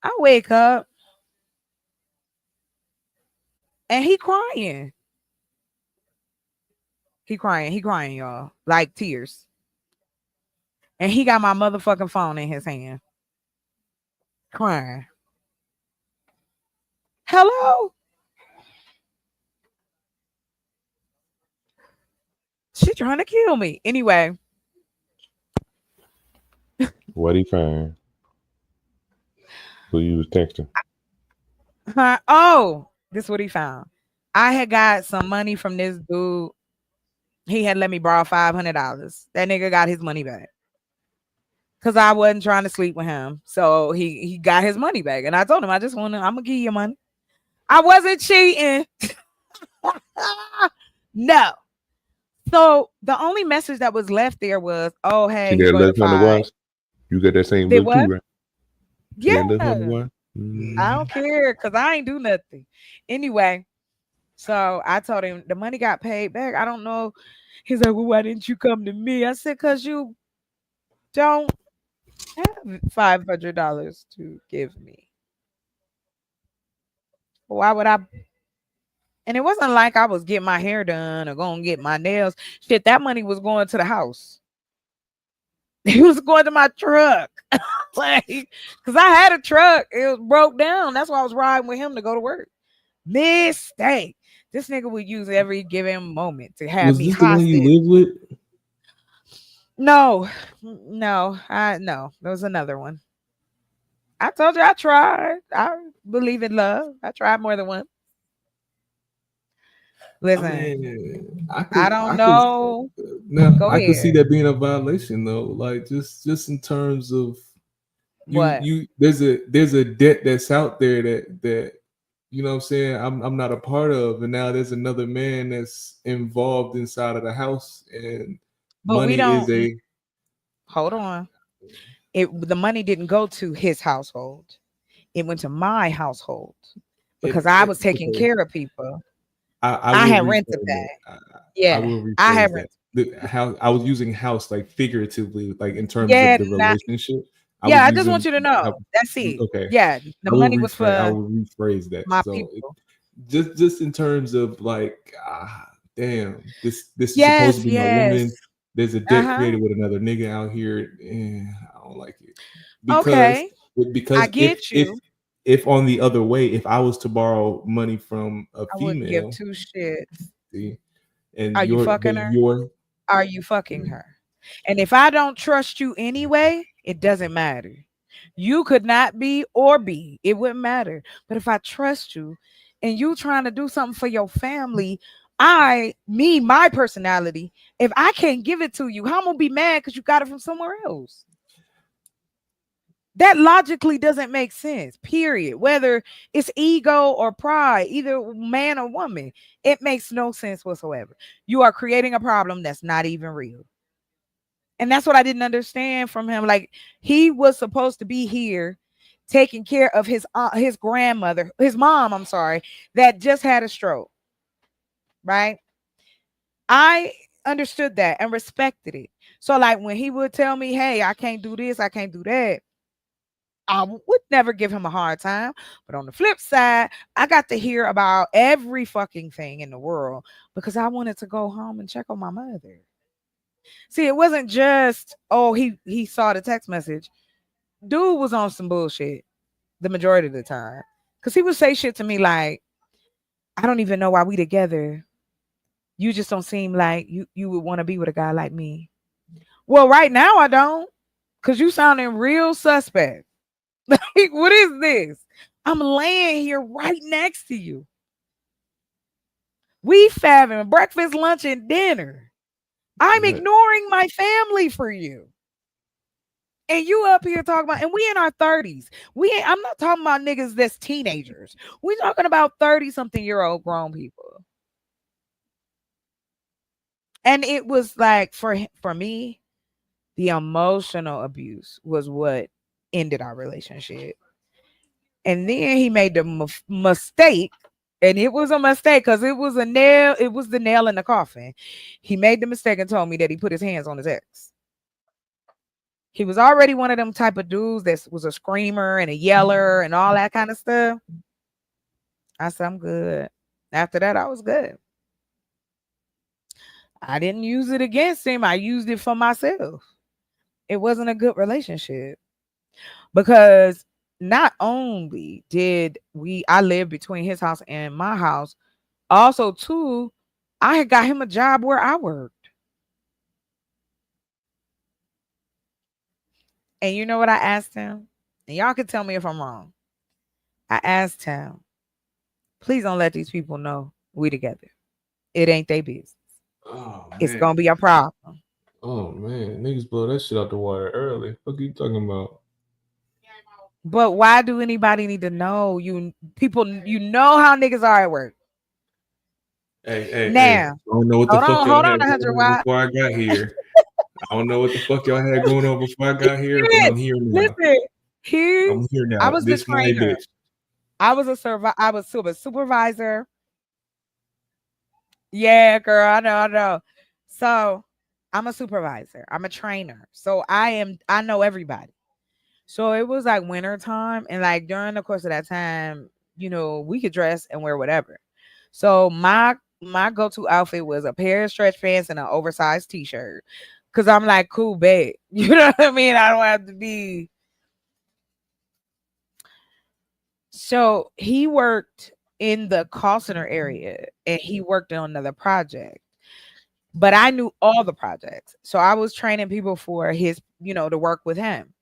I wake up and he crying. He crying, y'all. Like tears. And he got my motherfucking phone in his hand. Crying. Hello? She trying to kill me. Anyway. What he find? Who you was texting? Oh, this is what he found. I had got some money from this dude. He had let me borrow $500. That nigga got his money back. Because I wasn't trying to sleep with him. So he got his money back. And I told him, I'm going to give you your money. I wasn't cheating. No. So the only message that was left there was, oh, hey, See that left on the watch? You got that same look too, right? Yeah. Mm-hmm. I don't care because I ain't do nothing. Anyway, so I told him the money got paid back. I don't know. He's like, well, why didn't you come to me? I said, because you don't have $500 to give me. Why would I? And it wasn't like I was getting my hair done or going to get my nails. Shit, that money was going to the house. It was going to my truck. Like, because I had a truck. It was broke down. That's why I was riding with him to go to work. Mistake. This nigga would use every given moment to have Was me this hostage. the one you live with? No. There was another one. I told you I tried. I believe in love. I tried more than one. Listen, I don't know. Go I could see ahead. that being a violation though. Like just in terms of What? there's a debt that's out there that you know what I'm saying I'm not a part of, and now there's another man that's involved inside of the house, and But we money is don't. Hold on. The money didn't go to his household. It went to my household because I was taking okay. care of people. I had will rented rephrase that. I will rephrase I had that. How I was using house like figuratively, like in terms Yeah, of the relationship. I just want you to know. That's it. Okay. Yeah, the money was for I will rephrase that. my So people. just in terms of like, damn, this is supposed to be my woman. There's a debt created with another nigga out here. I don't like it because I get you. if on the other way, if I was to borrow money from a I wouldn't give female, two shits. see, and Are you fucking her? Are you fucking her? And if I don't trust you anyway, it doesn't matter. You could not be or be. It wouldn't matter. But if I trust you and you trying to do something for your family, my personality, if I can't give it to you, how am I gonna be mad because you got it from somewhere else? That logically doesn't make sense, period. Whether it's ego or pride, either man or woman, it makes no sense whatsoever. You are creating a problem that's not even real. And that's what I didn't understand from him. Like, he was supposed to be here taking care of his grandmother, his mom, I'm sorry, that just had a stroke. Right? I understood that and respected it. So like when he would tell me, hey, I can't do this, I can't do that, I would never give him a hard time. But on the flip side, I got to hear about every fucking thing in the world because I wanted to go home and check on my mother. See, it wasn't just, oh, he saw the text message. Dude was on some bullshit the majority of the time. Cause he would say shit to me like, I don't even know why we together. You just don't seem like you would want to be with a guy like me. Well, right now I don't. Cause you sounding real suspect. Like, what is this? I'm laying here right next to you. We having breakfast, lunch, and dinner. I'm Right. ignoring my family for you. And you up here talking about, and we in our 30s. I'm not talking about niggas that's teenagers. We talking about 30-something-year-old grown people. And it was like for me, the emotional abuse was what ended our relationship. And then he made the mistake, and it was a mistake because it was the nail in the coffin. He made the mistake and told me that he put his hands on his ex. He was already one of them type of dudes that was a screamer and a yeller and all that kind of stuff. I said, I'm good. After that, I was good. I didn't use it against him. I used it for myself. It wasn't a good relationship because not only did I live between his house and my house, also too, I had got him a job where I worked. And you know what I asked him? And y'all can tell me if I'm wrong. I asked him, please don't let these people know we together. It ain't their business. Oh, It's man. gonna be a problem. Oh man, niggas blow that shit out the water early. What are you talking about? But why do anybody need to know? You know how niggas are at work. Hey. Now, I don't know what the fuck y'all hold had on, going 100 on Watt. before I got here. I don't know what the fuck y'all had going on before I got here, but I'm here now. Listen, I'm here now. I was the This my trainer. bitch. I was a supervisor. Yeah, girl, I know. So I'm a supervisor. I'm a trainer. So I know everybody. So it was like winter time, and like during the course of that time, we could dress and wear whatever. So my go-to outfit was a pair of stretch pants and an oversized t-shirt. Cause I'm like, cool, babe. You know what I mean? I don't have to be. So he worked in the call center area and he worked on another project. But I knew all the projects. So I was training people for his, to work with him.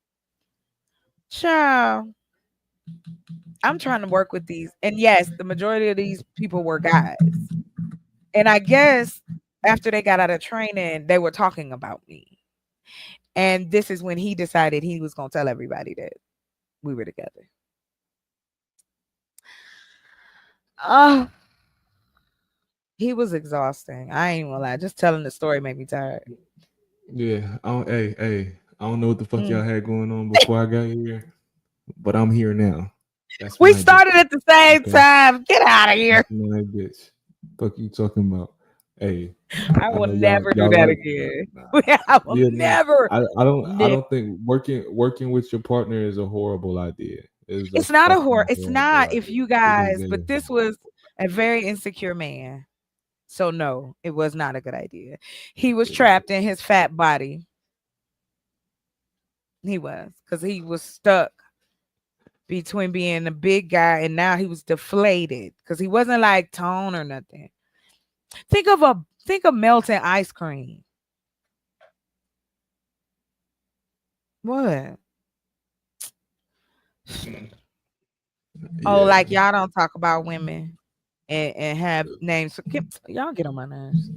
Child, I'm trying to work with these. And yes, the majority of these people were guys. And I guess after they got out of training, they were talking about me. And this is when he decided he was going to tell everybody that we were together. He was exhausting. I ain't gonna lie. Just telling the story made me tired. Yeah. I don't know what the fuck y'all had going on before I got here, but I'm here now. That's We my started bitch. at the same Okay? time. Get out of here. That's my bitch. Fuck you talking about? Hey, I will know never do y'all that like. again. I will Yeah, never. I don't think working with your partner is a horrible idea. It's a It's not a horror. fucking It's horrible not if idea. you It guys, is but this was a very insecure man. So no, it was not a good idea. He was trapped in his fat body. He was, because he was stuck between being a big guy and now he was deflated because he wasn't like tone or nothing. Think of melting ice cream. What? Oh, like y'all don't talk about women and have names. Y'all get on my nerves.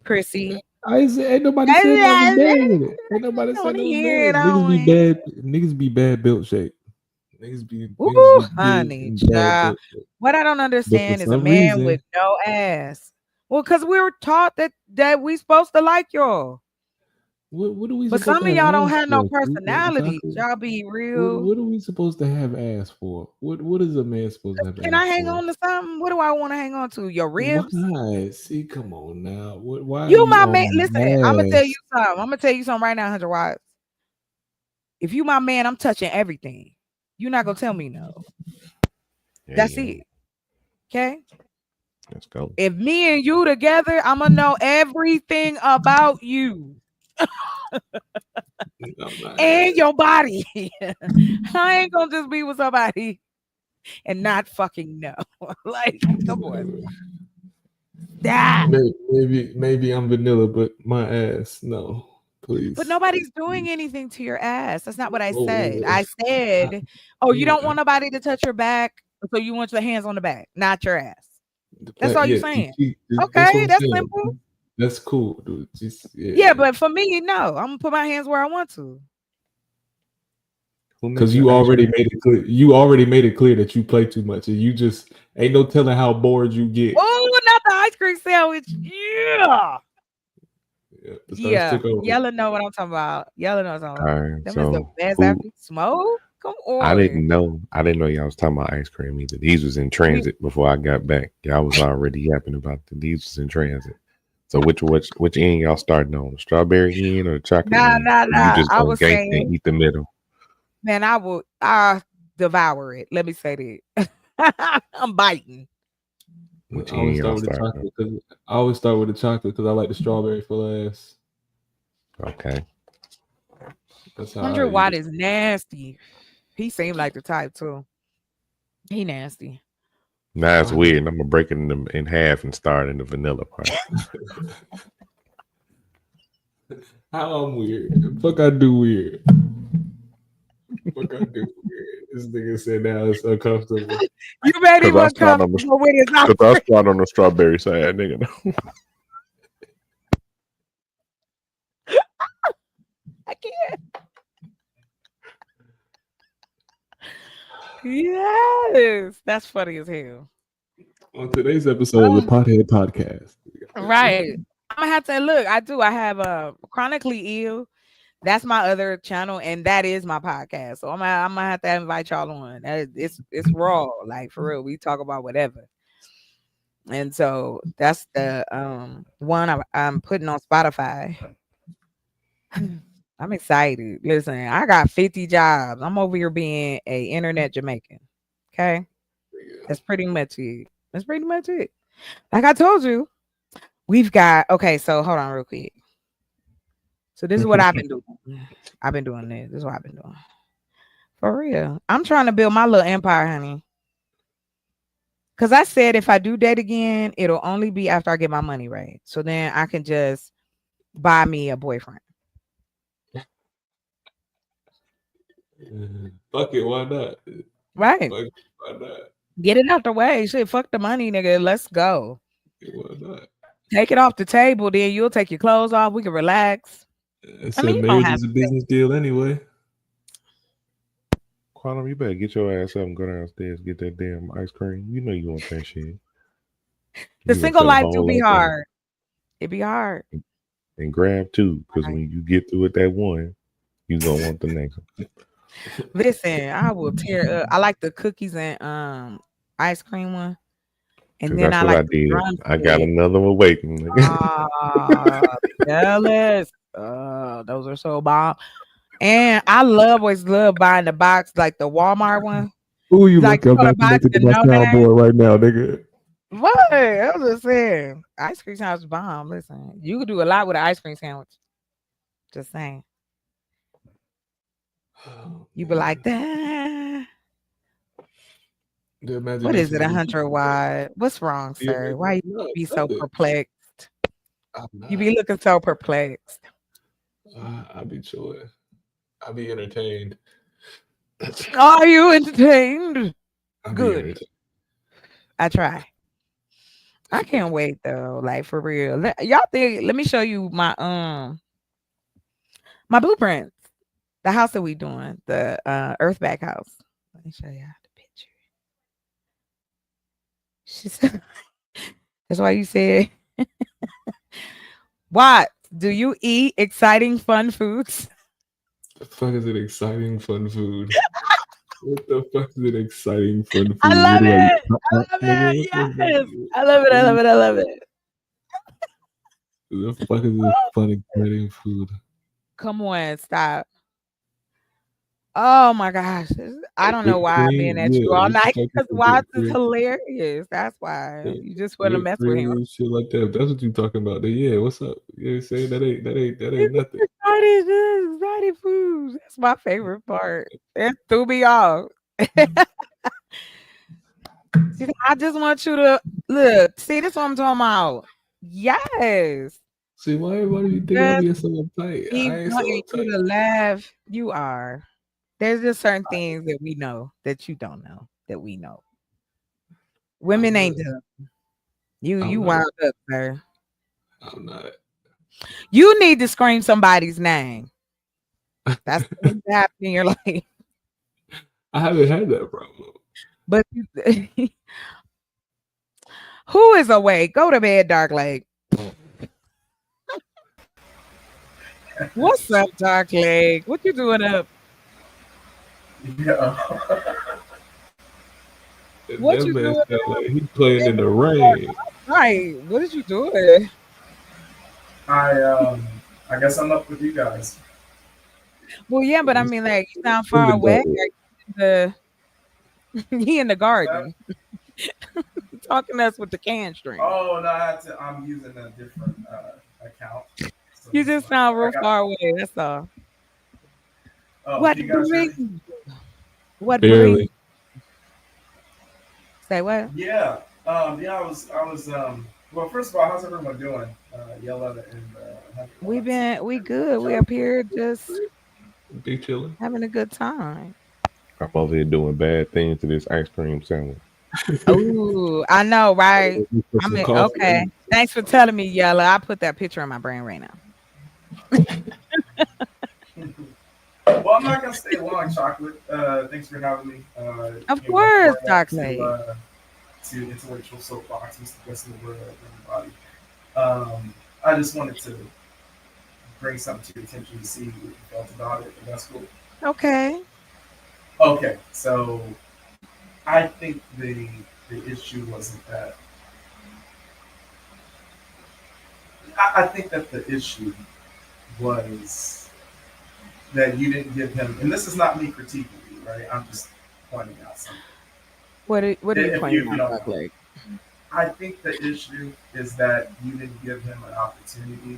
Prissy. Ain't nobody said nothing bad. Ain't nobody said nothing bad. Niggas be bad built shape. Niggas be Ooh, big honey, and bad child. built shape. What I don't But for understand is a some man reason, with no ass. Well, because we were taught that we supposed to like y'all. what are we But supposed some to of have y'all don't ass have no for? personality. Exactly. Y'all be real. What are we supposed to have ass for? What is a man supposed to have Can ass I hang for? on to something? What do I want to hang on to? Your ribs? Why? See, come on now. Why are You you my on man. Listen, I'm gonna tell ass? you something. I'm gonna tell you something right now, 100 watts. If you my man, I'm touching everything. You're not gonna tell me no. That's it. Okay. Let's go. If me and you together, I'm gonna know everything about you and your body. I ain't gonna just be with somebody and not fucking know. Like, come on. That. Maybe I'm vanilla, but my ass, no, please. But nobody's doing anything to your ass. That's not what I Oh, said. I said, oh, you don't want nobody to touch your back, so you want your hands on the back, not your ass. That's all you're saying. Okay, that's simple. That's cool, dude. Yeah, but for me, no. I'm gonna put my hands where I want to. Because you already made it clear. You already made it clear that you play too much, and you just ain't no telling how bored you get. Oh, not the ice cream sandwich. Yeah. Yeah. Yella know what I'm talking about. Yella knows what I'm talking about. Alright, Them is the so best after smoke. Come on. I didn't know y'all was talking about ice cream either. These was in transit before I got back. Y'all was already yapping about these was in transit. So which end y'all starting on? The strawberry end or the chocolate end? Nah. You just I gonna was gank saying, and eat the middle. man, I devour it. Let me say that. I'm biting. Which I always end start y'all with the starting chocolate because I always start with the chocolate because I like the strawberry for last. Okay. That's how 100 I Watt eat is nasty. He seemed like the type too. He nasty. Now it's weird. I'm gonna break it in half and start in the vanilla part. How I'm weird. Fuck I do weird. Fuck I do weird. This nigga said now it's uncomfortable. You made him uncomfortable with his Because I start on the strawberry side, nigga. I can't. Yes, that's funny as hell. On today's episode of the Pothead Podcast. Right. I'm gonna have to look. I have a chronically ill. That's my other channel, and that is my podcast. So I'm gonna have to invite y'all on. It's raw, like for real. We talk about whatever. And so that's the one I'm putting on Spotify. I'm excited. Listen, I got 50 jobs. I'm over here being a internet Jamaican. Okay. That's pretty much it. That's pretty much it. Like I told you, we've got so hold on real quick. So this is what I've been doing. I've been doing this. This is what I've been doing. For real. I'm trying to build my little empire, honey. Because I said if I do date again, it'll only be after I get my money right. So then I can just buy me a boyfriend. Fuck it, why not? Right. Fuck it, why not? Get it out the way. Shit, fuck the money, nigga. Let's go. Why not? Take it off the table. Then you'll take your clothes off. We can relax. I mean, marriage is a business deal anyway. Quantum, you better get your ass up and go downstairs get that damn ice cream. You know you want that shit. The single life do be hard. It be hard. And grab two, because when you get through with that one, you gonna want the next one. Listen, I will tear up. I like the cookies and ice cream one. And then that's I what like I did. drumstick. I got another one waiting. Jealous. Those are so bomb. And I always love buying the box, like the Walmart one. Ooh, you like look, I'm not connected to my soundboard right now, nigga. What? I was just saying. Ice cream sandwich bomb. Listen, you could do a lot with an ice cream sandwich. Just saying. You be like that. What is it? 100 wide? What's wrong, sir? Why you be so perplexed? You be looking so perplexed. I be chilling. I be entertained. Are you entertained? Good. Entertained. I try. I can't wait though. Like for real. Y'all think? Let me show you my my blueprints. The house that we doing, the Earthback house. Let me show y'all the picture. She said, that's why you said, what? Do you eat exciting fun foods? The fuck is an exciting fun food? What the fuck is an exciting fun food? I love it. I love it. Yes. I love it. I love it. I love it. The fuck is a fun exciting food? Come on, stop. Oh my gosh. I don't know Whipped why I've been cream, at yeah. you all We should night focus because on Watts whipped is cream. hilarious. That's why Yeah. you just want to Whipped mess with him. cream, shit like that. If that's what you talking about, then yeah, what's up? Yeah, say that ain't It's nothing. exotic foods. That's my favorite part. It threw me off. See, I just want you to look. See, this what I'm talking about. Yes. See, why everybody be thinking I'm Just being so uptight? keep I ain't so wanting you uptight. to laugh. You are. There's just certain things that we know that you don't know that we know. Women I'm ain't not. dumb. You I'm you not. wound up, sir. I'm not. You need to scream somebody's name. That's what needs to happen in your life. I haven't had that problem. But who is awake? Go to bed, Dark Lake. What's up, Dark Lake? What you doing up? Yeah. What That you man doing sound up? like he playing in the rain. Right. What did you doing? I guess I'm up with you guys. Well, yeah, but I He's mean, like, you sound in far the away. garden. The he in the What's that? garden talking to us with the can string. Oh no, I'm using a different account. So You just just sound I real got. far away. That's all. Oh, What can you guys hear me? brings? What brings? Barely. Say what? Yeah. Yeah. Well, first of all, how's everyone doing? Yella and Hunter. We good. We up here just Be chilling. having a good time. I'm over here doing bad things to this ice cream sandwich. Ooh, I know, right? Put I some mean, coffee okay. in it. Thanks for telling me, Yella. I put that picture in my brain right now. Well, I'm not gonna stay long, Chocolate. Thanks for having me. Of Welcome course, right back Dark Lake. to Intellectual Soapbox, Mr. Best in the World, everybody. I just wanted to bring something to your attention to see what you felt about it, and that's cool. Okay. Okay, so I think the issue wasn't that. I think that the issue was that you didn't give him, and this is not me critiquing you, right? I'm just pointing out something. What are you If pointing you out, don't Dark mind. Lake? I think the issue is that you didn't give him an opportunity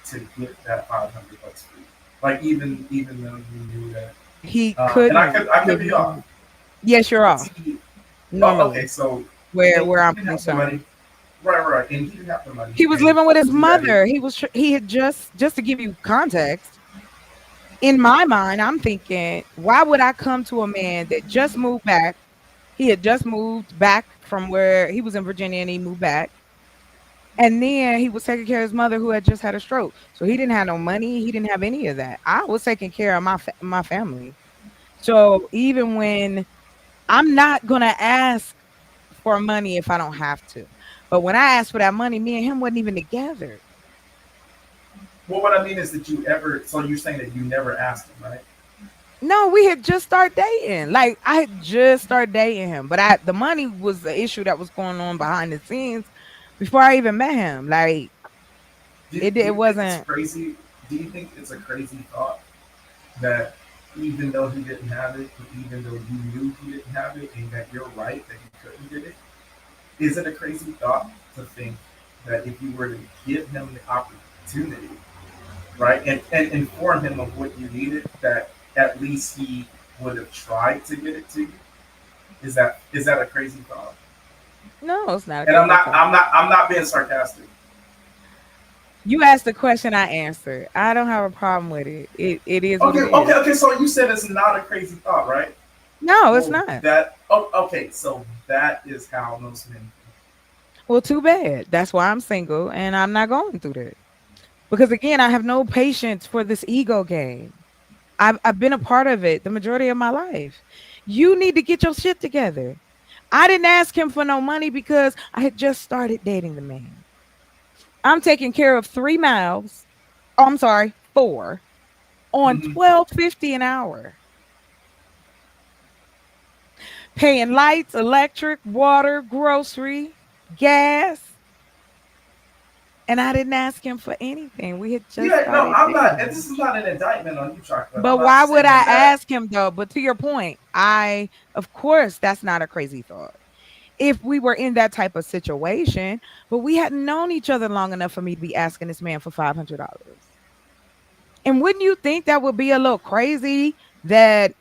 to get that $500 free. Like even though you knew that, He and couldn't I could give be off. you. Yes, you're But off. see, oh, okay, Normally, so where he I'm didn't have the money, concerned. right, and he didn't have the money, He was and living with his you had it. mother. He had just to give you context. In my mind, I'm thinking, why would I come to a man that just moved back? He had just moved back from where he was in Virginia and he moved back. And then he was taking care of his mother who had just had a stroke. So he didn't have no money. He didn't have any of that. I was taking care of my family. So even when I'm not going to ask for money if I don't have to. But when I asked for that money, me and him wasn't even together. Well, what I mean is that you ever. So you're saying that you never asked him, right? No, we had just started dating. Like I had just started dating him, but the money was the issue that was going on behind the scenes before I even met him. Like Do it you think it's wasn't. crazy? Do you think it's a crazy thought that even though he didn't have it, even though you knew he didn't have it, and that you're right that he couldn't get it, is it a crazy thought to think that if you were to give him the opportunity, right, and inform him of what you needed, that at least he would have tried to get it to you? Is that a crazy thought? No, it's not a And I'm crazy not thought. I'm not I'm not being sarcastic. You asked the question, I answered. I don't have a problem with it. It is what Okay, it okay, is. okay. So you said it's not a crazy thought, right? No, it's Well, not. okay. So that is how most men. Well, too bad. That's why I'm single and I'm not going through that. Because again, I have no patience for this ego game. I've been a part of it the majority of my life. You need to get your shit together. I didn't ask him for no money because I had just started dating the man. I'm taking care of 3 miles. Oh, I'm sorry, 4 on Mhm. 12.50 an hour. Paying lights, electric, water, grocery, gas, And I didn't ask him for anything. We had just Yeah, no, started I'm not. And dating. this is not an indictment on you, Chocolate. But I'm why not would saying I that. ask him though? But to your point, of course, that's not a crazy thought. If we were in that type of situation, but we hadn't known each other long enough for me to be asking this man for $500. And wouldn't you think that would be a little crazy that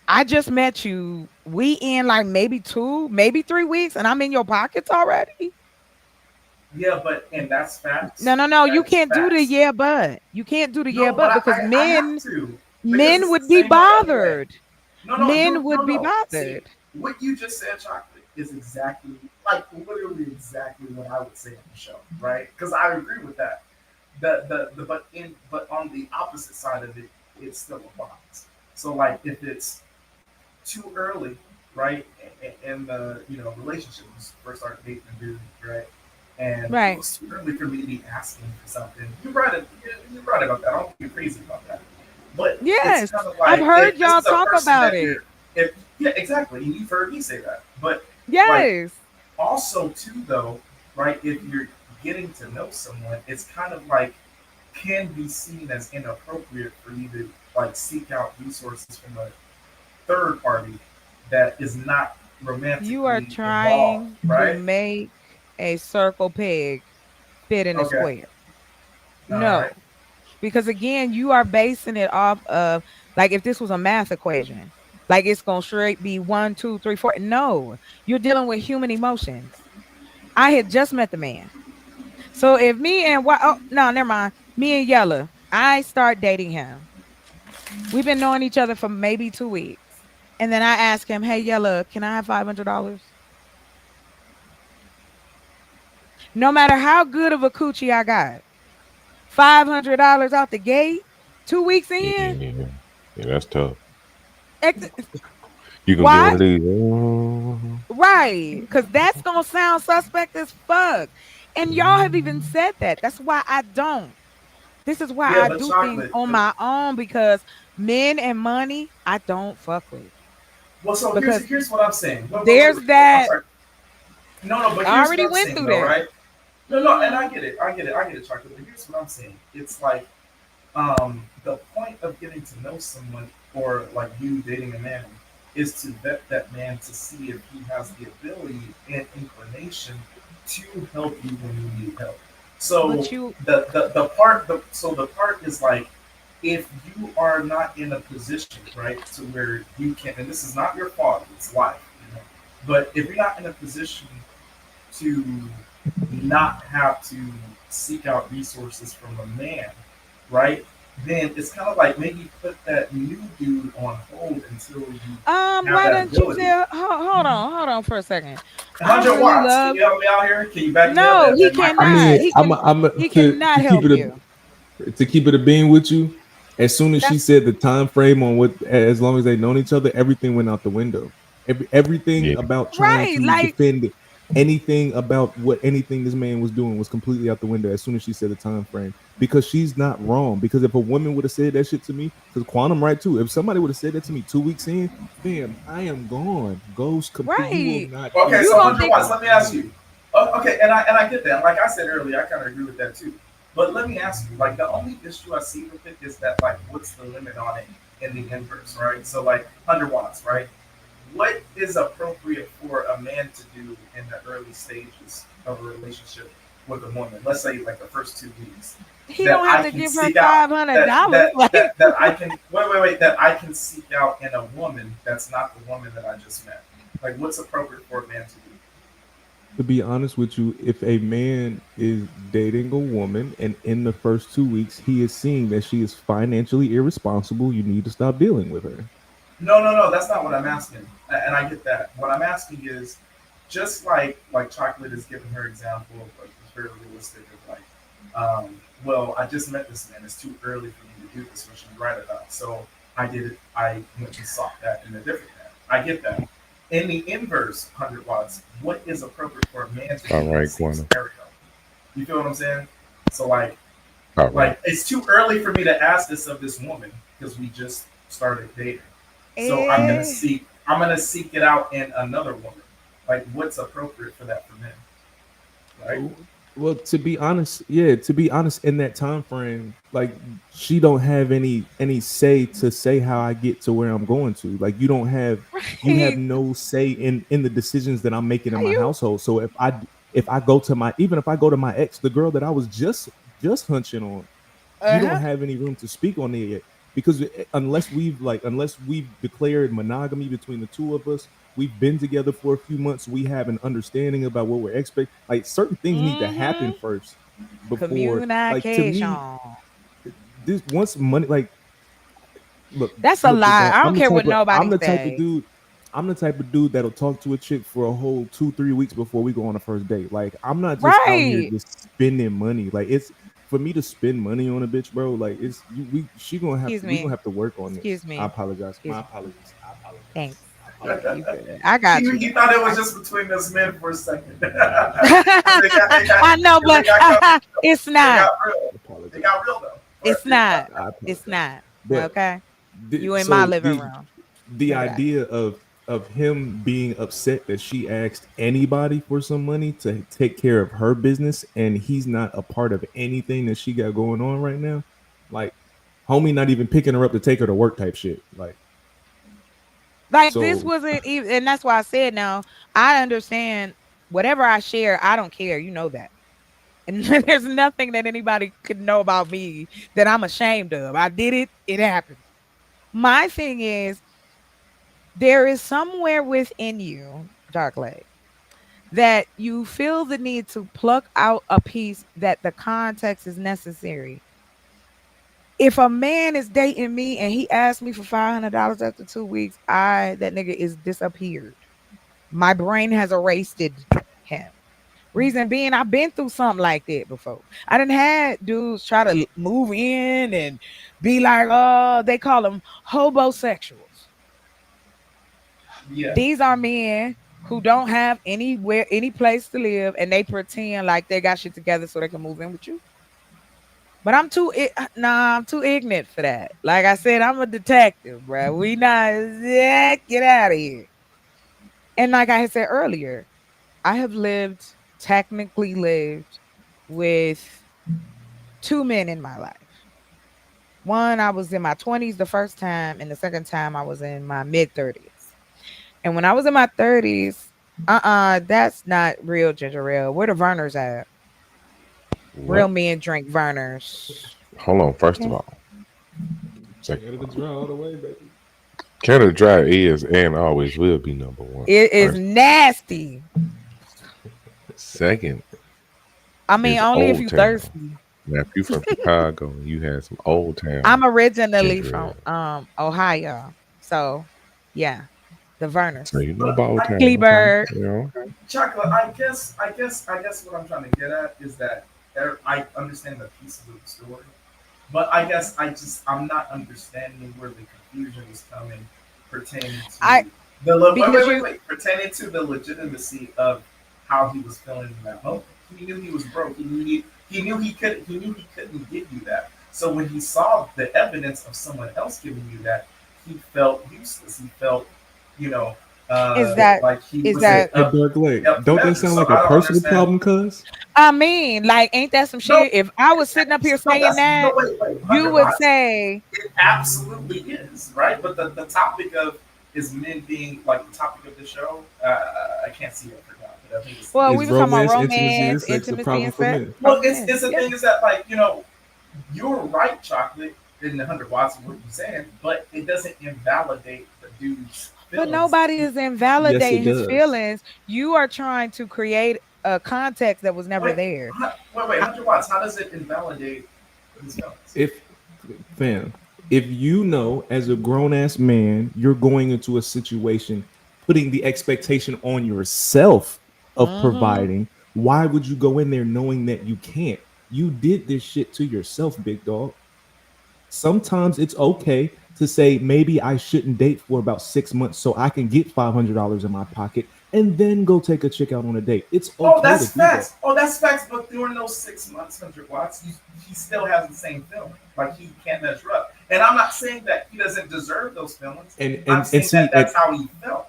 I just met you, we in like maybe 2, maybe 3 weeks, and I'm in your pockets already? Yeah, but and that's facts. No. You That is can't do the facts. yeah, but. You can't do the yeah, No, but but because I have men to because men it's the would be same way anyway. bothered. No, Men would be no. See, bothered. what you just said, Chocolate, is exactly like literally exactly what I would say on the show, right? Because I agree with that. The but on the opposite side of it, it still applies. So like if it's too early, right, in the relationship, you first start dating a dude, right, and it Right. was too early for me to be asking for something. You're right. You're right about that. I don't think you're crazy about that. But it's Yes. kind of I've like heard if this y'all is a talk person about that it. if yeah, exactly, and you've heard me say that. But like Yes. also too though, right, if you're getting to know someone, it's kind of like can be seen as inappropriate for you to like seek out resources from a third party that is not You are romantically involved, trying to right? make a circle peg fit in a Okay. square. All right. No. Because again, you are basing it off of like if this was a math equation, like it's gonna straight be 1, 2, 3, 4. No, you're dealing with human emotions. I had just met the man. So if me and oh no, never mind. Me and Yella, I start dating him. We've been knowing each other for maybe 2 weeks. And then I ask him, hey Yella, can I have $500? No matter how good of a coochie I got, $500 out the gate, 2 weeks in. Yeah, yeah, that's tough. ex- You gonna get one Why? of these? Oh. Right. Because that's going to sound suspect as fuck. And y'all have even said that. That's why I don't. This is why Yeah, I but do things chocolate. on my own because men and money, I don't fuck with. Well, so Because here's what I'm saying. there's I'm that. sorry. No, but I here's what already I'm went saying through though, that. right? No, and I get it, chocolate. But here's what I'm saying. It's like the point of getting to know someone or like you dating a man is to vet that man to see if he has the ability and inclination to help you when you need help. So But you, the part is like if you are not in a position, right, to where you can, and this is not your fault, it's life, but if you're not in a position to not have to seek out resources from a man, right? Then it's kind of like maybe put that new dude on hold until you have why that don't you ability. tell, hold on for a second. I 100 really watts. Can love, you help me out here? Can you back me up no, he at my I cannot. mean, prices? He to cannot keep help it you. to keep it a being with you. As soon as she That's said the time frame on what, as long as they've known each other, everything went out the window. Everything Yeah. about trying right. to Like, defend anything about what anything this man was doing was completely out the window as soon as she said the time frame. Because she's not wrong. Because if a woman would have said that shit to me, because Quantum right too. If somebody would have said that to me 2 weeks in, fam, I am gone. Ghost complete. You will right. not Okay, hear You so gonna 100 think, watts. Let me ask you. Okay, and I get that. Like I said earlier, I kind of agree with that too. But let me ask you, like the only issue I see with it is that like what's the limit on it in the inverse, right? So like 100 watts, right? What is appropriate for a man to do in the early stages of a relationship with a woman? Let's say like the first 2 weeks he that don't have I to can give her seek out $500. Like, that I can wait that I can seek out in a woman that's not the woman that I just met. Like what's appropriate for a man to do? To be honest with you, if a man is dating a woman and in the first 2 weeks he is seeing that she is financially irresponsible, you need to stop dealing with her. No. That's not what I'm asking, and I get that. What I'm asking is, just like Chocolate is giving her example of like it's very realistic of like, well, I just met this man. It's too early for me to do this, which you're right about. So I did it. I went and sought that in a different man. I get that. In the inverse, 100 watts. What is appropriate for a man to do All in the right, same Quantum. scenario? You feel what I'm saying? So like All right. it's too early for me to ask this of this woman because we just started dating. So eh, I'm gonna seek it out in another woman. Like what's appropriate for that for men, right? Well, to be honest, in that time frame, like she don't have any say to say how I get to where I'm going to. Like you don't have you have Right. no say in the decisions that I'm making in How my you? household. So if I go to my even if I go to my ex, the girl that I was just hunching on, you don't Uh-huh. have any room to speak on it yet because unless we've declared monogamy between the two of us, we've been together for a few months, we have an understanding about what we're expecting. Like certain things need to happen Mm-hmm. first before, like to me, Communication. this once money, like look, That's a look, big lie. dog. I don't care what I'm nobody the type of say. dude. I'm the type of dude that'll talk to a chick for a whole 2-3 weeks before we go on a first date. Like I'm not just out here Right. just spending money. Like it's for me to spend money on a bitch, bro. Like Excuse we gonna me. have to work on this. Excuse I me. apologize. Excuse My me. apologies. I apologize. Thanks. I You apologize. good. I got you. You thought it was just between us men for a second. they I know, but it's not. got real. They got real though. It's not. I It's apologize. not. But Okay. You in my so living room. the Remember that. idea of him being upset that she asked anybody for some money to take care of her business and he's not a part of anything that she got going on right now, like homie not even picking her up to take her to work type shit. Like this So wasn't even, and that's why I said now I understand whatever I share. I don't care. You know that. And there's nothing that anybody could know about me that I'm ashamed of. I did it. It happened. My thing is, there is somewhere within you, Dark that you feel the need to pluck out a piece that the context is necessary. If a man is dating me and he asks me for $500 after 2 weeks, that nigga is disappeared. My brain has erased him. Reason being, I've been through something like that before. I didn't had dudes try to move in and be like, oh, they call them hobosexuals. Yeah. These are men who don't have any place to live, and they pretend like they got shit together so they can move in with you. But I'm too ignorant for that. Like I said, I'm a detective, bro. We not get out of here. And like I had said earlier, I have technically lived with two men in my life. One, I was in my 20s the first time, and the second time I was in my mid 30s. And when I was in my 30s, that's not real ginger ale. Where the Verners at? Real What? men drink Verners. Hold on. First of Okay. all, second Canada of all, Dry all the way, baby. Canada Dry is and always will be number one. It is First, nasty. second I mean, is only if Old you Town. thirsty. Now, if you from Chicago and you had some Old Town I'm originally ginger from ale, Ohio. So yeah, the so Verners. you know about Old Town, okay? Kleberg. You know, Chocolate. I guess what I'm trying to get at is that I understand the pieces of the story, but I guess I'm not understanding where the confusion is coming pertaining to Because you pertaining to the legitimacy of how he was feeling in that moment. He knew he was broke. He knew he couldn't give you that. So when he saw the evidence of someone else giving you that, he felt useless. He felt, you know, is that like he is wasn't that Hey, Dark Lake, up to don't that measure. sound So like a I don't personal understand. problem, cuz? I mean, like, ain't that some No, shit? If I was sitting up here no, saying that, wait, you 100 would watts. say, It absolutely is, right? But the topic of is men being like the topic of the show. I can't see it. I forgot, but I think it's well, Is we were talking about romance, intimacy, and romance, sex a intimacy, problem and for sex. men? well, Yeah. it's the thing is that like you're right, chocolate in the 100 watts of what you're saying, but it doesn't invalidate the dude's But feelings. nobody is Yes, invalidating it his does. feelings. You are trying to create a context that was never Wait, there. wait, 100 watts. How does it invalidate his feelings? If fam, if you know as a grown ass man, you're going into a situation putting the expectation on yourself of Mm-hmm. providing, why would you go in there knowing that you can't? You did this shit to yourself, big dog. Sometimes it's okay to say maybe I shouldn't date for about 6 months so I can get $500 in my pocket and then go take a chick out on a date. It's Oh, okay to that's do that. facts. Oh, that's facts. But during those 6 months, 100 watts, he still has the same feeling. Like he can't measure up. And I'm not saying that he doesn't deserve those feelings. And I'm and saying see that that's how he felt.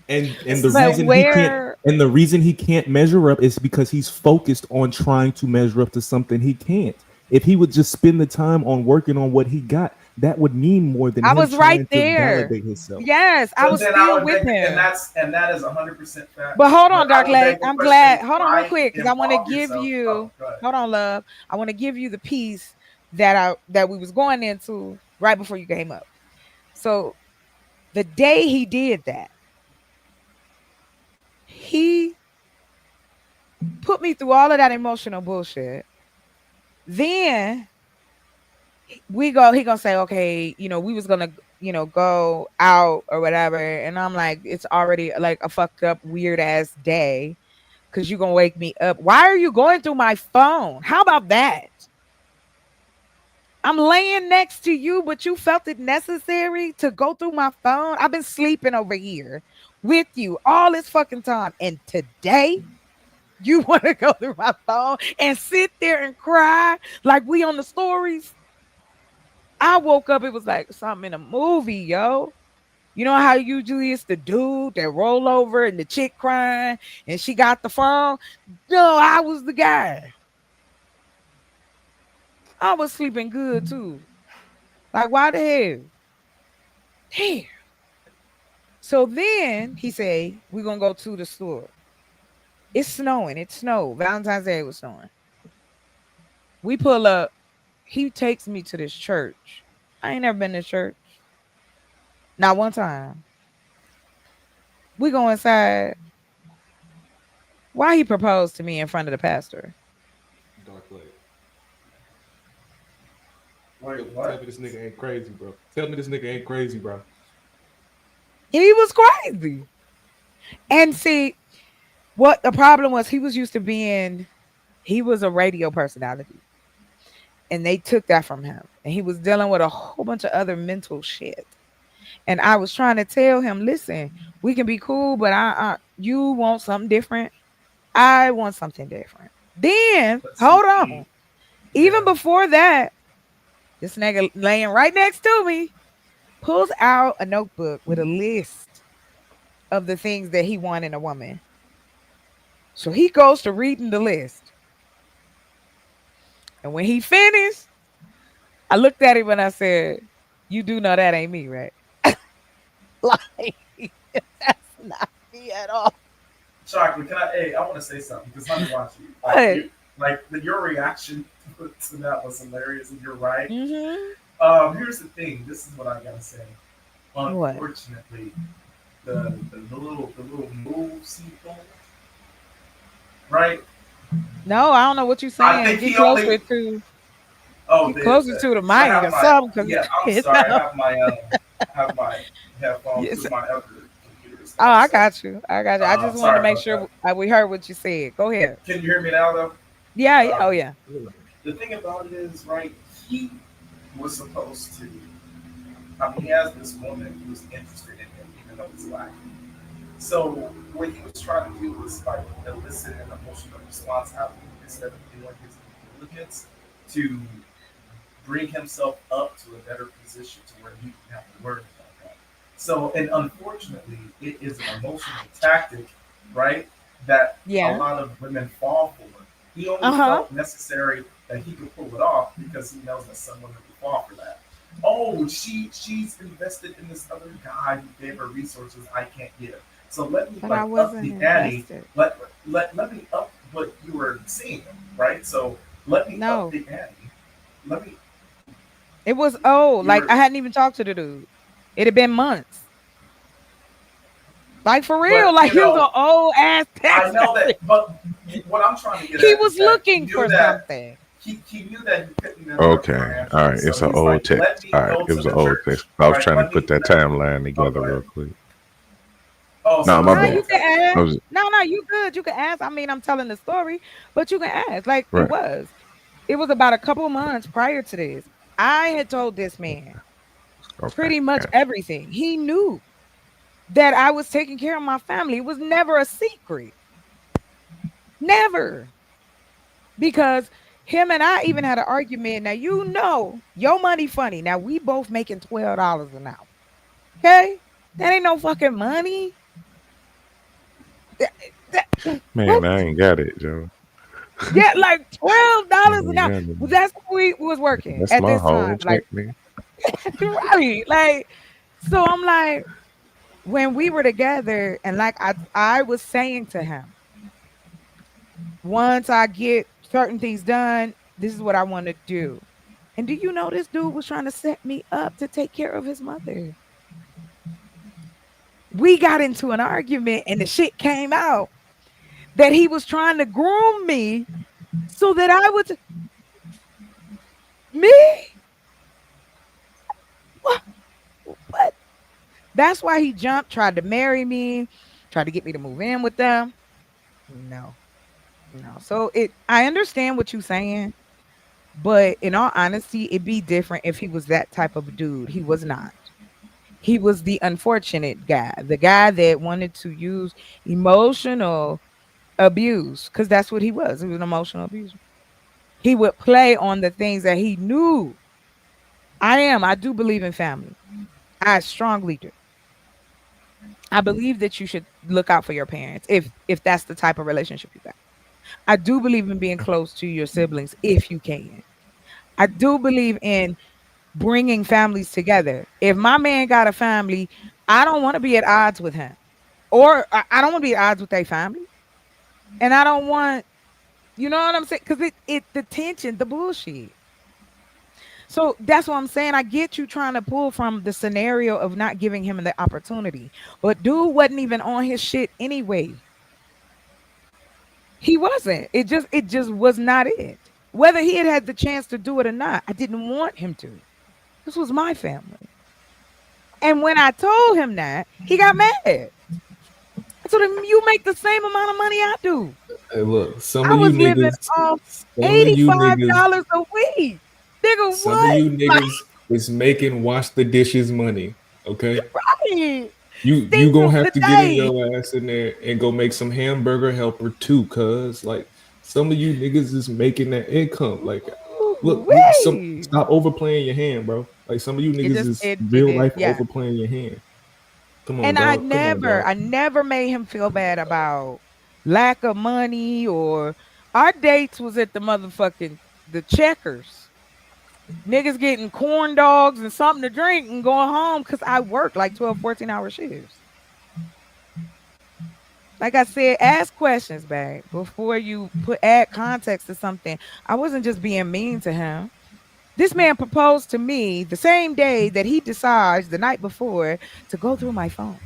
And It's the the same- reason he can't measure up is because he's focused on trying to measure up to something he can't. If he would just spend the time on working on what he got, that would mean more than I him was right trying to there. validate himself. Yes, I But was then I still would with beg, him. and that is 100% fact. But hold on, I Dark would Leg. beg the I'm question, glad. Hold on real why quick, because I want to involve give yourself? you. Oh, go ahead. Hold on, love. I want to give you the piece that we was going into right before you came up. So the day he did that, he put me through all of that emotional bullshit. Then he gonna say, okay, we was gonna, go out or whatever. And I'm like, it's already like a fucked up, weird ass day because you're gonna wake me up. Why are you going through my phone? How about that? I'm laying next to you, but you felt it necessary to go through my phone. I've been sleeping over here with you all this fucking time. And today you want to go through my phone and sit there and cry like we on the stories? I woke up, it was like something in a movie, yo. You know how usually it's the dude that roll over and the chick crying and she got the phone? No, I was the guy. I was sleeping good too. Like, why the hell? Damn. So then he say, we're gonna go to the store. It's snowing. It snowed. Valentine's Day was snowing. We pull up. He takes me to this church. I ain't never been to church. Not one time. We go inside. Why he proposed to me in front of the pastor? Dark Leg. Wait, Tell what? me this nigga ain't crazy, bro. Tell me this nigga ain't crazy, bro. He was crazy. And see, what the problem was, he was used to being, he was a radio personality. And they took that from him. And he was dealing with a whole bunch of other mental shit. And I was trying to tell him, listen, we can be cool, but you want something different. I want something different. Then, hold on. Even before that, this nigga laying right next to me pulls out a notebook with a list of the things that he want in a woman. So he goes to reading the list. And when he finished, I looked at him and I said, you do know that ain't me, right? Like, that's not me at all. Chocolate, I want to say something because honey watch you. Your reaction to that was hilarious, and you're right. Mm-hmm. Here's the thing. This is what I gotta say. Unfortunately, the little moves he pulled, right? No, I don't know what you're saying. Get closer to. Oh, closer to the mic I have or my, something. yeah, I'm sorry. I have my headphones Yes. with my other computer stuff. Oh, I got you. I just wanted to make sorry sure we heard what you said. Go ahead. Can you hear me now, though? Yeah. Oh, yeah. The thing about it is, right, he was supposed to, he has this woman who's interested in him, even though he's lacking. So what he was trying to do was like elicit an emotional response out of him instead of doing his due diligence to bring himself up to a better position to where he didn't have to worry about that. So, and unfortunately, it is an emotional tactic, right, that a lot of women fall for. He only felt necessary that he could pull it off because he knows that someone would fall for that. Oh, she's invested in this other guy who gave her resources I can't give. So let me up the ante. Let me up what you were seeing, right? So let me up the ante. Let me. It was like I hadn't even talked to the dude. It had been months. Like for real, like he was an old ass text. I know that, but what I'm trying to get he at was looking for something. He knew that he couldn't. Okay, all right. It's an old text. All right, it was an old text. I was trying to put that timeline together real quick. No, my bad. You can ask. No, you good. You can ask. I mean, I'm telling the story, but you can ask. Like it was about a couple months prior to this. I had told this man pretty much everything. He knew that I was taking care of my family. It was never a secret. Never. Because him and I even had an argument. Now, your money funny. Now, we both making $12 an hour. Okay? That ain't no fucking money. Man, I ain't got it, Joe. Yeah, like $12 I an ain't hour. got it. Well, that's what we was working That's at my this whole time. check, Like, nigga. right. Like, so I'm like, when we were together, and like I was saying to him, once I get certain things done, this is what I want to do. And do you know this dude was trying to set me up to take care of his mother? We got into an argument and the shit came out that he was trying to groom me so that I would me? What? That's why he jumped, tried to marry me, tried to get me to move in with them. No, no. So I understand what you're saying, but in all honesty, it'd be different if he was that type of dude. He was not. He was the unfortunate guy, the guy that wanted to use emotional abuse, because that's what he was. He was an emotional abuser. He would play on the things that he knew. I do believe in family. I strongly do. I believe that you should look out for your parents if that's the type of relationship you got. I do believe in being close to your siblings if you can. I do believe in bringing families together. If my man got a family, I don't want to be at odds with him, or I don't want to be at odds with their family, and I don't want, you know what I'm saying? Because it the tension, the bullshit. So that's what I'm saying. I get you trying to pull from the scenario of not giving him the opportunity, but dude wasn't even on his shit anyway. He wasn't. It just was not it. Whether he had the chance to do it or not, I didn't want him to. This was my family. And when I told him that, he got mad. I told him, you make the same amount of money I do. Hey, look, I was living off $85 a week. Nigga, some of what? you niggas is making wash the dishes money. Okay. Right. You gonna have to get in Today. your ass in there and go make some hamburger helper too, cuz like some of you niggas is making that income. Like, look, Wait. stop overplaying your hand, bro. Like some of you It niggas just is it real did, life yeah. overplaying your hand. Come on, And I dog. Come on, never, dog. I never made him feel bad about lack of money, or our dates was at the motherfucking the Checkers. Niggas getting corn dogs and something to drink and going home because I work like 12, 14-hour shifts. Like I said, ask questions, babe, before you add context to something. I wasn't just being mean to him. This man proposed to me the same day that he decides the night before to go through my phone.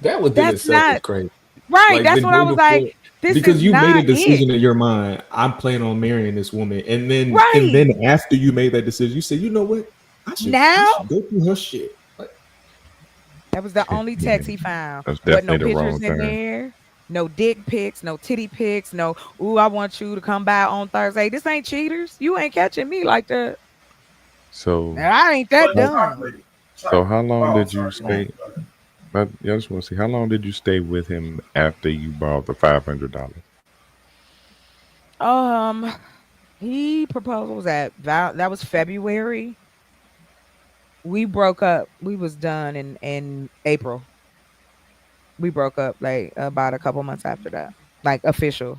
That within That's itself is not crazy. right. Like the That's what I day was like. before, This is because you made a not it. decision in your mind. I'm planning on marrying this woman, and Right. then after you made that decision, you said, you know what? I should Now go through her shit. Like, that was the only text he found. That's Wasn't no definitely the pictures wrong in time. there. No dick pics, no titty pics, no, ooh, I want you to come by on Thursday. This ain't cheaters. You ain't catching me like that. So, I ain't that dumb. so how long Oh, I'm did you sorry. Go ahead. stay? I just want to see how long did you stay with him after you borrowed the $500? He proposed that was February. We broke up. We was done in April. We broke up like about a couple months after that, like official.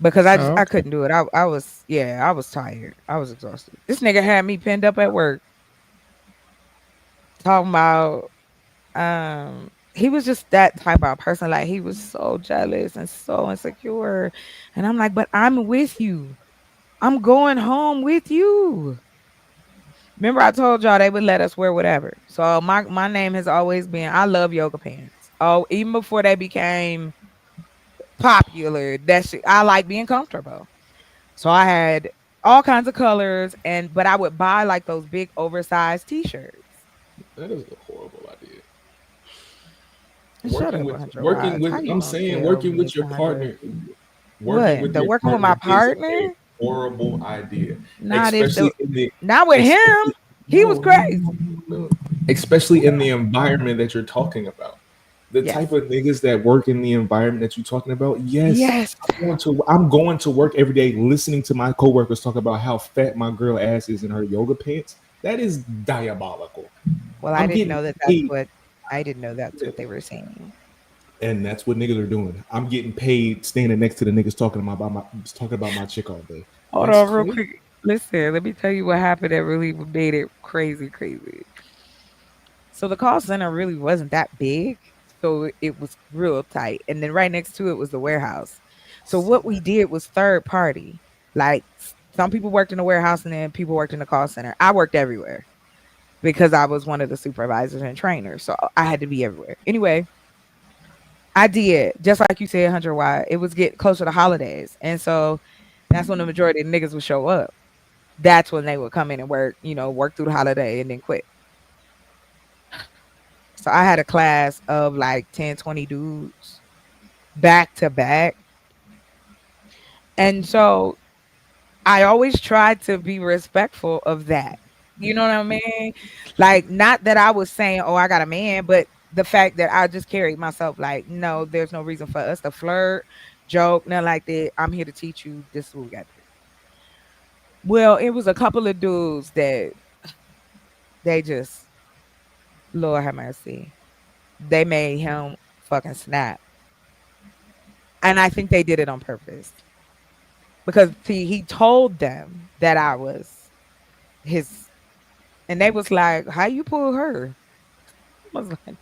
Because Oh, I okay. couldn't do it. I was, yeah, I was tired. I was exhausted. This nigga had me pinned up at work talking about he was just that type of person. Like he was so jealous and so insecure. And I'm like, but I'm with you. I'm going home with you. Remember, I told y'all they would let us wear whatever. So my name has always been I love yoga pants. Oh, even before they became popular, that shit, I like being comfortable. So I had all kinds of colors, but I would buy like those big oversized t-shirts. that is a horrible idea. Shut up, 100 watts. How you I'm gonna saying tell working me with it's your 100? partner, What? The working with my is a partner? horrible idea. Not if Especially the in the not with him. especially He was crazy. no. Especially in the environment that you're talking about. The Yes. type of niggas that work in the environment that you're talking about, yes, Yes. I'm going to work every day listening to my coworkers talk about how fat my girl ass is in her yoga pants. That is diabolical. Well, I I'm didn't getting know that that's paid. what. I didn't know that's what they were saying. And that's what niggas are doing. I'm getting paid standing next to the niggas talking about my chick all day. Hold That's on, real crazy. quick. Listen, let me tell you what happened that really made it crazy, crazy. So the call center really wasn't that big. So it was real tight. And then right next to it was the warehouse. So what we did was third party. Like some people worked in the warehouse and then people worked in the call center. I worked everywhere because I was one of the supervisors and trainers. So I had to be everywhere. Anyway, I did. Just like you said, 100 why. It was getting closer to holidays. And so that's when the majority of the niggas would show up. That's when they would come in and work, work through the holiday and then quit. So I had a class of like 10, 20 dudes back to back. And so I always tried to be respectful of that. You know what I mean? Like, not that I was saying, oh, I got a man, but the fact that I just carried myself like, no, there's no reason for us to flirt, joke, nothing like that. I'm here to teach you. This is what we got to do. Well, it was a couple of dudes that they just, Lord have mercy, they made him fucking snap. And I think they did it on purpose because see, he told them that I was his, and they was like, "How you pull her?" I was like,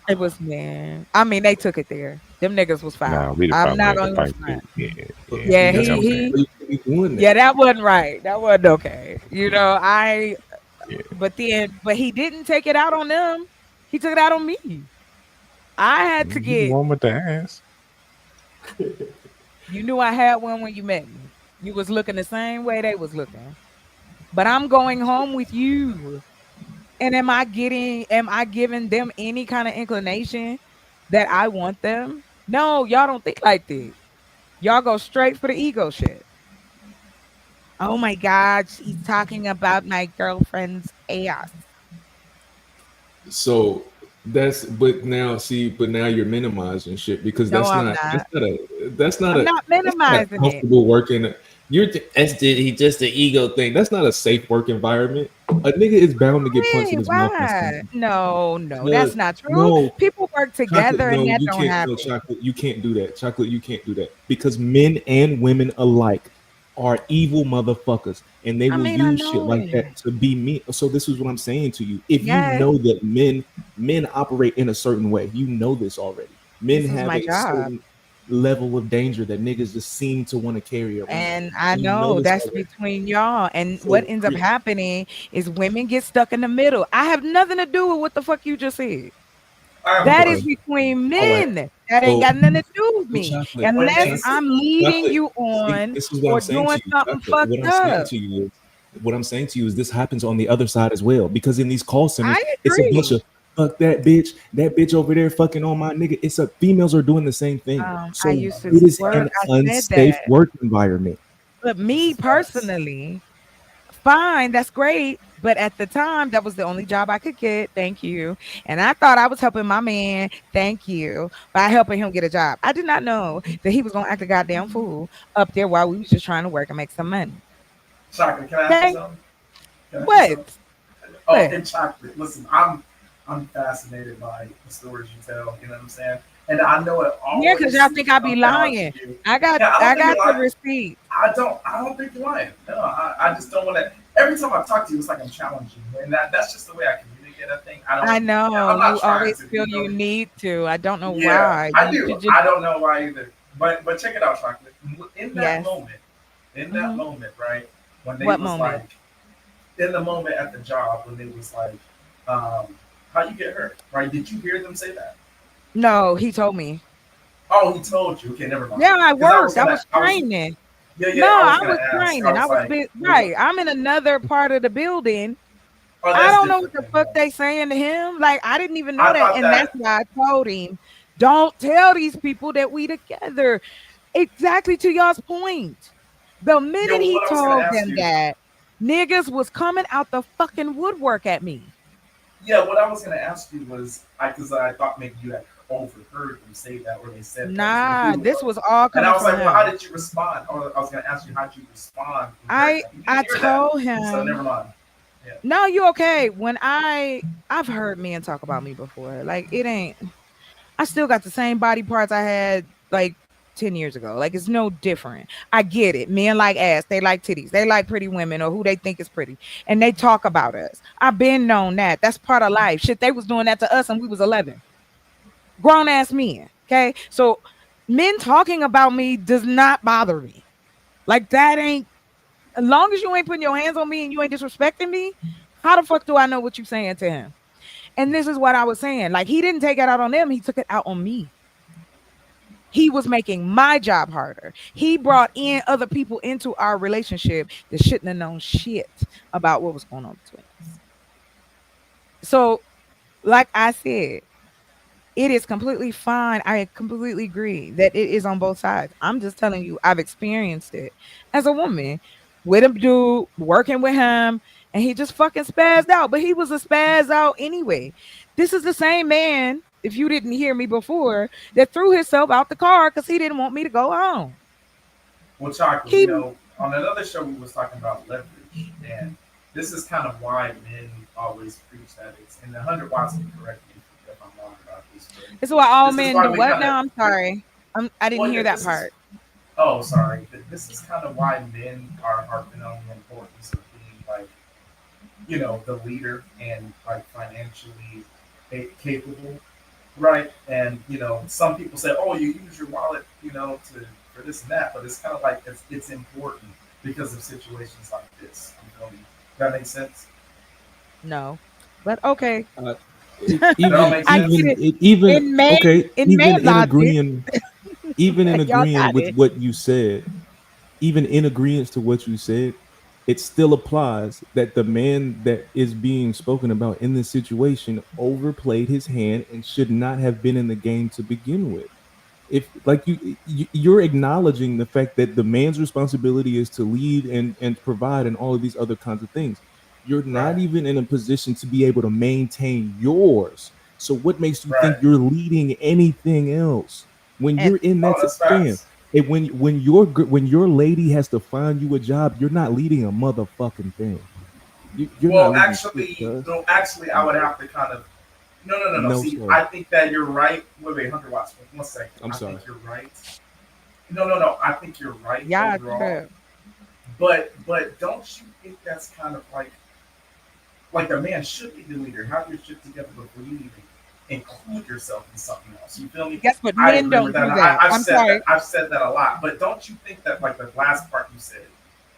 "It was man." I mean, they took it there. Them niggas was Nah, foul. we the I'm probably not had to gonna even fight front. too. Yeah, yeah. Yeah, You That's know what what I'm saying? you be doing yeah, that. that wasn't right. That wasn't okay. Yeah. But he didn't take it out on them. He took it out on me. I had to You the get. one with the ass. You knew I had one when you met me. You was looking the same way they was looking. But I'm going home with you. And am I giving them any kind of inclination that I want them? No, y'all don't think like that. Y'all go straight for the ego shit. Oh my God, she's talking about my girlfriend's ass. So but now you're minimizing shit because No, that's I'm not not. that's not I'm a not that's not a minimizing it. comfortable working. He just an ego thing. That's not a safe work environment. A nigga is bound to get punched Hey, in his mouth at some why? point. No, no, that's Because not true. no, People work chocolate, together and no, that you don't can't. No, happen. chocolate, you can't do that. Chocolate, you can't do that because men and women alike are evil motherfuckers, and they I will mean, I use shit know like it. that to be mean. So this is what I'm saying to you: if you Yes, know that men operate in a certain way, you know this already. Men this is have my a job. certain level of danger that niggas just seem to want to carry around. And I You know know this that's already. between y'all. And what So ends up happening is women get stuck in the middle. I have nothing to do with what the fuck you just said. I have a That is okay, question. between all right. men. That ain't So got nothing to do with So me. When Unless they chocolate, say, I'm leading chocolate. you See, on this is what I'm or saying doing to you, something chocolate. fucked up. What I'm saying to you is this happens on the other side as well. Because in these call centers, I it's a bunch agree. of fuck that bitch over there fucking on my nigga. It's a females are doing the same thing. I So used to it is work. an I said unsafe that. work environment. But this me is facts. personally, fine, that's great. But at the time, that was the only job I could get. Thank you. And I thought I was helping my man. Thank you. By helping him get a job. I did not know that he was gonna act a goddamn fool up there while we was just trying to work and make some money. Chocolate, can I ask you Okay? something? Can I ask you What? something? Oh, What? and chocolate. Listen, I'm fascinated by the stories you tell. You know what I'm saying? And I know it Yeah, because always y'all seems think to I be come down to lying. you. I got Yeah, I don't I think got you're the lying. receipt. I don't think you're lying. No, I just don't want to. Every time I talk to you, it's like I'm challenging you, and that's just the way I communicate. I think I I don't. Yeah, know I'm not you trying always to. feel you need to. I don't know Yeah, why. I You do. should just I don't know why either. But check it out, chocolate. In that yes. moment, Hmm. right, when they What was moment? like, in the moment at the job when they was like, how you get hurt, right? Did you hear them say that? No, he told me. Oh, he told you. Okay, never mind. Yeah, I Because I was worked. I gonna, was I was, training. yeah, No, yeah, I was I gonna was ask. I training. I was was like, well, what? right. I'm in another part of the building. Oh, I that's don't know what different the then. fuck Yeah, they saying to him. Like I didn't even know I that, thought and that's that. why I told him, "Don't tell these people that we together." Exactly to y'all's point. The minute Yo, he what I was gonna told ask them you. that, niggas was coming out the fucking woodwork at me. Yeah, what I was gonna ask you was, because I thought maybe you had overheard them say that, or they said that was Nah, who it this was was, all and coming I was from like, well, how him. did you respond? I was gonna ask you, how did you respond when you heard I that? You I didn't hear that, told so never him, mind. Yeah. no, you okay. When I've heard men talk about me before. Like it ain't I still got the same body parts I had like 10 years ago. Like it's no different. I get it. Men like ass, they like titties, they like pretty women or who they think is pretty. And they talk about us. I've been known that. That's part of life. Shit, they was doing that to us and we was 11. Grown ass men. Okay. So men talking about me does not bother me. Like that ain't as long as you ain't putting your hands on me and you ain't disrespecting me, how the fuck do I know what you saying to him? And this is what I was saying. Like he didn't take it out on them, he took it out on me. He was making my job harder. He brought in other people into our relationship that shouldn't have known shit about what was going on between us. So, like I said, it is completely fine. I completely agree that it is on both sides. I'm just telling you, I've experienced it as a woman with a dude working with him, and he just fucking spazzed out. But he was a spaz out anyway. This is the same man, if you didn't hear me before, that threw himself out the car because he didn't want me to go home. Well, chocolate, He on another show we was talking about leverage, and this is kind of why men always preach that it's, and 100 watts can correct me if I'm wrong about this, but This is why all this is men why do we what kind now? of, I'm sorry. I didn't well, hear that this is, part. oh, sorry, this is kind of why men are harping on the importance of being like, the leader and like financially capable, right? And some people say, "Oh, you use your wallet, to for this and that," but it's kind of like it's important because of situations like this. You feel me? That makes sense. No. But okay. It, That all even makes I get sense. even it. it, even In man okay, in man even in logic. agreeing, even in Y'all agreeing got with it. what you said, even in agreement to what you said, it still applies that the man that is being spoken about in this situation overplayed his hand and should not have been in the game to begin with. If like you're acknowledging the fact that the man's responsibility is to lead and provide and all of these other kinds of things, you're not Right. even in a position to be able to maintain yours. So what makes you think Right. you're leading anything else when And you're in that Oh, that's fam? facts. And when your lady has to find you a job, you're not leading a motherfucking thing. You're not Well, leading shit, actually, cuz. no, actually, I would No, have to kind of. No, no, no, no. no, See, sir. I think that you're right. Wait, 100 watts. One second. I'm I sorry. think you're right. No, no, no. I think you're right y'all overall. trip. But don't you think that's kind of like the man should be the leader? Have your shit together before you even include yourself in something else. You feel me? Guess what? I Men agree with don't that. do And that. I've I'm said sorry. that. I've said that a lot. But don't you think that like the last part you said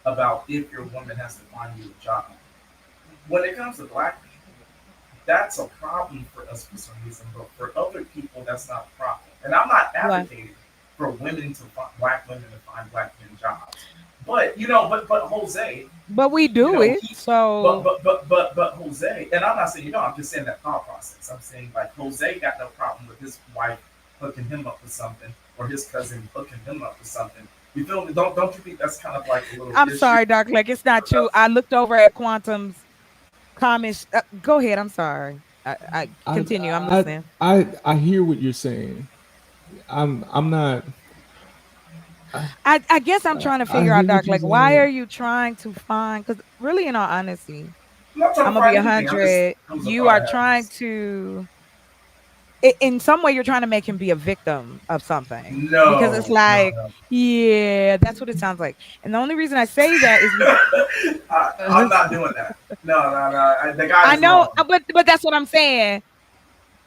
about if your woman has to find you a job, when it comes to black people, that's a problem for us for some reason. But for other people, that's not a problem. And I'm not What? advocating for women to find black women to find black men jobs. But but Jose, But we do it. he So but Jose, and I'm not saying I'm just saying that thought process. I'm saying like Jose got no problem with his wife hooking him up with something or his cousin hooking him up with something. You feel me? Don't you think that's kind of like a little I'm issue sorry, Doc. Like it's not for true. us? I looked over at Quantum's comments. Go ahead. I'm sorry. I I continue. I'm I listening. I hear what you're saying. I'm not. I, I guess I'm trying to I figure out, hear Doc. what you're Like, why are saying. you trying to find? Because really, in all honesty, I'm not trying I'm to gonna be find anything. I'm just 100. it was a You thought are I had. trying to, in some way, you're trying to make him be a victim of something because it's No, no, like, no. yeah, that's what it sounds like. And the only reason I say that is because I'm not doing that. No, no, no. The guy I is know, wrong. but that's what I'm saying.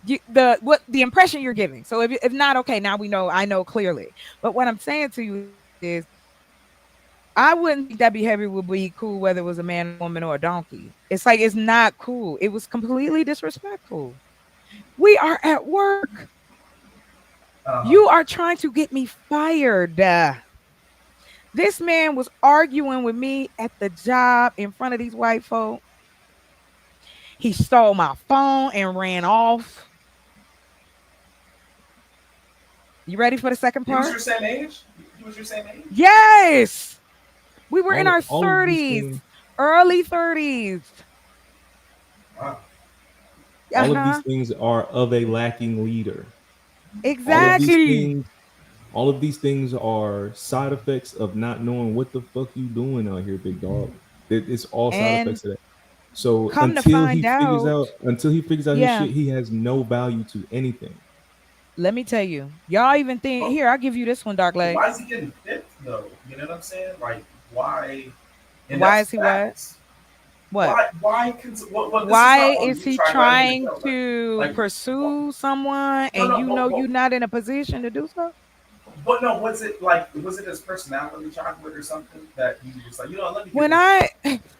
The impression you're giving. So if not, okay, now we know. I know clearly. But what I'm saying to you is, I wouldn't think that behavior would be cool whether it was a man, a woman, or a donkey. It's like it's not cool. It was completely disrespectful. We are at work. Uh-huh. You are trying to get me fired. This man was arguing with me at the job in front of these white folk. He stole my phone and ran off. You ready for the second He was part? your same age. He was your same age. Yes. We were in our All of these 30s, things. early 30s. Wow. All of these Uh-huh. things are of a lacking leader. All of these Exactly. things, all of these things are side effects of not knowing what the fuck you doing out here, big dog. It's all side And effects of that. So come to find out, until he figures out his yeah, shit, he has no value to anything. let me tell you. Y'all even think But here, I'll give you this one, Dark Leg. why is he getting picked though? You know what I'm saying? Like why? And Why that's is he what? facts. What? Why? Well, this is Why not on is you he trying to let him trying know. to Like, pursue someone no, and no, you know you're not in a position to do so? but no, was it like was it his personality chocolate or something that he was like, let me get When this, I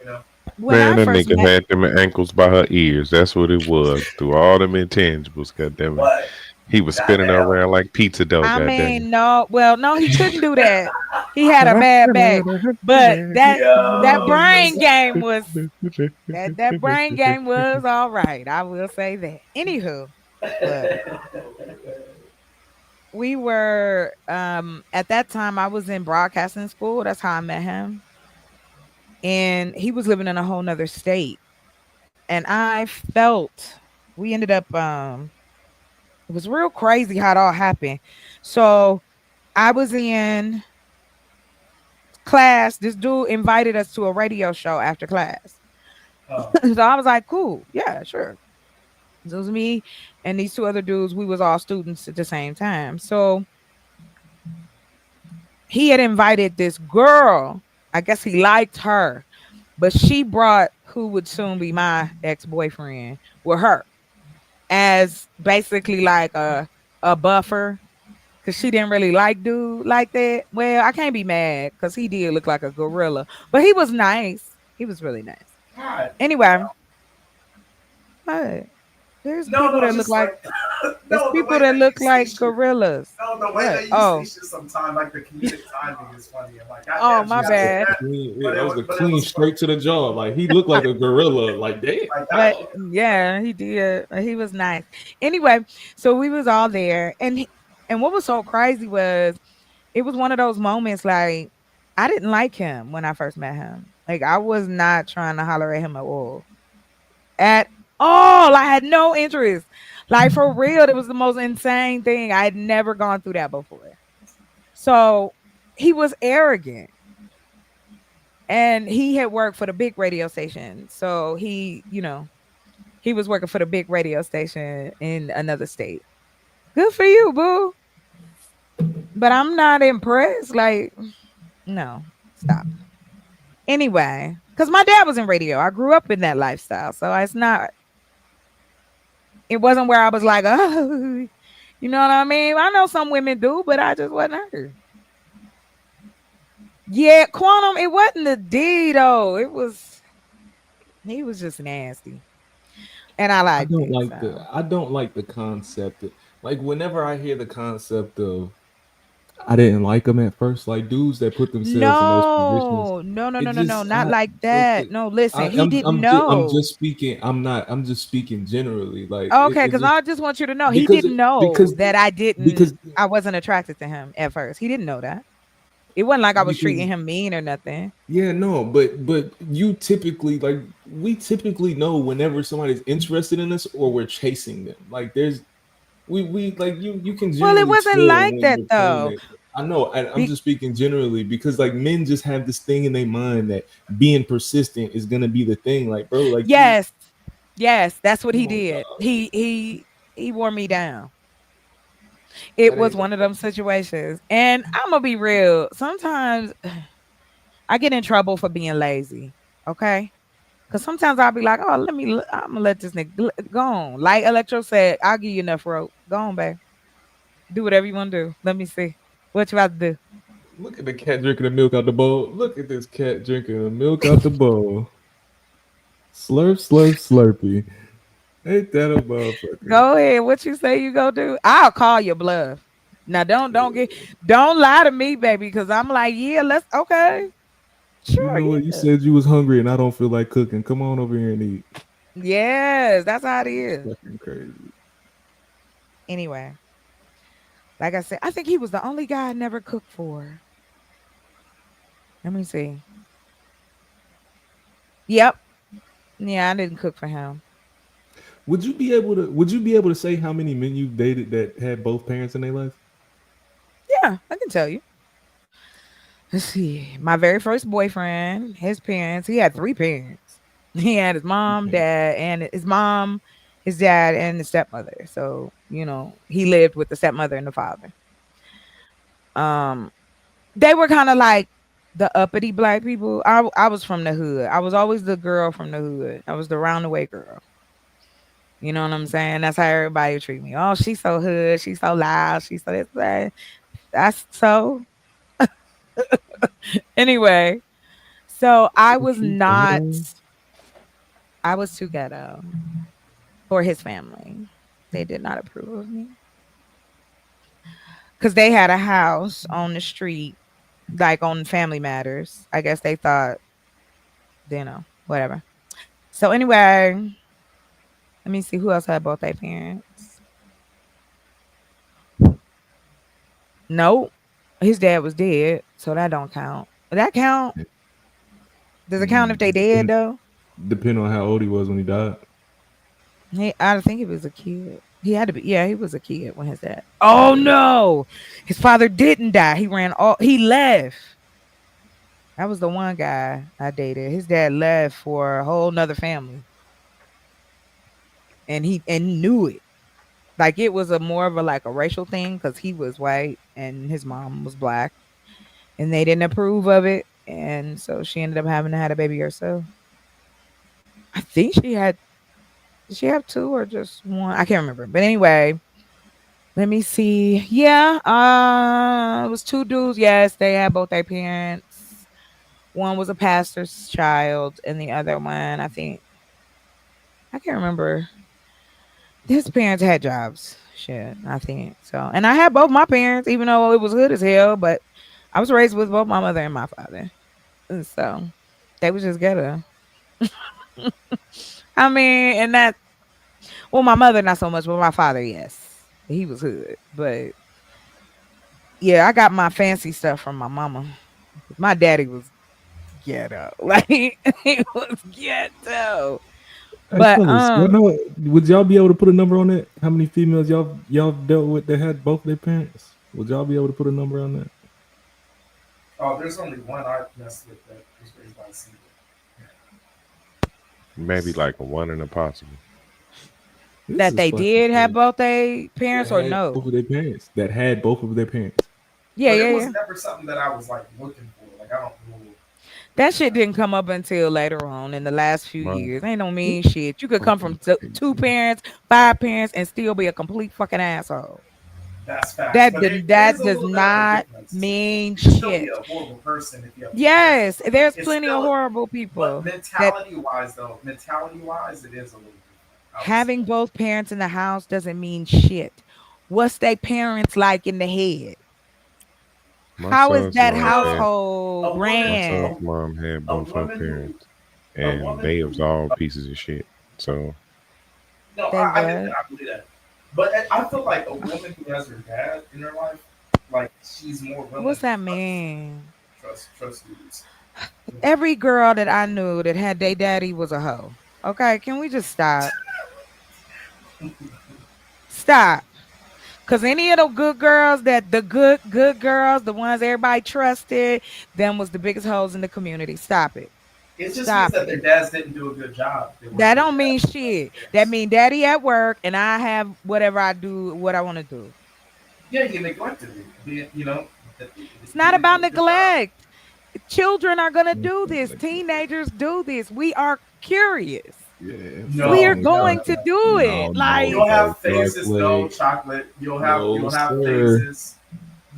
you know? when Man, I that first nigga met had them ankles by her ears. That's what it was. Through all them intangibles, goddamn it. But He was spinning her goddamn, around like pizza dough, I goddamn mean, no, well, no, he couldn't do that. He had a bad back. But that yo, brain game was that brain game was all right. I will say that. Anywho, but we were at that time I was in broadcasting school. That's how I met him. And he was living in a whole nother state. And I felt we ended up it was real crazy how it all happened. So I was in class. This dude invited us to a radio show after class. oh, So I was like, cool, yeah, sure. So it was me and these two other dudes. We was all students at the same time. So he had invited this girl. I guess he liked her, but she brought who would soon be my ex-boyfriend with her as basically like a buffer because she didn't really like dude like that. Well, I can't be mad because he did look like a gorilla, but he was nice. He was really nice. God, Anyway, what? There's people no, that look just like like there's no, the people way that that you look say like shit. gorillas. No, the way What? that you say Oh, shit sometimes, like the comedic timing is funny. I'm like, God oh, damn, she my gotta say bad. that, That was the but it clean was funny. straight to the jaw. Like he looked like a gorilla. Like damn. Like, God But damn. yeah, he did. He was nice. Anyway, so we was all there, and what was so crazy was it was one of those moments like I didn't like him when I first met him. Like I was not trying to holler at him at all. I had no interest. Like for real, it was the most insane thing. I had never gone through that before. So he was arrogant. And he had worked for the big radio station. So he was working for the big radio station in another state. Good for you, boo. But I'm not impressed. Like, no, stop. Anyway, because my dad was in radio. I grew up in that lifestyle. So it wasn't where I was like, oh, you know what I mean? I know some women do, but I just wasn't her. Yeah, Quantum, it wasn't the D though. He was just nasty. And I liked it. So I don't like the concept of, like whenever I hear the concept of I didn't like them at first, like dudes that put themselves in those positions. no, no, no, It no, no, no, just not like that. listen, No, listen, he didn't I'm know. just speaking. I'm just speaking generally. Like Okay, it because just I just want you to know he because didn't know because that because I wasn't attracted to him at first. He didn't know that. It wasn't like I was treating because him mean or nothing. yeah, no, but you typically like we typically know whenever somebody's interested in us or we're chasing them. Like there's we like you can Well, it generally wasn't tell like when that you're playing though. it. I know, I'm Be- just speaking generally because like men just have this thing in their mind that being persistent is gonna be the thing. Like, bro, like you yes, yes, that's what come he on, did. dog. He wore me down. It That was ain't one of them situations. And I'm gonna be real. Sometimes I get in trouble for being lazy. Okay. Cause sometimes I'll be like, oh, I'm gonna let this nigga go on. Like Electro said, I'll give you enough rope. Go on, babe. Do whatever you want to do. Let me see. What you about to do? look at the cat drinking the milk out the bowl. Look at this cat drinking the milk out the bowl. Slurp, slurp, slurpy. Ain't that a motherfucker? Go ahead. What you say you go do? I'll call your bluff. Now don't lie to me, baby, because I'm like, yeah, let's okay. You Sure, know what? You yeah. said you was hungry and I don't feel like cooking. Come on over here and eat. Yes, that's how it is. Fucking crazy. Anyway, like I said, I think he was the only guy I never cooked for. Let me see. Yep. Yeah, I didn't cook for him. Would you be able to? Would you be able to say how many men you've dated that had both parents in their life? Yeah, I can tell you. Let's see. My very first boyfriend, his parents, he had three parents. He had his mom, Okay. dad, and his mom, his dad, and his stepmother. So, he lived with the stepmother and the father. Um, they were kind of like the uppity black people. I was from the hood. I was always the girl from the hood. I was the roundaway girl. You know what I'm saying? That's how everybody would treat me. Oh, she's so hood. She's so loud. She's so this, that. That's so. Anyway, so I was not. I was too ghetto for his family. They did not approve of me because they had a house on the street, like on Family Matters. I guess they thought, whatever. So anyway, let me see who else had both their parents. Nope, his dad was dead, so that don't count. That count? Does it count if they dead though? Depending on how old he was when he died. I think he was a kid. He had to be. Yeah, he was a kid when his dad. Oh no, his father didn't die. He ran all. He left. That was the one guy I dated. His dad left for a whole nother family, and he knew it. Like it was a more of a like a racial thing because he was white and his mom was black, and they didn't approve of it, and so she ended up having to have a baby herself. I think she had. Did she have two or just one? I can't remember. But anyway, let me see. Yeah, it was two dudes. Yes, they had both their parents. One was a pastor's child, and the other one, I can't remember. His parents had jobs. Shit, I think so. And I had both my parents, even though it was good as hell. But I was raised with both my mother and my father, and so they was just ghetto. I mean, and that. Well, my mother not so much, but my father, yes, he was hood. But yeah, I got my fancy stuff from my mama. My daddy was ghetto. Like he was ghetto. Hey But fellas, would y'all be able to put a number on that? How many females y'all dealt with that had both their parents? Would y'all be able to put a number on that? Oh, there's only one I messed with that was raised by a single. Maybe like a one in a possible. that they did have both their parents or That had no? both of their parents. That had both of their parents. Yeah, But yeah, it was yeah. never something that I was like looking for. Like I don't know. That shit didn't come up until later on in the last few Mine. years. Ain't no mean shit. You could come from two parents, five parents, and still be a complete fucking asshole. That's facts. That But did, it is that a does little bit of a not difference. mean You can still be shit. a horrible person if you have. Yes, there's It's plenty of still, horrible but people that mentality-wise, it is a little different. having both parents in the house doesn't mean shit. What's their parents like in the head? My How is son's that mom had household A woman, my son's ran? mom had a both her woman who, parents, a and woman they who. was all pieces of shit. So No, They I get that. what? I believe that. But I feel like a woman who has her dad in her life, like she's more willing What's that to mean? trust dudes. Every girl that I knew that had their daddy was a hoe. Okay, can we just stop? Stop. Cause any of the good girls that the good girls, the ones everybody trusted, them was the biggest hoes in the community. Stop it. It just means Stop that their it. dads didn't do a good job. They weren't That good don't mean dads. shit. That mean daddy at work and I have whatever I do, what I want to do. Yeah, you neglected it. It's You not didn't do about a good job. neglect. Children are gonna do this. Teenagers do this. We are curious. Yeah, We No, are fucking no, going no, to chocolate. no. do it. No, Like You'll have phases, no chocolate. chocolate. No, You'll have sir. phases.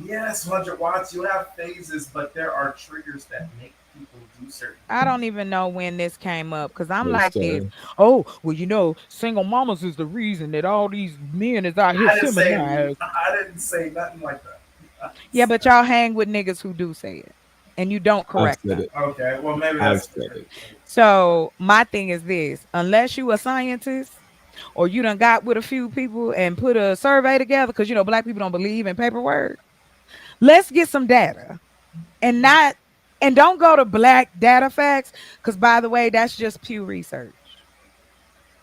Yes, 100 watts. You'll have phases, but there are triggers that make people do certain I things. don't even know when this came up because I'm No, like this. sir. Oh, well, single mamas is the reason that all these men is out here I didn't say feminized. I didn't say nothing like that. Yeah, but y'all hang with niggas who do say it, and you don't I've correct said them. it. Okay, well maybe I've that's said different. it. So my thing is this: unless you a scientist or you done got with a few people and put a survey together, because black people don't believe in paperwork. Let's get some data and not and don't go to black data facts because by the way, that's just Pew Research.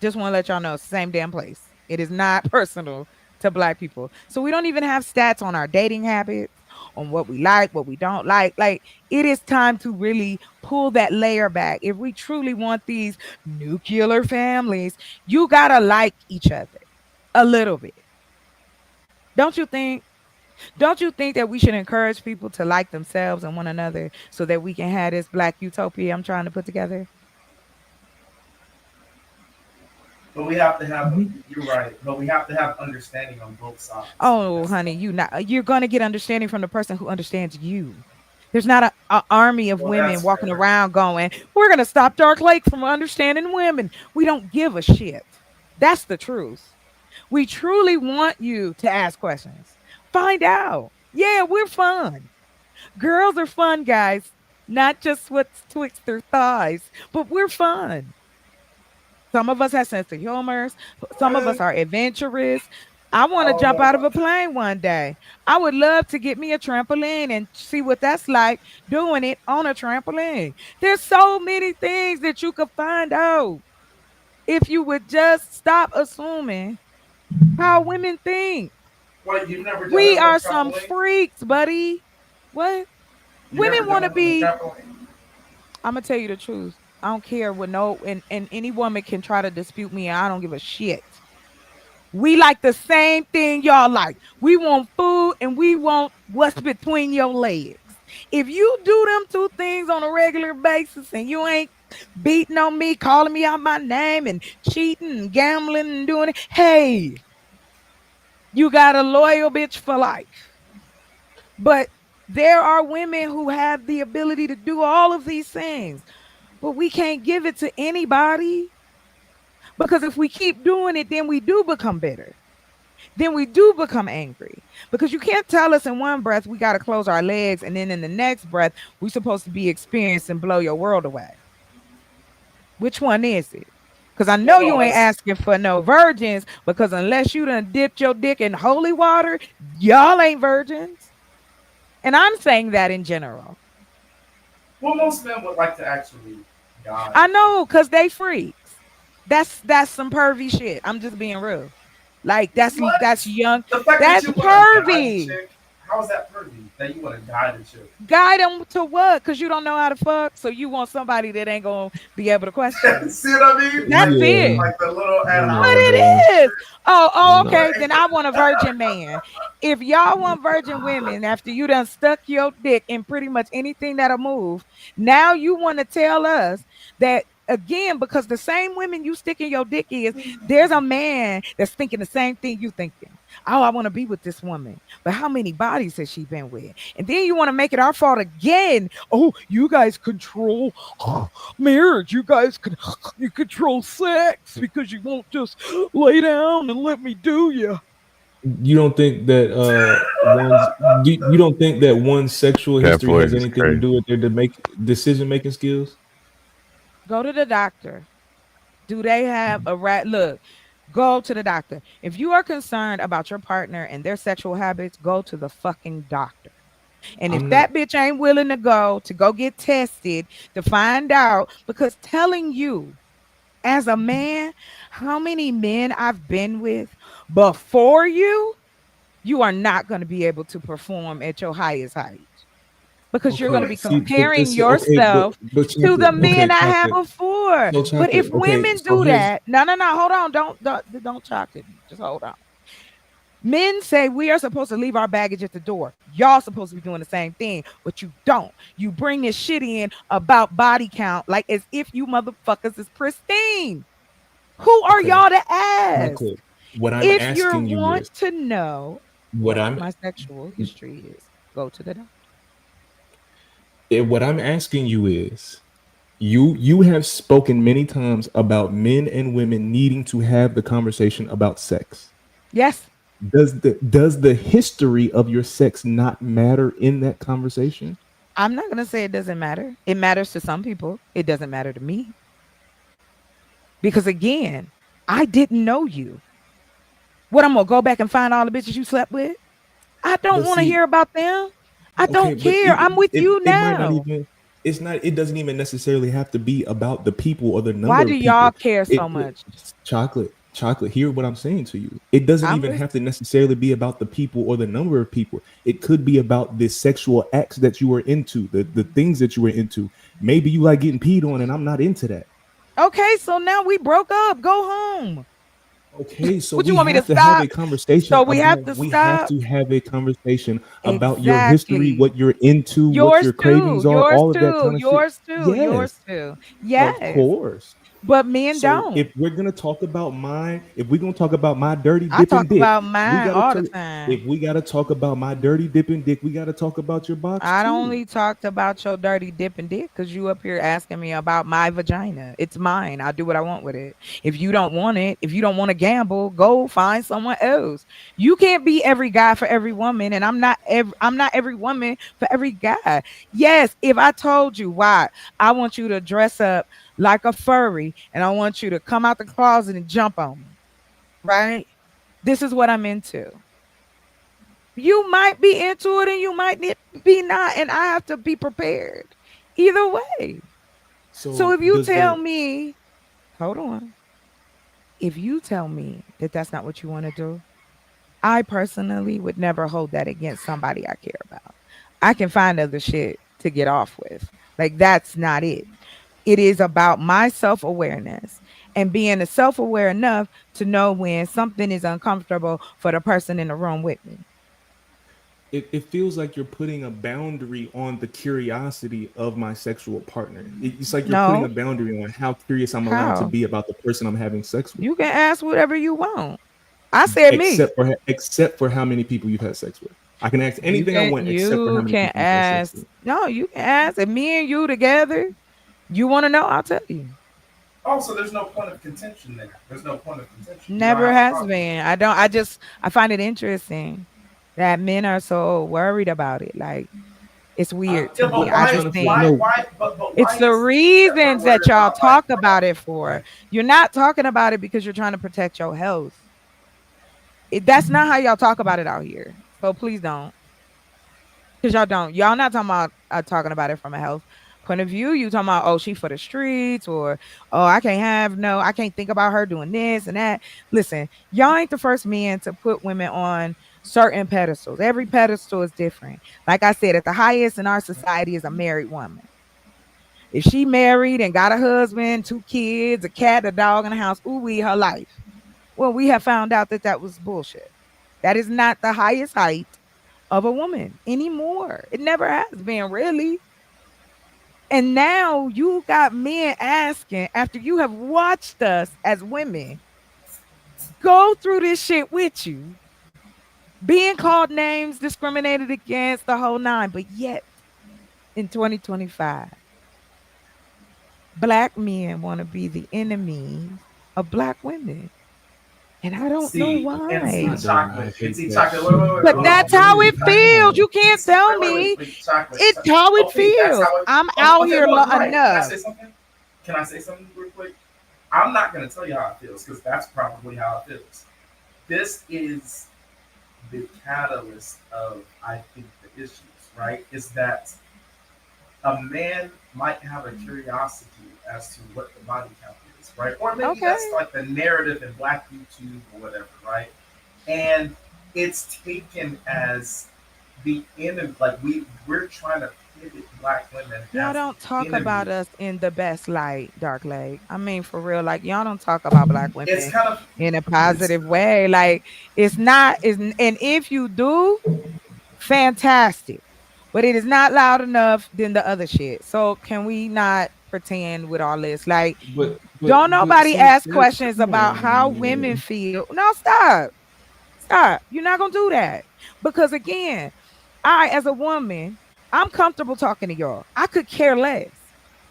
Just want to let y'all know it's the same damn place. It is not personal to black people. So we don't even have stats on our dating habits, on what we like, what we don't like. Like it is time to really pull that layer back. If we truly want these nuclear families, you got to like each other a little bit. Don't you think? Don't you think that we should encourage people to like themselves and one another so that we can have this black utopia I'm trying to put together? But we have to have. Mhm. You're right. But we have to have understanding on both sides. Oh, honey, you're gonna get understanding from the person who understands you. There's not a army of Well, women that's walking fair. around going, "We're gonna stop Dark Lake from understanding women." We don't give a shit. That's the truth. We truly want you to ask questions. Find out. Yeah, we're fun. Girls are fun, guys. Not just what's twixt their thighs, but we're fun. Some of us have sense of humor. Some of us are adventurous. I want I to don't jump know out of about a plane one day. I would love to get me a trampoline and see what that's like doing it on a trampoline. There's so many things that you could find out if you would just stop assuming how women think. What, you've never done We it on a are some trampoline? freaks, buddy. What? You Women never want done to it on a be, trampoline? I'm gonna tell you the truth. I don't care what no and any woman can try to dispute me. I don't give a shit. We like the same thing y'all like. We want food and we want what's between your legs. If you do them two things on a regular basis and you ain't beating on me, calling me out my name and cheating and gambling and doing it, hey, you got a loyal bitch for life. But there are women who have the ability to do all of these things, but we can't give it to anybody because if we keep doing it, then we do become bitter. Then we do become angry because you can't tell us in one breath we got to close our legs and then in the next breath we're supposed to be experienced and blow your world away. Which one is it? Because I know Well, no, you ain't that's asking for no virgins because unless you done dipped your dick in holy water, y'all ain't virgins. And I'm saying that in general. well. Most men would like to actually die. I know because they freaks. That's some pervy shit. I'm just being real. Like What? that's young. The fact that That's you want to guide the pervy. chick, how is that pervy? That you want to guide the chick? Guide them to what? Because you don't know how to fuck. So you want somebody that ain't gonna be able to question you. See what I mean? That's Yeah. it. Like the little ad But Nah, hoc. bro. it is. Oh, Nah. okay. Then I want a virgin man. If y'all want virgin women after you done stuck your dick in pretty much anything that'll move, now you want to tell us that again, because the same women you sticking your dick is, there's a man that's thinking the same thing you thinking. Oh, I want to be with this woman. But how many bodies has she been with? And then you want to make it our fault again. Oh, you guys control marriage. You guys can you control sex because you won't just lay down and let me do you. You don't think that you don't think that one's sexual That history voice has is anything to crazy. do with their to make decision making skills? Go to the doctor. Do they have a rat? Look, go to the doctor. If you are concerned about your partner and their sexual habits, go to the fucking doctor. And if I'm not. that bitch ain't willing to go get tested to find out, because telling you as a man how many men I've been with before you are not going to be able to perform at your highest height because you're going to Okay, be see, but comparing this okay, yourself but to the chocolate. men Okay, I had chocolate. before. So But if chocolate. Okay, women so do here's that, no, hold on, don't chocolate me. Just hold on. Men say we are supposed to leave our baggage at the door. Y'all supposed to be doing the same thing, but you don't. You bring this shit in about body count like as if you motherfuckers is pristine. Who are okay, y'all to ask? chocolate. What I'm If you asking you want is to know what what I'm my sexual history is, go to the doctor. what I'm asking you is you have spoken many times about men and women needing to have the conversation about sex. Yes. Does the history of your sex not matter in that conversation? I'm not going to say it doesn't matter. It matters to some people. It doesn't matter to me. Because again, I didn't know you. What, I'm going to go back and find all the bitches you slept with? I don't But want to see, hear about them. I okay, don't but care. it I'm with it, you it might not now. even it's not. It doesn't even necessarily have to be about the people or the Why number do of y'all people. care so much? Chocolate. Hear what I'm saying to you. It doesn't I'm even listening. have to necessarily be about the people or the number of people. It could be about the sexual acts that you were into, the things that you were into. Maybe you like getting peed on, and I'm not into that. Okay, so now we broke up. Go home. Okay, so What you we want me to have to have a stop? conversation So we have about to we have stop. to have a conversation about your history, Exactly. what you're into, what Yours your too. cravings are, Yours all of that too. kind of shit. Yours too. Yes, Yours too. of Yes. course. But men So don't. if we're gonna talk about if we're gonna talk about my dirty I dipping talk dick, about we mine gotta all the tell time. if we gotta talk about my dirty dipping dick, we gotta talk about your box I too. only talked about your dirty dipping dick because you up here asking me about my vagina. It's mine. I do what I want with it. If you don't want it, if you don't want to gamble, go find someone else. You can't be every guy for every woman, and I'm not every woman for every guy. Yes, if I told you why I want you to dress up like a furry and I want you to come out the closet and jump on me, right? This is what I'm into. You might be into it and you might be not, and I have to be prepared either way. So So if you does tell the me, hold on, if you tell me that that's not what you want to do, I personally would never hold that against somebody I care about. I can find other shit to get off with. Like, that's not it. It is about my self awareness and being self aware enough to know when something is uncomfortable for the person in the room with me. it feels like you're putting a boundary on the curiosity of my sexual partner. It's like you're putting a No, boundary on how curious I'm allowed to how? be about the person I'm having sex with. You can ask whatever you want. I said me. Except for how many people you've had sex with. I can ask anything I want except for how many You can people you've had sex ask. with. No, you can ask. And me and you together, you want to know? I'll tell you. Also, there's no point of contention there. There's no point of contention. You don't Never have to has talk. been. I don't. I find it interesting that men are so worried about it. Like, it's weird to Yeah, me. but I Trying just to think no. but it's why the is it that we're reasons worried that y'all about like talk about it for. like You're not talking about it because you're trying to protect your health. That's not how y'all talk about it out here. So please don't. Because y'all don't. Y'all not talking about it from a health point of view. You talking about, oh, she for the streets, or oh, I can't think about her doing this and that. Listen, y'all ain't the first men to put women on certain pedestals. Every pedestal is different. Like I said, at the highest in our society is a married woman. If she married and got a husband, two kids, a cat, a dog in the house, ooh, her life. Well, we have found out that that was bullshit. That is not the highest height of a woman anymore. It never has been, really. And now you got men asking, after you have watched us as women go through this shit with you, being called names, discriminated against, the whole nine. But yet, in 2025, Black men want to be the enemies of Black women. And I don't know see and see I why. don't. I chocolate and hate see that chocolate. Wait, shit. wait, wait, But hold on. that's how it feels. No. You can't See, tell wait, me chocolate. it's how it Okay, that's feels. how it. I'm Okay, out okay, here look, right. Can I enough. say something? Can I say something real quick? I'm not gonna tell you how it feels because that's probably how it feels. This is the catalyst of I think the issues, right? Is that a man might have a curiosity as to what the body count is, right? Or maybe Okay. that's like the narrative in Black YouTube or whatever, right? And it's taken as the enemy. Like we're trying to pivot Black women Y'all as don't the talk enemy. about us in the best light, Dark Lake. I mean, for real, like y'all don't talk about Black It's women kind of in a it's positive way. Like, it's not is and if you do, fantastic. But it is not loud enough than the other shit. So can we not pretend with all this? Like, don't But nobody so ask that questions come about how on, women man. feel. No, stop. Stop. You're not gonna do that. Because again, I, as a woman, I'm comfortable talking to y'all. I could care less.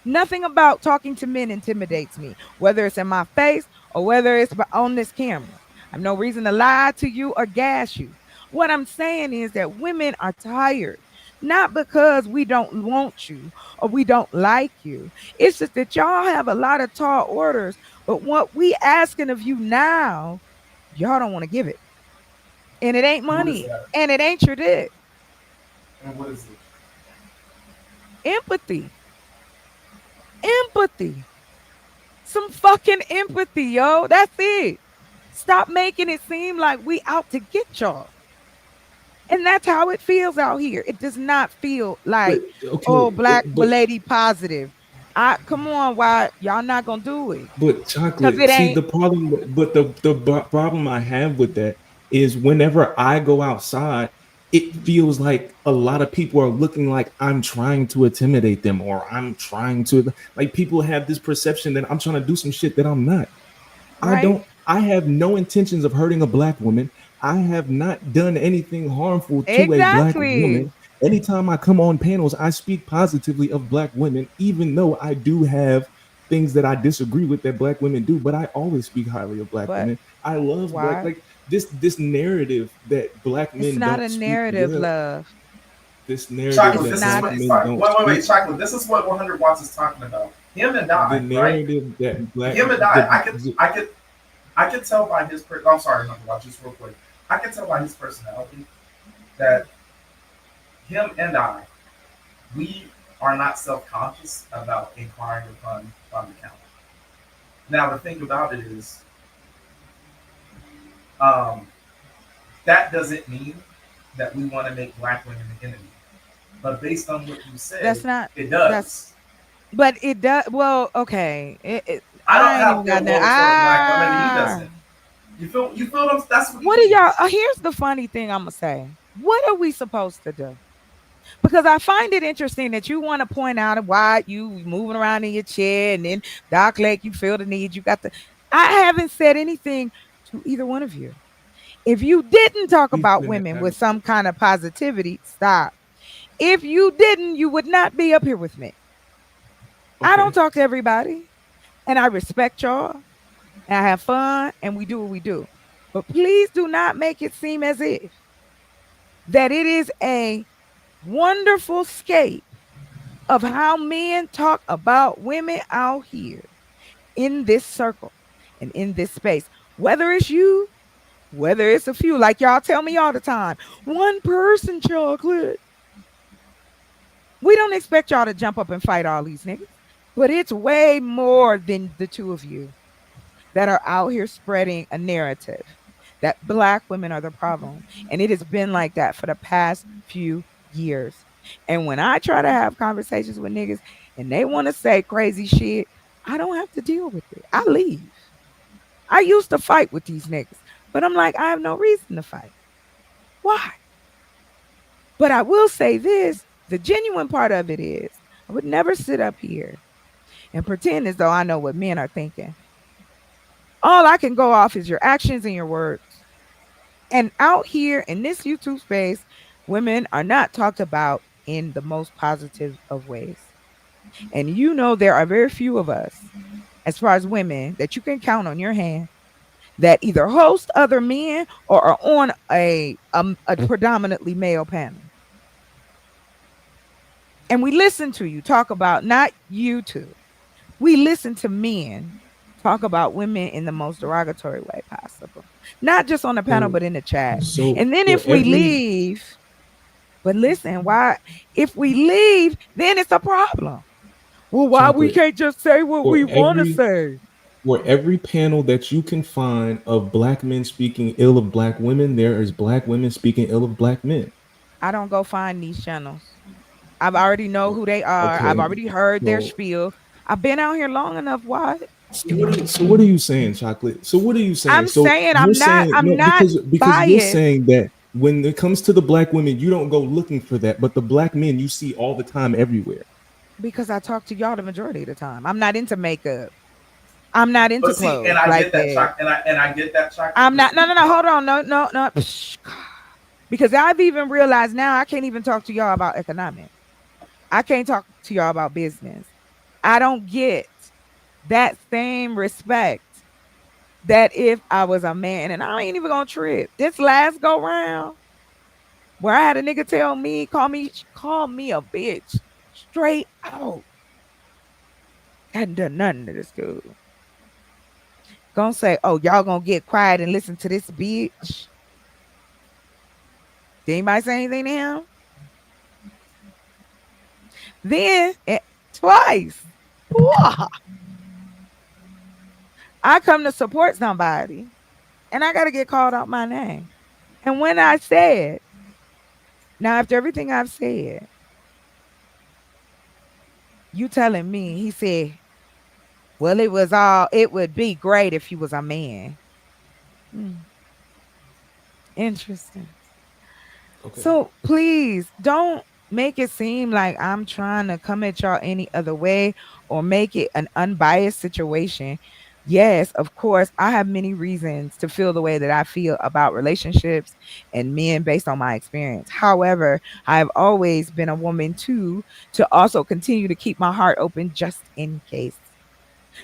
Nothing about talking to men intimidates me, whether it's in my face or whether it's on this camera. I have no reason to lie to you or gas you. What I'm saying is that women are tired, not because we don't want you or we don't like you. It's just that y'all have a lot of tall orders, but what we asking of you now, y'all don't want to give it. And it ain't what is money that? and it ain't your dick. And what is it? Empathy. Empathy. Some fucking empathy, yo. That's it. Stop making it seem like we out to get y'all. And that's how it feels out here. It does not feel But like, oh, okay, black but lady positive. I come on, why y'all not gonna do it? but Cause it chocolate. See ain't the problem. But the problem I have with that is whenever I go outside, it feels like a lot of people are looking like I'm trying to intimidate them or I'm trying to like people have this perception that I'm trying to do some shit that I'm not. right. I have no intentions of hurting a black woman. I have not done anything harmful to a black Exactly. woman. Anytime I come on panels, I speak positively of black women, even though I do have things that I disagree with that black women do, but I always speak highly of black But women. I love black why? like this narrative that black It's men not don't a speak narrative, well. love. This narrative Chocolate, It's that this is not black what a, he's men talking. don't Wait, speak. Chocolate. This is what 100 watts is talking about. Him and The I, right? narrative that black Him and I could, the I could tell by his. I'm sorry, 100 watts. Just real quick, I can tell by his personality that him and I, we are not self-conscious about inquiring upon the count. Now, the thing about it is, um, that doesn't mean that we want to make black women the enemy. But based on what you said, that's not it that's does. but it does well, okay. I don't I ain't even have got ill that. will toward black women, and he doesn't. You feel them? That's what he What are y'all? means. Here's the funny thing I'm gonna say. What are we supposed to do? Because I find it interesting that you want to point out why you moving around in your chair and then Doc Lake, you feel the need. You got the. I haven't said anything to either one of you. If you didn't talk we've about been women with having some kind of positivity, stop. If you didn't, you would not be up here with me. I don't okay. talk to everybody, and I respect y'all, and I have fun, and we do what we do. But please do not make it seem as if that it is a wonderful scape of how men talk about women out here in this circle and in this space. Whether it's you, whether it's a few, like y'all tell me all the time, one person, chocolate. We don't expect y'all to jump up and fight all these niggas, but it's way more than the two of you that are out here spreading a narrative that black women are the problem. And it has been like that for the past few years. And when I try to have conversations with niggas and they want to say crazy shit, I don't have to deal with it. I leave. I used to fight with these niggas, but I'm like, I have no reason to fight. Why? But I will say this, the genuine part of it is I would never sit up here and pretend as though I know what men are thinking. All I can go off is your actions and your words. And out here in this YouTube space, women are not talked about in the most positive of ways. And you know, there are very few of us, as far as women, that you can count on your hand that either host other men or are on a predominantly male panel. And we listen to you talk about, not you two, we listen to men talk about women in the most derogatory way possible, not just on the panel, So but in the chat. so And then for if we every leave, but listen, why, if we leave, then it's a problem. Well, why we chocolate can't just say what for we want to every say? for every panel that you can find of black men speaking ill of black women, there is black women speaking ill of black men. I don't go find these channels. I've already know who they are. I've Okay, already heard their so spiel. I've been out here long enough. Why? so what are you saying, chocolate? So what are you saying? I'm So saying you're saying I'm no not because you're biased saying that when it comes to the black women, you don't go looking for that, but the black men you see all the time everywhere. because I talk to y'all the majority of the time. I'm not into makeup. I'm not into But see, and clothes I like get that, that. I get that, chocolate. I'm But not. see, No. Hold on. No. Psh, because I've even realized now I can't even talk to y'all about economics. I can't talk to y'all about business. I don't get that same respect that if I was a man, and I ain't even gonna trip. This last go round where I had a nigga tell me, call me a bitch straight out. Hadn't done nothing to this dude. Gonna say, oh, y'all gonna get quiet and listen to this bitch. Did anybody say anything to him? Then twice. Whoa. I come to support somebody and I got to get called out my name. And when I said, now after everything I've said, you telling me, he said, well, it would be great if you was a man. Hmm, interesting. Okay. So please don't make it seem like I'm trying to come at y'all any other way or make it an unbiased situation. Yes, of course, I have many reasons to feel the way that I feel about relationships and men based on my experience. However, I have always been a woman too to also continue to keep my heart open just in case.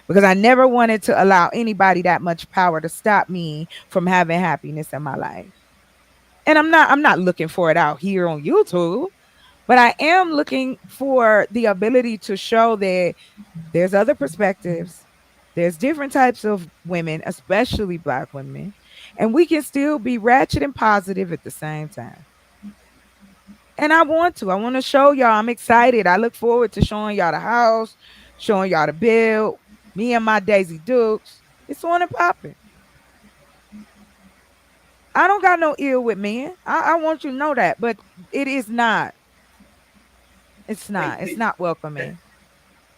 Because I never wanted to allow anybody that much power to stop me from having happiness in my life. And I'm not looking for it out here on YouTube, but I am looking for the ability to show that there's other perspectives. There's different types of women, especially black women, and we can still be ratchet and positive at the same time. And I want to show y'all. I'm excited. I look forward to showing y'all the house, showing y'all the bill. Me and my Daisy Dukes. It's on and popping. I don't got no ill with men. I want you to know that, but it is not. It's Hey, not. It's hey, not hey, welcoming.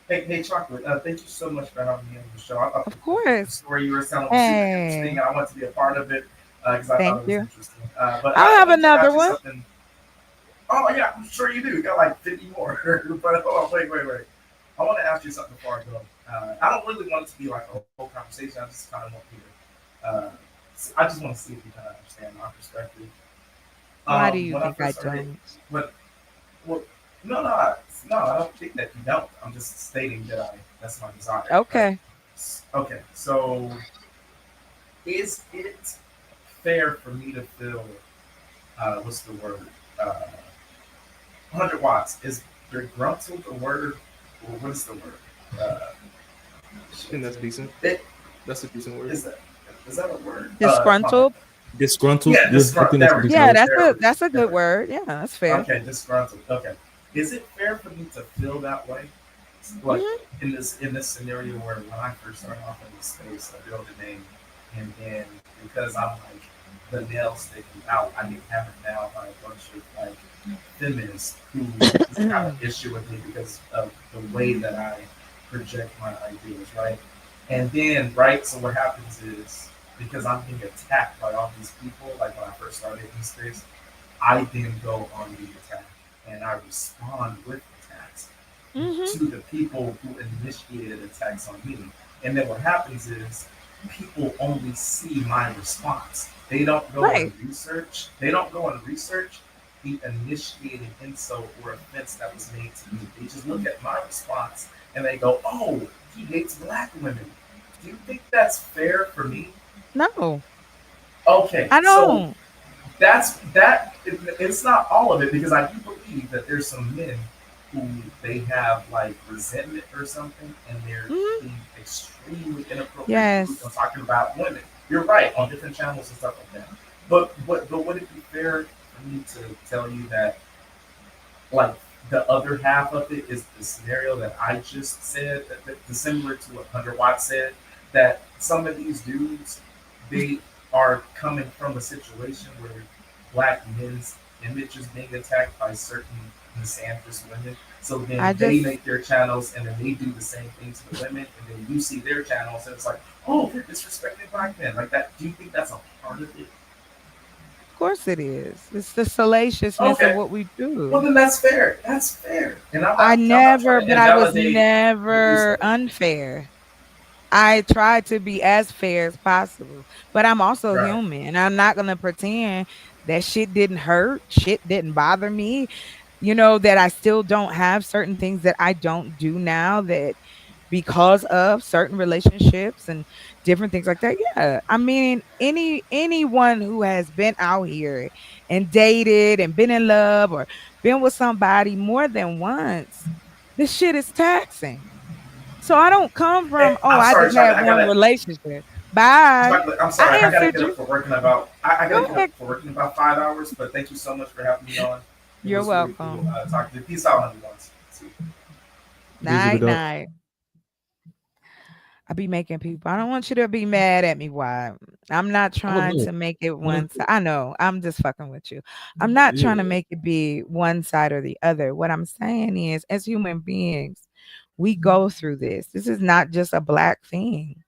hey, Chocolate. Thank you so much for having me on the show. I thought Of the course. story you were telling was super interesting, Hey, and I wanted to be a part of it because I thought thank it was you. interesting. But I I have wanted to another ask you one. something. Oh yeah, I'm sure you do. You got like 50 more. But hold on, wait. I want to ask you something before I go. I don't really want it to be like a whole conversation. I just kind of want you to. I just want to see if you kind of understand my perspective. Why do you When I think I first started, don't? when well, no, I don't think that you don't. I'm just stating that that's my desire, right? Okay. Okay, so is it fair for me to feel what's the word? Uh, 100 watts. Is begruntled the word? Or what is the word? Uh, I think that's decent. it, That's a decent word. is that a word? My bad. Disgruntled. Disgruntled. Yeah, Yeah, I think that's a There we decent go. Yeah, word. There we that's a there good we go. word. Yeah, that's fair. Okay, disgruntled. Okay, is it fair for me to feel that way? Like Hmm. in this scenario where when I first started off in this space, I built a name, and then because I'm like the nail sticking out, I get hammered down by a bunch of like feminists who just have an issue with me because of the way that I project my ideas, right? And then, right, so what happens is because I'm being attacked by all these people, like when I first started in this space, I then go on the attack and I respond with attacks Hmm. to the people who initiated attacks on me. And then what happens is people only see my response. They don't go and Right. research. They don't go and research the initiated insult or offense that was made to me. They just look at my response and they go, "Oh, he hates black women." Do you think that's fair for me? No, Okay, I so don't. it's not all of it because I do believe that there's some men who they have like resentment or something and they're Hmm. being extremely inappropriate rude when Yes. talking about women. You're right on different channels and stuff like that. But would it be fair for me to tell you that like the other half of it is the scenario that I just said, the similar to what 100 Watt said, that some of these dudes, they are coming from a situation where black men's image is being attacked by certain misandrous women. So then I they just, make their channels and then they do the same thing to the women, and then you see their channels and it's like, oh, they're disrespecting black men like that. Do you think that's a part of it? of course it is. It's the salaciousness of Okay, what we well do. then that's fair. That's fair, and I'm not trying to But I was invalidate what you never said. unfair. I try to be as fair as possible, but I'm also Right. human. I'm not going to pretend that shit didn't hurt, shit didn't bother me, that I still don't have certain things that I don't do now that because of certain relationships and different things like that. Yeah. I mean, anyone who has been out here and dated and been in love or been with somebody more than once, this shit is taxing. So I don't come from, Hey, oh, I'm I sorry, just had chocolate. one relationship. Bye. I'm I sorry. I gotta answered get up you. for work in about. I Go gotta get up ahead. for work in about 5 hours. But thank you so much for having me on. It You're was really cool welcome. talking to you. Peace out, everyone. See you. Music Night, it up. night. I be making people. I don't want you to be mad at me. Why? I'm not trying no. to make it one Honestly, side. I know. I'm just fucking with you. I'm not trying to yeah. make it be one side or the other. What I'm saying is, as human beings, we go through this. This is not just a black thing.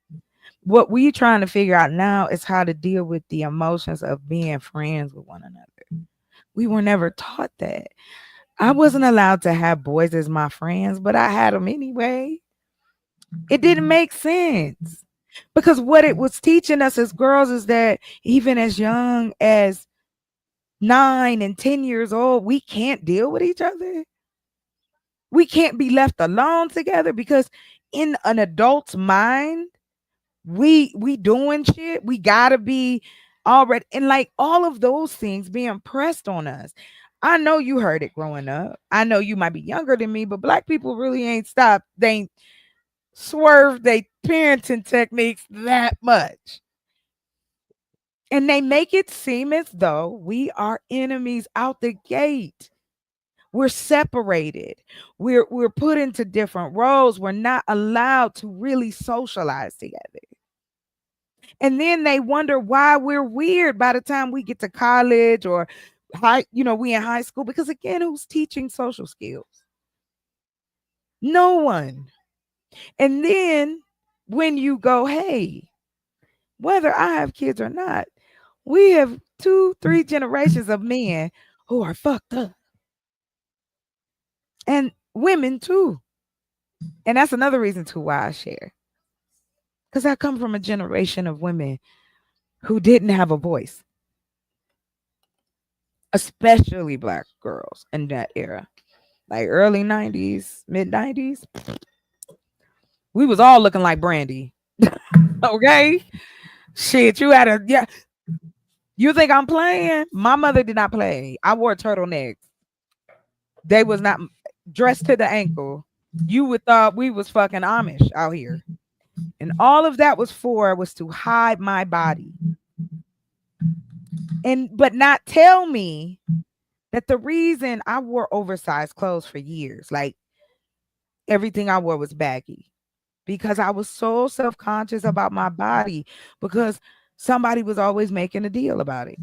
What we trying to figure out now is how to deal with the emotions of being friends with one another. We were never taught that. I wasn't allowed to have boys as my friends, but I had them anyway. It didn't make sense because what it was teaching us as girls is that even as young as 9 and 10 years old, we can't deal with each other. We can't be left alone together because in an adult's mind, we doing shit. We gotta be already, and like all of those things being pressed on us. I know you heard it growing up. I know you might be younger than me, but black people really ain't stopped. They ain't swerved their parenting techniques that much. And they make it seem as though we are enemies out the gate. We're separated. We're put into different roles. We're not allowed to really socialize together. And then they wonder why we're weird by the time we get to college or we in high school. Because again, who's teaching social skills? No one. And then when you go, hey, whether I have kids or not, we have 2-3 generations of men who are fucked up. And women too. And that's another reason too why I share. Because I come from a generation of women who didn't have a voice, especially black girls in that era. Like early 90s, mid 90s. We was all looking like Brandy. Okay? Shit, you had a yeah. You think I'm playing? My mother did not play. I wore turtlenecks. They was not dressed to the ankle. You would thought we was fucking Amish out here. And all of that was to hide my body. But not tell me that the reason I wore oversized clothes for years, like everything I wore was baggy, because I was so self-conscious about my body because somebody was always making a deal about it.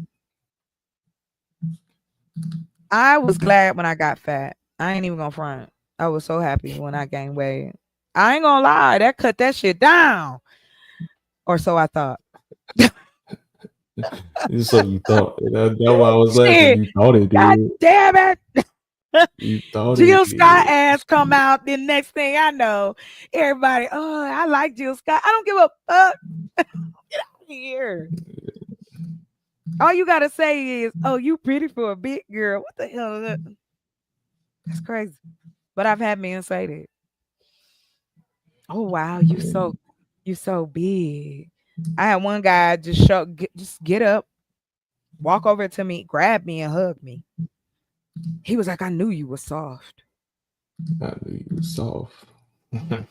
I was glad when I got fat. I ain't even gonna front. I was so happy when I gained weight. I ain't gonna lie, that cut that shit down. Or so I thought. So you thought. That's why I was laughing. Shit. You thought it God did. damn it. You thought Jill it Scott did. ass come out. The next thing I know, everybody, oh, I like Jill Scott. I don't give a fuck. Get out of here. All you gotta say is, oh, you pretty for a big girl. What the hell is that? That's crazy. But I've had men say that. Oh wow, you so big. I had one guy just get up, walk over to me, grab me, and hug me. He was like, I knew you were soft. I knew you were soft. I'm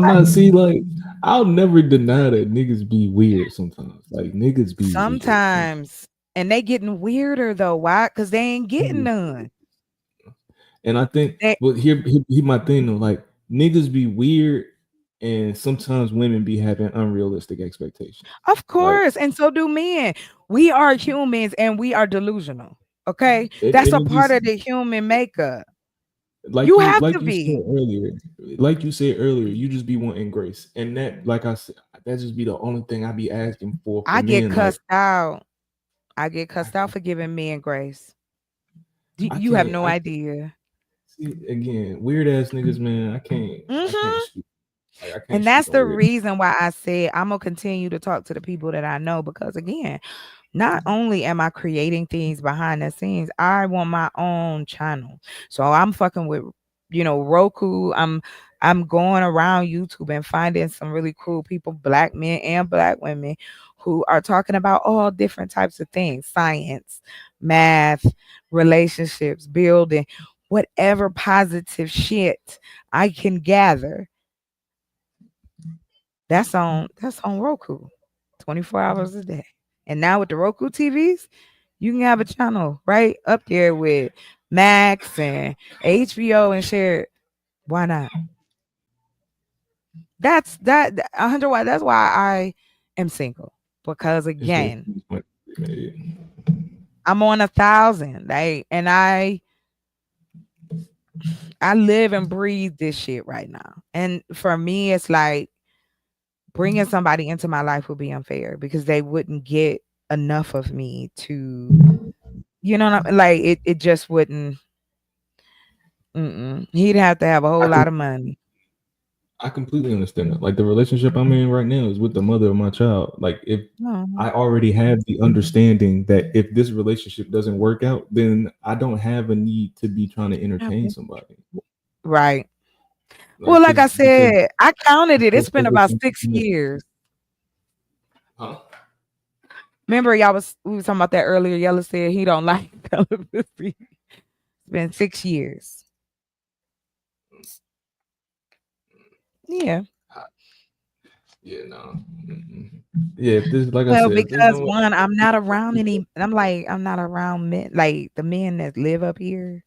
not like I'll never deny that niggas be weird sometimes. Like niggas be sometimes. And they getting weirder though. Why? Because they ain't getting none. And I think but here my thing though, like niggas be weird and sometimes women be having unrealistic expectations. Of course, and so do men. We are humans and we are delusional. Okay, that's a part of the human makeup. Like you have to you be. said earlier, like you said earlier, you just be wanting grace, and that, like I said, that just be the only thing I be asking for. I get men, cussed out. I get cussed out for giving men grace. You have no idea. See, again, weird ass niggas, man. I can't. I can't speak. Like, I can't and that's speak on the weird. reason why I said I'm gonna continue to talk to the people that I know, because again, not only am I creating things behind the scenes, I want my own channel. So I'm fucking with, Roku. I'm going around YouTube and finding some really cool people, black men and black women, who are talking about all different types of things: science, math, relationships, building, whatever positive shit I can gather. That's on Roku, 24 hours a day. And now with the Roku TVs, you can have a channel right up there with Max and HBO and share it. Why not? That's that 100 watt. That's why I am single, because It's just again, made. I'm on 1,000. And I live and breathe this shit right now. And for me, it's like bringing somebody into my life would be unfair because they wouldn't get enough of me to, like it just wouldn't. He'd have to have a whole lot of money. I completely understand that. Like the relationship I'm in right now is with the mother of my child. Like if I already have the understanding that if this relationship doesn't work out, then I don't have a need to be trying to entertain somebody. Right. Well, like I said, I counted it. It's been about 6 years. years. Huh? Remember, we were talking about that earlier. Yellow said he don't like television. It's been 6 years. Yeah. Yeah, no. Yeah, if this, like I Well, said, if there's because no one, I'm not around I'm not around men, like the men that live up here.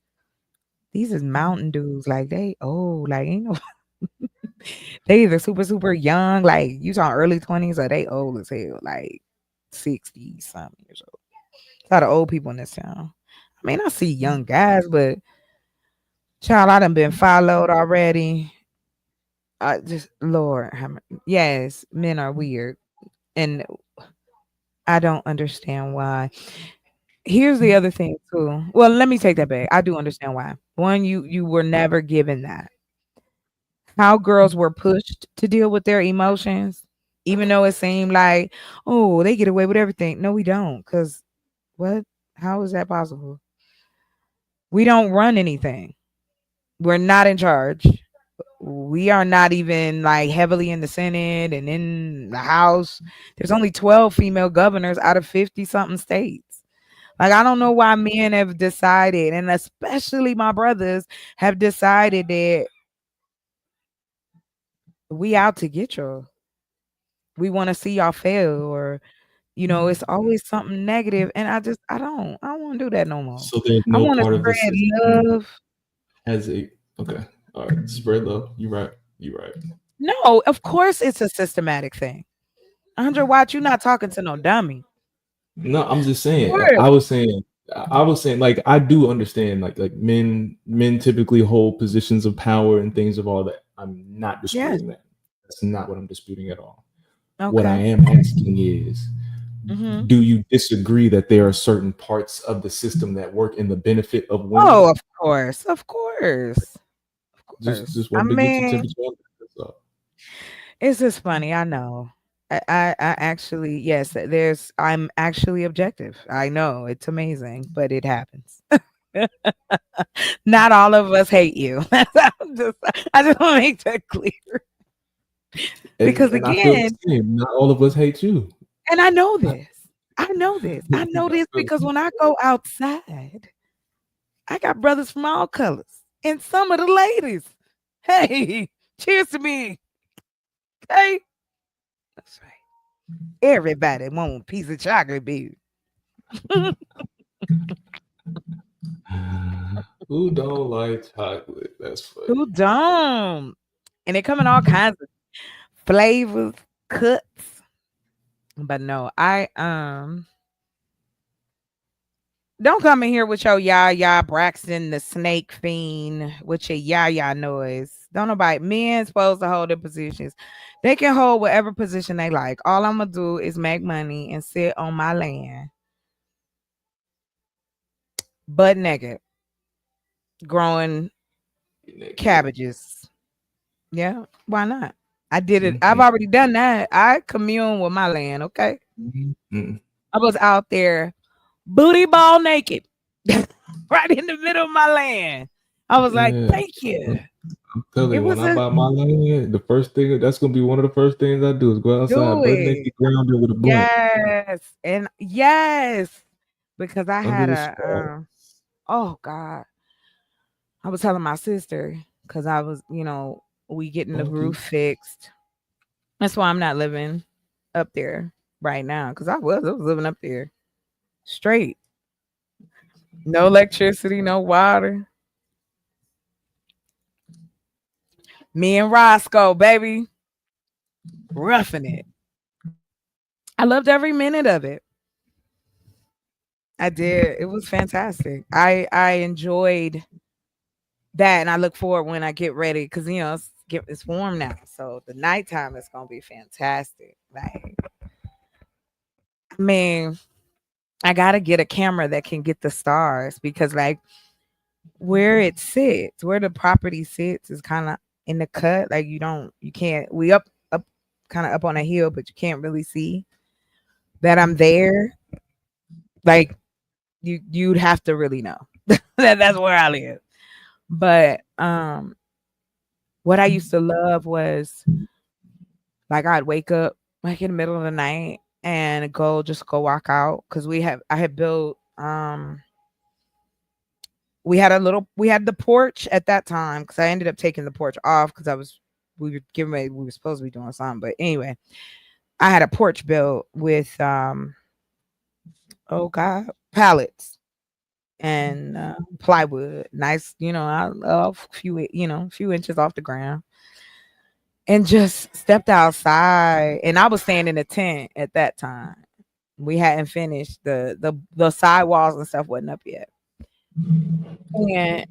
These is mountain dudes. Like they old, like ain't no. They either super young, like you talking early 20s, or they old as hell, like 60 something years old. A lot of old people in this town. I mean, I see young guys, but child, I done been followed already. I just Lord, yes, men are weird, and I don't understand why. Here's the other thing too. Well, let me take that back. I do understand why. One, you were never given that. How girls were pushed to deal with their emotions, even though it seemed like, oh, they get away with everything. No, we don't. Because what? How is that possible? We don't run anything. We're not in charge. We are not even like heavily in the Senate and in the House. There's only 12 female governors out of 50 something states. Like, I don't know why men have decided, and especially my brothers have decided that we out to get y'all. We want to see y'all fail, or it's always something negative. And I don't want to do that no more. So there's I no want to part of the spread system love. has a okay. All right, spread love. You right. You right. No, of course it's a systematic thing. 100 watts, you're not talking to no dummy. No, I'm just saying. Sure. I was saying, like I do understand, like men typically hold positions of power and things of all that. I'm not disputing that. That's not what I'm disputing at all. What I Okay. am asking is, Mhm. do you disagree that there are certain parts of the system that work in the benefit of women? Oh, of course. Of course. Of course. Just I wanted to get your mean, temperature on that, that's all. it's just funny. I know. I actually, yes, I'm actually objective. I know it's amazing, but it happens. Not all of us hate you. I just want to make that clear. Because And I feel the again, same. Not all of us hate you. and I know this. I know this. I know this because when I go outside, I got brothers from all colors and some of the ladies. Hey, cheers to me. Okay. That's right. Everybody want a piece of chocolate, baby. Who don't like chocolate? That's funny. Who don't? And they come in all kinds of flavors, cuts. But no, I don't come in here with your ya Braxton the snake fiend with your ya noise. Don't nobody men supposed to hold their positions. They can hold whatever position they like. All I'm gonna do is make money and sit on my land, butt naked, growing cabbages. Yeah, why not? I did it. I've already done that. I commune with my land. Okay, I was out there booty ball naked, right in the middle of my land. I was like, Yeah. thank you. I'm telling It you, when was I buy my land, the first thing that's gonna be one of the first things I do is go outside, do butt it. naked, grounded with a blunt Yes, and yes, because I under had the stars. oh God, I was telling my sister because I was, we getting the roof fixed. That's why I'm not living up there right now because I was living up there straight, no electricity, no water. Me and Roscoe, baby. roughing it. I loved every minute of it. I did. It was fantastic. I enjoyed that, and I look forward when I get ready because it's warm now, so the nighttime is gonna be fantastic. Like, I mean, I gotta get a camera that can get the stars because, like, where it sits, where the property sits, is kind of in the cut. Like, you can't. We up, kind of up on a hill, but you can't really see that I'm there. Like, you'd have to really know that's where I live. But what I used to love was, like, I'd wake up like in the middle of the night and go walk out because I had built we had the porch at that time because I ended up taking the porch off because we were getting ready, we were supposed to be doing something, but anyway, I had a porch built with pallets and plywood, nice, a few inches off the ground, and just stepped outside. And I was staying in a tent at that time. We hadn't finished the sidewalls and stuff wasn't up yet, and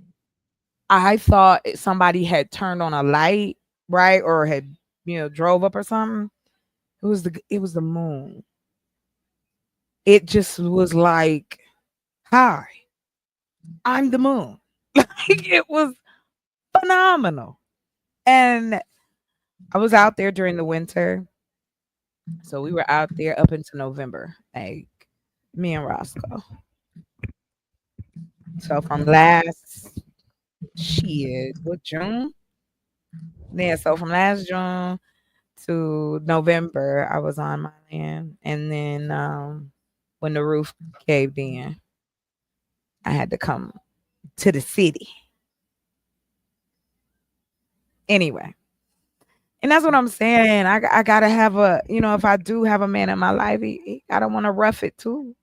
I thought somebody had turned on a light, right, or had drove up or something. It was the moon. It just was like, hi, I'm the moon. Like, it was phenomenal. And I was out there during the winter. So we were out there up into November, like me and Roscoe. So from June? Yeah, so from last June to November, I was on my land. And then when the roof caved in, I had to come to the city. Anyway. And that's what I'm saying. I gotta have if I do have a man in my life, he gotta want to rough it too.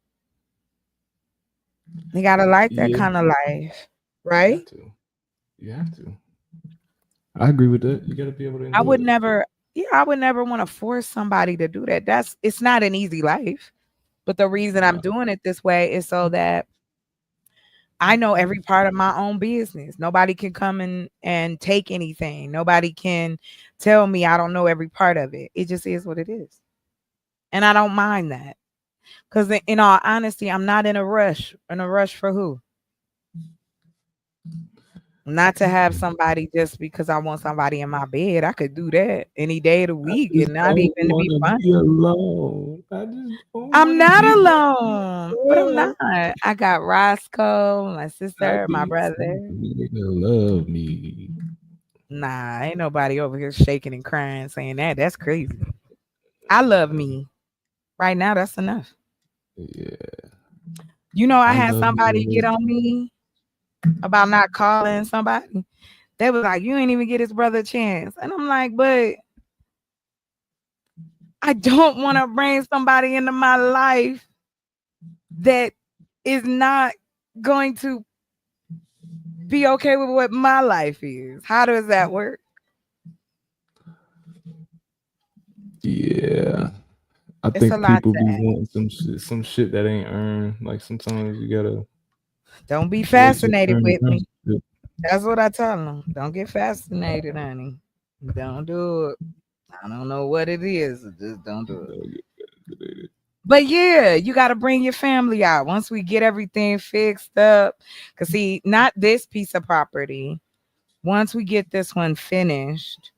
He gotta like that kind of life, right? You have to. I agree with that. You gotta be able to enjoy I would it. never want to force somebody to do that. It's not an easy life. But the reason I'm doing it this way is so that I know every part of my own business. Nobody can come and take anything. Nobody can tell me I don't know every part of it. It just is what it is. And I don't mind that. Because in all honesty, I'm not in a rush. In a rush for who? Not to have somebody just because I want somebody in my bed. I could do that any day of the week and not even to be fun. Alone. I'm not alone, but I'm not. I got Roscoe, my sister, my brother. Love me. Nah, ain't nobody over here shaking and crying saying that. That's crazy. I love me. Right now, that's enough. Yeah. I had somebody get on me about not calling somebody. They was like, you ain't even get his brother a chance. And I'm like, but I don't want to bring somebody into my life that is not going to be okay with what my life is. How does that work? Yeah. I think people be wanting some shit that ain't earned. Like, sometimes you gotta don't be fascinated with me. That's what I tell them. Don't get fascinated, honey. Don't do it. I don't know what it is. Just don't do it. But yeah, you got to bring your family out once we get everything fixed up. Because see, not this piece of property. Once we get this one finished,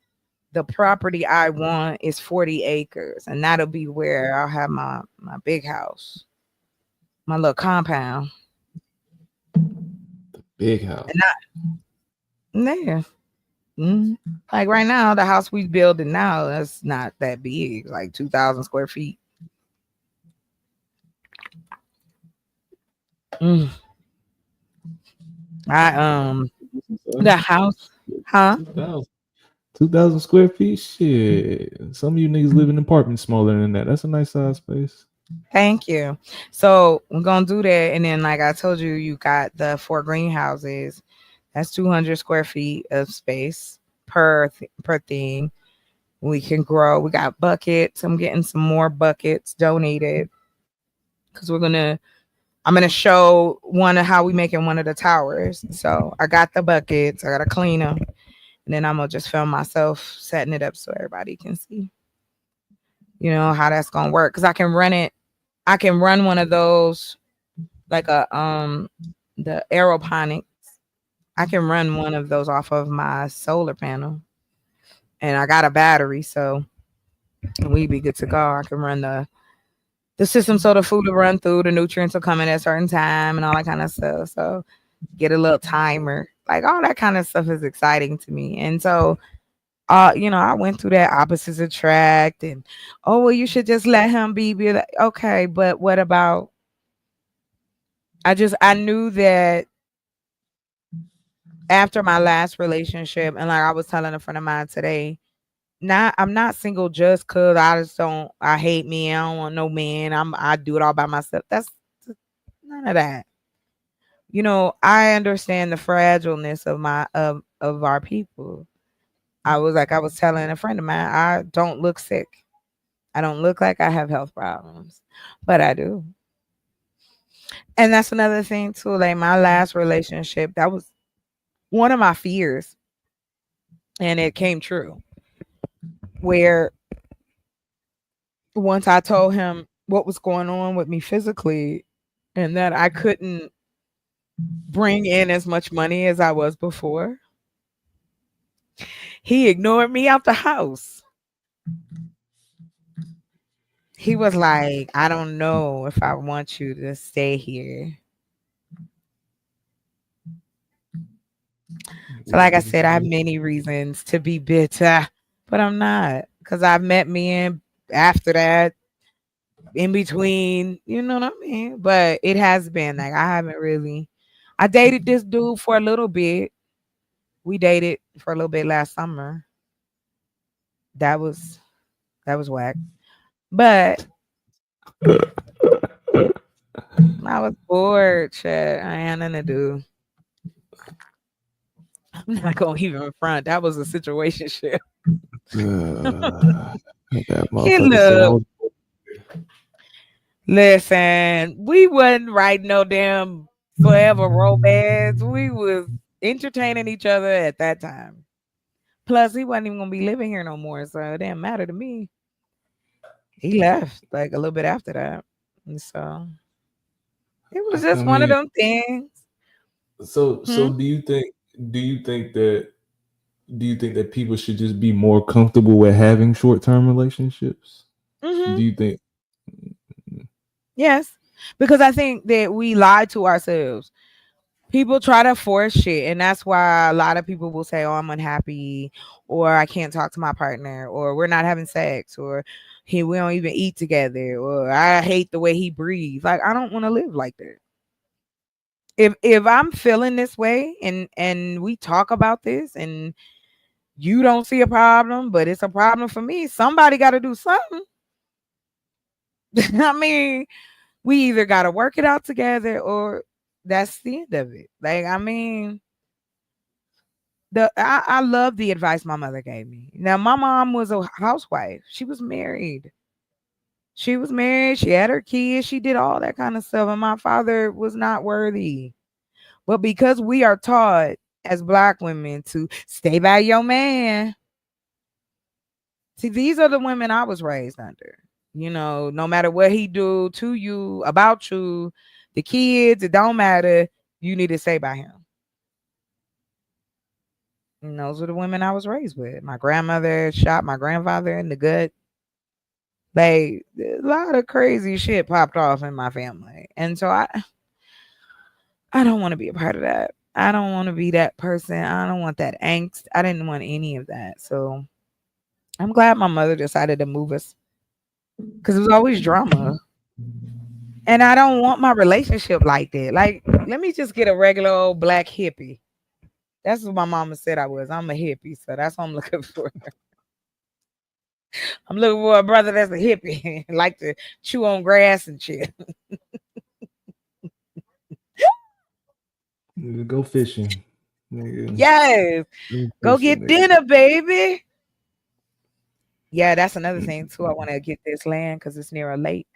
the property I want is 40 acres. And that'll be where I'll have my big house, my little compound. The big house. Yeah. Mm-hmm. Like right now, the house we building now, that's not that big, like 2,000 square feet. Mm. The house, huh? 2,000 square feet. Shit. Some of you niggas live in apartments smaller than that. That's a nice size space. Thank you. So we're gonna do that, and then like I told you, you got the 4 greenhouses. That's 200 square feet of space per thing. We can grow. We got buckets. I'm getting some more buckets donated because I'm gonna show one of how we making one of the towers. So I got the buckets. I gotta clean them, and then I'm gonna just film myself setting it up so everybody can see, how that's gonna work. Because I can run it. I can run one of those like the aeroponics. I can run one of those off of my solar panel, and I got a battery, so we be good to go. I can run the system so the food will run through, the nutrients will come in at a certain time and all that kind of stuff. So get a little timer. Like all that kind of stuff is exciting to me. And so I went through that opposites attract and well, you should just let him be like, okay, but what about I knew that after my last relationship, and like I was telling a friend of mine today, I'm not single just cause I hate men. I don't want no man. I do it all by myself. That's none of that. I understand the fragileness of our people. I was telling a friend of mine, I don't look sick. I don't look like I have health problems, but I do. And that's another thing too. Like my last relationship, that was one of my fears, and it came true. Where once I told him what was going on with me physically and that I couldn't bring in as much money as I was before, he ignored me out the house. He was like, I don't know if I want you to stay here. So like I said, I have many reasons to be bitter, but I'm not, because I've met men after that, in between, you know what I mean? But it has been like I dated this dude for a little bit. We dated for a little bit last summer. That was whack. But I was bored, shit. I had nothing to do. I'm not gonna even front. That was a situation shit. Listen, we wasn't writing no damn forever romance. We was entertaining each other at that time. Plus, he wasn't even gonna be living here no more, so it didn't matter to me. He left like a little bit after that, and so it was just one of them things. So do you think that people should just be more comfortable with having short-term relationships? Mm-hmm. Do you think? Yes, because I think that we lie to ourselves. People try to force shit, and that's why a lot of people will say, "Oh, I'm unhappy," or "I can't talk to my partner," or "We're not having sex," or we don't even eat together," or "I hate the way he breathes." Like, I don't want to live like that. If I'm feeling this way, and we talk about this, and you don't see a problem, but it's a problem for me, somebody got to do something. I mean, we either got to work it out together, or that's the end of it. Like, I mean, I love the advice my mother gave me. Now, my mom was a housewife. She was married. She had her kids. She did all that kind of stuff. And my father was not worthy. But because we are taught as Black women to stay by your man. See, these are the women I was raised under. No matter what he do to you, about you, the kids, it don't matter. You need to stay by him. And those are the women I was raised with. My grandmother shot my grandfather in the gut. Like, a lot of crazy shit popped off in my family. And so I don't want to be a part of that. I don't want to be that person. I don't want that angst. I didn't want any of that. So I'm glad my mother decided to move us, because it was always drama. And I don't want my relationship like that. Like, let me just get a regular old Black hippie. That's what my mama said I was. I'm a hippie, so that's what I'm looking for. I'm looking for a brother that's a hippie, like to chew on grass and shit. Go fishing. Yes. Go get dinner, baby. Yeah, that's another thing too. I want to get this land because it's near a lake.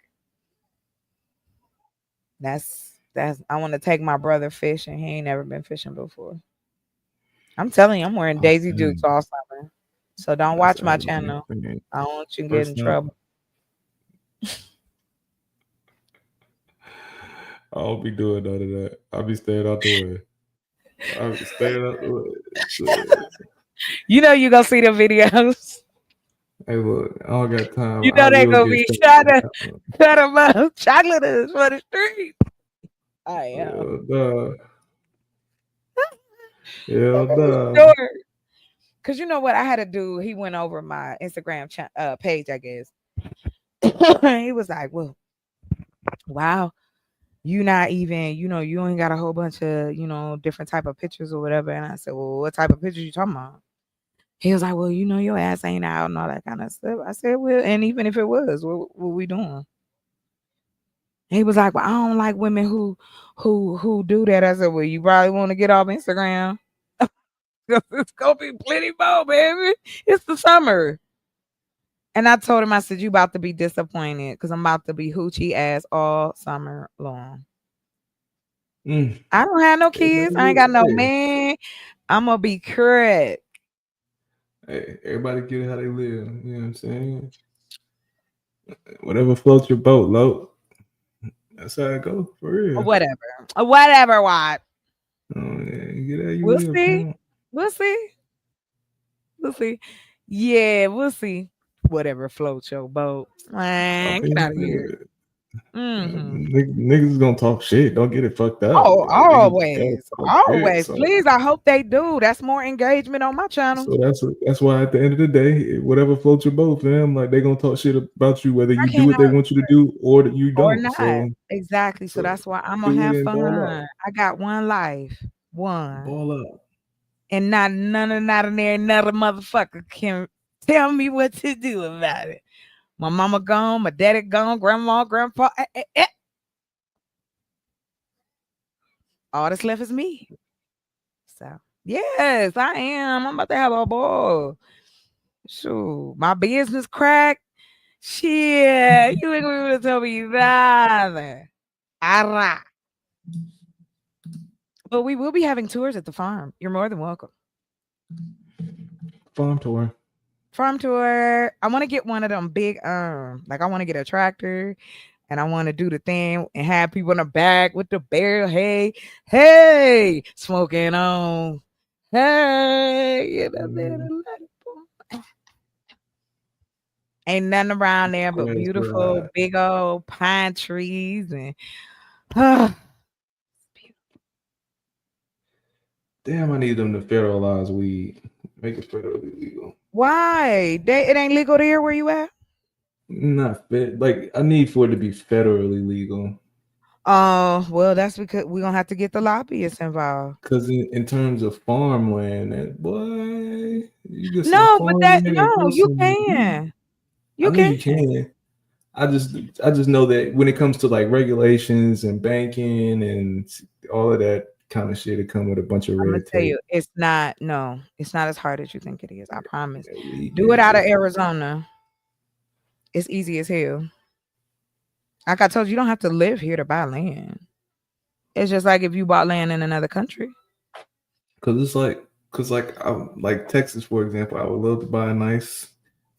That's. I want to take my brother fishing. He ain't never been fishing before. I'm telling you, I'm wearing Oh, Daisy Dukes dang. all summer. So don't That's watch my aggravating. channel. I don't want you to get First in time. trouble. I won't be doing none of that. I'll be staying out the way. I'll be staying out the way. You know you gonna see the videos. Hey, look, I don't got time. You I know they will gonna get be straight trying to to that. cut them up. Chocolate is for the street. I am. Duh. Yeah, duh. Sure. Cause you know what I had to do? He went over my Instagram page, I guess. He was like, "Well, wow, you not even, you ain't got a whole bunch of, different type of pictures or whatever." And I said, "Well, what type of pictures you talking about?" He was like, "Well, your ass ain't out and all that kind of stuff." I said, "Well, and even if it was, what we doing?" He was like, "Well, I don't like women who do that." I said, "Well, you probably want to get off Instagram. 'Cause it's gonna be plenty more, baby. It's the summer." And I told him, I said, "You about to be disappointed because I'm about to be hoochie ass all summer long. I don't have no kids. I ain't got no man. I'm gonna be correct." Hey, everybody get it how they live. You know what I'm saying? Whatever floats your boat, Lo. That's how it go for real. Whatever, what? Oh, yeah, get how you We'll live, see. pal. We'll see. We'll see. Yeah, we'll see. Whatever floats your boat. Man, get out of here. Niggas is gonna talk shit. Don't get it fucked up. Oh, Niggas gotta always. talk shit. Always. So, Please, I hope they do. That's more engagement on my channel. so that's why at the end of the day, whatever floats your boat, fam, like they gonna talk shit about you whether I you do can't what they want you to do or that you or don't. not. So Exactly. So that's why I'm gonna do it have and ball fun. out. I got one life. One. Ball out. And none of there another motherfucker can tell me what to do about it. My mama gone, my daddy gone, grandma, grandpa. All that's left is me. So yes, I am. I'm about to have a ball. Shoot, my business crack. Shit, you ain't gonna be able to tell me nothing. Alright. But we will be having tours at the farm. You're more than welcome. Farm tour. Farm tour. I want to get one of them big like I want to get a tractor and I want to do the thing and have people in the back with the barrel. Hey, smoking on. Hey, ain't nothing around there but beautiful big old pine trees and Damn, I need them to federalize weed. Make it federally legal. why? It ain't legal there where you at? Not fit. Like I need for it to be federally legal. Oh, well, that's because we're gonna have to get the lobbyists involved. Because in terms of farmland, and boy, you get some No, but farmland and grow you some. can. I know you can. I just know that when it comes to like regulations and banking and all of that kind of shit, it come with a bunch of I'm gonna red tell tape. you, it's not as hard as you think it is. I promise. Do it out of Arizona. It's easy as hell. Like I told you, you don't have to live here to buy land. It's just like if you bought land in another country. Cause like Texas, for example, I would love to buy a nice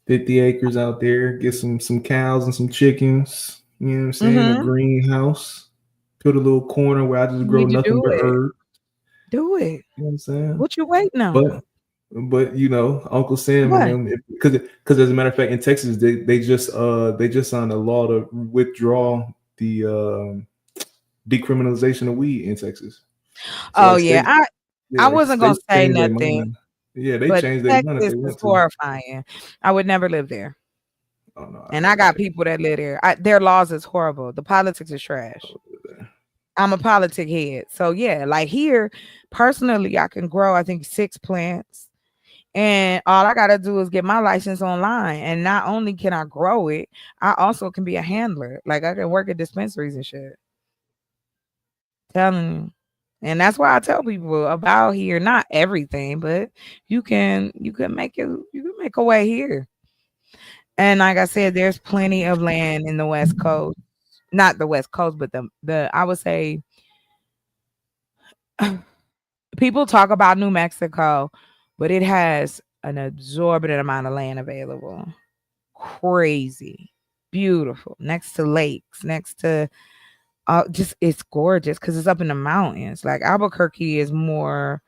50 acres out there, get some cows and some chickens. You know what I'm saying? A greenhouse. Put a little corner where I just You grow need to nothing do but it. herbs. Do it. You know what I'm saying? What you waiting on? But Uncle Sam What? and them, because as a matter of fact, in Texas, they just signed a law to withdraw the decriminalization of weed in Texas. So Oh like yeah, I wasn't gonna states say change their nothing. mind. Yeah, they But change their mind if Texas they is want to. horrifying. I would never live there. Oh no, and I got people that live there. Their laws is horrible. The politics is trash. I'm a politic head. So yeah, like here, personally, I can grow, I think, 6 plants. And all I gotta do is get my license online. And not only can I grow it, I also can be a handler. Like I can work at dispensaries and shit. Telling you. And that's why I tell people about here, not everything, but you can make a way here. And like I said, there's plenty of land in the West Coast. Not the West Coast, but the I would say people talk about New Mexico, but it has an absorbent amount of land available. Crazy. Beautiful. Next to lakes, next to just it's gorgeous because it's up in the mountains. Like Albuquerque is more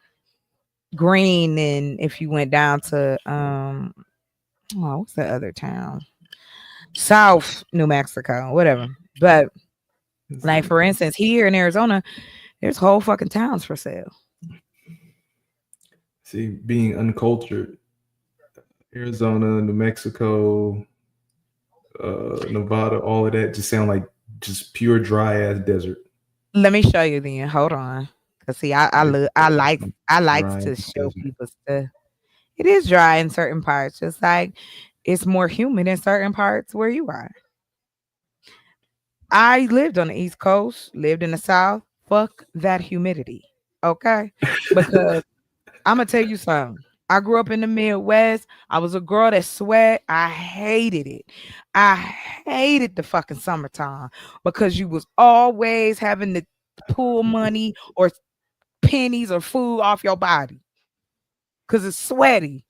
green than if you went down to what's the other town? South New Mexico, whatever. But like for instance, here in Arizona, there's whole fucking towns for sale. See, being uncultured, Arizona, New Mexico, Nevada, all of that just sound like just pure dry ass desert. Let me show you then. Hold on. Cause see, I like to show people stuff. It is dry in certain parts, just like it's more humid in certain parts where you are. I lived on the East Coast, lived in the South. Fuck that humidity. Okay? Because I'm gonna tell you something. I grew up in the Midwest. I was a girl that sweat. I hated it. I hated the fucking summertime because you was always having to pull money or pennies or food off your body because it's sweaty.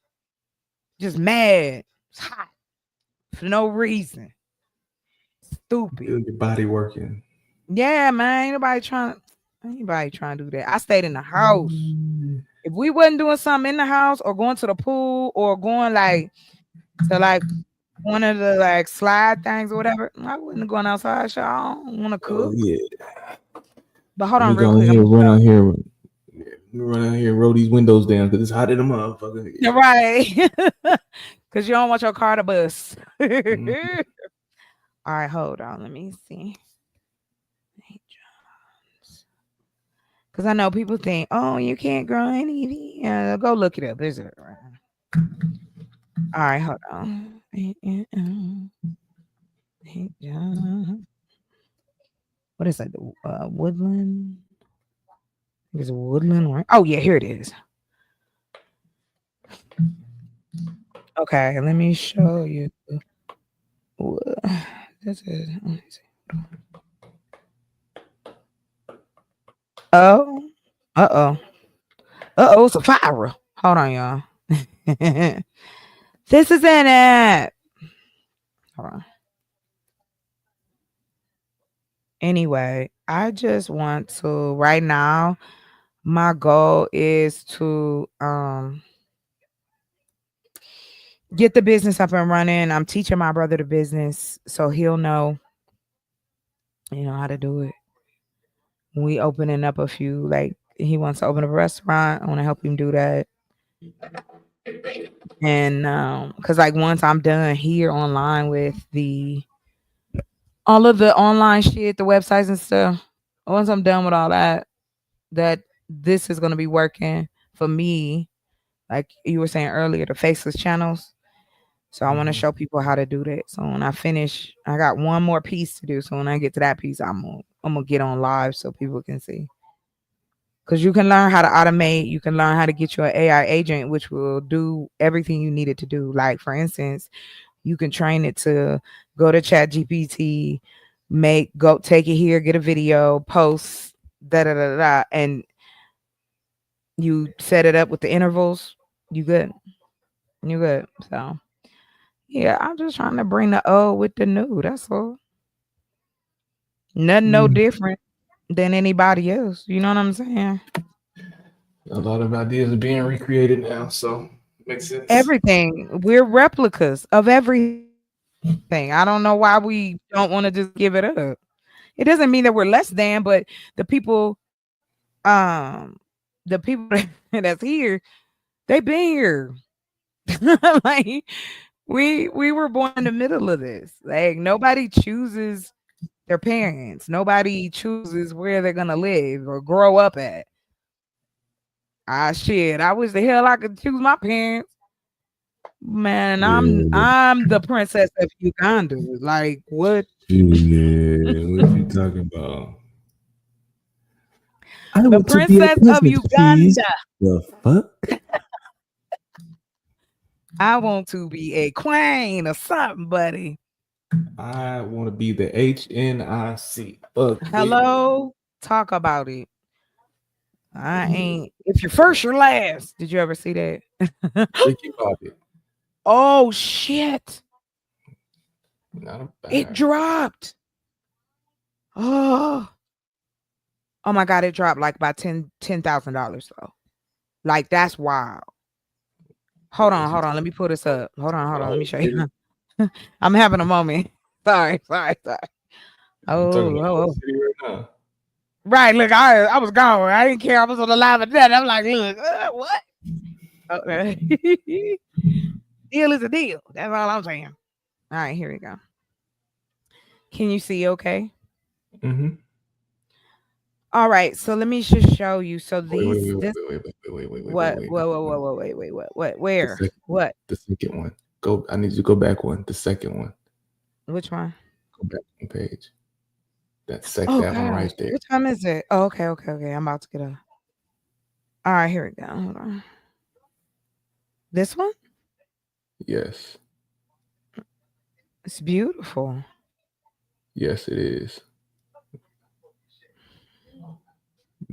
Just mad. It's hot for no reason. Stupid. Feel your body working. Yeah, man. Anybody trying to do that. I stayed in the house. If we wasn't doing something in the house or going to the pool or going like to like one of the like slide things or whatever, I wouldn't going outside. So I don't want to cook. Oh yeah. But hold on, Let me real go quick. here, run out here. Let me run out here and roll these windows down because it's hot in the motherfucker. You're right. Because you don't want your car to bust. Mhm. All right, hold on. Let me see. Because I know people think, oh, you can't grow any. Go look it up. There's it. All right, hold on. What is that? The woodland? There's a woodland, right? Oh, yeah, here it is. Okay, let me show you. This is. Let me see. Oh, it's a fire. Hold on, y'all. This is in it. Hold on. Anyway, I just want to right now. My goal is to get the business up and running. I'm teaching my brother the business so he'll know, how to do it. We opening up a few, like he wants to open up a restaurant. I want to help him do that. And because like once I'm done here online with all of the online shit, the websites and stuff, once I'm done with all that this is gonna be working for me, like you were saying earlier, the faceless channels. So I want to show people how to do that. So when I finish, I got one more piece to do. So when I get to that piece, I'm gonna get on live so people can see. Because you can learn how to automate, you can learn how to get your AI agent, which will do everything you need it to do. Like for instance, you can train it to go to Chat GPT, take it here, get a video, post, and you set it up with the intervals. You good. So yeah, I'm just trying to bring the old with the new. That's all. Nothing no different than anybody else. You know what I'm saying? A lot of ideas are being recreated now, so makes sense. Everything. We're replicas of everything. I don't know why we don't want to just give it up. It doesn't mean that we're less than, but the people that's here, they've been here. Like we were born in the middle of this. Like nobody chooses their parents. Nobody chooses where they're gonna live or grow up at. Shit. I wish the hell I could choose my parents. Man, I'm the princess of Uganda. Like what? Yeah, what you talking about? I The want to be a princess of princess, please. Uganda. The fuck? I want to be a queen or something, buddy. I want to be the HNIC. Fuck it. Hello, talk about it. I ain't. If you're first, you're last. Did you ever see that? Ricky Bobby. Oh shit! Not a It bad. dropped. Oh my god! It dropped like by $10,000 though. Like that's wild. Hold on. Let me pull this up. Hold on. Let me show you. I'm having a moment. Sorry. I'm talking Oh. about city right now. Right. Look, I was gone. I didn't care. I was on the live and that. I'm like, look, what? Okay. Deal is a deal. That's all I'm saying. All right, here we go. Can you see okay? Mm-hmm. All right, so let me just show you. So these Wait. Where? What? The second one. Go. I need you to go back one. The second one. Which one? Go back one page. That Oh, that one right gosh. there. What time is it? Oh, okay. I'm about to get up. All right, here we go. Hold on. This one? Yes. It's beautiful. Yes, it is.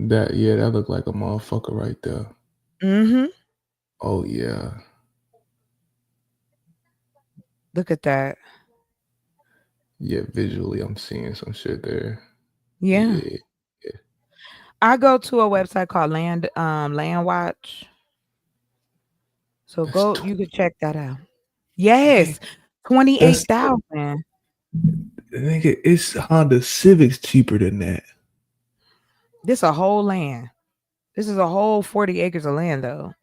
That looked like a motherfucker right there. Mm-hmm. Oh yeah. Look at that. Yeah, visually I'm seeing some shit there. Yeah. I go to a website called Land Watch. So you can check that out. Yes. 28,000. Nigga, it's Honda Civic's cheaper than that. This a whole land. This is a whole 40 acres of land though.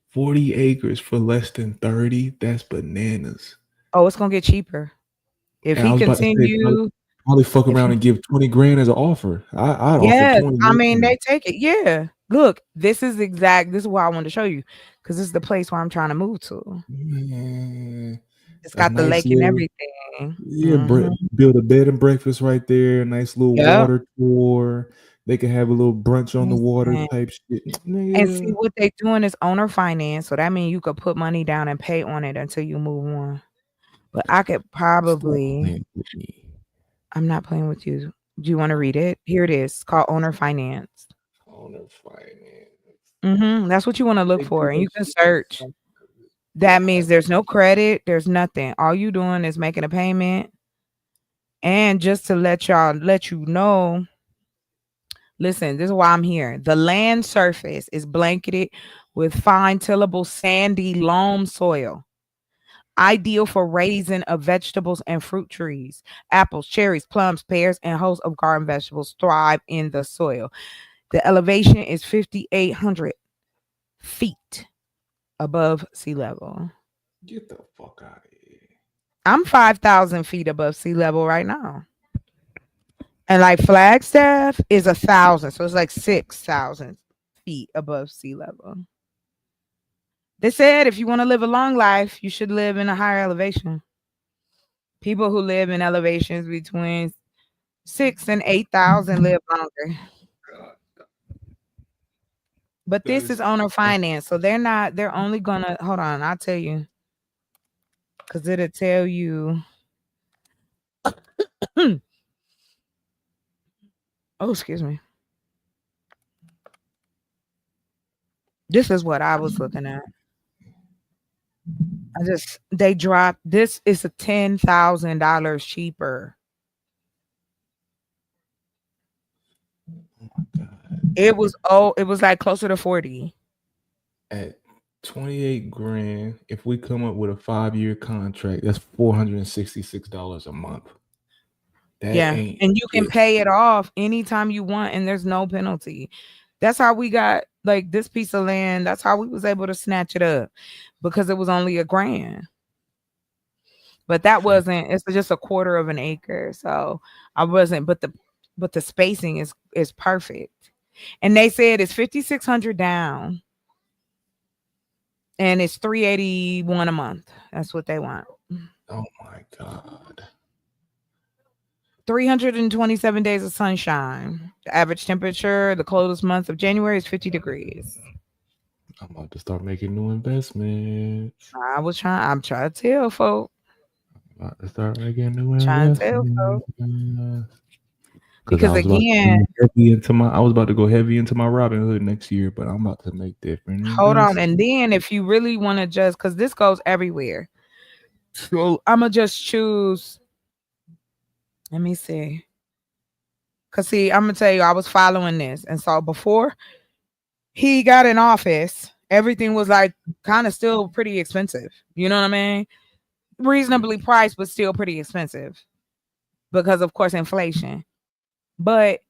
40 acres for less than 30. That's bananas. Oh, it's gonna get cheaper. If And I he was about to say continue, probably fuck around and give 20 grand as an offer. I'd offer yes, 20. I mean they take it. Yeah. Look, this is why I wanted to show you. Because this is the place where I'm trying to move to. It's A got the nice lake and little, everything. yeah, build a bed and breakfast right there. A nice little water tour. They can have a little brunch on the water type shit. And see what they doing is owner finance. So that means you could put money down and pay on it until you move on. But I could probably. I'm not playing with you. Do you want to read it? Here it is. It's called owner finance. Owner finance. That's what you want to look for. And you can search. That means there's no credit. There's nothing. All you doing is making a payment. And just to let you know, listen, this is why I'm here. The land surface is blanketed with fine tillable sandy loam soil. Ideal for raising of vegetables and fruit trees. Apples, cherries, plums, pears, and hosts of garden vegetables thrive in the soil. The elevation is 5,800 feet above sea level. Get the fuck out of here. I'm 5,000 feet above sea level right now. And like Flagstaff is 1,000. So it's like 6,000 feet above sea level. They said if you want to live a long life, you should live in a higher elevation. People who live in elevations between 6,000 and 8,000 live longer. But this is owner finance. So they're only gonna hold on, I'll tell you. Because it'll tell you. Oh, excuse me. This is what I was looking at. They dropped. This is a $10,000 cheaper. It was like closer to 40. At 28 grand, if we come up with a 5-year contract, that's $466 a month. And you can pay it off anytime you want, and there's no penalty. That's how we got like this piece of land. That's how we was able to snatch it up because it was only $1,000. But that wasn't. It's just a quarter of an acre, so I wasn't. But the spacing is perfect, and they said it's 5,600 down, and it's $381 a month. That's what they want. Oh my god. 327 days of sunshine. The average temperature, the coldest month of January is 50 degrees. I'm about to start making new investments. I'm trying to tell folks. About to start making new Trying to tell investments. folks. Because Because again, I was about to go heavy into my Robin Hood next year, but I'm about to make different hold on. investments. And then if you really want to just, because this goes everywhere. So I'm going to just choose. Let me see. Because see, I'm going to tell you, I was following this. And so before he got in office, everything was like kind of still pretty expensive. You know what I mean? Reasonably priced, but still pretty expensive because, of course, inflation. But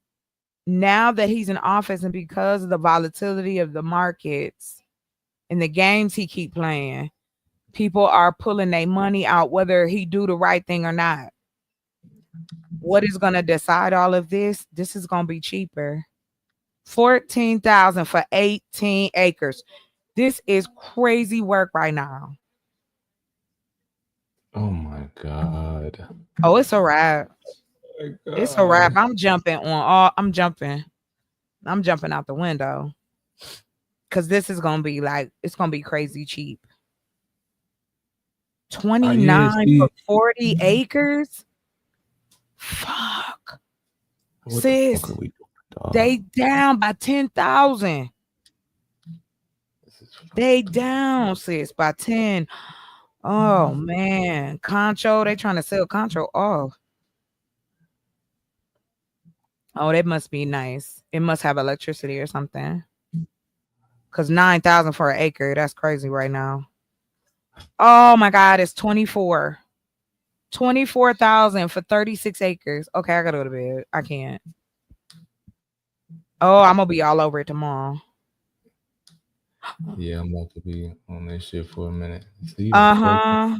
now that he's in office and because of the volatility of the markets and the games he keep playing, people are pulling their money out, whether he do the right thing or not. What is going to decide all of this? This is going to be cheaper. 14,000 for 18 acres. This is crazy work right now. Oh my God. Oh, it's a wrap. It's a wrap. God. I'm jumping on all. I'm jumping out the window. Cause this is gonna be like, it's gonna be crazy cheap. 29 for 40 acres. Fuck. What Sis, the fuck are we doing, they down by 10,000. They down, sis, by 10. Oh man. Concho, they trying to sell Concho off. Oh, that must be nice. It must have electricity or something. Cause 9,000 for an acre. That's crazy right now. Oh my God, it's 24. 24,000 for 36 acres. Okay, I gotta go to bed. I can't. Oh, I'm gonna be all over it tomorrow. Yeah, I'm about to be on this shit for a minute. See, Uh-huh.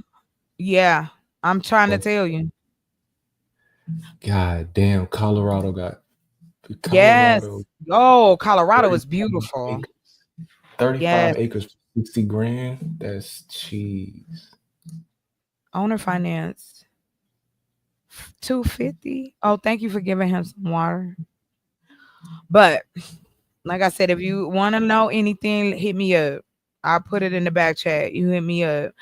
Yeah. I'm trying to tell you. God damn, Colorado got Yes. Colorado. Oh, Colorado is beautiful. 35 Yes. acres for 60 grand. That's cheese. Owner finance. 250. Oh, thank you for giving him some water. But like I said, if you want to know anything, hit me up. I'll put it in the back chat. You hit me up.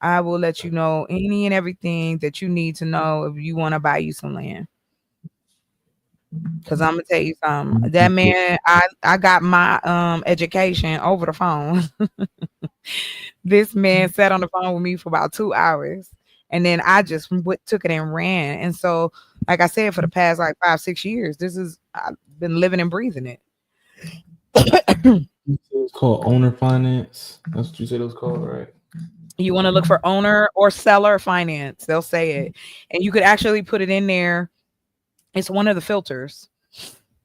I will let you know any and everything that you need to know if you want to buy you some land. Cause I'm gonna tell you something. That man, I got my education over the phone. This man sat on the phone with me for about 2 hours, and then I just took it and ran. And so, like I said, for the past like 5-6 years, I've been living and breathing it. It's called owner finance. That's what you said it was called, right? You want to look for owner or seller finance, they'll say it. And you could actually put it in there. It's one of the filters.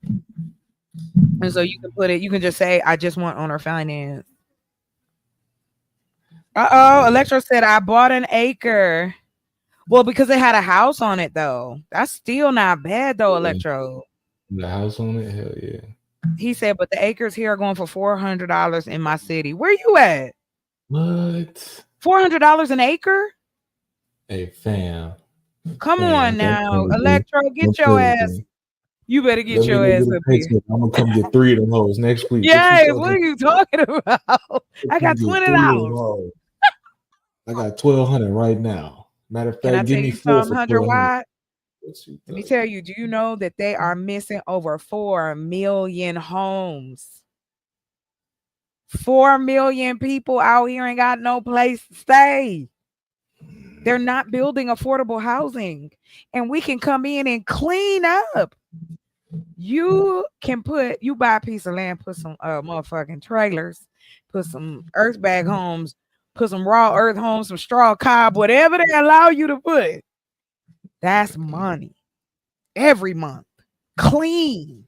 And so you can just say, I just want owner finance. Electro said, I bought an acre. Well, because it had a house on it, though. That's still not bad, though, Electro. The house on it? Hell yeah. He said, but the acres here are going for $400 in my city. Where you at? What? $400 an acre? Hey, fam. Come on now. Electro, get your ass. You better get your ass up here. I'm gonna come get 3 of them hoes next week. Yes, what are you talking about? I got $20. I got 1,200 right now. Matter of Can I fact, tell give me you 4 something, for 100 1,200. wide? Let me tell you, do you know that they are missing over 4 million homes? 4 million people out here ain't got no place to stay. They're not building affordable housing. And we can come in and clean up. You buy a piece of land, put some motherfucking trailers, put some earth bag homes, put some raw earth homes, some straw cob, whatever they allow you to put. That's money. Every month. Clean.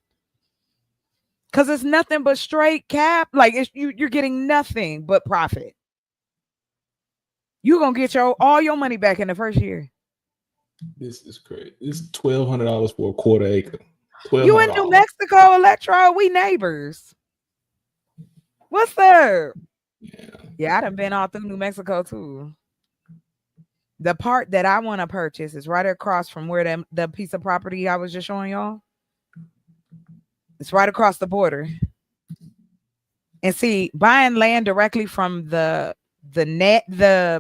Because it's nothing but straight cap. Like you're getting nothing but profit. You're going to get all your money back in the first year. This is crazy. It's $1,200 for a quarter acre. You in New Mexico, Electro? We neighbors. What's up? Yeah, I done been all through New Mexico too. The part that I want to purchase is right across from where the piece of property I was just showing y'all. It's right across the border. And see, buying land directly from the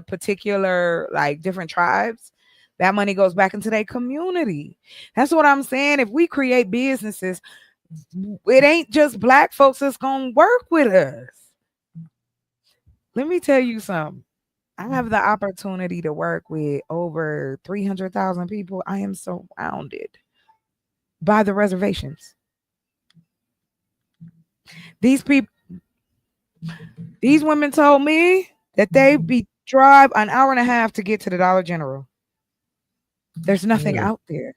particular like different tribes, that money goes back into their community. That's what I'm saying. If we create businesses, it ain't just black folks that's gonna work with us. Let me tell you something. I have the opportunity to work with over 300,000 people. I am surrounded by the reservations. These women told me that they drive an hour and a half to get to the Dollar General. There's nothing out there.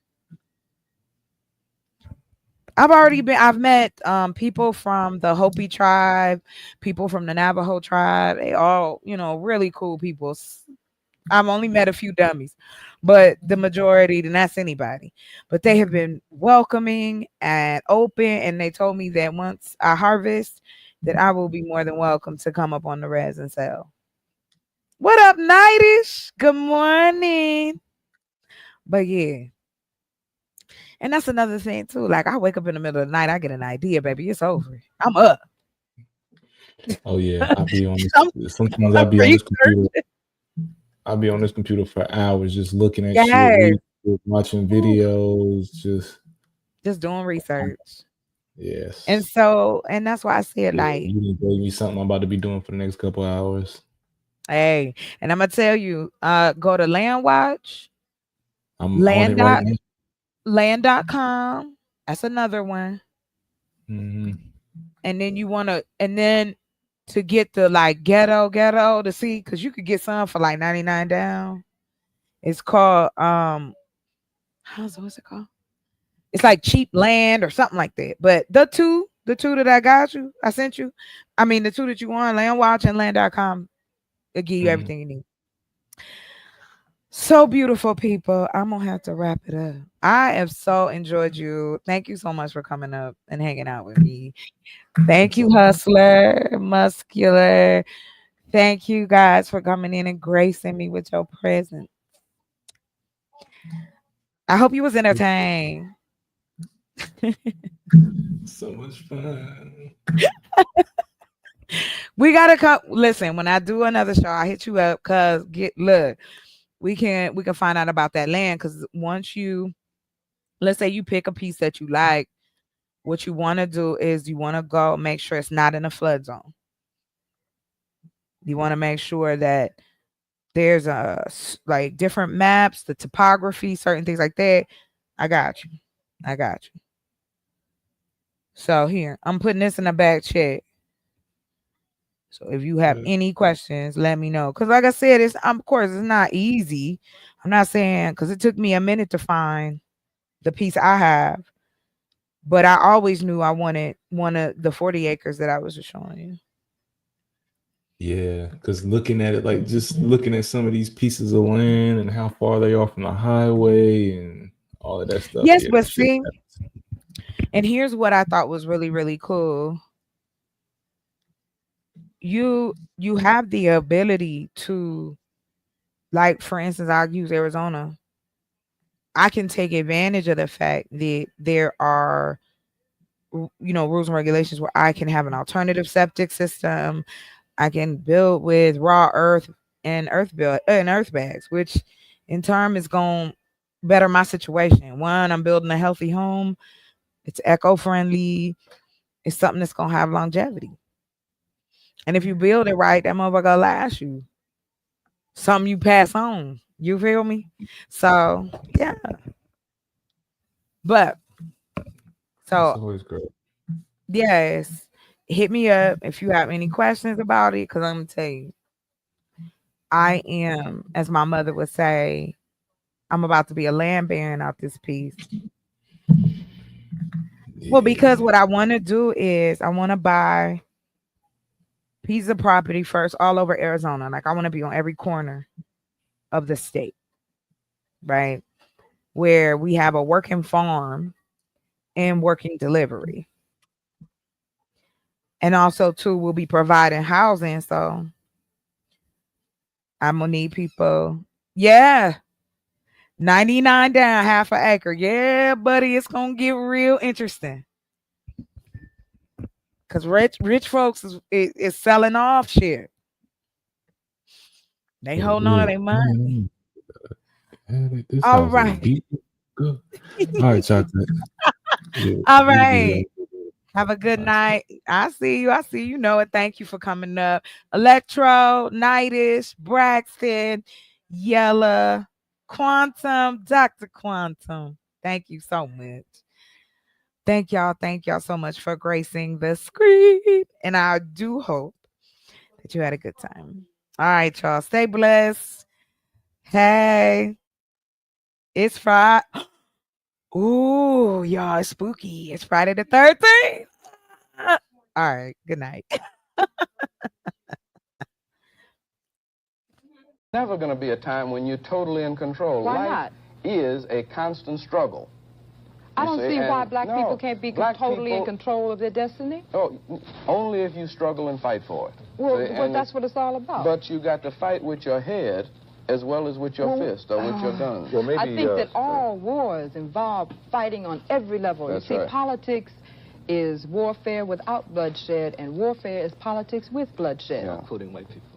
I've met people from the Hopi tribe, people from the Navajo tribe. They all, really cool people. I've only met a few dummies, but the majority, then that's anybody. But they have been welcoming and open, and they told me that once I harvest, that I will be more than welcome to come up on the res and sell. What up, Nightish? Good morning. But yeah. And that's another thing too. Like I wake up in the middle of the night, I get an idea, baby. It's over. I'm up. Oh yeah, I'll be on this. Sometimes I'll be on this computer. I'll be on this computer for hours just looking at shit, watching videos, just doing research. Yes. And that's why I said like you didn't tell me something I'm about to be doing for the next couple of hours. Hey, and I'm gonna tell you, go to Landwatch. I'm on it right now. Land.com. That's another one. Mm-hmm. And then to get the like ghetto to see, because you could get some for like 99 down. It's called what's it called? It's like Cheap Land or something like that. But the two that I sent you, the two that you want, Landwatch and Land.com, it'll give you everything you need. So beautiful, people. I'm gonna have to wrap it up. I have so enjoyed you. Thank you so much for coming up and hanging out with me. Thank you, Hustler, Muscular. Thank you guys for coming in and gracing me with your presence. I hope you was entertained. So much fun. We gotta come. Listen, when I do another show, I hit you up because we can find out about that land, because once let's say you pick a piece that you like, what you want to do is you want to go make sure it's not in a flood zone. You want to make sure that there's like different maps, the topography, certain things like that. I got you. So here, I'm putting this in the back check. So if you have any questions, let me know. Because like I said, of course, it's not easy. I'm not saying, because it took me a minute to find the piece I have. But I always knew I wanted one of the 40 acres that I was just showing you. Yeah, because looking at it, like just looking at some of these pieces of land and how far they are from the highway and all of that stuff. Yes, but see, and here's what I thought was really, really cool. You have the ability to, like, for instance, I'll use Arizona. I can take advantage of the fact that there are, rules and regulations where I can have an alternative septic system. I can build with raw earth and earth bags, which in turn is going to better my situation. One, I'm building a healthy home. It's eco-friendly. It's something that's going to have longevity. And if you build it right, that motherfucker will last you. Something you pass on. You feel me? So, yeah. But, so, it's always great. Yes. Hit me up if you have any questions about it, because I'm going to tell you, I am, as my mother would say, I'm about to be a land baron out this piece. Yeah. Well, because what I want to do is I want to buy piece of property first all over Arizona. Like I want to be on every corner of the state, right? Where we have a working farm and working delivery. And also too, we'll be providing housing. So I'm gonna need people. Yeah. 99 down, half an acre. Yeah, buddy, it's gonna get real interesting. Because rich folks is selling off shit. They holding on to their money. This All house is right. beat. Good. All right, chocolate. Yeah, All right. Have a good night. I see you. I see you. Know it. Thank you for coming up. Electro, Nightish, Braxton, Yella, Quantum, Dr. Quantum. Thank you so much. Thank y'all. Thank y'all so much for gracing the screen. And I do hope that you had a good time. All right, y'all. Stay blessed. Hey. It's Friday. Ooh, y'all, it's spooky. It's Friday the 13th. All right. Good night. Never going to be a time when you're totally in control. Why Life not? is a constant struggle. I don't see why and black people can't be totally in control of their destiny. Oh, only if you struggle and fight for it. Well, See, but that's what it's all about. But you got to fight with your head as well as with your fist or with your gun. Well, maybe, I think that all wars involve fighting on every level. That's you see, right. politics is warfare without bloodshed, and warfare is politics with bloodshed. Including white people.